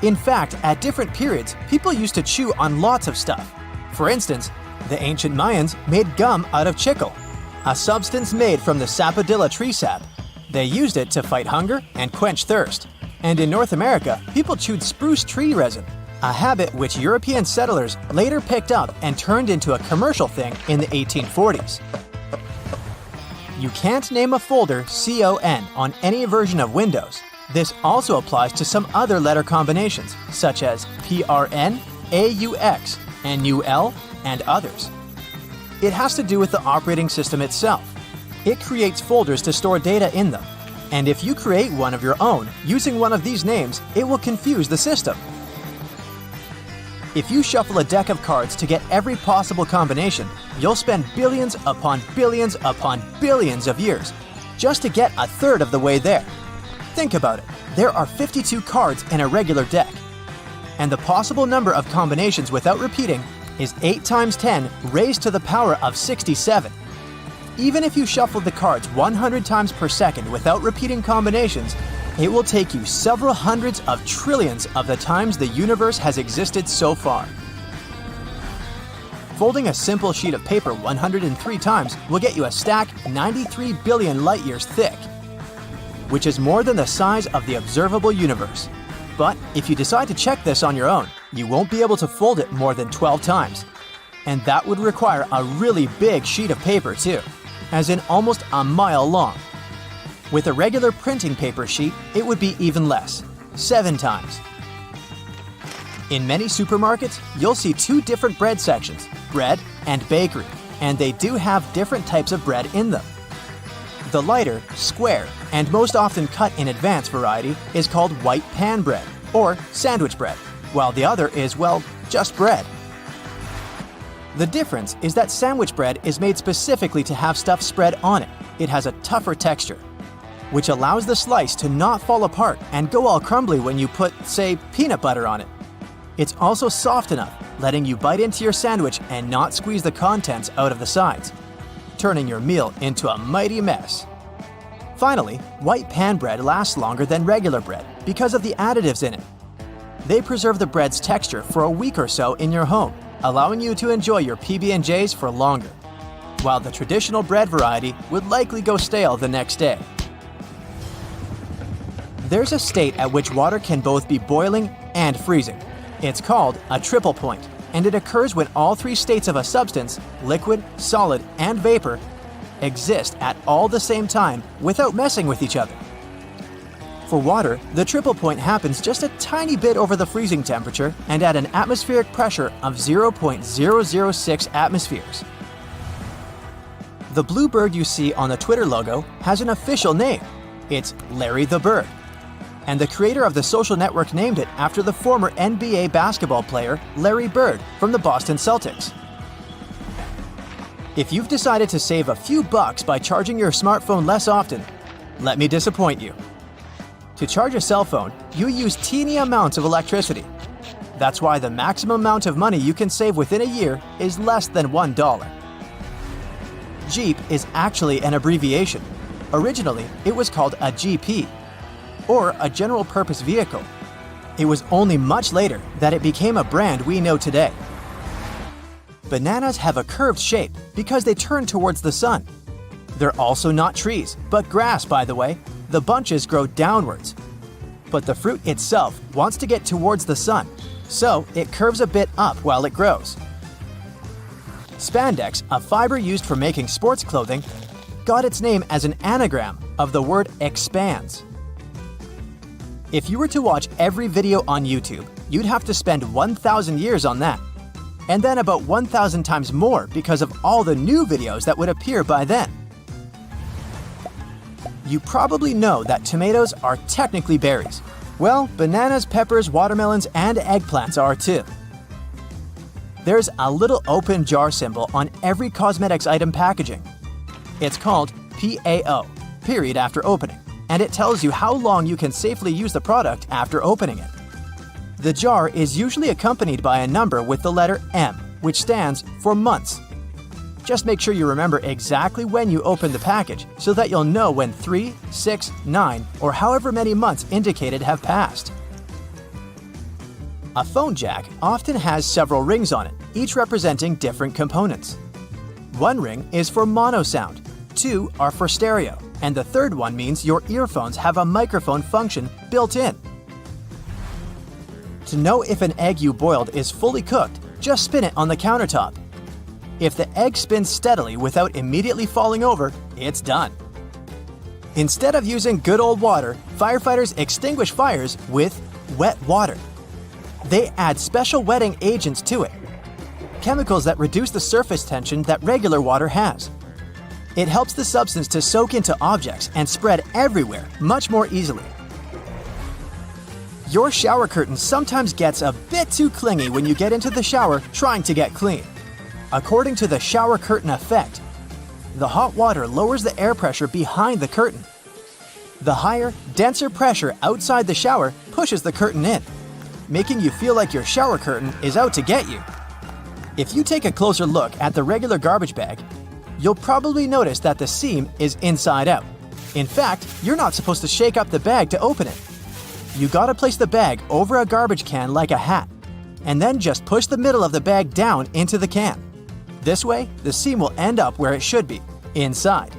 In fact, at different periods, people used to chew on lots of stuff. For instance, the ancient Mayans made gum out of chicle, a substance made from the sapodilla tree sap. They used it to fight hunger and quench thirst. And in North America, people chewed spruce tree resin, a habit which European settlers later picked up and turned into a commercial thing in the 1840s. You can't name a folder CON on any version of Windows. This also applies to some other letter combinations, such as PRN, AUX, NUL, and others. It has to do with the operating system itself. It creates folders to store data in them. And if you create one of your own using one of these names, it will confuse the system. If you shuffle a deck of cards to get every possible combination, you'll spend billions upon billions upon billions of years just to get a third of the way there. Think about it. There are 52 cards in a regular deck. And the possible number of combinations without repeating is 8 times 10 raised to the power of 67. Even if you shuffled the cards 100 times per second without repeating combinations, it will take you several hundreds of trillions of the times the universe has existed so far. Folding a simple sheet of paper 103 times will get you a stack 93 billion light years thick, which is more than the size of the observable universe. But if you decide to check this on your own, you won't be able to fold it more than 12 times. And that would require a really big sheet of paper too, as in almost a mile long. With a regular printing paper sheet, it would be even less, 7 times. In many supermarkets, you'll see 2 different bread sections, bread and bakery, and they do have different types of bread in them. The lighter, square, and most often cut in advance variety is called white pan bread, or sandwich bread, while the other is, well, just bread. The difference is that sandwich bread is made specifically to have stuff spread on it. It has a tougher texture, which allows the slice to not fall apart and go all crumbly when you put, say, peanut butter on it. It's also soft enough, letting you bite into your sandwich and not squeeze the contents out of the sides, turning your meal into a mighty mess. Finally, white pan bread lasts longer than regular bread because of the additives in it. They preserve the bread's texture for a week or so in your home, allowing you to enjoy your PB&Js for longer, while the traditional bread variety would likely go stale the next day. There's a state at which water can both be boiling and freezing. It's called a triple point, and it occurs when all 3 states of a substance, liquid, solid, and vapor, exist at all the same time without messing with each other. For water, the triple point happens just a tiny bit over the freezing temperature and at an atmospheric pressure of 0.006 atmospheres. The blue bird you see on the Twitter logo has an official name. It's Larry the Bird. And the creator of the social network named it after the former NBA basketball player Larry Bird from the Boston Celtics. If you've decided to save a few bucks by charging your smartphone less often, let me disappoint you. To charge a cell phone, you use teeny amounts of electricity. That's why the maximum amount of money you can save within a year is less than $1. Jeep is actually an abbreviation. Originally, it was called a GP, or a general purpose vehicle. It was only much later that it became a brand we know today. Bananas have a curved shape because they turn towards the sun. They're also not trees, but grass, by the way. The bunches grow downwards. But the fruit itself wants to get towards the sun, so it curves a bit up while it grows. Spandex, a fiber used for making sports clothing, got its name as an anagram of the word expands. If you were to watch every video on YouTube, you'd have to spend 1,000 years on that. And then about 1,000 times more because of all the new videos that would appear by then. You probably know that tomatoes are technically berries. Well, bananas, peppers, watermelons, and eggplants are too. There's a little open jar symbol on every cosmetics item packaging. It's called PAO, period after opening, and it tells you how long you can safely use the product after opening it. The jar is usually accompanied by a number with the letter M, which stands for months. Just make sure you remember exactly when you open the package so that you'll know when 3, 6, 9, or however many months indicated have passed. A phone jack often has several rings on it, each representing different components. One ring is for mono sound, 2 are for stereo, and the third one means your earphones have a microphone function built in. To know if an egg you boiled is fully cooked, just spin it on the countertop. If the egg spins steadily without immediately falling over, it's done. Instead of using good old water, firefighters extinguish fires with wet water. They add special wetting agents to it, chemicals that reduce the surface tension that regular water has. It helps the substance to soak into objects and spread everywhere much more easily. Your shower curtain sometimes gets a bit too clingy when you get into the shower trying to get clean. According to the shower curtain effect, the hot water lowers the air pressure behind the curtain. The higher, denser pressure outside the shower pushes the curtain in, making you feel like your shower curtain is out to get you. If you take a closer look at the regular garbage bag, you'll probably notice that the seam is inside out. In fact, you're not supposed to shake up the bag to open it. You gotta place the bag over a garbage can like a hat, and then just push the middle of the bag down into the can. This way, the seam will end up where it should be, inside.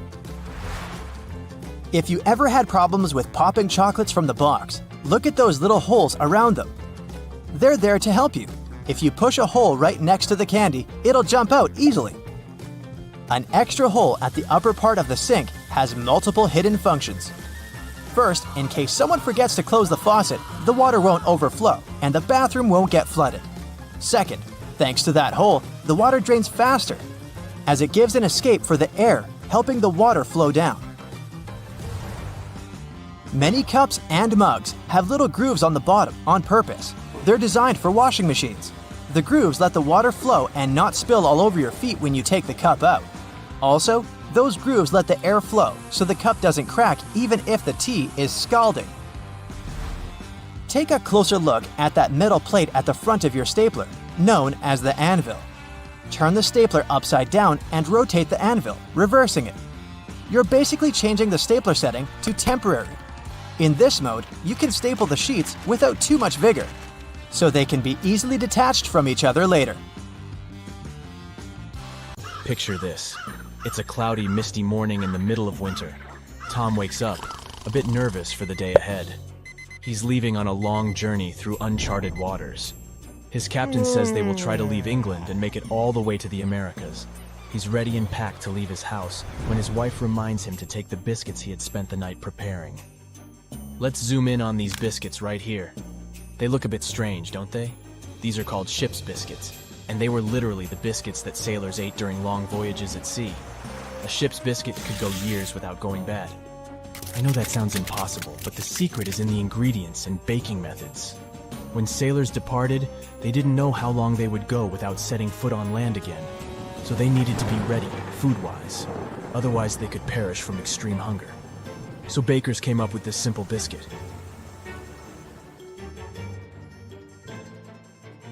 If you ever had problems with popping chocolates from the box, look at those little holes around them. They're there to help you. If you push a hole right next to the candy, it'll jump out easily. An extra hole at the upper part of the sink has multiple hidden functions. First, in case someone forgets to close the faucet, the water won't overflow and the bathroom won't get flooded. Second, thanks to that hole, the water drains faster, as it gives an escape for the air, helping the water flow down. Many cups and mugs have little grooves on the bottom on purpose. They're designed for washing machines. The grooves let the water flow and not spill all over your feet when you take the cup out. Also, those grooves let the air flow so the cup doesn't crack even if the tea is scalding. Take a closer look at that metal plate at the front of your stapler, known as the anvil. Turn the stapler upside down and rotate the anvil, reversing it. You're basically changing the stapler setting to temporary. In this mode, you can staple the sheets without too much vigor, so they can be easily detached from each other later. Picture this. It's a cloudy, misty morning in the middle of winter. Tom wakes up, a bit nervous for the day ahead. He's leaving on a long journey through uncharted waters. His captain says they will try to leave England and make it all the way to the Americas. He's ready and packed to leave his house when his wife reminds him to take the biscuits he had spent the night preparing. Let's zoom in on these biscuits right here. They look a bit strange, don't they? These are called ship's biscuits, and they were literally the biscuits that sailors ate during long voyages at sea. A ship's biscuit could go years without going bad. I know that sounds impossible, but the secret is in the ingredients and baking methods. When sailors departed, they didn't know how long they would go without setting foot on land again, so they needed to be ready, food-wise. Otherwise, they could perish from extreme hunger. So bakers came up with this simple biscuit.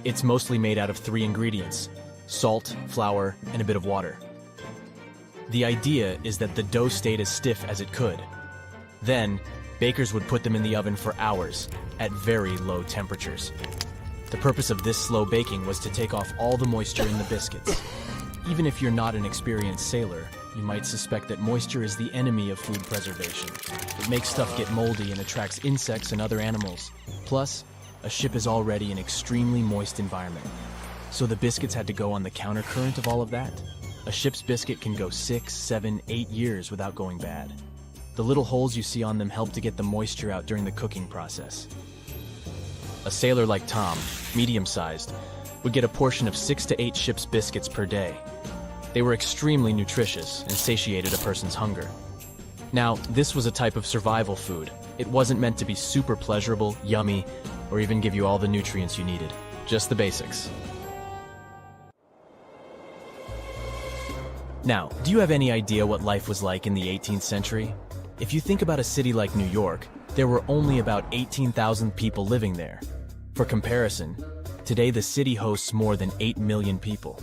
It's mostly made out of 3 ingredients: salt, flour, and a bit of water. The idea is that the dough stayed as stiff as it could. Then, bakers would put them in the oven for hours, at very low temperatures. The purpose of this slow baking was to take off all the moisture in the biscuits. Even if you're not an experienced sailor, you might suspect that moisture is the enemy of food preservation. It makes stuff get moldy and attracts insects and other animals. Plus, a ship is already an extremely moist environment. So the biscuits had to go on the countercurrent of all of that. A ship's biscuit can go 6, 7, 8 years without going bad. The little holes you see on them help to get the moisture out during the cooking process. A sailor like Tom, medium-sized, would get a portion of 6 to 8 ship's biscuits per day. They were extremely nutritious and satiated a person's hunger. Now, this was a type of survival food. It wasn't meant to be super pleasurable, yummy, or even give you all the nutrients you needed. Just the basics. Now, do you have any idea what life was like in the 18th century? If you think about a city like New York, there were only about 18,000 people living there. For comparison, today the city hosts more than 8 million people.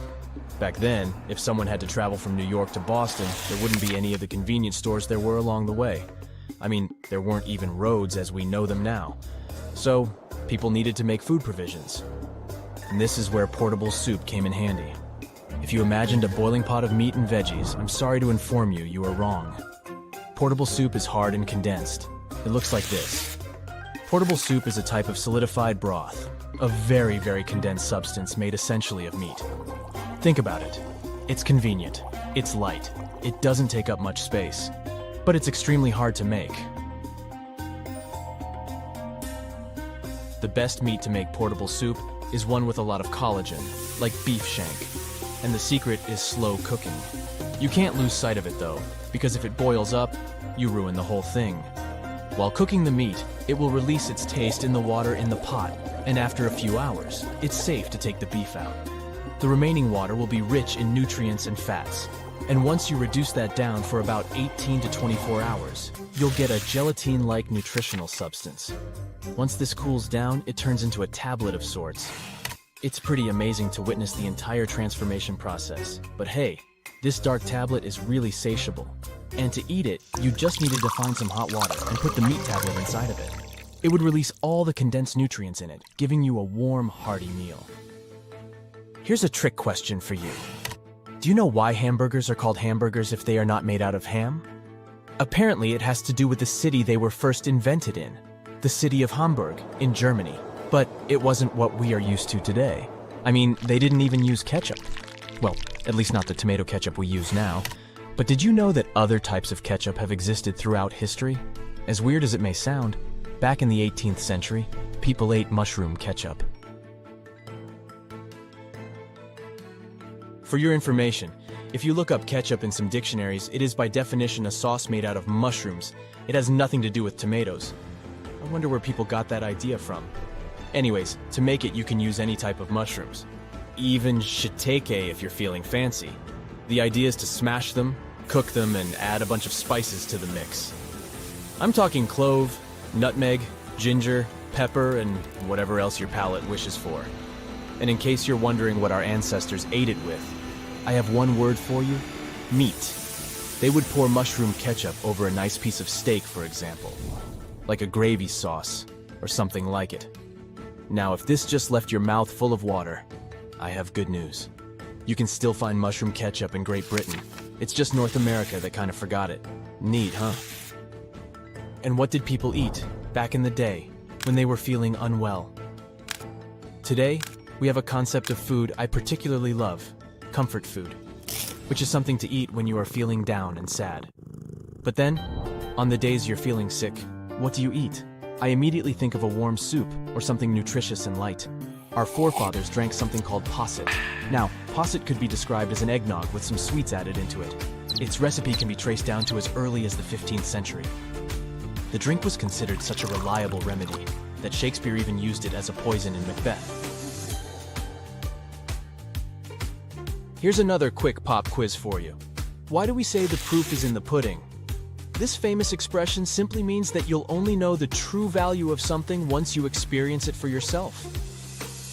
Back then, if someone had to travel from New York to Boston, there wouldn't be any of the convenience stores there were along the way. I mean, there weren't even roads as we know them now. So, people needed to make food provisions. And this is where portable soup came in handy. If you imagined a boiling pot of meat and veggies, I'm sorry to inform you, you are wrong. Portable soup is hard and condensed. It looks like this. Portable soup is a type of solidified broth, a very, very condensed substance made essentially of meat. Think about it. It's convenient, it's light, it doesn't take up much space, but it's extremely hard to make. The best meat to make portable soup is one with a lot of collagen, like beef shank, and the secret is slow cooking. You can't lose sight of it though, because if it boils up, you ruin the whole thing. While cooking the meat, it will release its taste in the water in the pot, and after a few hours, it's safe to take the beef out. The remaining water will be rich in nutrients and fats, and once you reduce that down for about 18 to 24 hours, you'll get a gelatine-like nutritional substance. Once this cools down, it turns into a tablet of sorts. It's pretty amazing to witness the entire transformation process. But hey, this dark tablet is really satiable. And to eat it, you just needed to find some hot water and put the meat tablet inside of it. It would release all the condensed nutrients in it, giving you a warm, hearty meal. Here's a trick question for you. Do you know why hamburgers are called hamburgers if they are not made out of ham? Apparently, it has to do with the city they were first invented in, the city of Hamburg in Germany. But it wasn't what we are used to today. I mean, they didn't even use ketchup. Well, at least not the tomato ketchup we use now. But did you know that other types of ketchup have existed throughout history? As weird as it may sound, back in the 18th century, people ate mushroom ketchup. For your information, if you look up ketchup in some dictionaries, it is by definition a sauce made out of mushrooms. It has nothing to do with tomatoes. I wonder where people got that idea from. Anyways, to make it you can use any type of mushrooms. Even shiitake if you're feeling fancy. The idea is to smash them, cook them, and add a bunch of spices to the mix. I'm talking clove, nutmeg, ginger, pepper, and whatever else your palate wishes for. And in case you're wondering what our ancestors ate it with, I have one word for you: meat. They would pour mushroom ketchup over a nice piece of steak, for example, like a gravy sauce or something like it. Now, if this just left your mouth full of water, I have good news. You can still find mushroom ketchup in Great Britain. It's just North America that kind of forgot it. Neat, huh? And what did people eat back in the day when they were feeling unwell? Today, we have a concept of food I particularly love: comfort food, which is something to eat when you are feeling down and sad. But then, on the days you're feeling sick, what do you eat? I immediately think of a warm soup or something nutritious and light. Our forefathers drank something called posset. Now, posset could be described as an eggnog with some sweets added into it. Its recipe can be traced down to as early as the 15th century. The drink was considered such a reliable remedy that Shakespeare even used it as a poison in Macbeth. Here's another quick pop quiz for you. Why do we say the proof is in the pudding? This famous expression simply means that you'll only know the true value of something once you experience it for yourself.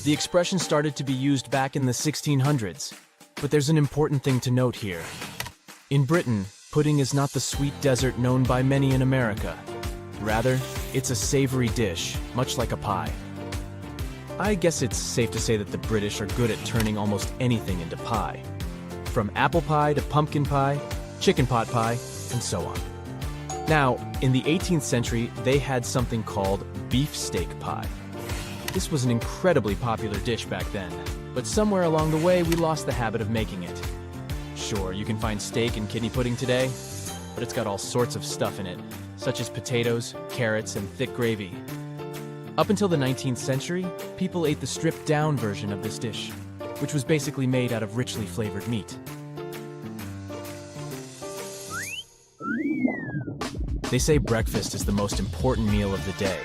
The expression started to be used back in the 1600s, but there's an important thing to note here. In Britain, pudding is not the sweet dessert known by many in America. Rather, it's a savory dish, much like a pie. I guess it's safe to say that the British are good at turning almost anything into pie. From apple pie to pumpkin pie, chicken pot pie, and so on. Now, in the 18th century, they had something called beefsteak pie. This was an incredibly popular dish back then, but somewhere along the way we lost the habit of making it. Sure, you can find steak and kidney pudding today, but it's got all sorts of stuff in it, such as potatoes, carrots, and thick gravy. Up until the 19th century, people ate the stripped-down version of this dish, which was basically made out of richly flavored meat. They say breakfast is the most important meal of the day.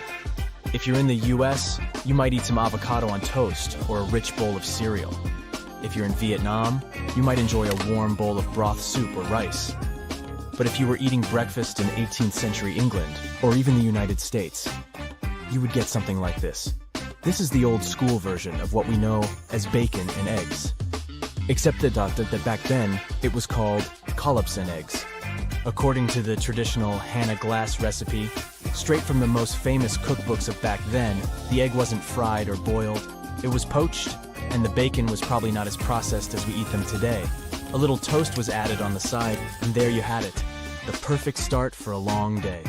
If you're in the US, you might eat some avocado on toast or a rich bowl of cereal. If you're in Vietnam, you might enjoy a warm bowl of broth soup or rice. But if you were eating breakfast in 18th century England, or even the United States, you would get something like this. This is the old school version of what we know as bacon and eggs. Except that back then, it was called collops and eggs. According to the traditional Hannah Glass recipe, straight from the most famous cookbooks of back then, the egg wasn't fried or boiled, it was poached, and the bacon was probably not as processed as we eat them today. A little toast was added on the side, and there you had it, the perfect start for a long day.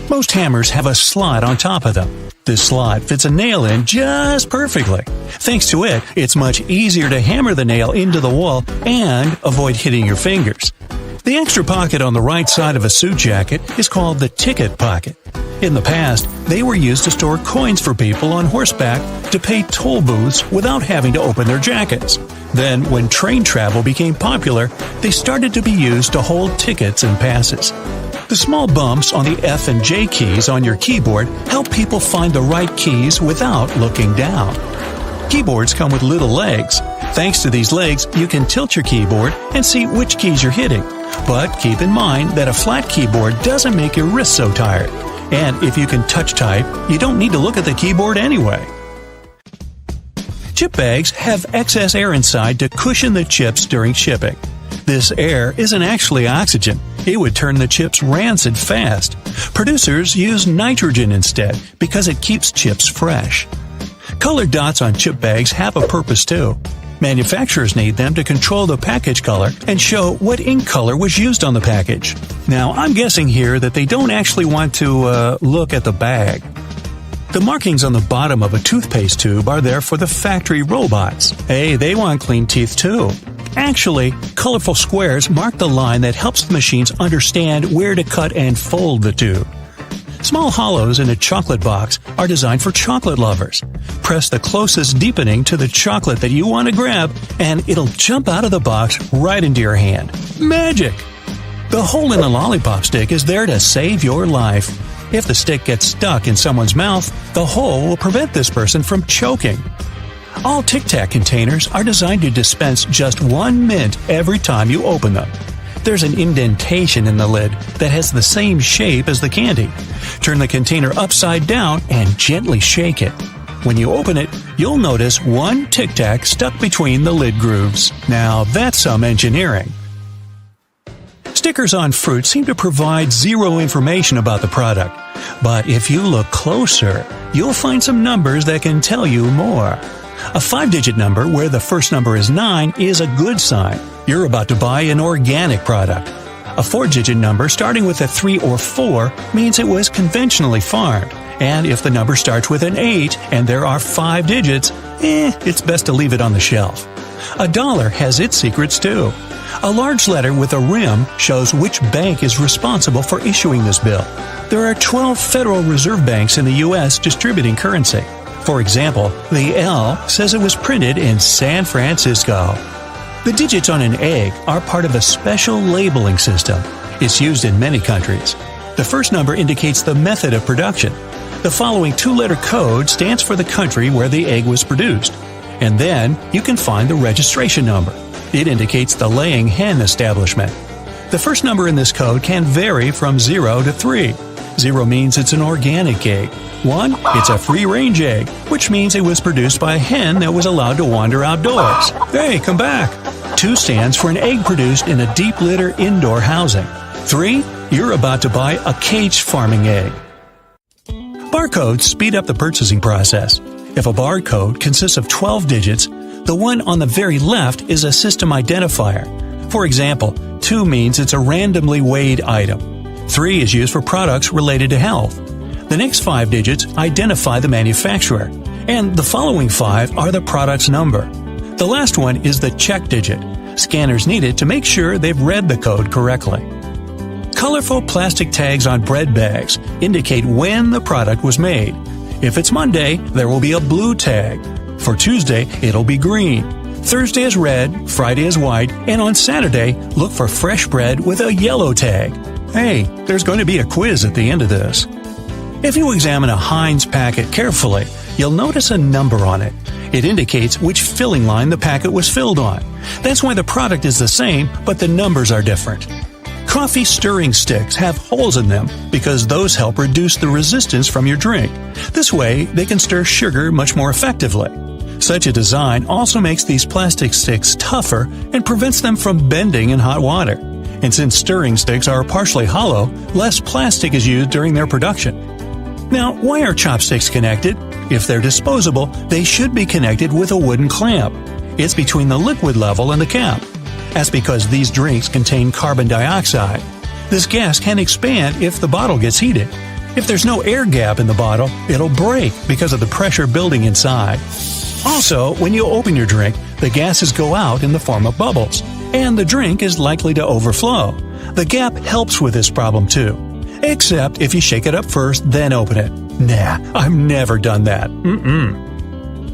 Most hammers have a slot on top of them. This slot fits a nail in just perfectly. Thanks to it, it's much easier to hammer the nail into the wall and avoid hitting your fingers. The extra pocket on the right side of a suit jacket is called the ticket pocket. In the past, they were used to store coins for people on horseback to pay toll booths without having to open their jackets. Then, when train travel became popular, they started to be used to hold tickets and passes. The small bumps on the F and J keys on your keyboard help people find the right keys without looking down. Keyboards come with little legs. Thanks to these legs, you can tilt your keyboard and see which keys you're hitting. But keep in mind that a flat keyboard doesn't make your wrists so tired. And if you can touch type, you don't need to look at the keyboard anyway. Chip bags have excess air inside to cushion the chips during shipping. This air isn't actually oxygen. It would turn the chips rancid fast. Producers use nitrogen instead because it keeps chips fresh. Colored dots on chip bags have a purpose too. Manufacturers need them to control the package color and show what ink color was used on the package. Now, I'm guessing here that they don't actually want to look at the bag. The markings on the bottom of a toothpaste tube are there for the factory robots. Hey, they want clean teeth too. Actually, colorful squares mark the line that helps the machines understand where to cut and fold the tube. Small hollows in a chocolate box are designed for chocolate lovers. Press the closest deepening to the chocolate that you want to grab, and it'll jump out of the box right into your hand. Magic! The hole in the lollipop stick is there to save your life. If the stick gets stuck in someone's mouth, the hole will prevent this person from choking. All Tic Tac containers are designed to dispense just 1 mint every time you open them. There's an indentation in the lid that has the same shape as the candy. Turn the container upside down and gently shake it. When you open it, you'll notice 1 Tic Tac stuck between the lid grooves. Now that's some engineering. Stickers on fruit seem to provide zero information about the product. But if you look closer, you'll find some numbers that can tell you more. A 5-digit number where the first number is 9 is a good sign. You're about to buy an organic product. A 4-digit number starting with a 3 or 4 means it was conventionally farmed. And if the number starts with an 8 and there are 5 digits, it's best to leave it on the shelf. A dollar has its secrets too. A large letter with a rim shows which bank is responsible for issuing this bill. There are 12 Federal Reserve banks in the U.S. distributing currency. For example, the L says it was printed in San Francisco. The digits on an egg are part of a special labeling system. It's used in many countries. The first number indicates the method of production. The following 2-letter code stands for the country where the egg was produced. And then you can find the registration number. It indicates the laying hen establishment. The first number in this code can vary from 0 to 3. 0 means it's an organic egg. 1, it's a free-range egg, which means it was produced by a hen that was allowed to wander outdoors. Hey, come back! 2 stands for an egg produced in a deep litter indoor housing. 3, you're about to buy a caged farming egg. Barcodes speed up the purchasing process. If a barcode consists of 12 digits, the one on the very left is a system identifier. For example, 2 means it's a randomly weighed item. 3 is used for products related to health. The next 5 digits identify the manufacturer, and the following 5 are the product's number. The last one is the check digit. Scanners need it to make sure they've read the code correctly. Colorful plastic tags on bread bags indicate when the product was made. If it's Monday, there will be a blue tag. For Tuesday, it'll be green. Thursday is red, Friday is white, and on Saturday, look for fresh bread with a yellow tag. Hey, there's going to be a quiz at the end of this. If you examine a Heinz packet carefully, you'll notice a number on it. It indicates which filling line the packet was filled on. That's why the product is the same, but the numbers are different. Coffee stirring sticks have holes in them because those help reduce the resistance from your drink. This way, they can stir sugar much more effectively. Such a design also makes these plastic sticks tougher and prevents them from bending in hot water. And since stirring sticks are partially hollow, less plastic is used during their production. Now, why are chopsticks connected? If they're disposable, they should be connected with a wooden clamp. It's between the liquid level and the cap. That's because these drinks contain carbon dioxide. This gas can expand if the bottle gets heated. If there's no air gap in the bottle, it'll break because of the pressure building inside. Also, when you open your drink, the gases go out in the form of bubbles, and the drink is likely to overflow. The gap helps with this problem too. Except if you shake it up first, then open it. Nah, I've never done that.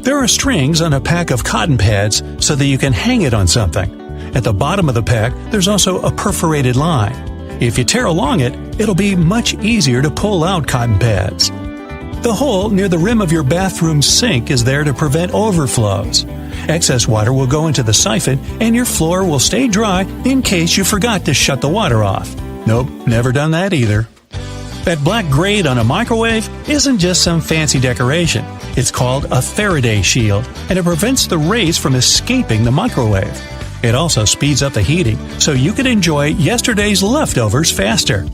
There are strings on a pack of cotton pads so that you can hang it on something. At the bottom of the pack, there's also a perforated line. If you tear along it, it'll be much easier to pull out cotton pads. The hole near the rim of your bathroom sink is there to prevent overflows. Excess water will go into the siphon and your floor will stay dry in case you forgot to shut the water off. Nope, never done that either. That black grate on a microwave isn't just some fancy decoration. It's called a Faraday shield, and it prevents the rays from escaping the microwave. It also speeds up the heating, so you can enjoy yesterday's leftovers faster.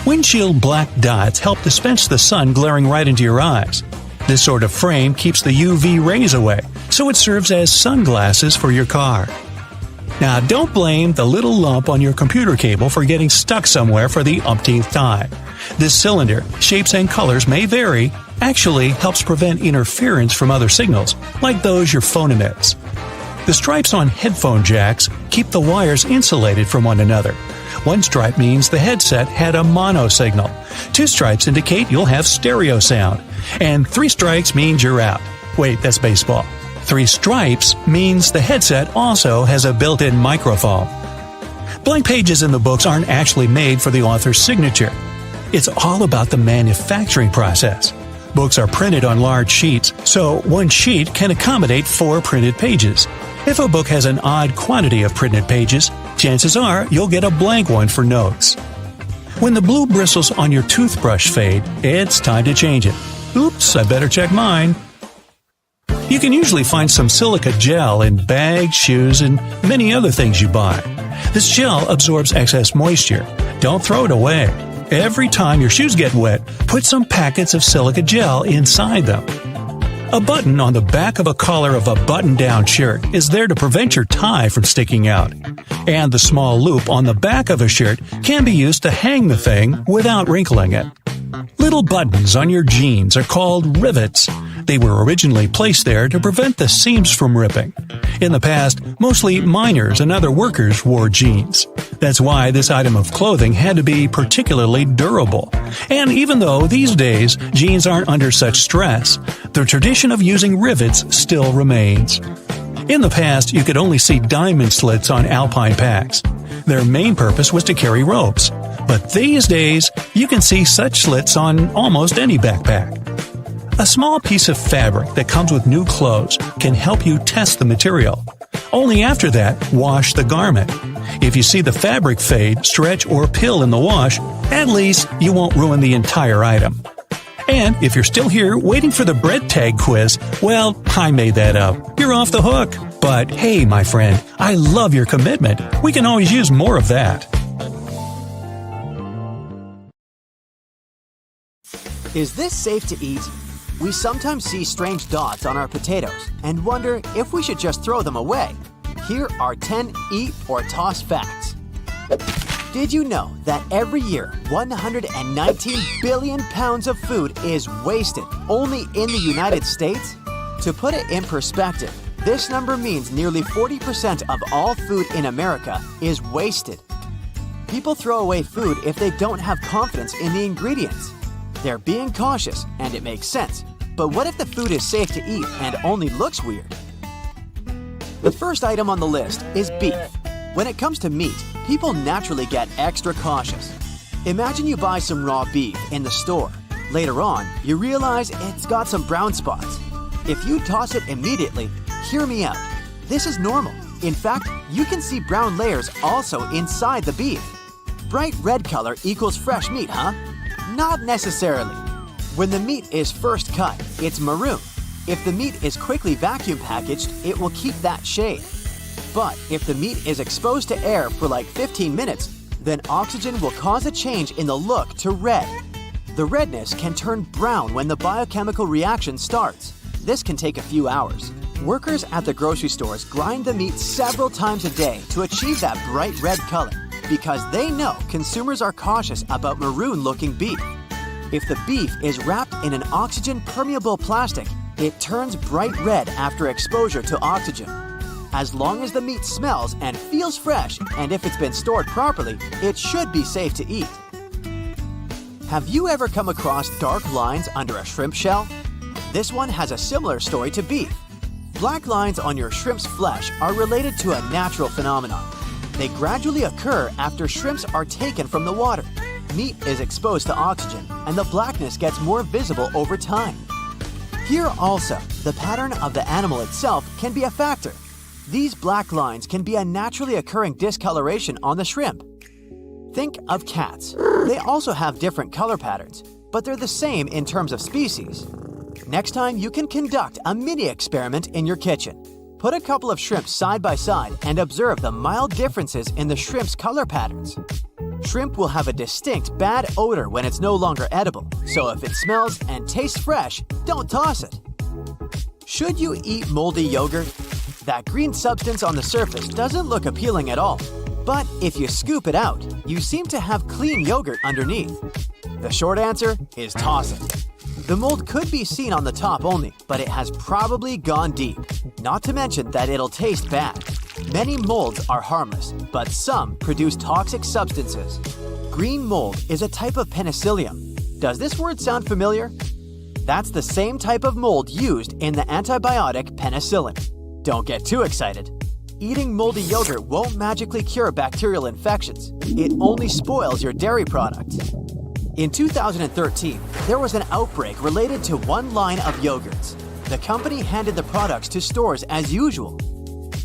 Windshield black dots help dispense the sun glaring right into your eyes. This sort of frame keeps the UV rays away, so it serves as sunglasses for your car. Now, don't blame the little lump on your computer cable for getting stuck somewhere for the umpteenth time. This cylinder, shapes and colors may vary, actually helps prevent interference from other signals, like those your phone emits. The stripes on headphone jacks keep the wires insulated from one another. One stripe means the headset had a mono signal. 2 stripes indicate you'll have stereo sound. And 3 strikes means you're out. Wait, that's baseball. 3 stripes means the headset also has a built-in microphone. Blank pages in the books aren't actually made for the author's signature. It's all about the manufacturing process. Books are printed on large sheets, so one sheet can accommodate 4 printed pages. If a book has an odd quantity of printed pages, chances are you'll get a blank one for notes. When the blue bristles on your toothbrush fade, it's time to change it. Oops, I better check mine. You can usually find some silica gel in bags, shoes, and many other things you buy. This gel absorbs excess moisture. Don't throw it away. Every time your shoes get wet, put some packets of silica gel inside them. A button on the back of a collar of a button-down shirt is there to prevent your tie from sticking out. And the small loop on the back of a shirt can be used to hang the thing without wrinkling it. Little buttons on your jeans are called rivets. They were originally placed there to prevent the seams from ripping. In the past, mostly miners and other workers wore jeans. That's why this item of clothing had to be particularly durable. And even though these days jeans aren't under such stress, the tradition of using rivets still remains. In the past, you could only see diamond slits on alpine packs. Their main purpose was to carry ropes. But these days, you can see such slits on almost any backpack. A small piece of fabric that comes with new clothes can help you test the material. Only after that, wash the garment. If you see the fabric fade, stretch, or pill in the wash, at least you won't ruin the entire item. And if you're still here waiting for the bread tag quiz, well, I made that up. You're off the hook. But hey, my friend, I love your commitment. We can always use more of that. Is this safe to eat? We sometimes see strange dots on our potatoes and wonder if we should just throw them away. Here are 10 eat or toss facts. Did you know that every year 119 billion pounds of food is wasted only in the United States? To put it in perspective, this number means nearly 40% of all food in America is wasted. People throw away food if they don't have confidence in the ingredients. They're being cautious, and it makes sense. But what if the food is safe to eat and only looks weird? The first item on the list is beef. When it comes to meat, people naturally get extra cautious. Imagine you buy some raw beef in the store. Later on, you realize it's got some brown spots. If you toss it immediately, hear me out. This is normal. In fact, you can see brown layers also inside the beef. Bright red color equals fresh meat, huh? Not necessarily. When the meat is first cut, it's maroon. If the meat is quickly vacuum packaged, it will keep that shade. But if the meat is exposed to air for like 15 minutes, then oxygen will cause a change in the look to red. The redness can turn brown when the biochemical reaction starts. This can take a few hours. Workers at the grocery stores grind the meat several times a day to achieve that bright red color because they know consumers are cautious about maroon-looking beef. If the beef is wrapped in an oxygen-permeable plastic, it turns bright red after exposure to oxygen. As long as the meat smells and feels fresh, and if it's been stored properly, it should be safe to eat. Have you ever come across dark lines under a shrimp shell? This one has a similar story to beef. Black lines on your shrimp's flesh are related to a natural phenomenon. They gradually occur after shrimps are taken from the water. Meat is exposed to oxygen, and the blackness gets more visible over time. Here also, the pattern of the animal itself can be a factor. These black lines can be a naturally occurring discoloration on the shrimp. Think of cats. They also have different color patterns, but they're the same in terms of species. Next time, you can conduct a mini experiment in your kitchen. Put a couple of shrimp side by side and observe the mild differences in the shrimp's color patterns. Shrimp will have a distinct bad odor when it's no longer edible, so if it smells and tastes fresh, don't toss it. Should you eat moldy yogurt? That green substance on the surface doesn't look appealing at all, but if you scoop it out, you seem to have clean yogurt underneath. The short answer is toss it. The mold could be seen on the top only, but it has probably gone deep. Not to mention that it'll taste bad. Many molds are harmless, but some produce toxic substances. Green mold is a type of penicillium. Does this word sound familiar? That's the same type of mold used in the antibiotic penicillin. Don't get too excited. Eating moldy yogurt won't magically cure bacterial infections. It only spoils your dairy products. In 2013, there was an outbreak related to one line of yogurts. The company handed the products to stores as usual.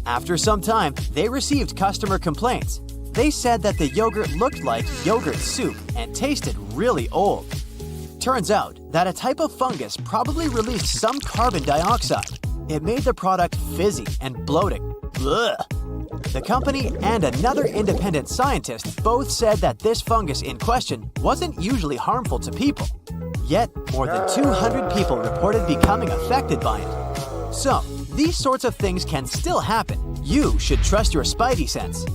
After some time, they received customer complaints. They said that the yogurt looked like yogurt soup and tasted really old. Turns out that a type of fungus probably released some carbon dioxide. It made the product fizzy and bloating. Ugh. The company and another independent scientist both said that this fungus in question wasn't usually harmful to people. Yet, more than 200 people reported becoming affected by it. So, these sorts of things can still happen. You should trust your spidey sense.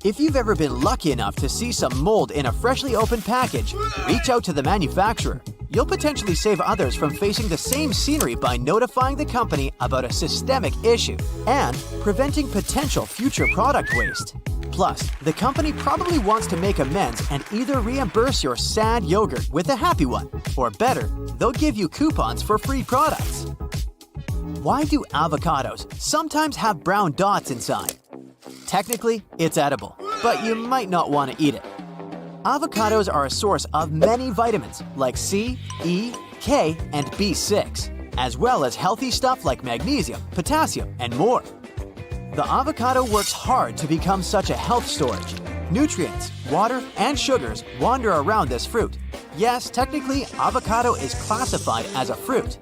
If you've ever been lucky enough to see some mold in a freshly opened package, reach out to the manufacturer. You'll potentially save others from facing the same scenery by notifying the company about a systemic issue and preventing potential future product waste. Plus, the company probably wants to make amends and either reimburse your sad yogurt with a happy one, or better, they'll give you coupons for free products. Why do avocados sometimes have brown dots inside? Technically, it's edible, but you might not want to eat it. Avocados are a source of many vitamins like C, E, K, and B6, as well as healthy stuff like magnesium, potassium, and more. The avocado works hard to become such a health storage. Nutrients, water, and sugars wander around this fruit. Yes, technically, avocado is classified as a fruit.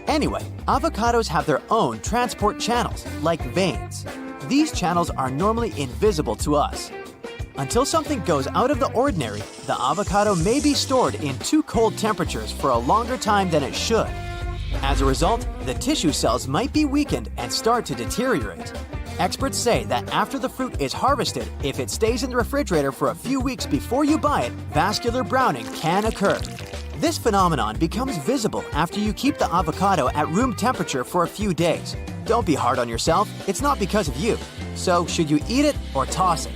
Anyway, avocados have their own transport channels, like veins. These channels are normally invisible to us. Until something goes out of the ordinary, the avocado may be stored in too cold temperatures for a longer time than it should. As a result, the tissue cells might be weakened and start to deteriorate. Experts say that after the fruit is harvested, if it stays in the refrigerator for a few weeks before you buy it, vascular browning can occur. This phenomenon becomes visible after you keep the avocado at room temperature for a few days. Don't be hard on yourself, it's not because of you. So, should you eat it or toss it?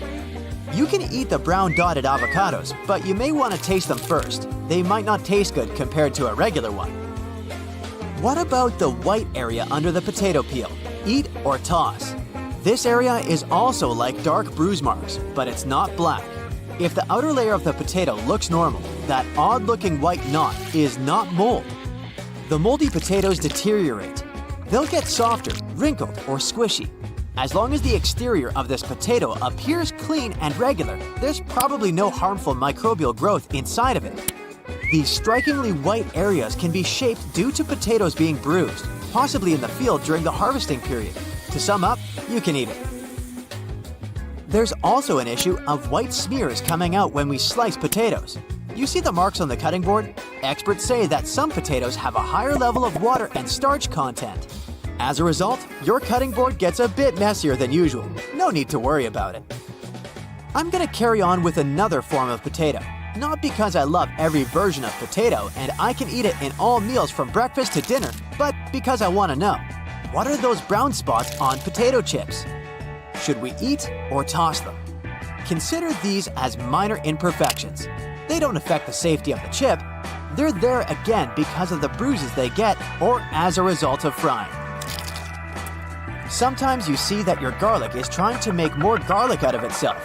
You can eat the brown dotted avocados, but you may want to taste them first. They might not taste good compared to a regular one. What about the white area under the potato peel? Eat or toss? This area is also like dark bruise marks, but it's not black. If the outer layer of the potato looks normal, that odd-looking white knot is not mold. The moldy potatoes deteriorate. They'll get softer, wrinkled, or squishy. As long as the exterior of this potato appears clean and regular, there's probably no harmful microbial growth inside of it. These strikingly white areas can be shaped due to potatoes being bruised, possibly in the field during the harvesting period. To sum up, you can eat it. There's also an issue of white smears coming out when we slice potatoes. You see the marks on the cutting board? Experts say that some potatoes have a higher level of water and starch content. As a result, your cutting board gets a bit messier than usual. No need to worry about it. I'm gonna carry on with another form of potato. Not because I love every version of potato and I can eat it in all meals from breakfast to dinner, but because I wanna know, what are those brown spots on potato chips? Should we eat or toss them? Consider these as minor imperfections. They don't affect the safety of the chip. They're there again because of the bruises they get or as a result of frying. Sometimes you see that your garlic is trying to make more garlic out of itself.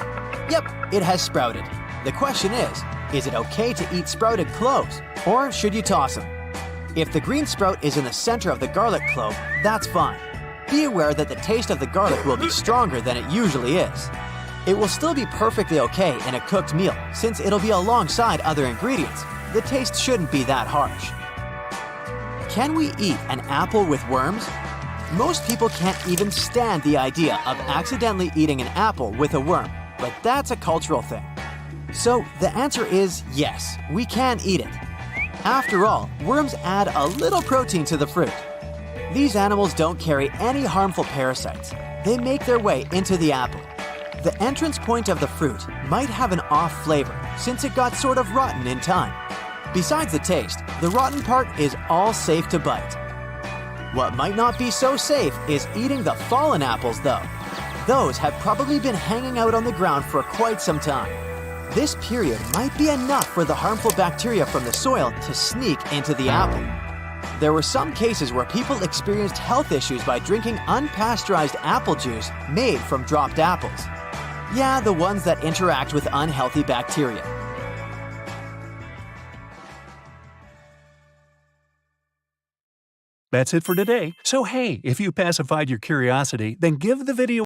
Yep, it has sprouted. The question is it okay to eat sprouted cloves, or should you toss them? If the green sprout is in the center of the garlic clove, that's fine. Be aware that the taste of the garlic will be stronger than it usually is. It will still be perfectly okay in a cooked meal, since it'll be alongside other ingredients. The taste shouldn't be that harsh. Can we eat an apple with worms? Most people can't even stand the idea of accidentally eating an apple with a worm, but that's a cultural thing. So the answer is yes, we can eat it. After all, worms add a little protein to the fruit. These animals don't carry any harmful parasites. They make their way into the apple. The entrance point of the fruit might have an off flavor since it got sort of rotten in time. Besides the taste, the rotten part is all safe to bite. What might not be so safe is eating the fallen apples though. Those have probably been hanging out on the ground for quite some time. This period might be enough for the harmful bacteria from the soil to sneak into the apple. There were some cases where people experienced health issues by drinking unpasteurized apple juice made from dropped apples. Yeah, the ones that interact with unhealthy bacteria. That's it for today. So hey, if you pacified your curiosity, then give the video